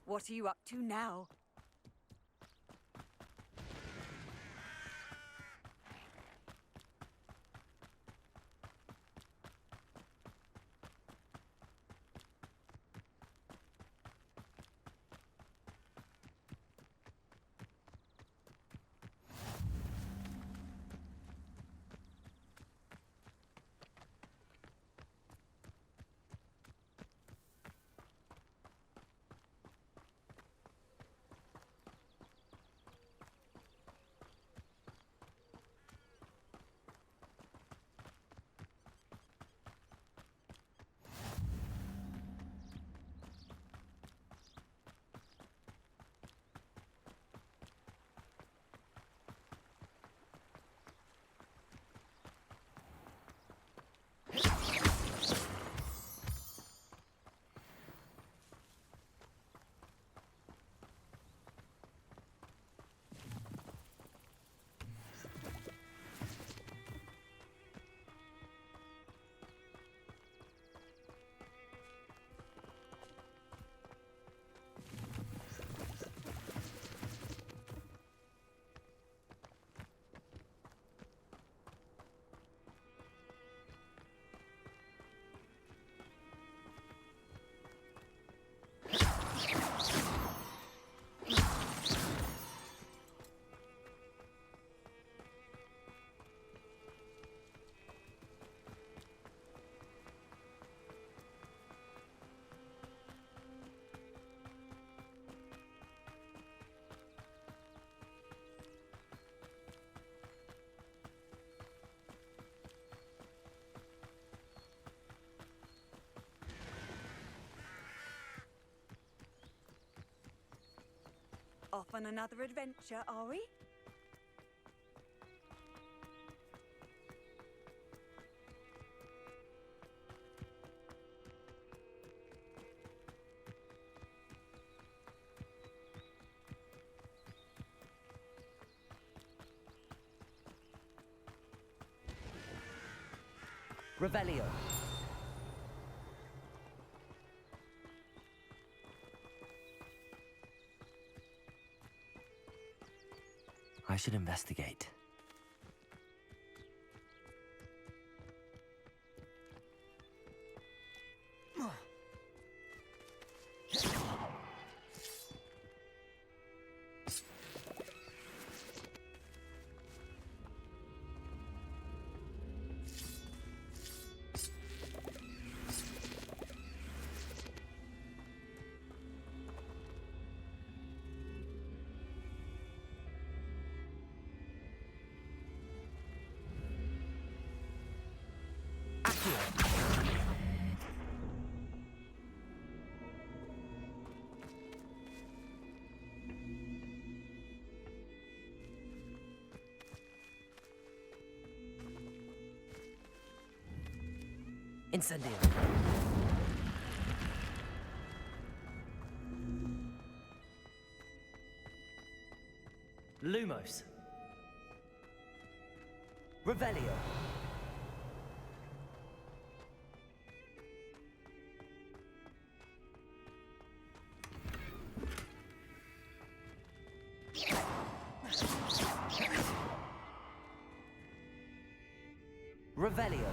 What are you up to now? Off on another adventure, are we? Revelio. I should investigate. Incendio. Lumos. Revelio. Revelio.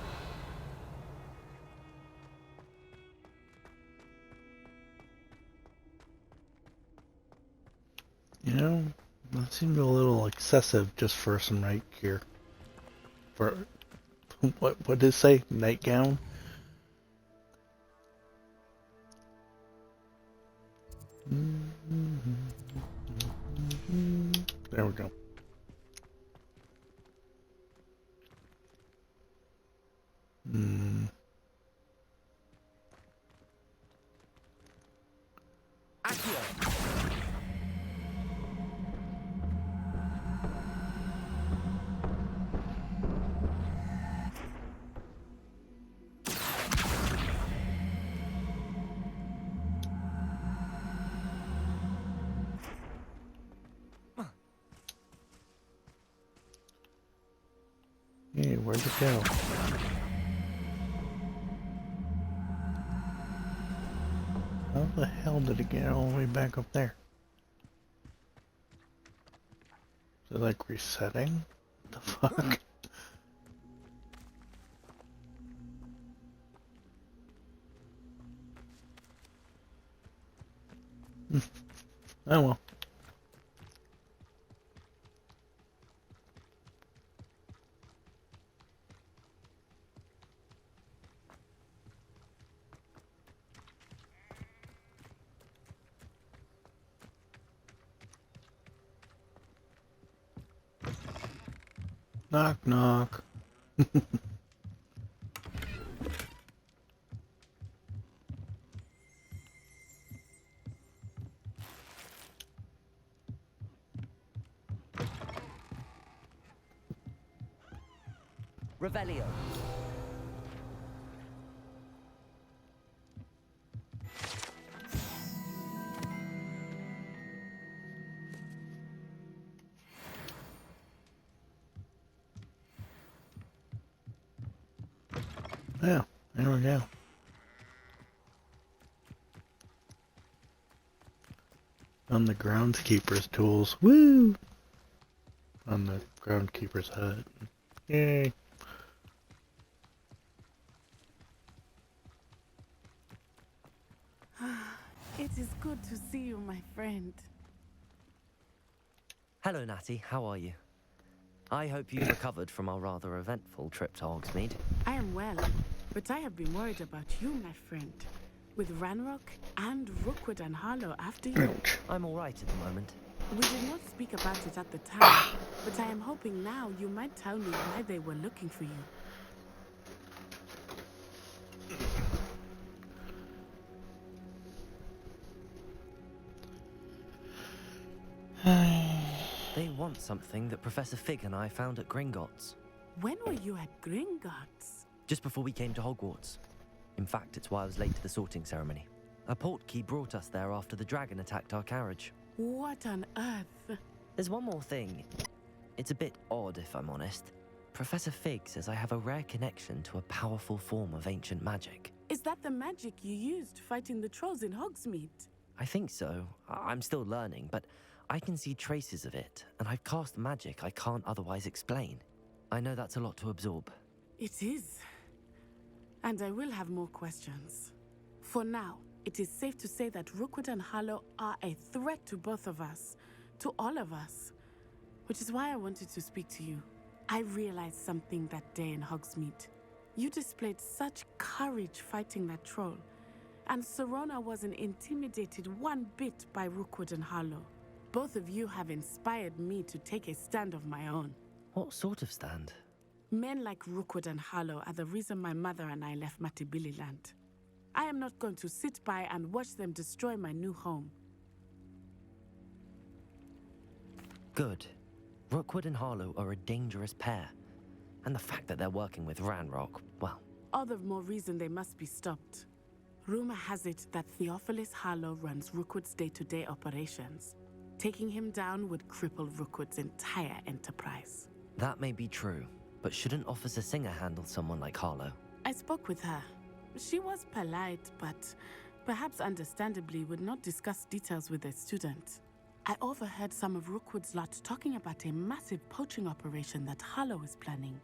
You know, that seemed a little excessive just for some night gear. For what did it say? Nightgown? There we go. Hey, where'd it go? How the hell did it get all the way back up there? Is it like resetting? What the fuck? Oh well. Knock knock. Revelio. Yeah, there we go. On the groundskeeper's tools. Woo! On the groundskeeper's hut. Yay! It is good to see you, my friend. Hello, Natty. How are you? I hope you've recovered from our rather eventful trip to Hogsmeade. I am well, but I have been worried about you, my friend. With Ranrock and Rookwood and Harlow after you. I'm all right at the moment. We did not speak about it at the time, but I am hoping now you might tell me why they were looking for you. want something that Professor Fig and I found at Gringotts. When were you at Gringotts? Just before we came to Hogwarts. In fact, it's why I was late to the sorting ceremony. A portkey brought us there after the dragon attacked our carriage. What on earth? There's one more thing. It's a bit odd, if I'm honest. Professor Fig says I have a rare connection to a powerful form of ancient magic. Is that the magic you used fighting the trolls in Hogsmeade? I think so. I'm still learning, but I can see traces of it, and I've cast magic I can't otherwise explain. I know that's a lot to absorb. It is. And I will have more questions. For now, it is safe to say that Rookwood and Harlow are a threat to both of us, to all of us. Which is why I wanted to speak to you. I realized something that day in Hogsmeade. You displayed such courage fighting that troll, and Serona wasn't intimidated one bit by Rookwood and Harlow. Both of you have inspired me to take a stand of my own. What sort of stand? Men like Rookwood and Harlow are the reason my mother and I left Matabeleland. I am not going to sit by and watch them destroy my new home. Good. Rookwood and Harlow are a dangerous pair. And the fact that they're working with Ranrock, well... All the more reason they must be stopped. Rumor has it that Theophilus Harlow runs Rookwood's day-to-day operations. Taking him down would cripple Rookwood's entire enterprise. That may be true, but shouldn't Officer Singer handle someone like Harlow? I spoke with her. She was polite, but perhaps understandably would not discuss details with a student. I overheard some of Rookwood's lot talking about a massive poaching operation that Harlow is planning.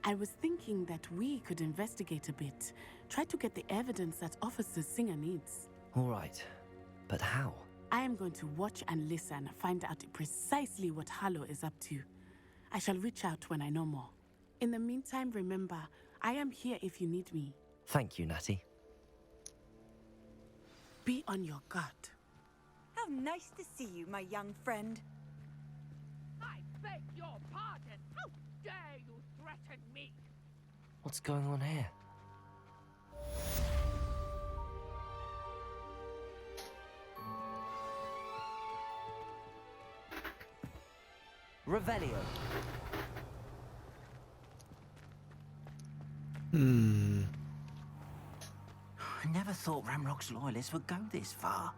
I was thinking that we could investigate a bit, try to get the evidence that Officer Singer needs. All right, but how? I am going to watch and listen, find out precisely what Harlow is up to. I shall reach out when I know more. In the meantime, remember, I am here if you need me. Thank you, Natty. Be on your guard. How nice to see you, my young friend. I beg your pardon. How dare you threaten me? What's going on here? Revelio. I never thought Ranrock's loyalists would go this far.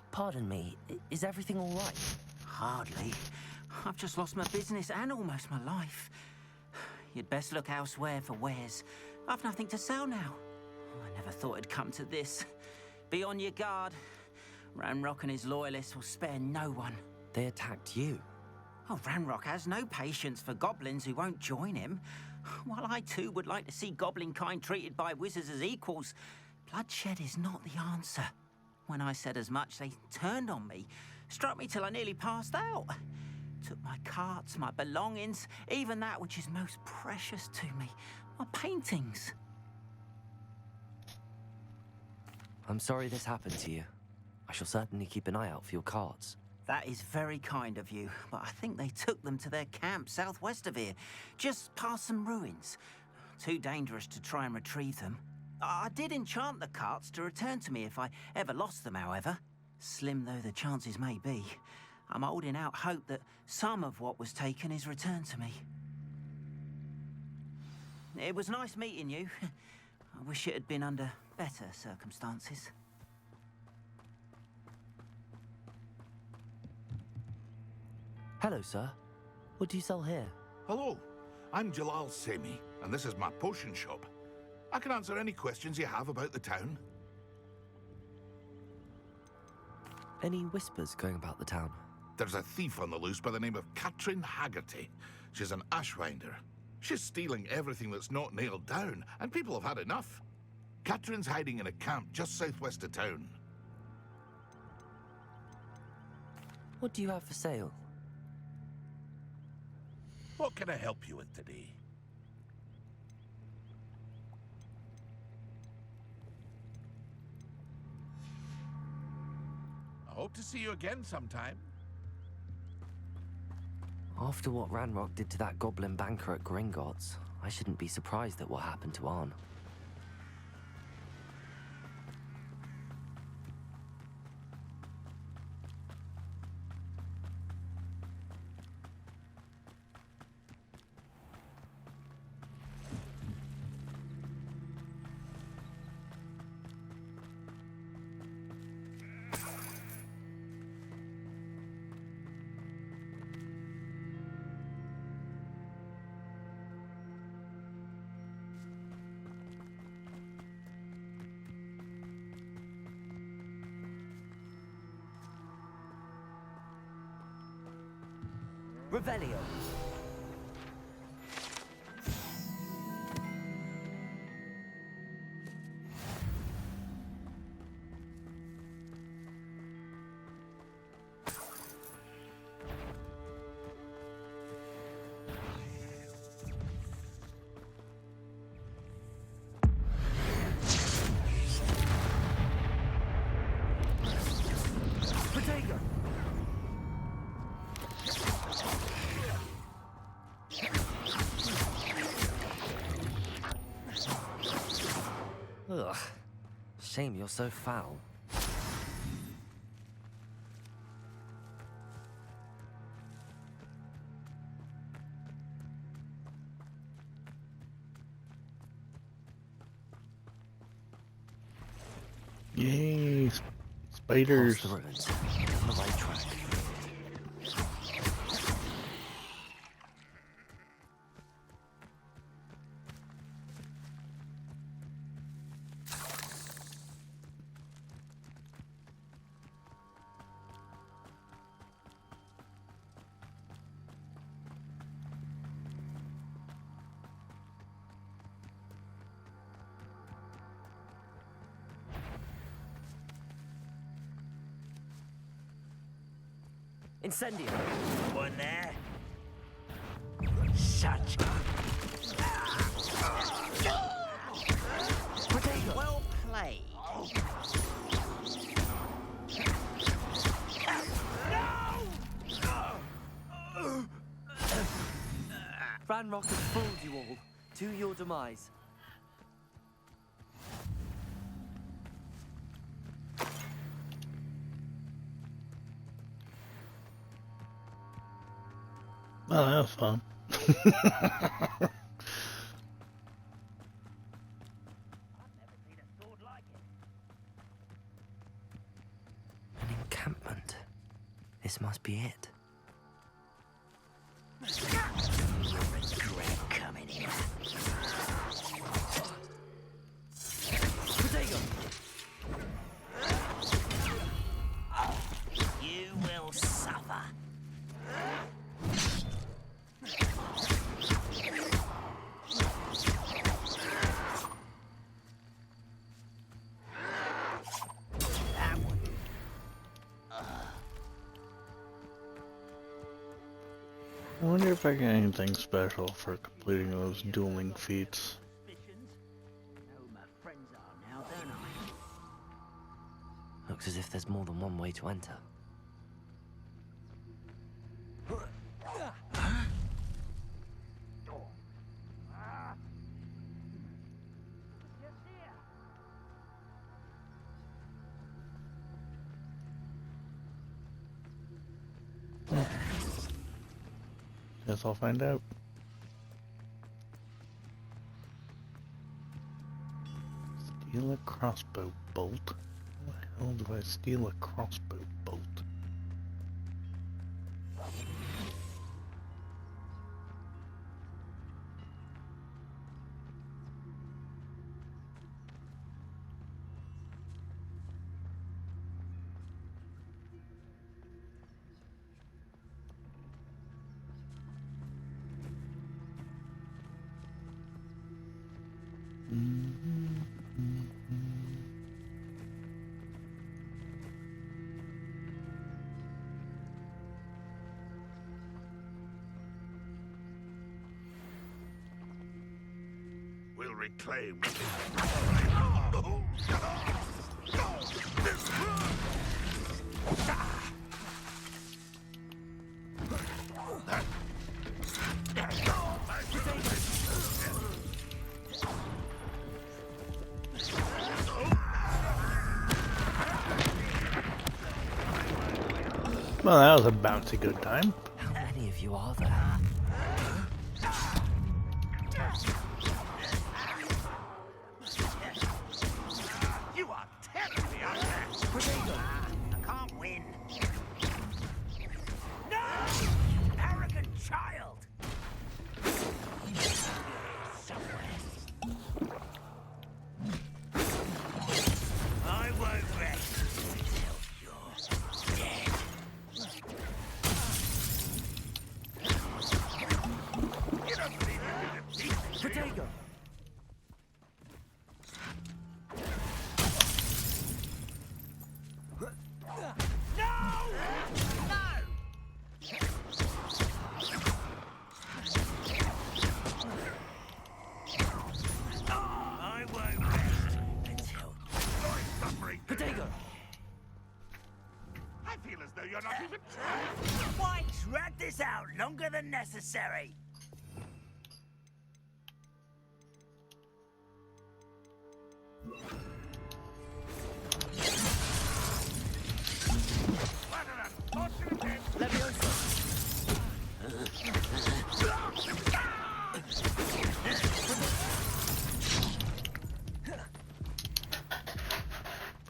Pardon me, is everything all right? Hardly. I've just lost my business and almost my life. You'd best look elsewhere for wares. I've nothing to sell now. I never thought it'd come to this. Be on your guard. Ranrock and his loyalists will spare no one. They attacked you? Oh, Ranrock has no patience for goblins who won't join him. While I too would like to see goblin kind treated by wizards as equals, bloodshed is not the answer. When I said as much, they turned on me, struck me till I nearly passed out. Took my carts, my belongings, even that which is most precious to me, my paintings. I'm sorry this happened to you. I shall certainly keep an eye out for your carts. That is very kind of you, but I think they took them to their camp southwest of here, just past some ruins. Too dangerous to try and retrieve them. I did enchant the carts to return to me if I ever lost them, however. Slim though the chances may be, I'm holding out hope that some of what was taken is returned to me. It was nice meeting you. I wish it had been under better circumstances. Hello, sir. What do you sell here? Hello, I'm Jalal Semi, and this is my potion shop. I can answer any questions you have about the town. Any whispers going about the town? There's a thief on the loose by the name of Katrin Haggerty. She's an ashwinder. She's stealing everything that's not nailed down, and people have had enough. Katrin's hiding in a camp just southwest of town. What do you have for sale? What can I help you with today? I hope to see you again sometime. After what Ranrock did to that goblin banker at Gringotts, I shouldn't be surprised at what happened to Arn. Revelio. Ugh. Shame you're so foul. Yay, spiders. Past the ruins. On the right track. Incendio. One there. Such. Well played. Ranrock has fooled you all. To your demise. Oh, that was fun. An encampment. This must be it. You'll regret coming here. Protego! You will suffer. I wonder if I get anything special for completing those dueling feats. Looks as if there's more than one way to enter. Guess I'll find out. Steal a crossbow bolt? How the hell do I steal a crossbow bolt? We'll reclaim. Well, that was a bouncy good time. How many of you are there? You are terribly unfair. I can't win. No! Arrogant child! Somewhere. I won't rest until you're dead. Protego! I feel as though you're not even trying. Why drag this out longer than necessary?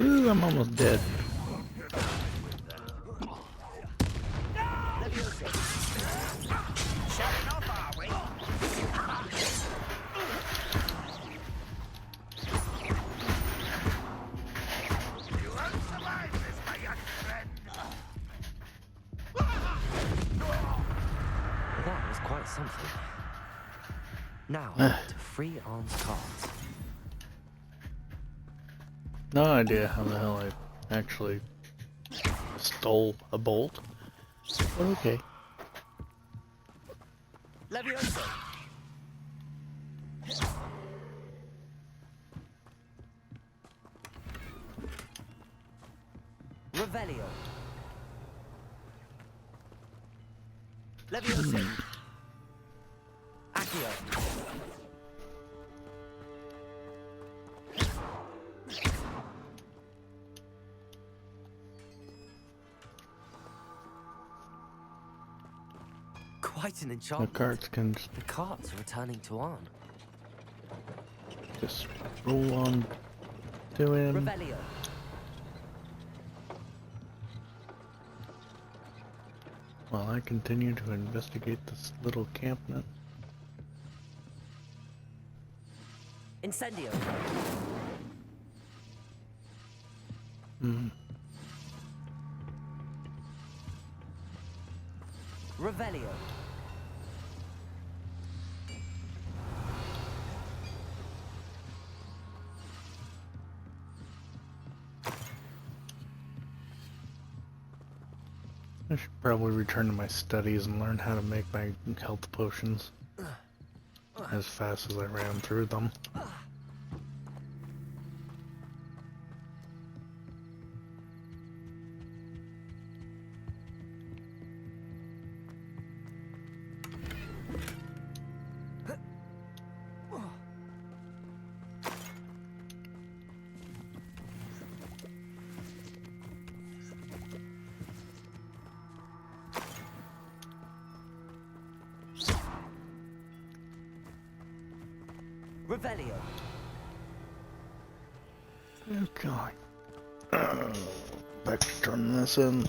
Ooh, I'm almost dead. Shutting off, are we? You won't survive this, my young friend. That was quite something. Now, to free Arm's cards. No idea how the hell I actually stole a bolt. But okay. Levioso! Revelio! Levioso! Accio! Quite an The enchantment. cards can The cards are returning to Arn. just roll on to him. Revelio. While I continue to investigate this little campment. Incendio. Hmm. Revelio. I should probably return to my studies and learn how to make my health potions as fast as I ran through them. Revelio. Okay. Back to turn this in.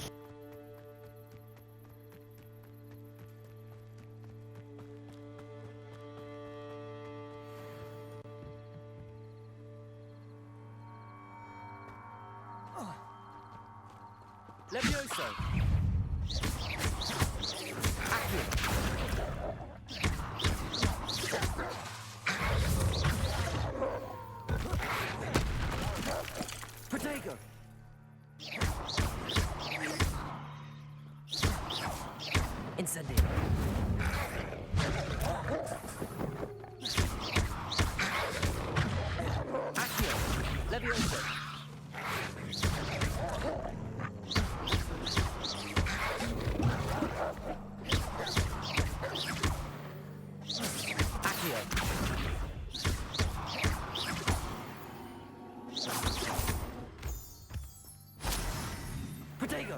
Levioso. Protego. Incendio. Accio. Levioso. Protego.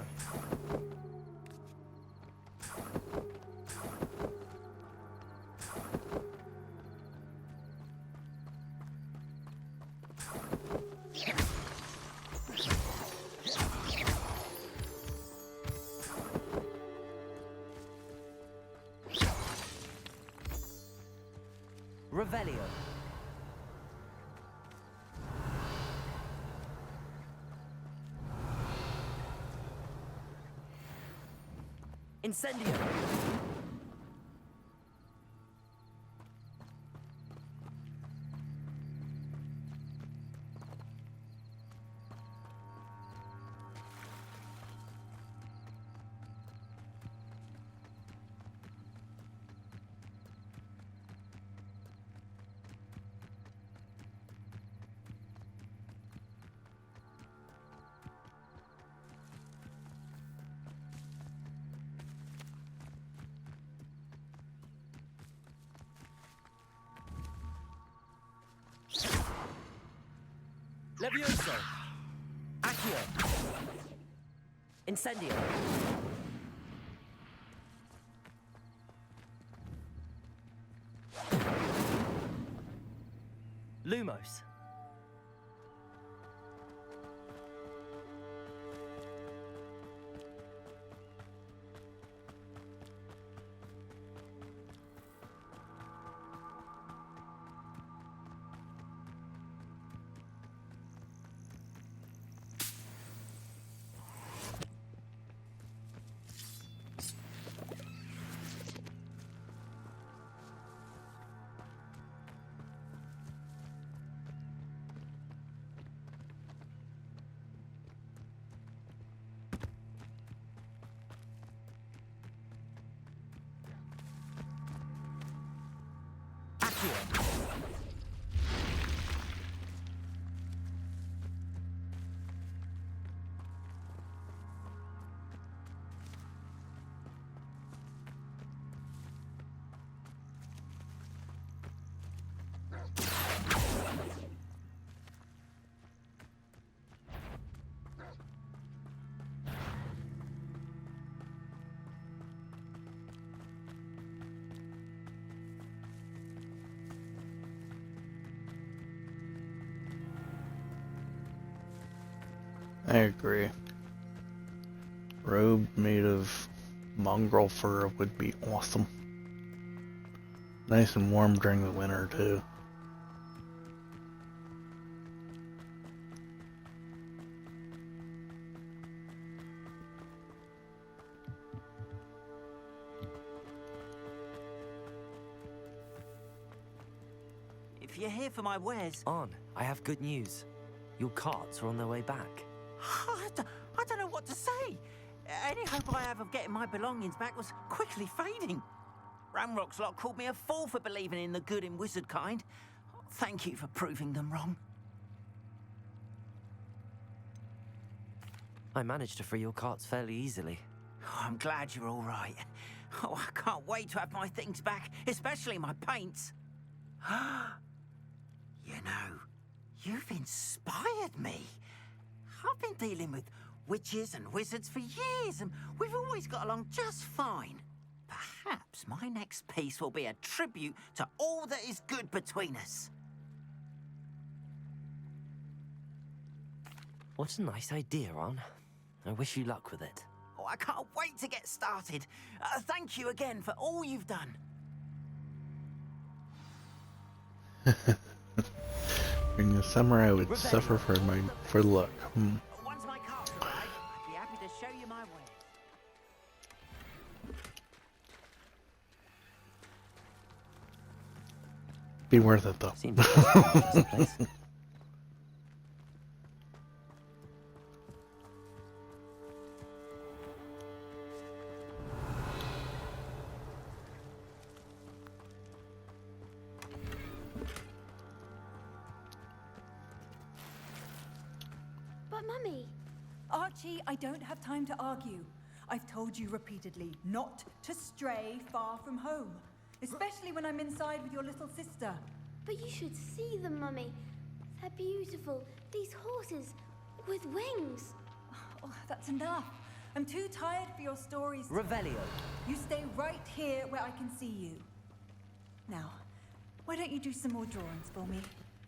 Revelio. Incendio. Levioso! Accio! Incendio! Lumos! I agree. Robe made of mongrel fur would be awesome. Nice and warm during the winter, too. If you're here for my wares... On, I have good news. Your carts are on their way back. I don't know what to say. Any hope I have of getting my belongings back was quickly fading. Ramrock's lot called me a fool for believing in the good in wizard kind. Thank you for proving them wrong. I managed to free your carts fairly easily. Oh, I'm glad you're all right. Oh, I can't wait to have my things back, especially my paints. You know, you've inspired me. I've been dealing with witches and wizards for years, and we've always got along just fine. Perhaps my next piece will be a tribute to all that is good between us. What a nice idea, Ron. I wish you luck with it. Oh, I can't wait to get started. Thank you again for all you've done. Being a samurai would suffer for luck. Once my carts arrive, I'd be happy to show you my way. Be worth it, though. Seems like a place. But Mummy... Archie, I don't have time to argue. I've told you repeatedly not to stray far from home. Especially when I'm inside with your little sister. But you should see them, Mummy. They're beautiful. These horses with wings. Oh, that's enough. I'm too tired for your stories. Revelio. You stay right here where I can see you. Now, why don't you do some more drawings for me?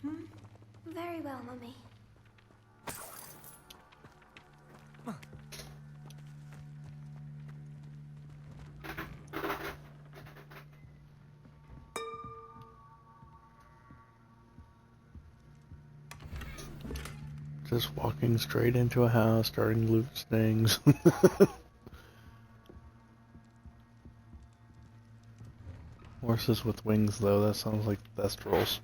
Hmm? Very well, Mummy. Just walking straight into a house, starting to loot things. Horses with wings, though, that sounds like thestrals.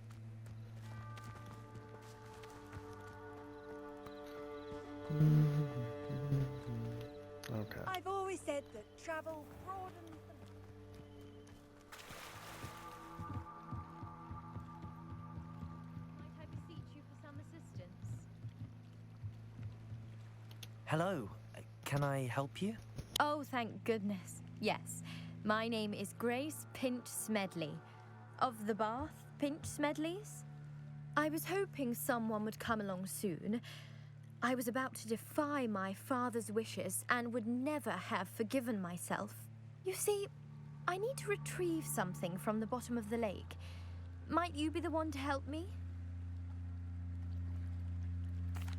Okay. I've always said that travel broadens the... Might I beseech you for some assistance? Hello. Can I help you? Oh, thank goodness. Yes. My name is Grace Pinch Smedley. Of the Bath Pinch Smedleys? I was hoping someone would come along soon. I was about to defy my father's wishes and would never have forgiven myself. You see, I need to retrieve something from the bottom of the lake. Might you be the one to help me?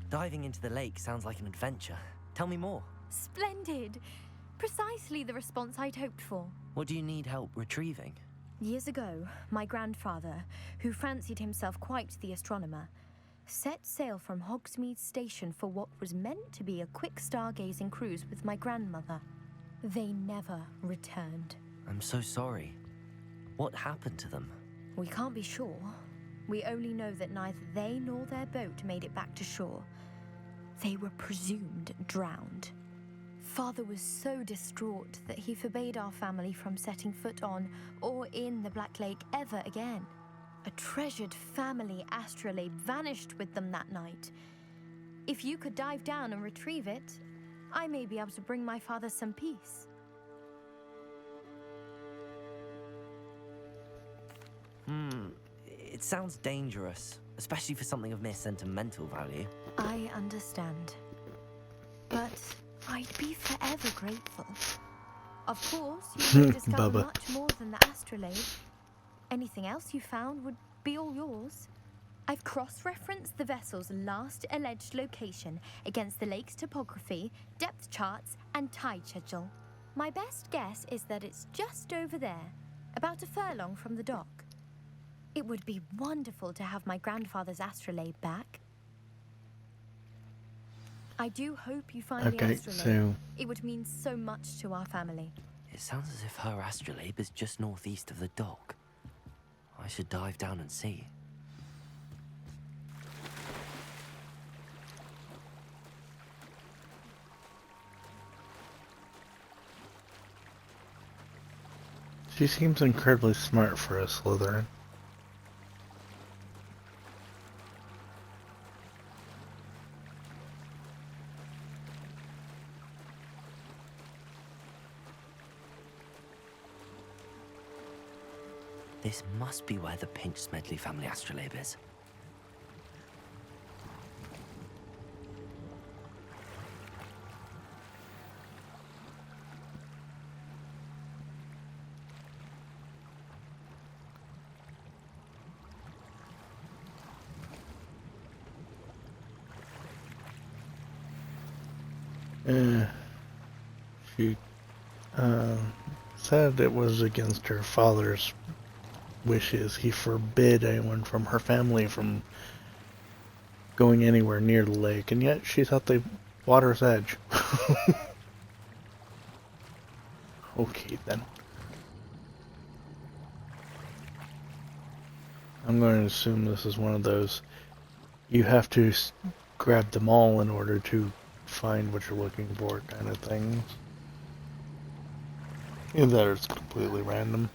Diving into the lake sounds like an adventure. Tell me more. Splendid! Precisely the response I'd hoped for. What do you need help retrieving? Years ago, my grandfather, who fancied himself quite the astronomer, set sail from Hogsmeade Station for what was meant to be a quick stargazing cruise with my grandmother. They never returned. I'm so sorry. What happened to them? We can't be sure. We only know that neither they nor their boat made it back to shore. They were presumed drowned. Father was so distraught that he forbade our family from setting foot on or in the Black Lake ever again. A treasured family astrolabe vanished with them that night. If you could dive down and retrieve it, I may be able to bring my father some peace. It sounds dangerous, especially for something of mere sentimental value. I understand. But I'd be forever grateful. Of course, you may discover Bubba. much more than the astrolabe. Anything else you found would be all yours. I've cross-referenced the vessel's last alleged location against the lake's topography, depth charts, and tide schedule. My best guess is that it's just over there, about a furlong from the dock. It would be wonderful to have my grandfather's astrolabe back. I do hope you find the Okay, astrolabe. so It would mean so much to our family. It sounds as if her astrolabe is just northeast of the dock. I should dive down and see. she seems incredibly smart for a Slytherin. This must be where the Pinch Smedley family astrolabe is. She said it was against her father's wishes. He forbid anyone from her family from going anywhere near the lake, and yet she's at the water's edge. Okay, then. I'm going to assume this is one of those you have to grab them all in order to find what you're looking for kind of things. Either that or it's completely random.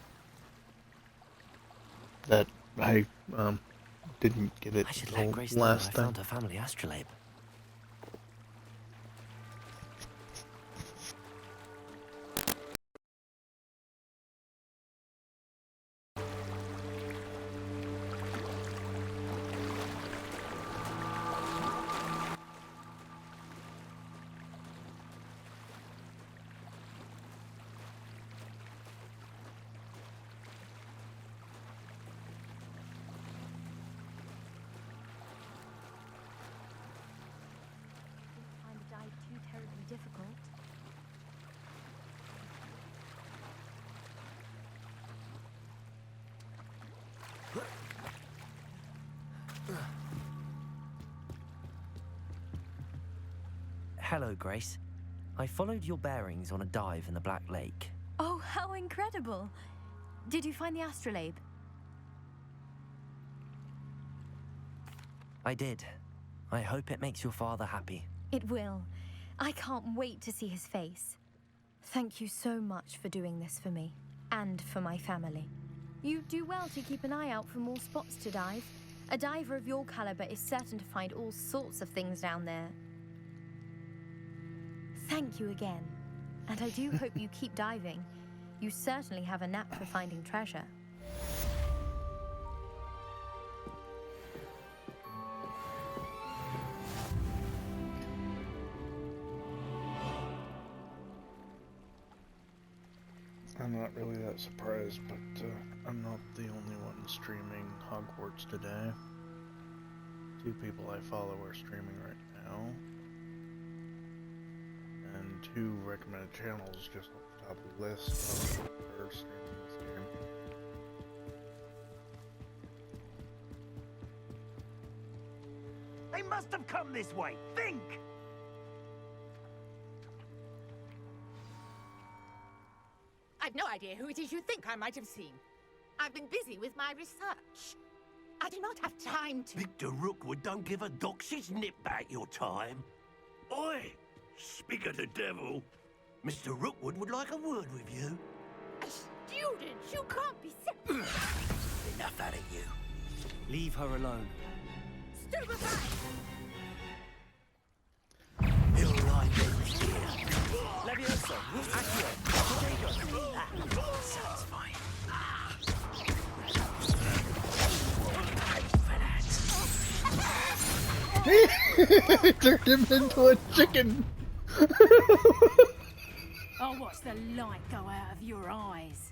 That I didn't get it I should let the Grace know that I last found time. her family astrolabe. Find the dive too terribly difficult. Hello, Grace. I followed your bearings on a dive in the Black Lake. Oh, how incredible! Did you find the astrolabe? I did. I hope it makes your father happy. It will. I can't wait to see his face. Thank you so much for doing this for me, and for my family. You do well to keep an eye out for more spots to dive. A diver of your caliber is certain to find all sorts of things down there. Thank you again, and I do hope you keep diving. You certainly have a knack for finding treasure. I'm not really that surprised, but I'm not the only one streaming Hogwarts today. 2 people I follow are streaming right now. And 2 recommended channels just off the top of the list are streaming this game. They must have come this way. Think! I've no idea who it is you think I might have seen. I've been busy with my research. I do not have time to... Victor Rookwood don't give a doxy's nip back your time. Oi! Speak of the devil, Mr. Rookwood would like a word with you. A student? You can't be serious. Enough out of you. Leave her alone. Stupefy! He'll lie here. Levioso, Accio, Potato. Satisfying. Turned him into a chicken. I'll watch the light go out of your eyes.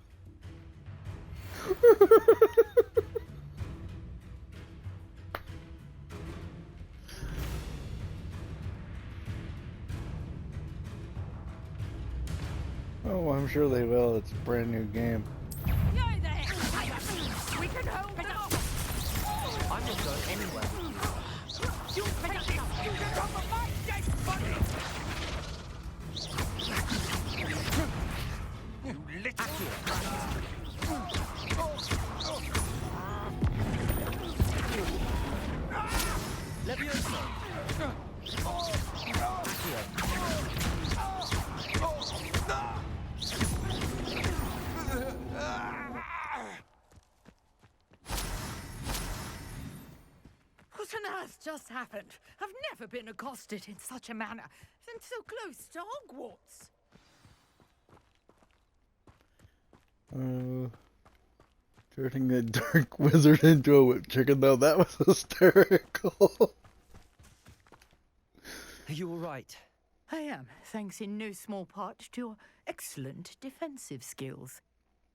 Oh, I'm sure they will. It's a brand new game. Yo there! We can hold it off! I'm not going anywhere. You pick up the student on the mic, Jake Bunny! You little... Levioso. What on earth just happened? I've never been accosted in such a manner, and so close to Hogwarts. Turning a dark wizard into a whip chicken, though, that was hysterical. Are you alright? I am, thanks in no small part to your excellent defensive skills.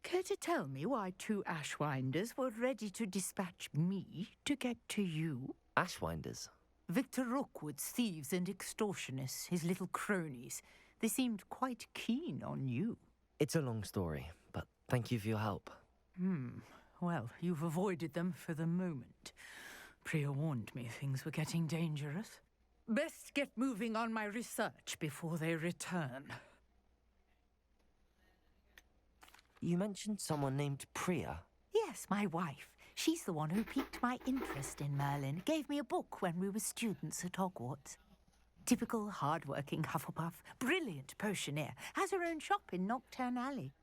Care to tell me why 2 Ashwinders were ready to dispatch me to get to you? Ashwinders? Victor Rookwood's thieves and extortionists, his little cronies. They seemed quite keen on you. It's a long story, but thank you for your help. Well, you've avoided them for the moment. Priya warned me things were getting dangerous. Best get moving on my research before they return. You mentioned someone named Priya. Yes, my wife. She's the one who piqued my interest in Merlin. Gave me a book when we were students at Hogwarts. Typical hard-working Hufflepuff, brilliant potioneer, has her own shop in Knockturn Alley.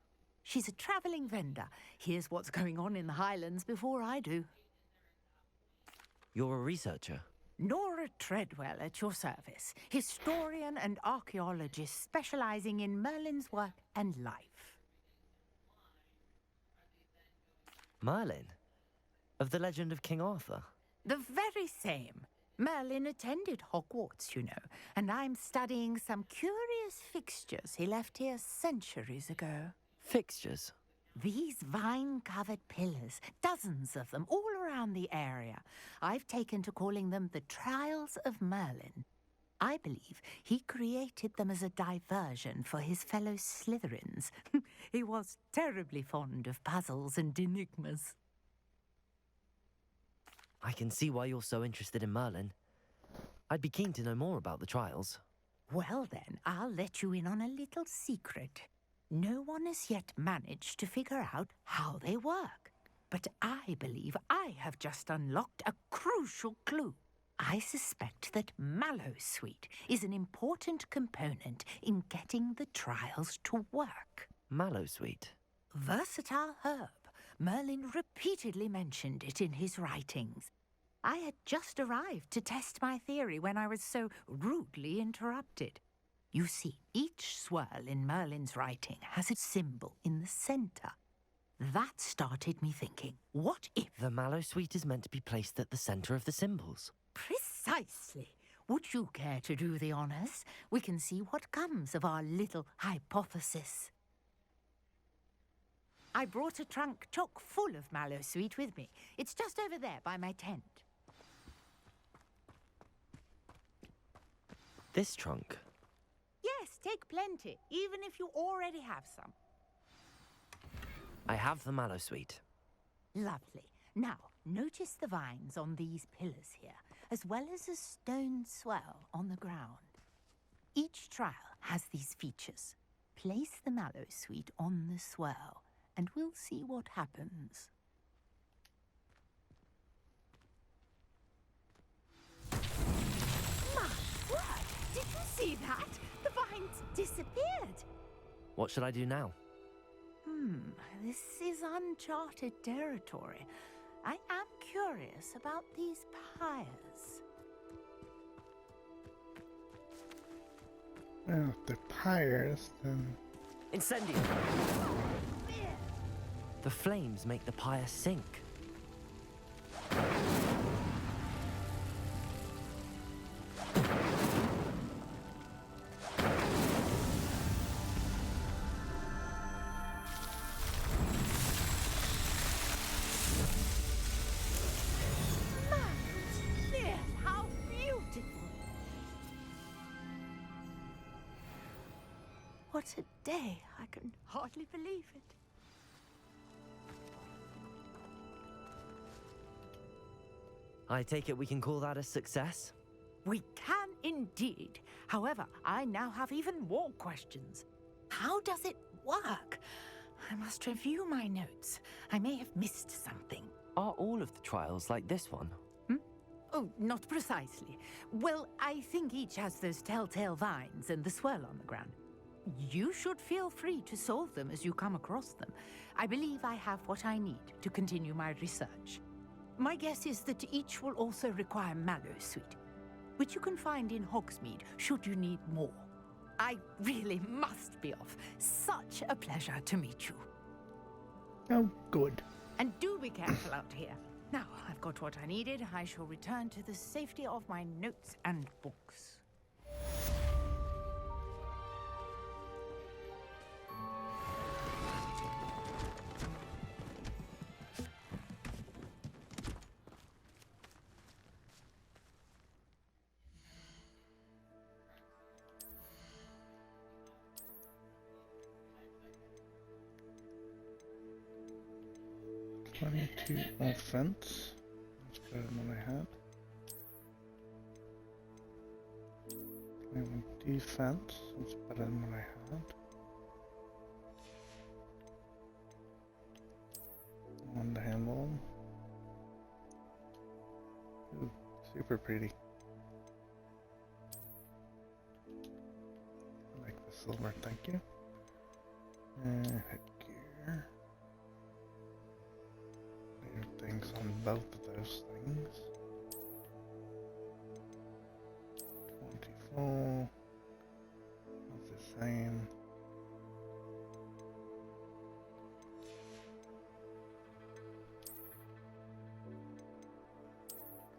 She's a travelling vendor. Hears what's going on in the Highlands before I do. You're a researcher? Nora Treadwell at your service. Historian and archaeologist specialising in Merlin's work and life. Merlin? Of the legend of King Arthur? The very same. Merlin attended Hogwarts, you know, and I'm studying some curious fixtures he left here centuries ago. Fixtures? These vine-covered pillars, dozens of them, all around the area. I've taken to calling them the Trials of Merlin. I believe he created them as a diversion for his fellow Slytherins. He was terribly fond of puzzles and enigmas. I can see why you're so interested in Merlin. I'd be keen to know more about the trials. Well then, I'll let you in on a little secret. No one has yet managed to figure out how they work. But I believe I have just unlocked a crucial clue. I suspect that Mallowsweet is an important component in getting the trials to work. Mallowsweet? Versatile herb. Merlin repeatedly mentioned it in his writings. I had just arrived to test my theory when I was so rudely interrupted. You see, each swirl in Merlin's writing has a symbol in the centre. That started me thinking, what if... The Mallowsweet is meant to be placed at the centre of the symbols. Precisely. Would you care to do the honours? We can see what comes of our little hypothesis. I brought a trunk chock full of mallow sweet with me. It's just over there by my tent. This trunk? Yes, take plenty, even if you already have some. I have the mallow sweet. Lovely. Now, notice the vines on these pillars here, as well as a stone swell on the ground. Each trial has these features. Place the mallow sweet on the swell, and we'll see what happens. My word! Did you see that? The vines disappeared. What should I do now? This is uncharted territory. I am curious about these pyres. Well, if they're pyres, then... Incendio! The flames make the pyre sink. How beautiful! What a day! I can hardly believe it. I take it we can call that a success? We can indeed. However, I now have even more questions. How does it work? I must review my notes. I may have missed something. Are all of the trials like this one? Oh, not precisely. Well, I think each has those telltale vines and the swirl on the ground. You should feel free to solve them as you come across them. I believe I have what I need to continue my research. My guess is that each will also require mallow sweet, which you can find in Hogsmeade should you need more. I really must be off. Such a pleasure to meet you. Oh, good. And do be careful out here. Now, I've got what I needed. I shall return to the safety of my notes and books. '22 offense. That's better than what I had. 21 defense. That's better than what I had. 1 to handle. Ooh, super pretty. I like the silver, thank you. Headgear. Things on both of those things. 24. That's the same.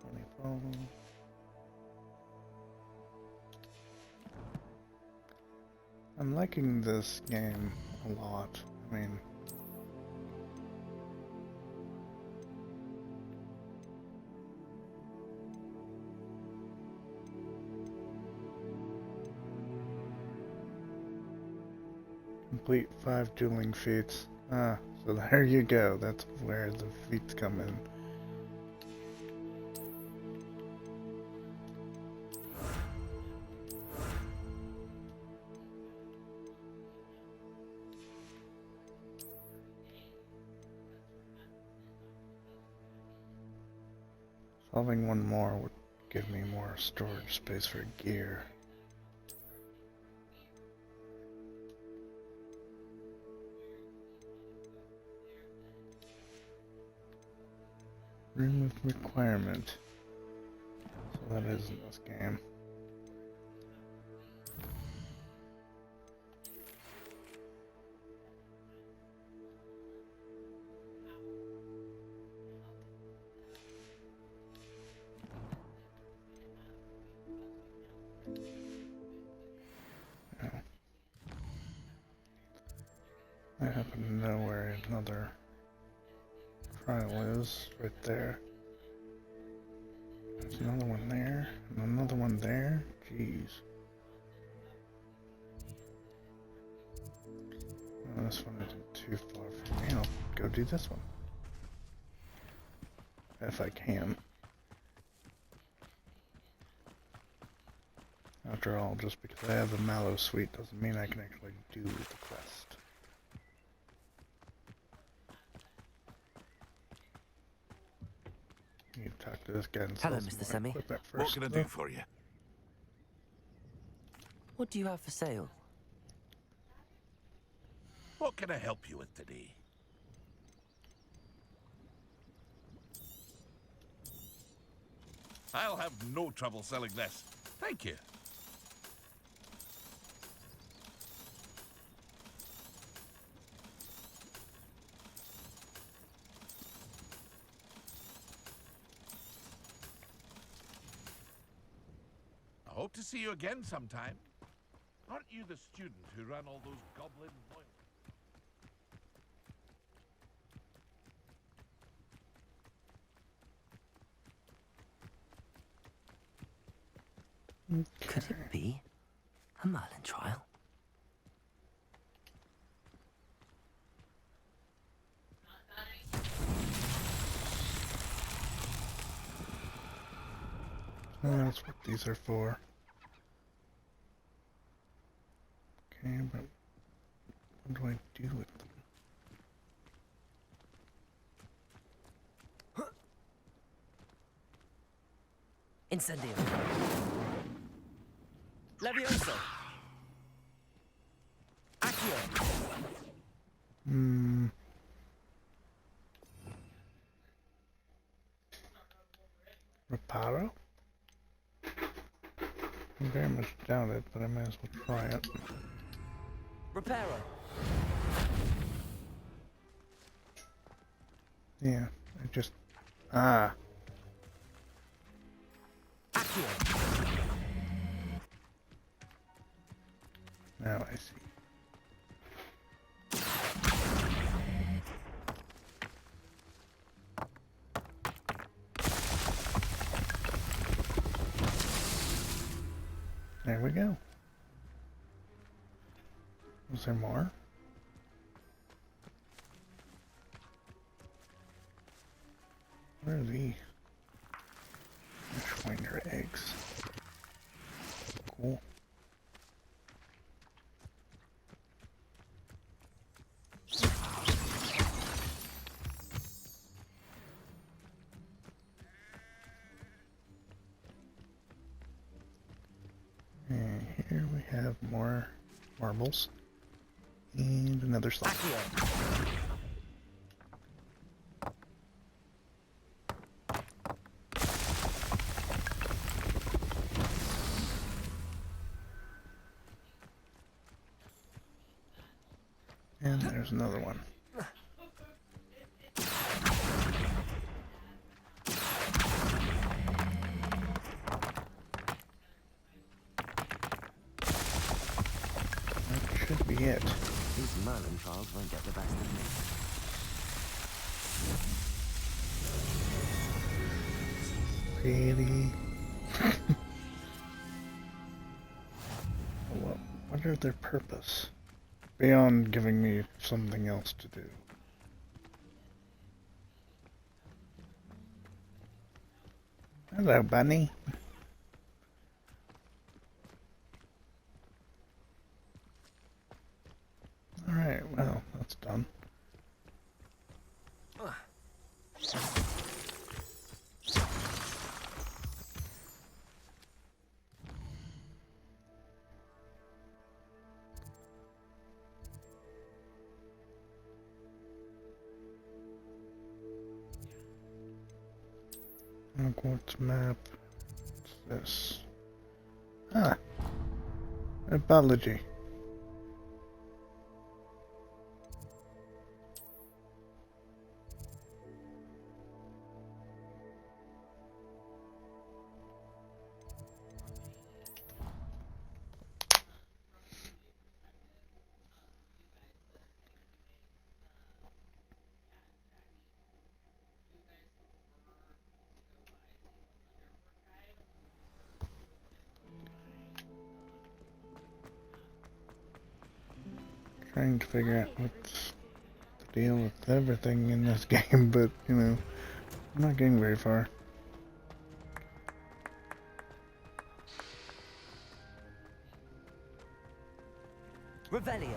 24. I'm liking this game a lot. I mean, complete 5 dueling feats. Ah, so there you go. That's where the feats come in. Solving one more would give me more storage space for gear. Room of requirement. So that is in this game. I have happen to know where another trial is, right there. There's another one there, and another one there. Jeez. Well, this one isn't too far from me. I'll go do this one. If I can. After all, just because I have the Mallow Suite doesn't mean I can actually do the quest. You talk to this guy and Hello, sell Mr. some more Semi. equipment What first, can I though. do for you? What do you have for sale? What can I help you with today? I'll have no trouble selling this. Thank you. I hope to see you again sometime. Aren't you the student who ran all those goblin boils? Could it be a Merlin trial? That's what these are for. Okay, but what do I do with them? Incendio. Levioso. Accio. Reparo? I very much doubt it, but I might as well try it. Reparo. Yeah, I just... Ah! Accio. Now I see. There we go. Was there more? Where are the Schweiner eggs? Cool. And here we have more marbles and another slot. And there's another one. That should be it. These Merlin trials won't get the best of me. Really? Well, what are their purpose? Beyond giving me something else to do. Hello, bunny. Alright, well, that's done. Hogwarts map. What's this? Ah! Herbology. Trying to figure out what's the deal with everything in this game, but, you know, I'm not getting very far. Revelio.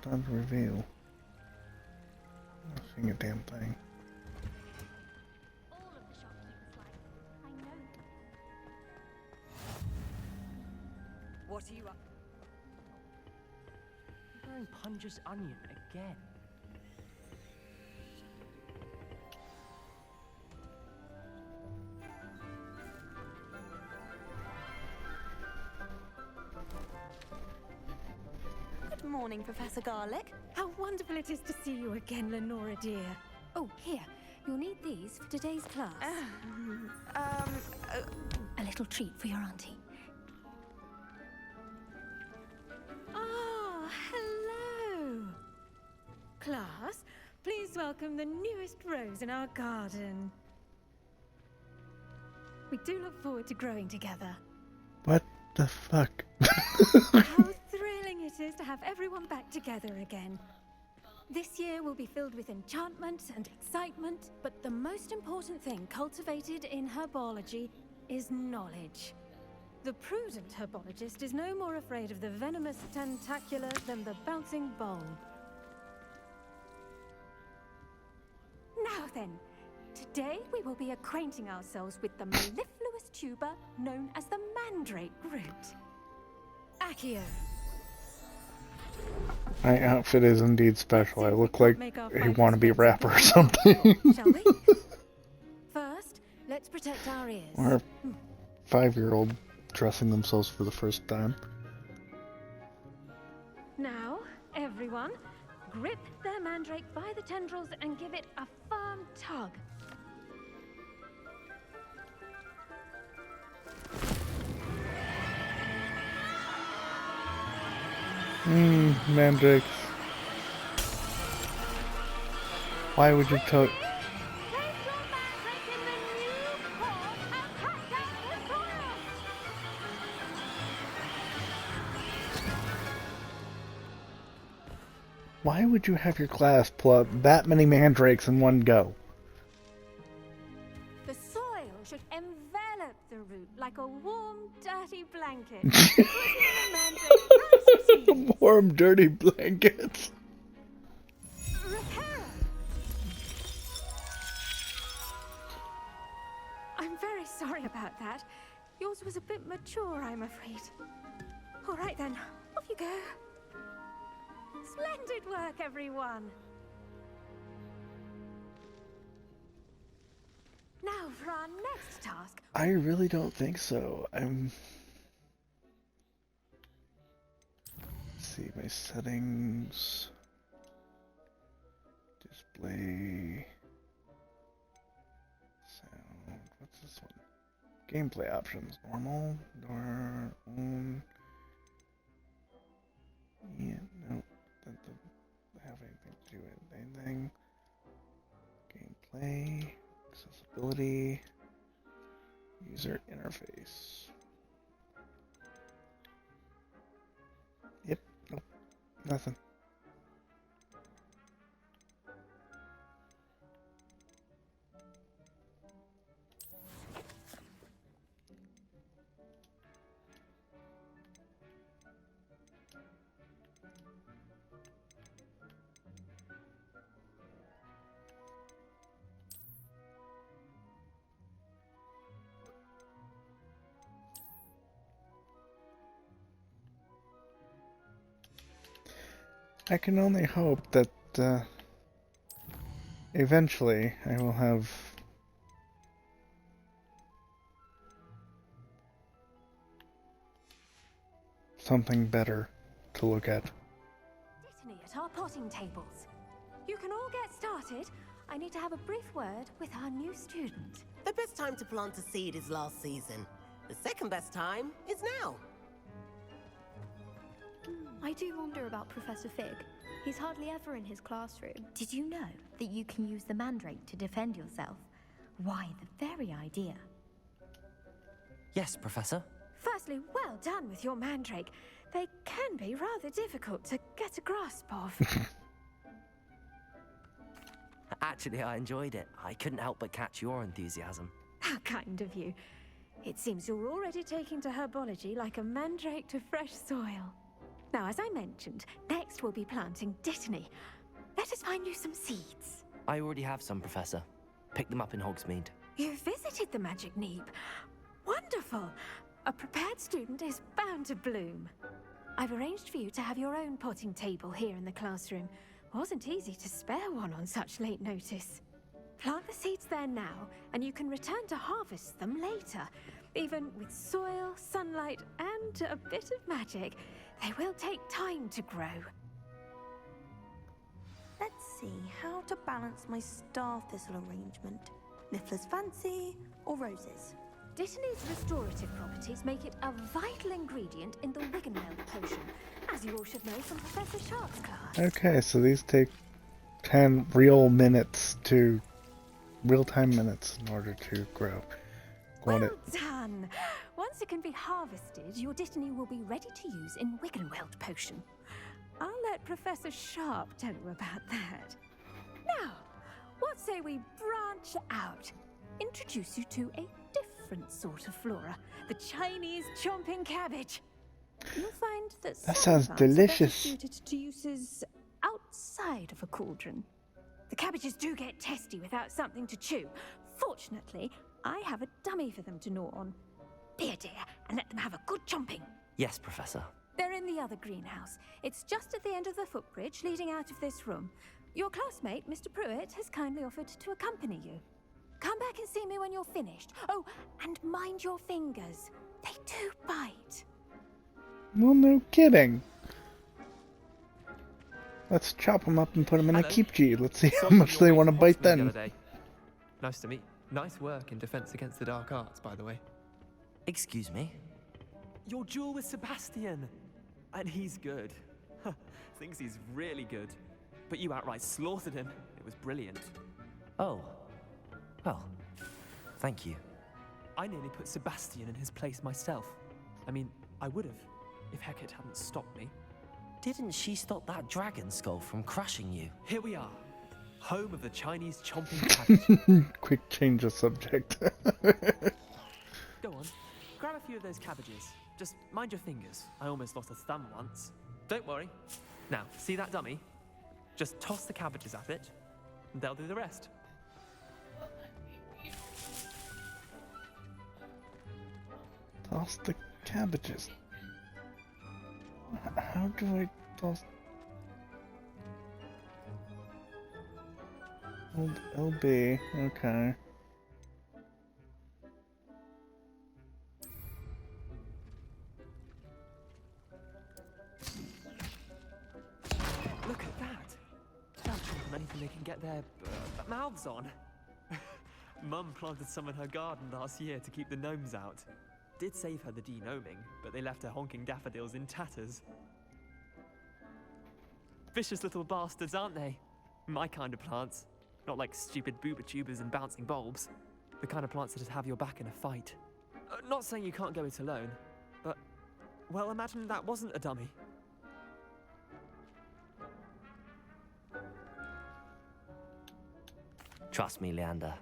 Time to reveal. I'm not seeing a damn thing. What are you up? You're wearing Punja's onion again. Good morning, Professor Garlic. How wonderful it is to see you again, Lenora dear. Oh, here. You'll need these for today's class. A little treat for your auntie. Ah, hello. Class, please welcome the newest rose in our garden. We do look forward to growing together. What the fuck? How thrilling it is to have everyone back together again. This year will be filled with enchantment and excitement, but the most important thing cultivated in herbology is knowledge. The prudent herbologist is no more afraid of the venomous tentacular than the bouncing bulb. Now then, today we will be acquainting ourselves with the mellifluous tuber known as the mandrake root. Accio. My outfit is indeed special. I look like a wannabe rapper or something. Shall we? First, let's protect our ears. Or a 5-year-old dressing themselves for the first time. Now, everyone, grip their mandrake by the tendrils and give it a firm tug. Mandrakes. Why would you tug? Why would you have your class pull out that many mandrakes in one go? The soil should envelop the root like a warm, dirty blanket. Warm, dirty blankets. I'm very sorry about that. Yours was a bit mature, I'm afraid. All right then, off you go. Splendid work, everyone. Now for our next task. I really don't think so. Let's see my settings. Display. Sound. What's this one? Gameplay options. Normal. Or yeah, no. That doesn't have anything to do with anything. Gameplay. Accessibility. User interface. Yep. Nope. Nothing. I can only hope that eventually I will have something better to look at. Dittany at our potting tables. You can all get started. I need to have a brief word with our new student. The best time to plant a seed is last season. The second best time is now. I do wonder about Professor Fig. He's hardly ever in his classroom. Did you know that you can use the mandrake to defend yourself? Why, the very idea. Yes, Professor. Firstly, well done with your mandrake. They can be rather difficult to get a grasp of. Actually, I enjoyed it. I couldn't help but catch your enthusiasm. How kind of you. It seems you're already taking to herbology like a mandrake to fresh soil. Now, as I mentioned, next we'll be planting dittany. Let us find you some seeds. I already have some, Professor. Picked them up in Hogsmeade. You visited the Magic Neep. Wonderful. A prepared student is bound to bloom. I've arranged for you to have your own potting table here in the classroom. Wasn't easy to spare one on such late notice. Plant the seeds there now, and you can return to harvest them later. Even with soil, sunlight, and a bit of magic, they will take time to grow. Let's see how to balance my star thistle arrangement. Niffler's fancy or roses? Dittany's restorative properties make it a vital ingredient in the Wiggenweld potion, as you all should know from Professor Sharp's class. Okay, so these take 10 real time minutes in order to grow. Well done! Once it can be harvested, your Dittany will be ready to use in Wiggenweld potion. I'll let Professor Sharp tell you about that. Now, what say we branch out? Introduce you to a different sort of flora, the Chinese chomping cabbage. You'll find that some sounds plants are better delicious. suited to uses outside of a cauldron. The cabbages do get testy without something to chew. Fortunately, I have a dummy for them to gnaw on. Be a dear and let them have a good chomping. Yes, Professor. They're in the other greenhouse. It's just at the end of the footbridge leading out of this room. Your classmate, Mr. Pruitt, has kindly offered to accompany you. Come back and see me when you're finished. Oh, and mind your fingers. They do bite. Well, no kidding. Let's chop them up and put them in a keepji. Let's see how much they want to bite then. Nice to meet. Nice work in Defense Against the Dark Arts, by the way. Excuse me? Your duel with Sebastian. And he's good. Thinks he's really good. But you outright slaughtered him. It was brilliant. Oh. Well, thank you. I nearly put Sebastian in his place myself. I mean, I would have, if Hecate hadn't stopped me. Didn't she stop that dragon skull from crushing you? Here we are. Home of the Chinese chomping cabbage. Quick change of subject. Go on, grab a few of those cabbages. Just mind your fingers. I almost lost a thumb once. Don't worry. Now, see that dummy? Just toss the cabbages at it, and they'll do the rest. Toss the cabbages. How do I toss? Hold LB, okay. Look at that! They'll chomp on anything they can get their mouths on. Mum planted some in her garden last year to keep the gnomes out. Did save her the de-gnoming, but they left her honking daffodils in tatters. Vicious little bastards, aren't they? My kind of plants. Not like stupid booba tubers and bouncing bulbs. The kind of plants that just have your back in a fight. Not saying you can't go it alone, but, well, imagine that wasn't a dummy. Trust me, Leander.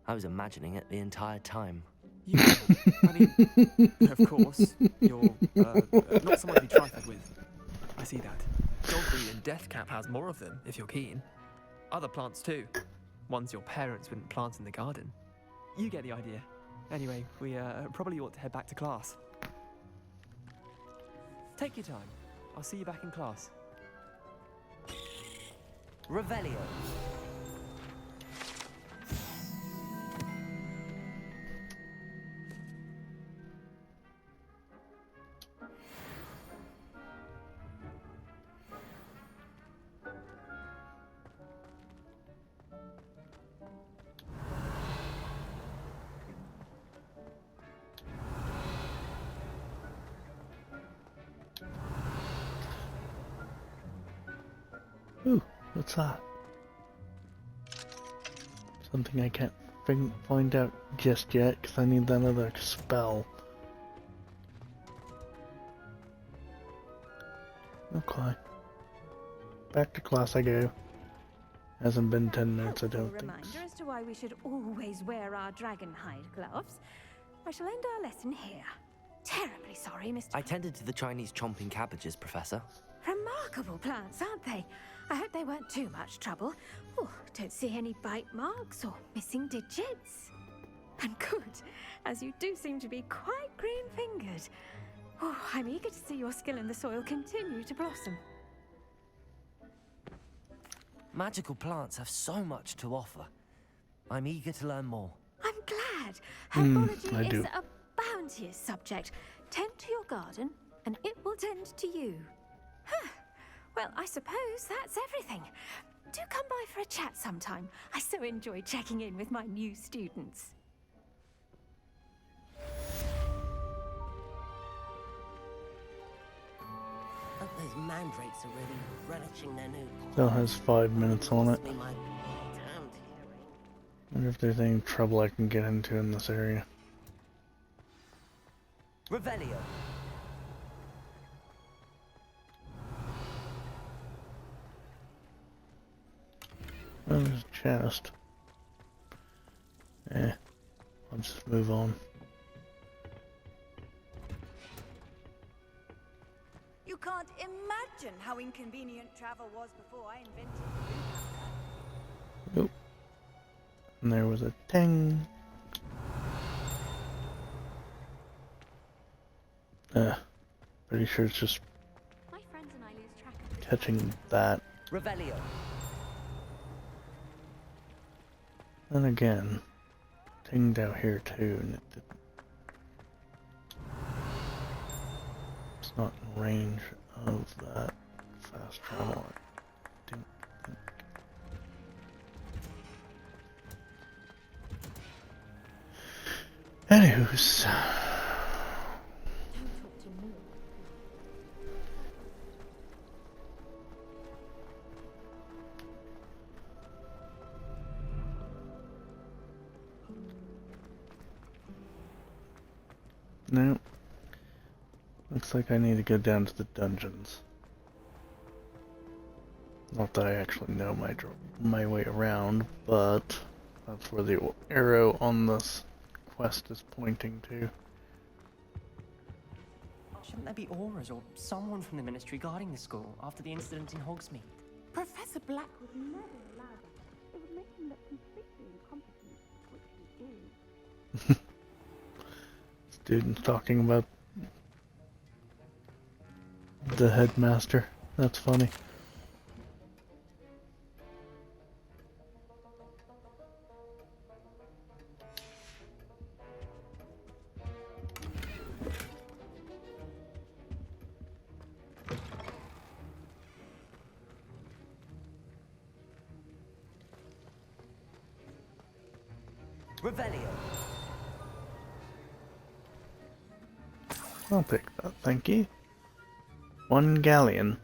I was imagining it the entire time. I mean, of course, you're not someone to be trifled with. I see that. Dogweed and Deathcap has more of them, if you're keen. Other plants too. Ones your parents wouldn't plant in the garden. You get the idea. Anyway, we probably ought to head back to class. Take your time. I'll see you back in class. Revelio. Ooh, what's that? Something I can't find out just yet, because I need that other spell. Okay. Back to class I go. Hasn't been 10 minutes, I don't think. Reminder as to why we should always wear our dragon hide gloves. I shall end our lesson here. Terribly sorry, Mr. I tended to the Chinese chomping cabbages, Professor. Remarkable plants, aren't they? I hope they weren't too much trouble. Oh, don't see any bite marks or missing digits. And good, as you do seem to be quite green-fingered. Oh, I'm eager to see your skill in the soil continue to blossom. Magical plants have so much to offer. I'm eager to learn more. I'm glad. I Herbology do. is a bounteous subject. Tend to your garden, and it will tend to you. Huh. Well, I suppose that's everything. Do come by for a chat sometime. I so enjoy checking in with my new students. Those mandrakes are really relishing their new Still has 5 minutes on it. Be my damned Wonder if there's any trouble I can get into in this area. Revelio. Oh, there's a chest. I'll just move on. You can't imagine how inconvenient travel was before I invented Oop. And there was a ting. Pretty sure it's just My friends and I lose track of the catching that. Revelio. Then again, tinged out here too, and it didn't. It's not in range of that fast travel. I don't think. Anywho's. No. Looks like I need to go down to the dungeons. Not that I actually know my way around, but that's where the arrow on this quest is pointing to. Shouldn't there be auras or someone from the ministry guarding the school after the incident in Hogsmeade? Professor Black would never allow that. It would make him look completely incompetent, which he is. Students talking about the headmaster. That's funny. Revelio. I'll take that, thank you. 1 galleon.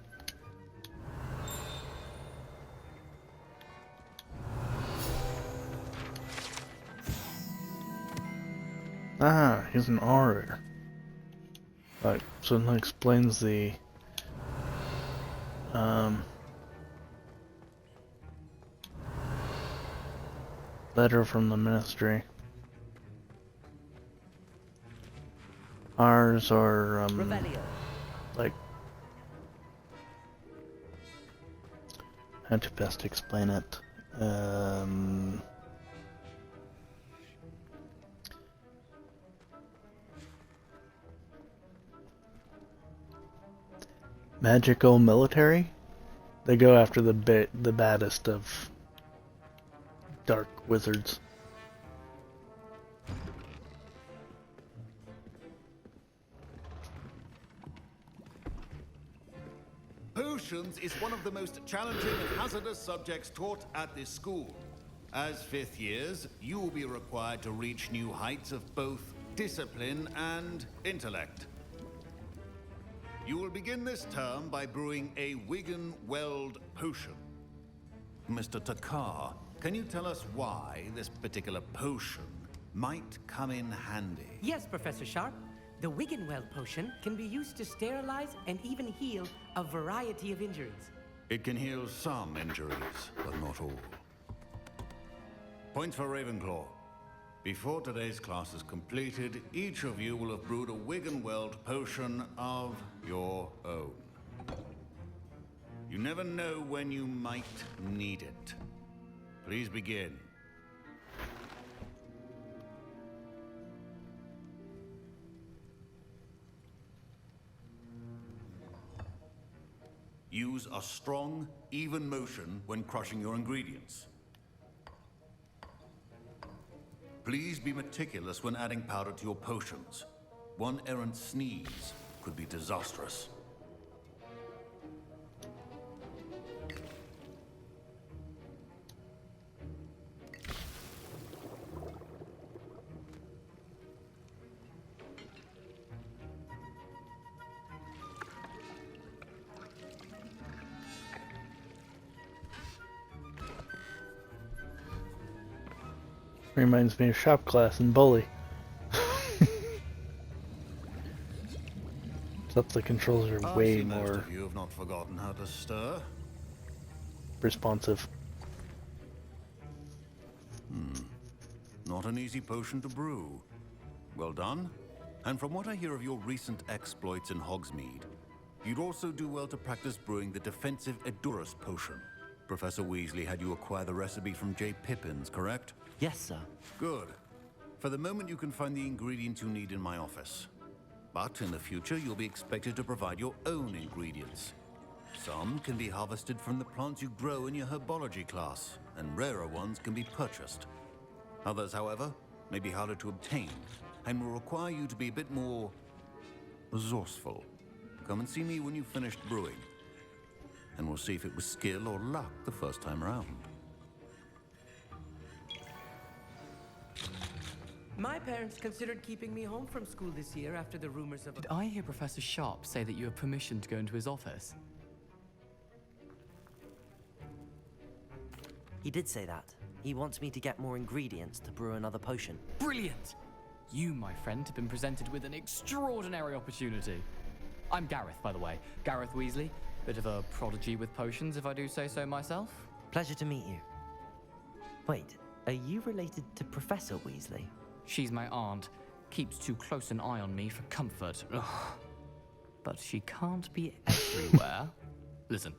Ah, he's an orator. Right, so that explains the letter from the ministry. Ours are like, how to best explain it? Magical military? They go after the baddest of dark wizards. Potions is one of the most challenging and hazardous subjects taught at this school. As 5th years, you will be required to reach new heights of both discipline and intellect. You will begin this term by brewing a Wigan Weld potion. Mr. Takar, can you tell us why this particular potion might come in handy? Yes, Professor Sharp. The Wiggenweld potion can be used to sterilize and even heal a variety of injuries. It can heal some injuries, but not all. Points for Ravenclaw. Before today's class is completed, each of you will have brewed a Wiggenweld potion of your own. You never know when you might need it. Please begin. Use a strong, even motion when crushing your ingredients. Please be meticulous when adding powder to your potions. One errant sneeze could be disastrous. Reminds me of shop class and bully. Except the controls are way Most more of you have not forgotten how to stir. responsive. Not an easy potion to brew. Well done. And from what I hear of your recent exploits in Hogsmeade, you'd also do well to practice brewing the defensive Edurus potion. Professor Weasley had you acquire the recipe from J. Pippins, correct? Yes, sir. Good. For the moment, you can find the ingredients you need in my office. But in the future, you'll be expected to provide your own ingredients. Some can be harvested from the plants you grow in your herbology class, and rarer ones can be purchased. Others, however, may be harder to obtain, and will require you to be a bit more resourceful. Come and see me when you've finished brewing, and we'll see if it was skill or luck the first time around. My parents considered keeping me home from school this year after the rumors of... Did I hear Professor Sharp say that you have permission to go into his office? He did say that. He wants me to get more ingredients to brew another potion. Brilliant! You, my friend, have been presented with an extraordinary opportunity. I'm Gareth, by the way. Gareth Weasley. Bit of a prodigy with potions, if I do say so myself. Pleasure to meet you. Wait, are you related to Professor Weasley? She's my aunt. Keeps too close an eye on me for comfort. Ugh. But she can't be everywhere. Listen,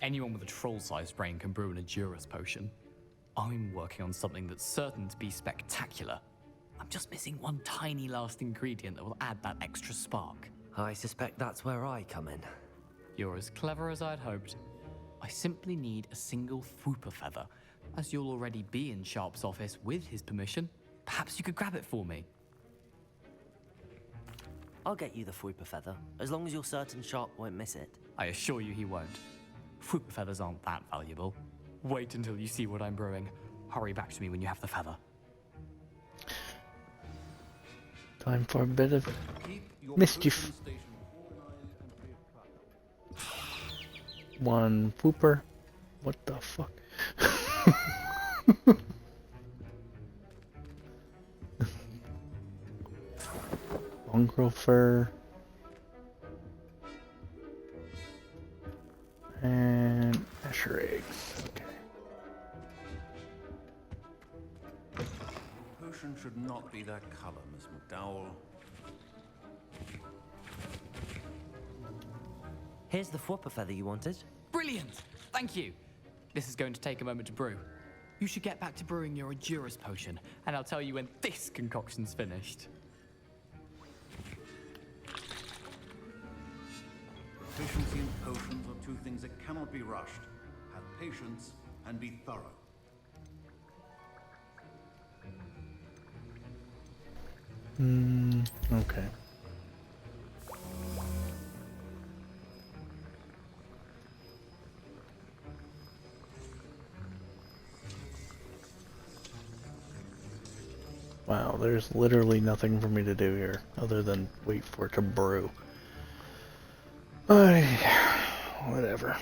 anyone with a troll-sized brain can brew an Edurus potion. I'm working on something that's certain to be spectacular. I'm just missing one tiny last ingredient that will add that extra spark. I suspect that's where I come in. You're as clever as I'd hoped. I simply need a single Fwooper feather. As you'll already be in Sharp's office with his permission, perhaps you could grab it for me. I'll get you the Fwooper feather, as long as you're certain Sharp won't miss it. I assure you he won't. Fwooper feathers aren't that valuable. Wait until you see what I'm brewing. Hurry back to me when you have the feather. Time for a bit of mischief. One pooper. What the fuck? Mongrel fur. And Asher eggs. Okay. Potion should not be that color, Miss McDowell. Here's the Fwooper feather you wanted. Brilliant! Thank you! This is going to take a moment to brew. You should get back to brewing your Edurus potion, and I'll tell you when this concoction's finished. Efficiency and potions are two things that cannot be rushed. Have patience and be thorough. Okay. Wow, there's literally nothing for me to do here other than wait for it to brew. Whatever.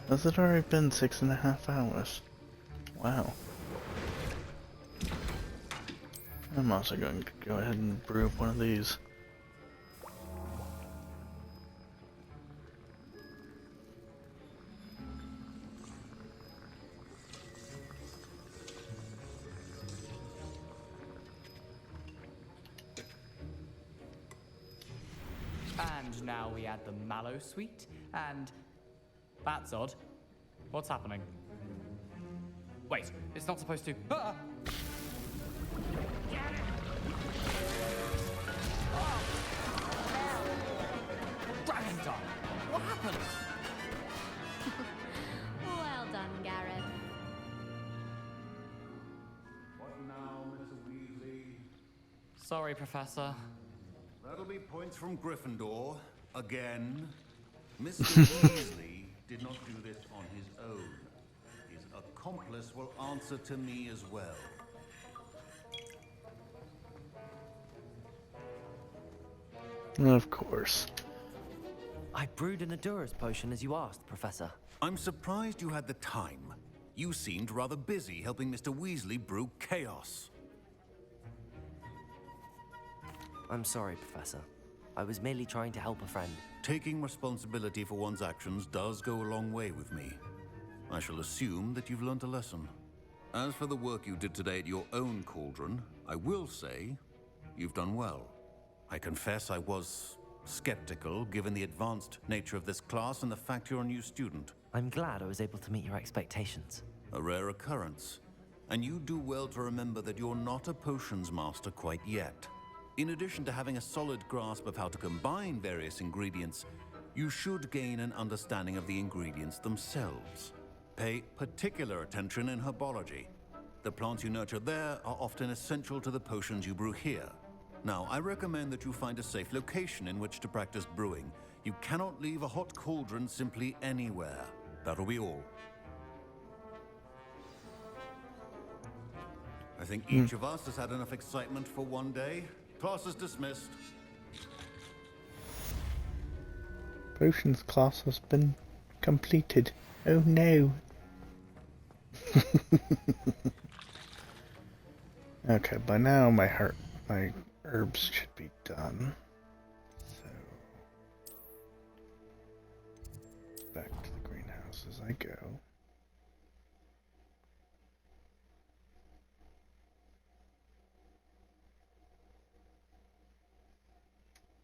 Has it already been 6.5 hours? Wow. I'm also going to go ahead and brew one of these. And now we add the mallow sweet, and that's odd. What's happening? Wait, it's not supposed to. Ah! Dragon Dog! What happened? Well done, Gareth. What now, Mr. Weasley? Sorry, Professor. That'll be points from Gryffindor. Again. Mr. Weasley did not do this on his own. His accomplice will answer to me as well. Of course. I brewed an Adura's potion as you asked, Professor. I'm surprised you had the time. You seemed rather busy helping Mr. Weasley brew chaos. I'm sorry, Professor. I was merely trying to help a friend. Taking responsibility for one's actions does go a long way with me. I shall assume that you've learnt a lesson. As for the work you did today at your own cauldron, I will say you've done well. I confess I was skeptical, given the advanced nature of this class and the fact you're a new student. I'm glad I was able to meet your expectations. A rare occurrence. And you do well to remember that you're not a potions master quite yet. In addition to having a solid grasp of how to combine various ingredients, you should gain an understanding of the ingredients themselves. Pay particular attention in herbology. The plants you nurture there are often essential to the potions you brew here. Now, I recommend that you find a safe location in which to practice brewing. You cannot leave a hot cauldron simply anywhere. That'll be all. I think each of us has had enough excitement for one day. Class is dismissed. Potions class has been completed. Oh no. Okay, by now my herbs should be done. So back to the greenhouse as I go.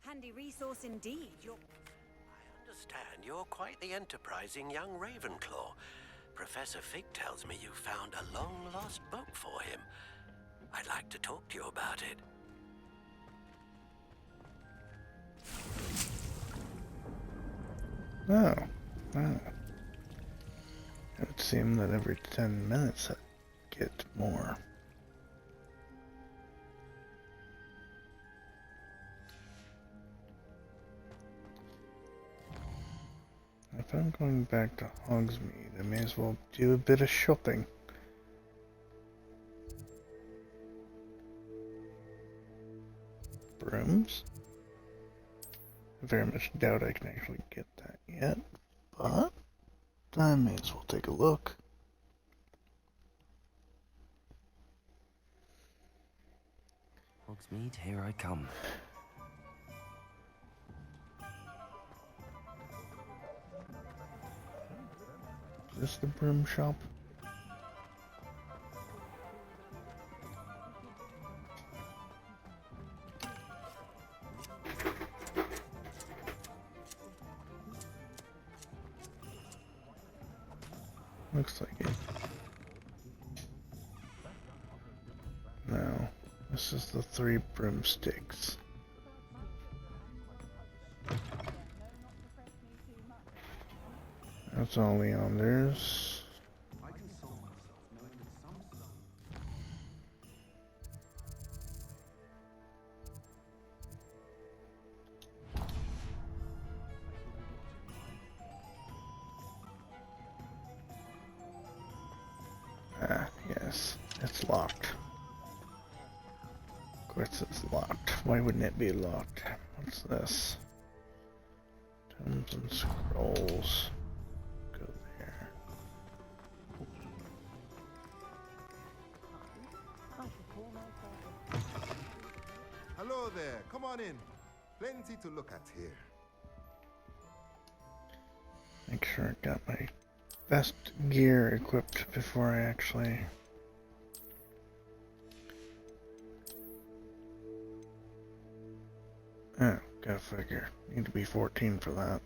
Handy resource indeed. I understand you're quite the enterprising young Ravenclaw. Professor Fig tells me you found a long-lost book for him. I'd like to talk to you about it. Oh. It would seem that every 10 minutes I get more. If I'm going back to Hogsmeade, I may as well do a bit of shopping. Brooms? I very much doubt I can actually get that yet, but I may as well take a look. Hogsmeade, here I come. Is this the broom shop? Looks like it. No, this is the 3 broomsticks. That's all Leander's. Ah, yes, it's locked. Of course it's locked. Why wouldn't it be locked? What's this? Tomes and scrolls. Go there. there. Come on in. Plenty to look at here. Make sure I got my best gear equipped before I actually... Oh, gotta figure. Need to be 14 for that.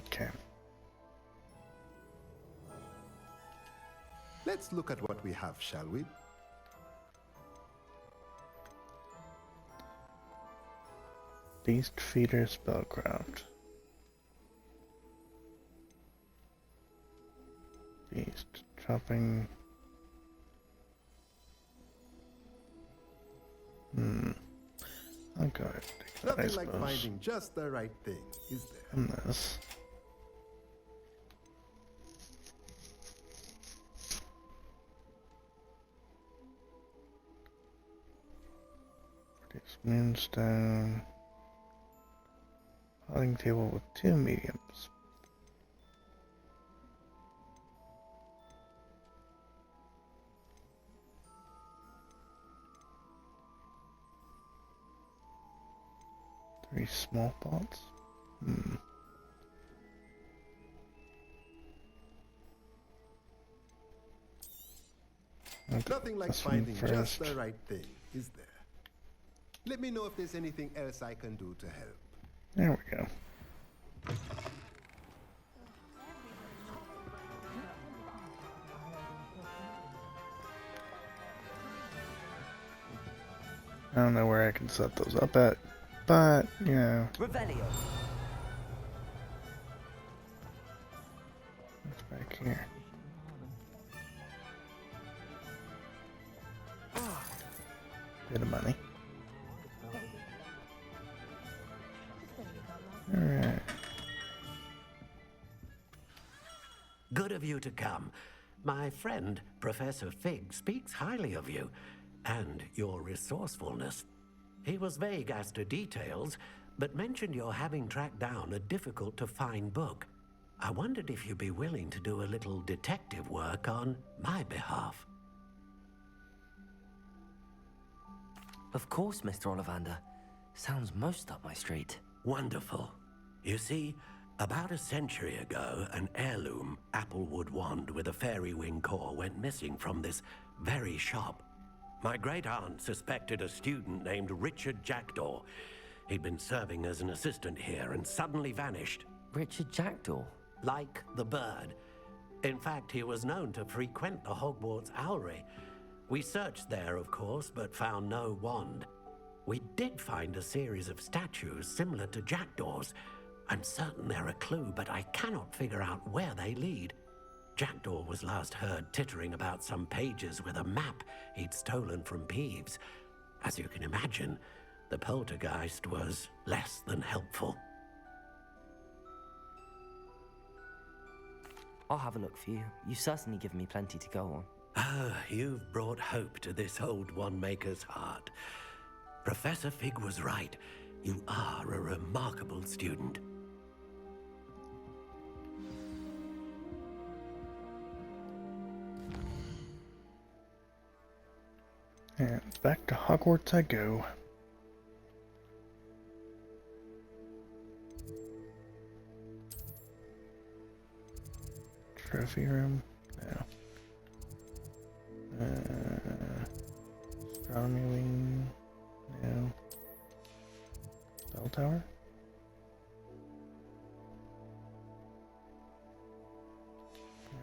Okay. Let's look at what we have, shall we? Beast Feeder Spellcraft. Beast chopping. I'll go ahead and take that, I Nothing like suppose. finding just the right thing, is there? And this. Produce moonstone. Potting table with 2 mediums. Three small pots. Nothing like finding just the right thing, is there? Let me know if there's anything else I can do to help. There we go. I don't know where I can set those up at, but, you know. Revelio. It's back here. Bit of money. Alright. Good of you to come. My friend, Professor Fig, speaks highly of you and your resourcefulness. He was vague as to details, but mentioned your having tracked down a difficult-to-find book. I wondered if you'd be willing to do a little detective work on my behalf. Of course, Mr. Ollivander. Sounds most up my street. Wonderful. You see, about a century ago, an heirloom applewood wand with a fairy wing core went missing from this very shop. My great-aunt suspected a student named Richard Jackdaw. He'd been serving as an assistant here and suddenly vanished. Richard Jackdaw? Like the bird. In fact, he was known to frequent the Hogwarts Owlery. We searched there, of course, but found no wand. We did find a series of statues similar to Jackdaw's. I'm certain they're a clue, but I cannot figure out where they lead. Jackdaw was last heard tittering about some pages with a map he'd stolen from Peeves. As you can imagine, the poltergeist was less than helpful. I'll have a look for you. You've certainly given me plenty to go on. Ah, you've brought hope to this old one-maker's heart. Professor Fig was right. You are a remarkable student. And back to Hogwarts I go. Trophy room? No. Astronomy wing? No. Bell tower?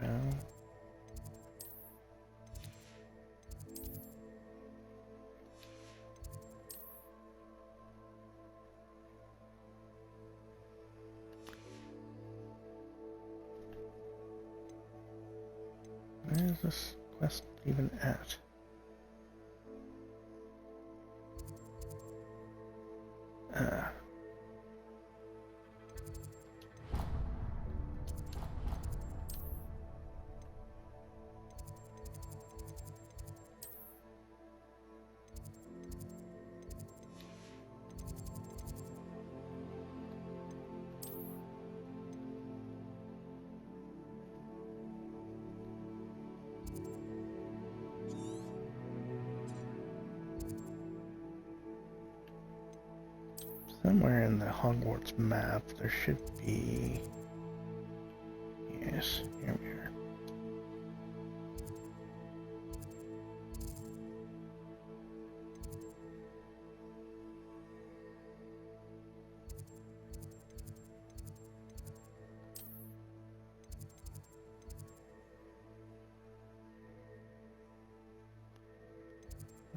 No. Where is this quest even at? Somewhere in the Hogwarts map, there should be... Yes, here we are.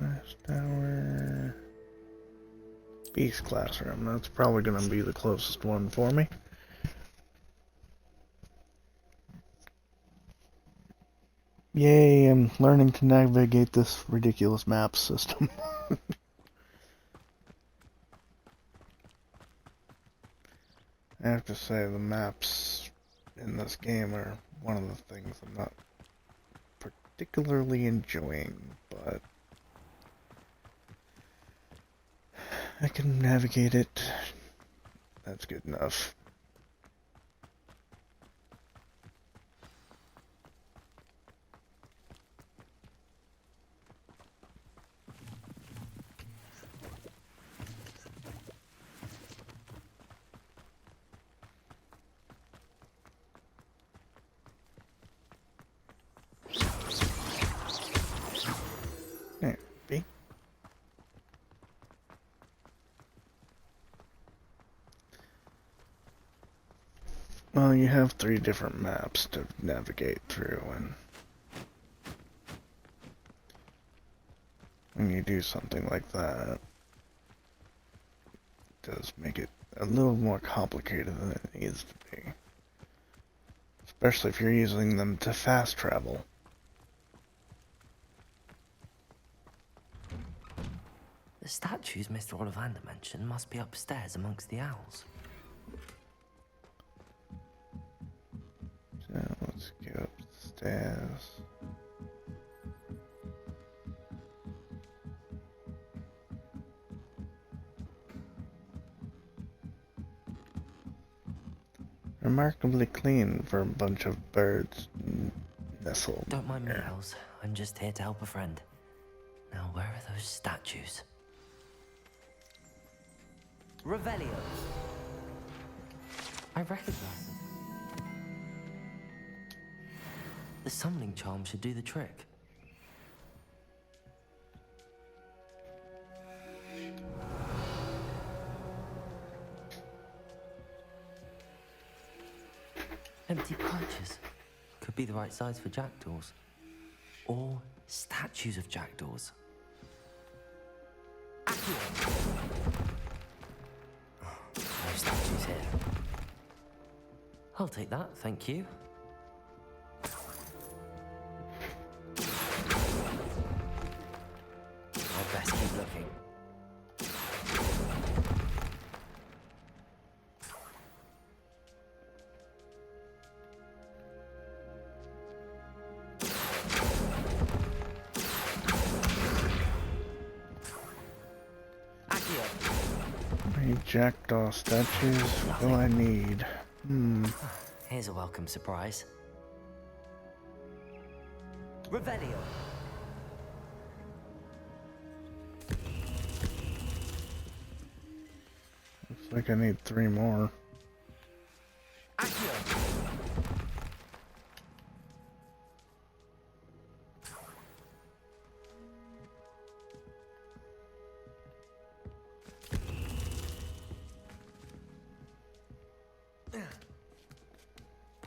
Last tower... Beast Classroom, that's probably going to be the closest one for me. Yay, I'm learning to navigate this ridiculous map system. I have to say, the maps in this game are one of the things I'm not particularly enjoying, but I can navigate it. That's good enough. There, be. Well, you have 3 different maps to navigate through, and when you do something like that, it does make it a little more complicated than it needs to be. Especially if you're using them to fast travel. The statues Mr. Ollivander mentioned must be upstairs amongst the owls. So let's go upstairs. Remarkably clean for a bunch of birds nestled. Don't mind me, here. owls. I'm just here to help a friend. Now, where are those statues? Revelio. I recognize them. The summoning charm should do the trick. Empty pouches. Could be the right size for jackdaws. Or statues of jackdaws. No statues here. I'll take that, thank you. I'd best keep looking. Jackdaw statues will I need? Here's a welcome surprise. Revelio. Looks like I need 3 more.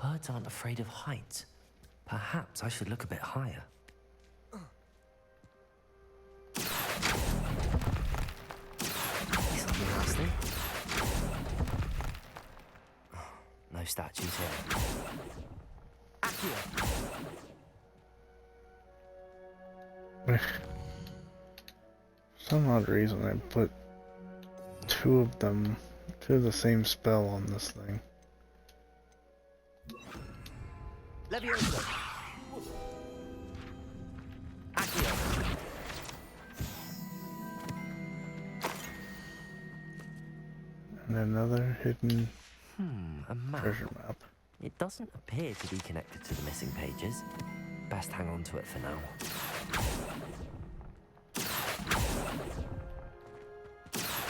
Birds aren't afraid of heights. Perhaps I should look a bit higher. Something nasty? No statues here. For some odd reason, I put 2 of the same spell on this thing. Levioso. Accio. And another hidden A map. treasure map. It doesn't appear to be connected to the missing pages. Best hang on to it for now.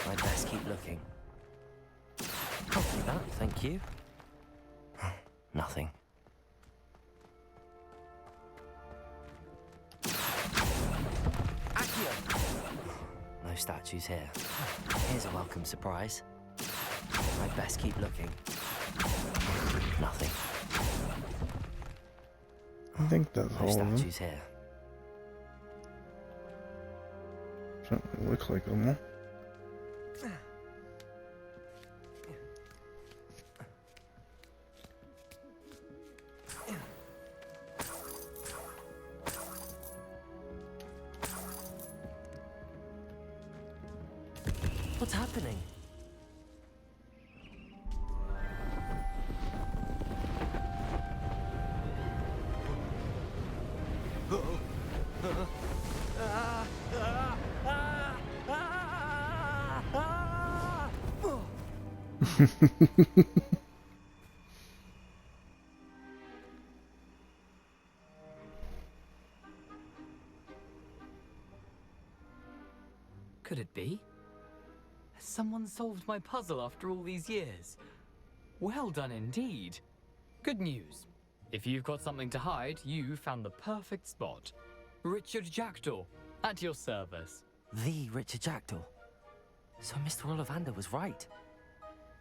I'd best keep looking. I'll take that, thank you. Nothing. Accio! No statues here. Here's a welcome surprise. I'd best keep looking. Nothing. I think that's No all of them. statues here. Certainly look like them, huh? What's happening? Could it be? Has someone solved my puzzle after all these years? Well done indeed. Good news. If you've got something to hide, you found the perfect spot. Richard Jackdaw, at your service. The Richard Jackdaw. So Mr. Ollivander was right.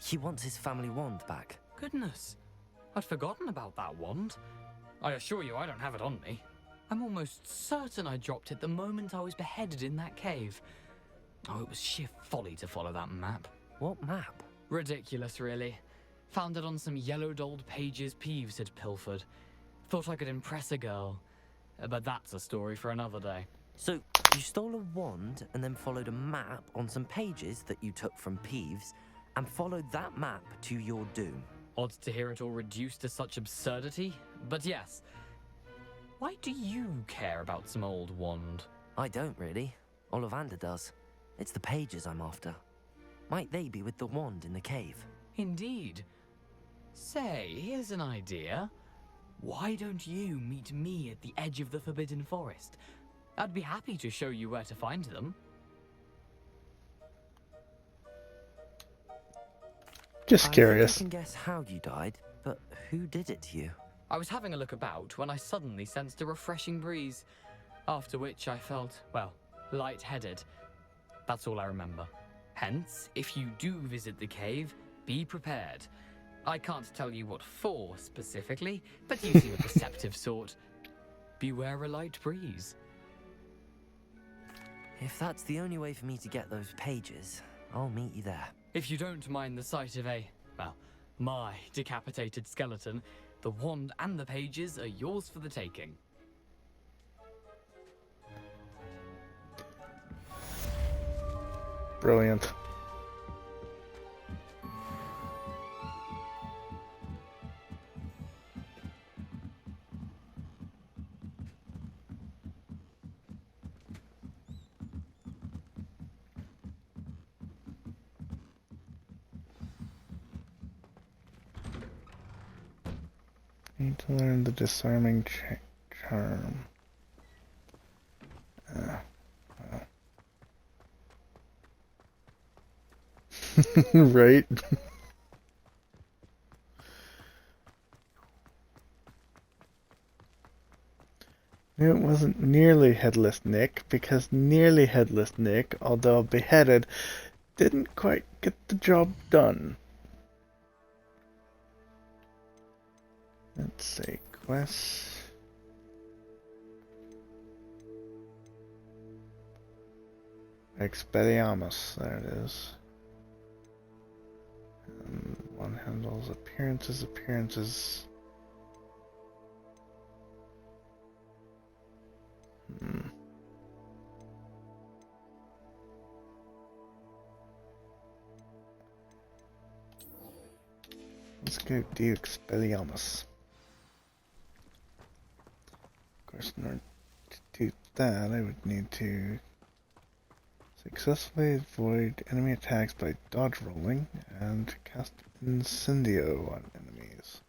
He wants his family wand back. Goodness, I'd forgotten about that wand. I assure you I don't have it on me. I'm almost certain I dropped it the moment I was beheaded in that cave. Oh, it was sheer folly to follow that map. What map? Ridiculous, really. Found it on some yellowed old pages Peeves had pilfered. Thought I could impress a girl. But that's a story for another day. So, you stole a wand and then followed a map on some pages that you took from Peeves and followed that map to your doom. Odd to hear it all reduced to such absurdity, but yes. Why do you care about some old wand? I don't really. Ollivander does. It's the pages I'm after. Might they be with the wand in the cave? Indeed. Say, here's an idea. Why don't you meet me at the edge of the Forbidden Forest? I'd be happy to show you where to find them. Just curious. I can guess how you died, but who did it to you? I was having a look about when I suddenly sensed a refreshing breeze, after which I felt, well, lightheaded. That's all I remember. Hence, if you do visit the cave, be prepared. I can't tell you what for specifically, but you seem a perceptive sort. Beware a light breeze. If that's the only way for me to get those pages, I'll meet you there. If you don't mind the sight of my decapitated skeleton, the wand and the pages are yours for the taking. Brilliant. Need to learn the disarming charm. Right? It wasn't nearly Headless Nick, because nearly Headless Nick, although beheaded, didn't quite get the job done. Let's see, quests. Expelliarmus, there it is. One handles appearances. Let's go do Expelliarmus. Of course, in order to do that, I would need to successfully avoid enemy attacks by dodge rolling and cast Incendio on enemies.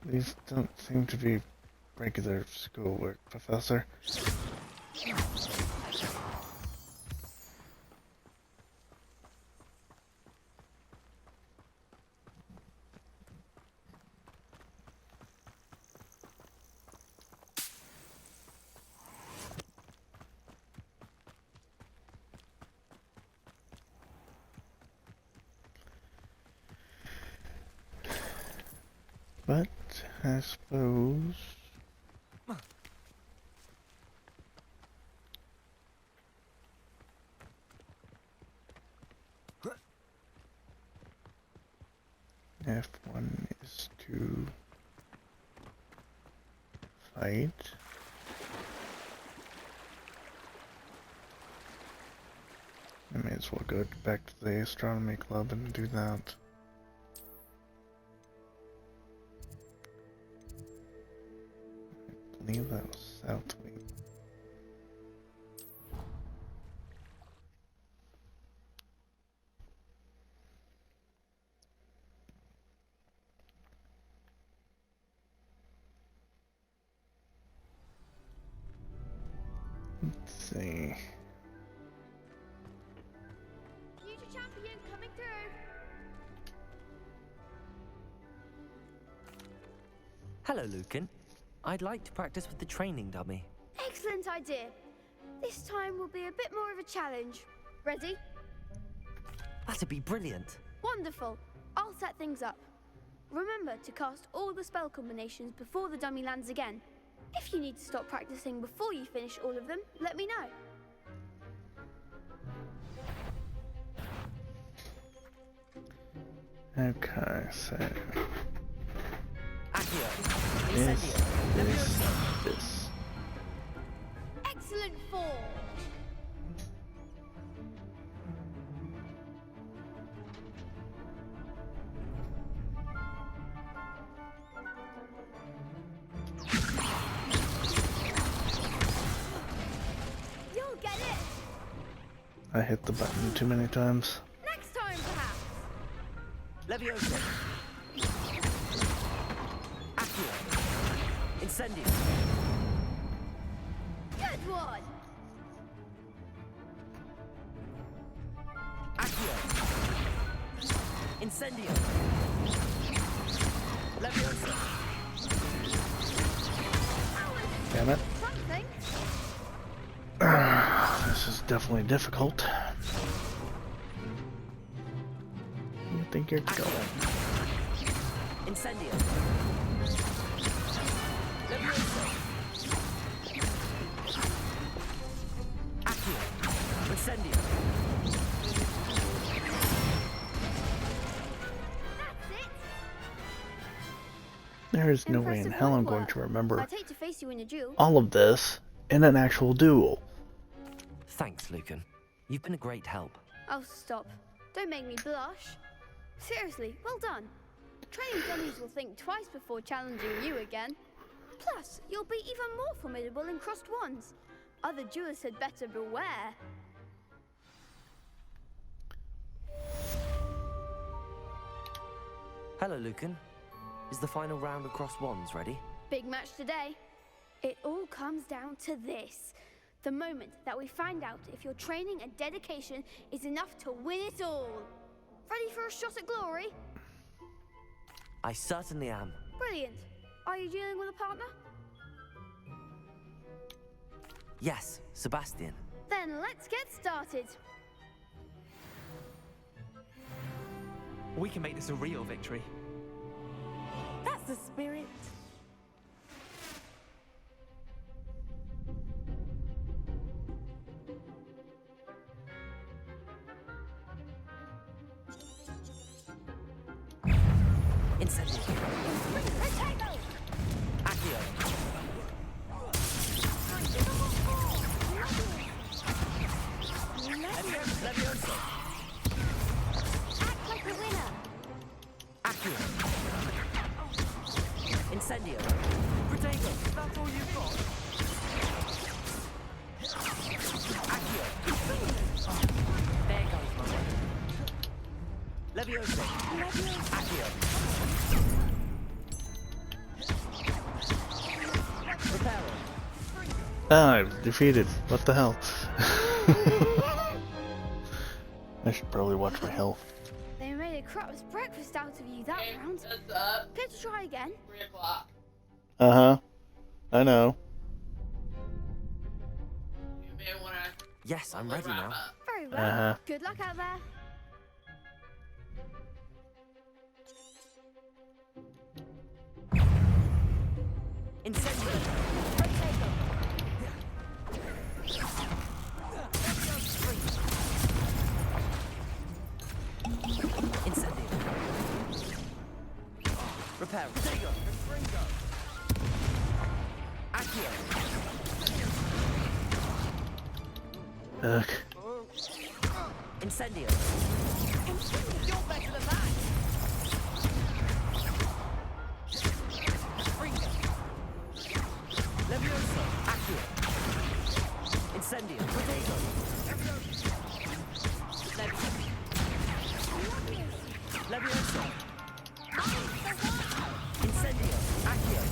These don't seem to be regular schoolwork, Professor. But I suppose F1 is to fight. I may as well go back to the astronomy club and do that. I believe that was South Wing. Let's see. Future champion coming through. Hello, Lucan. I'd like to practice with the training dummy. Excellent idea. This time will be a bit more of a challenge. Ready? That'd be brilliant. Wonderful. I'll set things up. Remember to cast all the spell combinations before the dummy lands again. If you need to stop practicing before you finish all of them, let me know. Okay, so this. Excellent form. You'll get it. I hit the button too many times. Next time, perhaps. Leviosa. Accio. Incendio. Good one. Accio. Incendio. Leviosa. Damn it. Something. This is definitely difficult. You think you're going? Incendio. Leviosa. Accio. Incendio. There is no way in hell I'm going to remember I'd hate to face you in a duel. all of this in an actual duel. Thanks, Lucan. You've been a great help. Oh, stop. Don't make me blush. Seriously, well done. Training dummies will think twice before challenging you again. Plus, you'll be even more formidable in crossed wands. Other duelists had better beware. Hello, Lucan. Is the final round of cross wands ready? Big match today. It all comes down to this. The moment that we find out if your training and dedication is enough to win it all. Ready for a shot at glory? I certainly am. Brilliant. Are you dealing with a partner? Yes, Sebastian. Then let's get started. We can make this a real victory. That's the spirit. Incendio. Accio. Leviosa. Act like a winner. Accio. Incendio. Protego. That's all you've got. Accio. There goes my way. Leviosa. Accio. Reparo. Ah, I'm defeated. What the hell? I should probably watch my health. They made a crap's breakfast out of you that round. Care to try again? 3 o'clock. Uh-huh. I know. You may want to... Yes, I'm ready now. Very well. Uh-huh. Good luck out there. Protego. Accio. Ugh. Incendio. You're better than that. Springa. Levioso. Accio. Incendio. Protego. Levioso. Incendio. Accio.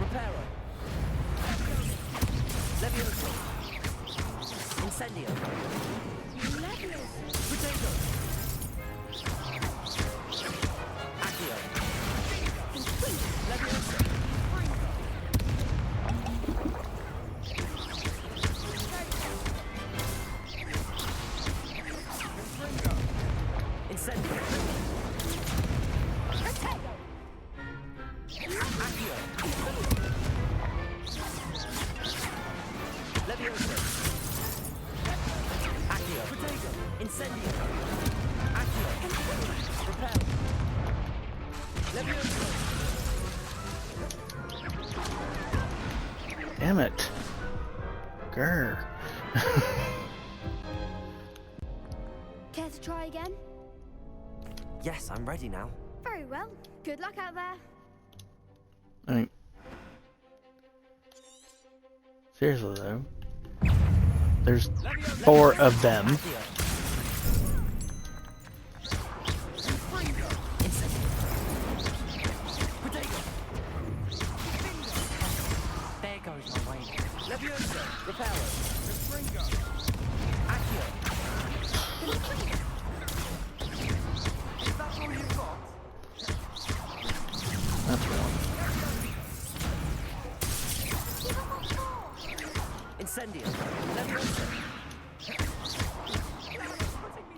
Reparo. Levioso. Incendio. Potato. Accio. Levioso. Incendio. Accio. Levioso. Accio. Potato. Incendio. Accio. Repel. Levioso. Damn it. Grr. Care to try again? Yes, I'm ready now. Very well. Good luck out there. I mean, seriously though, there's 4 of them. There goes my way. Levioso. Reparo. Accio. Is that all you've got? That's one. Incendio. Levioso.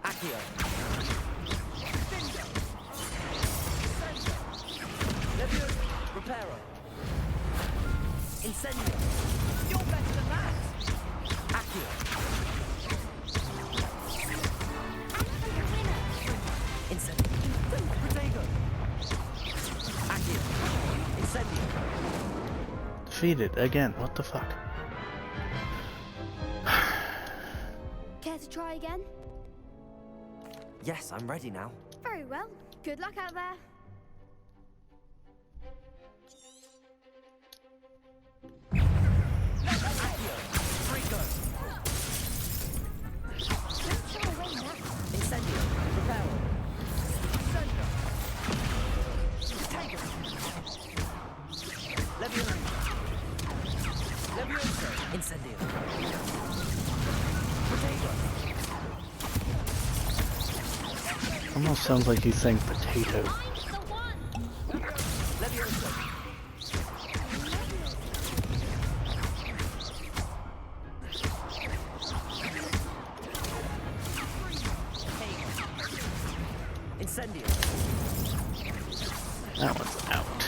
Accio. Levioso. Reparo. Incendio. You're better than that. Accio. Incendio. Protego. Accio. Incendio. Defeated again. What the fuck? Care to try again? Yes, I'm ready now. Very well. Good luck out there. Incendio. Reparo. Levioso. Levioso. Incendio. Potato. Almost sounds like he's saying potato. Levioso. Incendio. That one's out.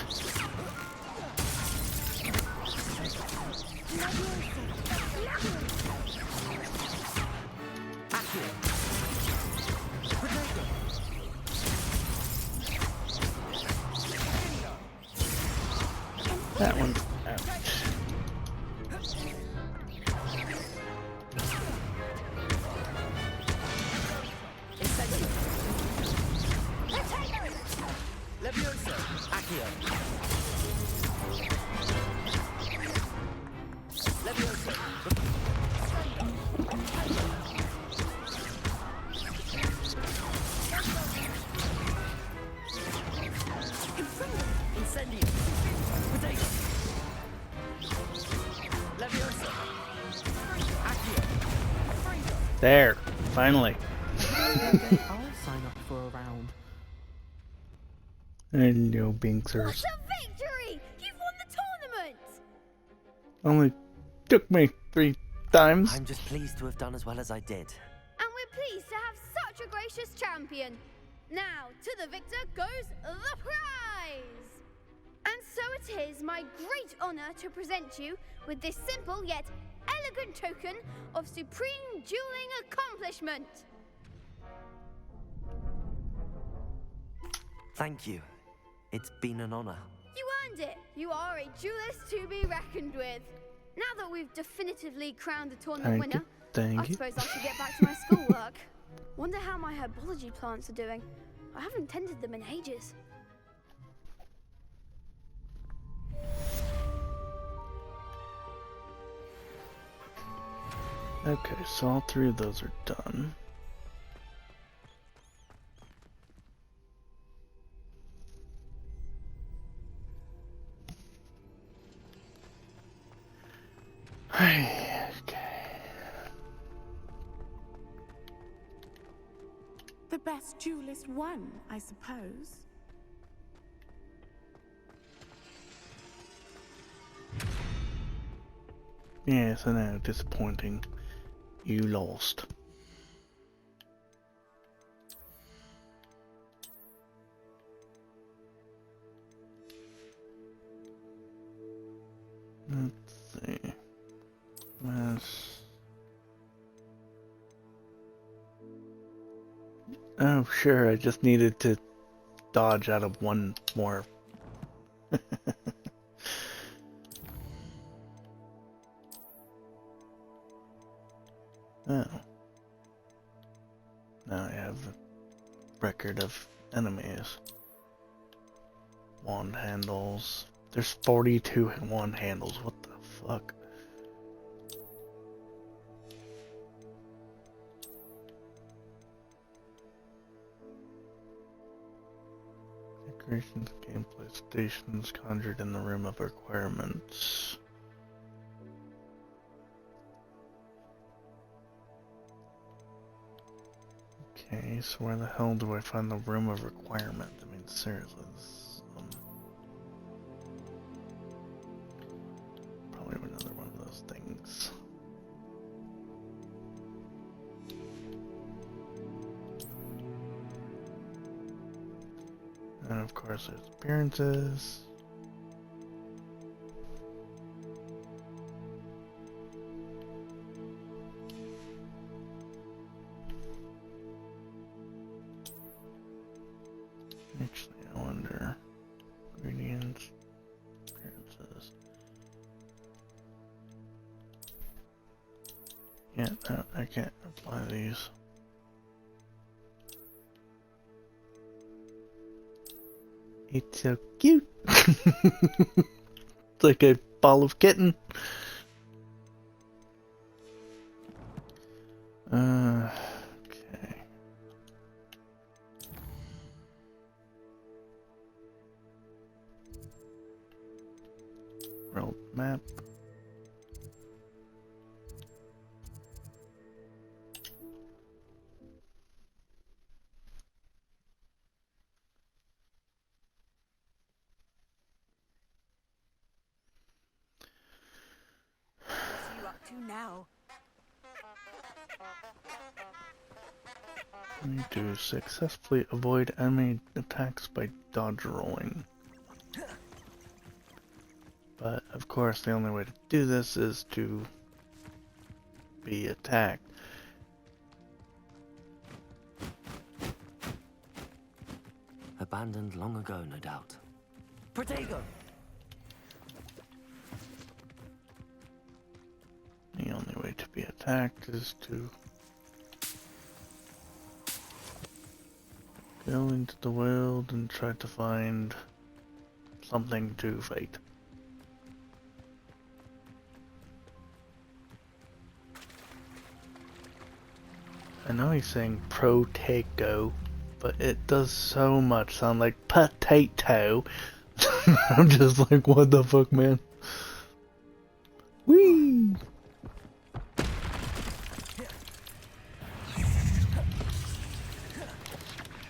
Accio. Potato. That one's out. Incendio. Levioso. Accio. Levioso. Incendio. Potato. Levioso. Accio. There, finally. I'll sign up for a round. Hello, Binksers. What a victory! You've won the tournament! Only took me 3 times. I'm just pleased to have done as well as I did. And we're pleased to have such a gracious champion. Now, to the victor goes the prize! And so it is my great honor to present you with this simple yet elegant token of supreme dueling accomplishment. Thank you. It's been an honor. You earned it. You are a duelist to be reckoned with. Now that we've definitively crowned the tournament winner, I suppose I should get back to my schoolwork. Wonder how my herbology plants are doing. I haven't tended them in ages. Okay, so all three of those are done. The best duelist won, I suppose. Yes, I know, disappointing. You lost. Let's see. Oh, sure, I just needed to dodge out of one more. Oh. Now I have a record of enemies. Wand handles. There's 42 wand handles. What the fuck? Decorations, gameplay stations conjured in the room of requirements. Okay, so where the hell do I find the room of requirement? I mean, seriously, this is, probably another one of those things. And of course there's appearances. Actually, I wonder. Ingredients, appearances. Yeah, no, I can't apply these. It's so cute. It's like a ball of kitten. Okay. World map. What's you up to now? Need to successfully avoid enemy attacks by dodge rolling. But of course the only way to do this is to be attacked. Abandoned long ago, no doubt. Protego! The only way to be attacked is to go into the world and try to find something to fight. I know he's saying protego, but it does so much sound like potato. I'm just like, what the fuck, man? Whee!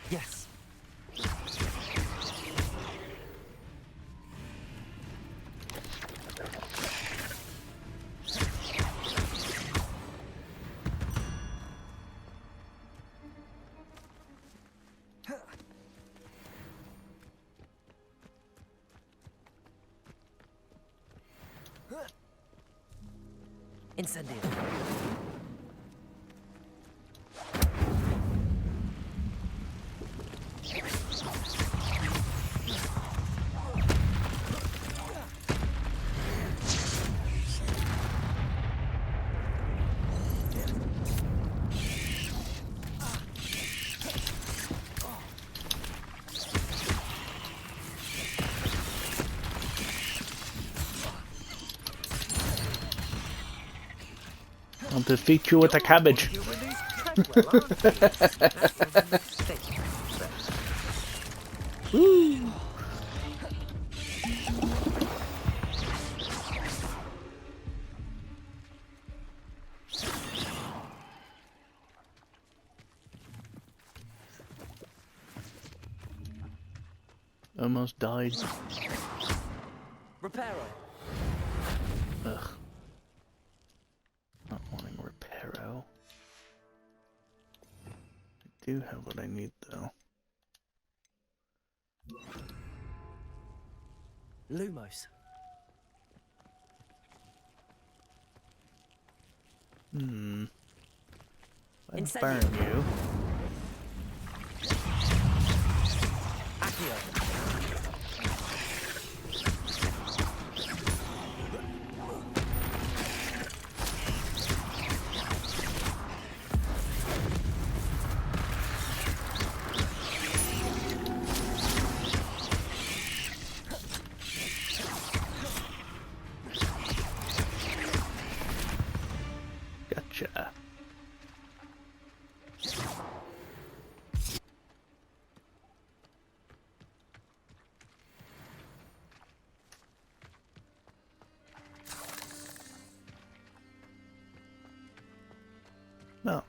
Yes. Incendio. I'll defeat you with a cabbage. Woo. Almost died. Reparo. Ugh. Not wanting Reparo. I do have what I need though. Lumos. If I burn you. Accio. Gotcha. No.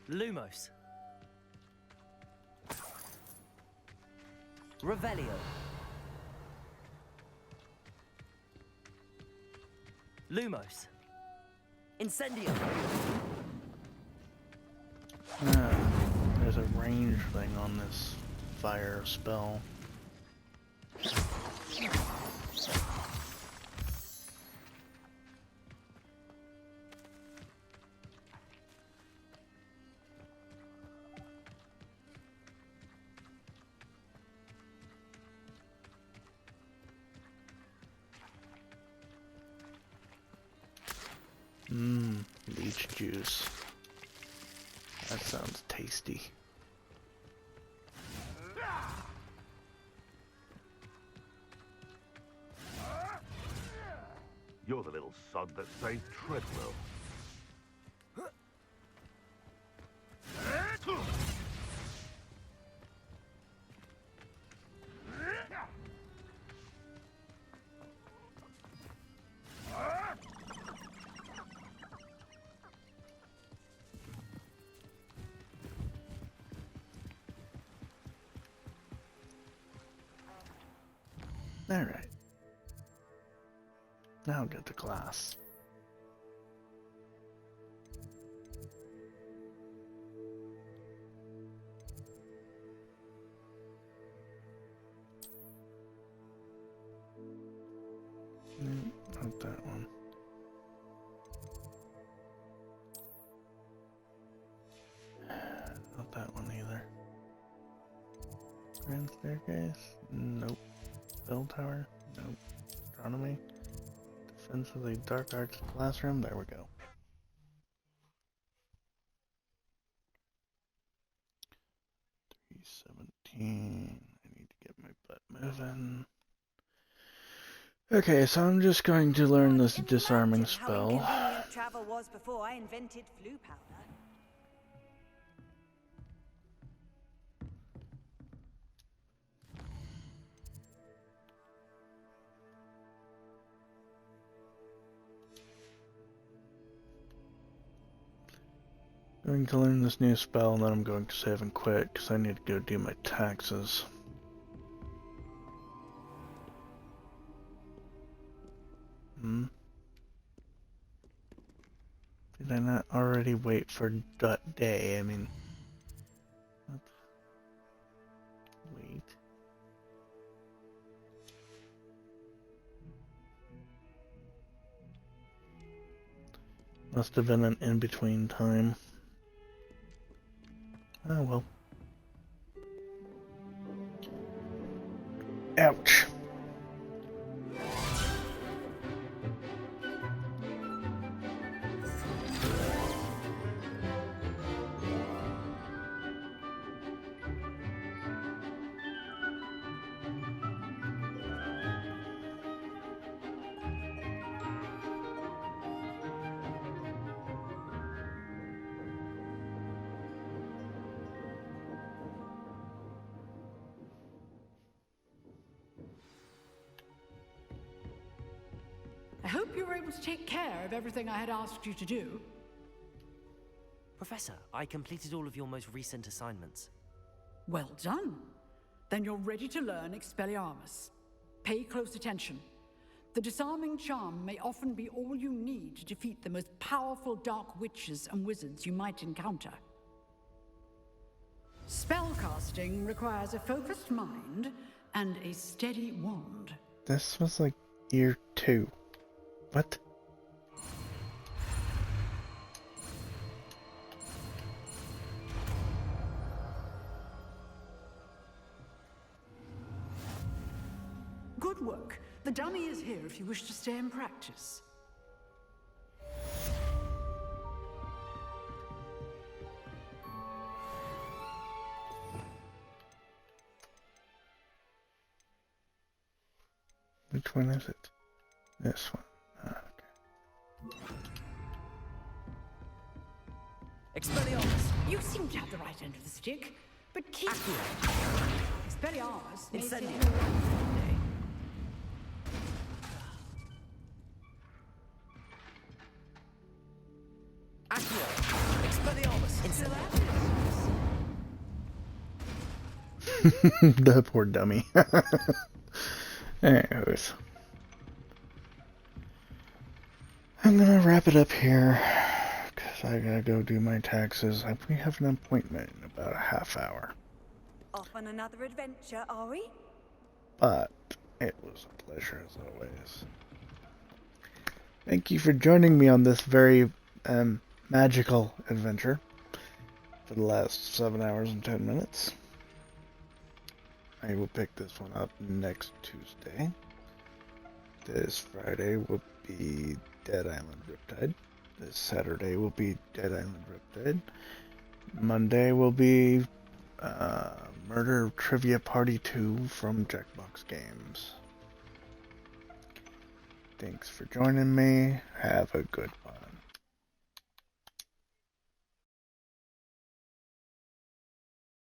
Lumos. Revelio. Lumos. Incendio. There's a range thing on this fire spell. Leech juice. That sounds tasty. You're the little sod that saved Treadwell. Alright. Now get to class. Not that one. Not that one either. Grand staircase? Nope. Bell tower? Nope. Astronomy? Defense of the dark arts classroom? There we go. $317. I need to get my butt moving. Okay, so I'm just going to learn this disarming spell. How inconvenient travel was before I invented flu powder. Going to learn this new spell, and then I'm going to save and quit because I need to go do my taxes. Did I not already wait for that day? I mean, wait. Must have been an in-between time. Oh well. Ouch. I hope you were able to take care of everything I had asked you to do. Professor, I completed all of your most recent assignments. Well done. Then you're ready to learn Expelliarmus. Pay close attention. The disarming charm may often be all you need to defeat the most powerful dark witches and wizards you might encounter. Spellcasting requires a focused mind and a steady wand. This was like year 2. What? Good work. The dummy is here if you wish to stay and practice. Which one is it? This one. Expelliarmus, you seem to have the right end of the stick, but keep Expelliarmus may save you a life someday. The poor dummy. Anyways. I'm gonna wrap it up here, because I gotta go do my taxes. We have an appointment in about a half hour. Off on another adventure, are we? But it was a pleasure as always. Thank you for joining me on this very magical adventure for the last 7 hours and 10 minutes. I will pick this one up next Tuesday. This Friday will be Dead Island Riptide. This Saturday will be Dead Island Riptide. Monday will be Murder Trivia Party 2 from Jackbox Games. Thanks for joining me. Have a good one.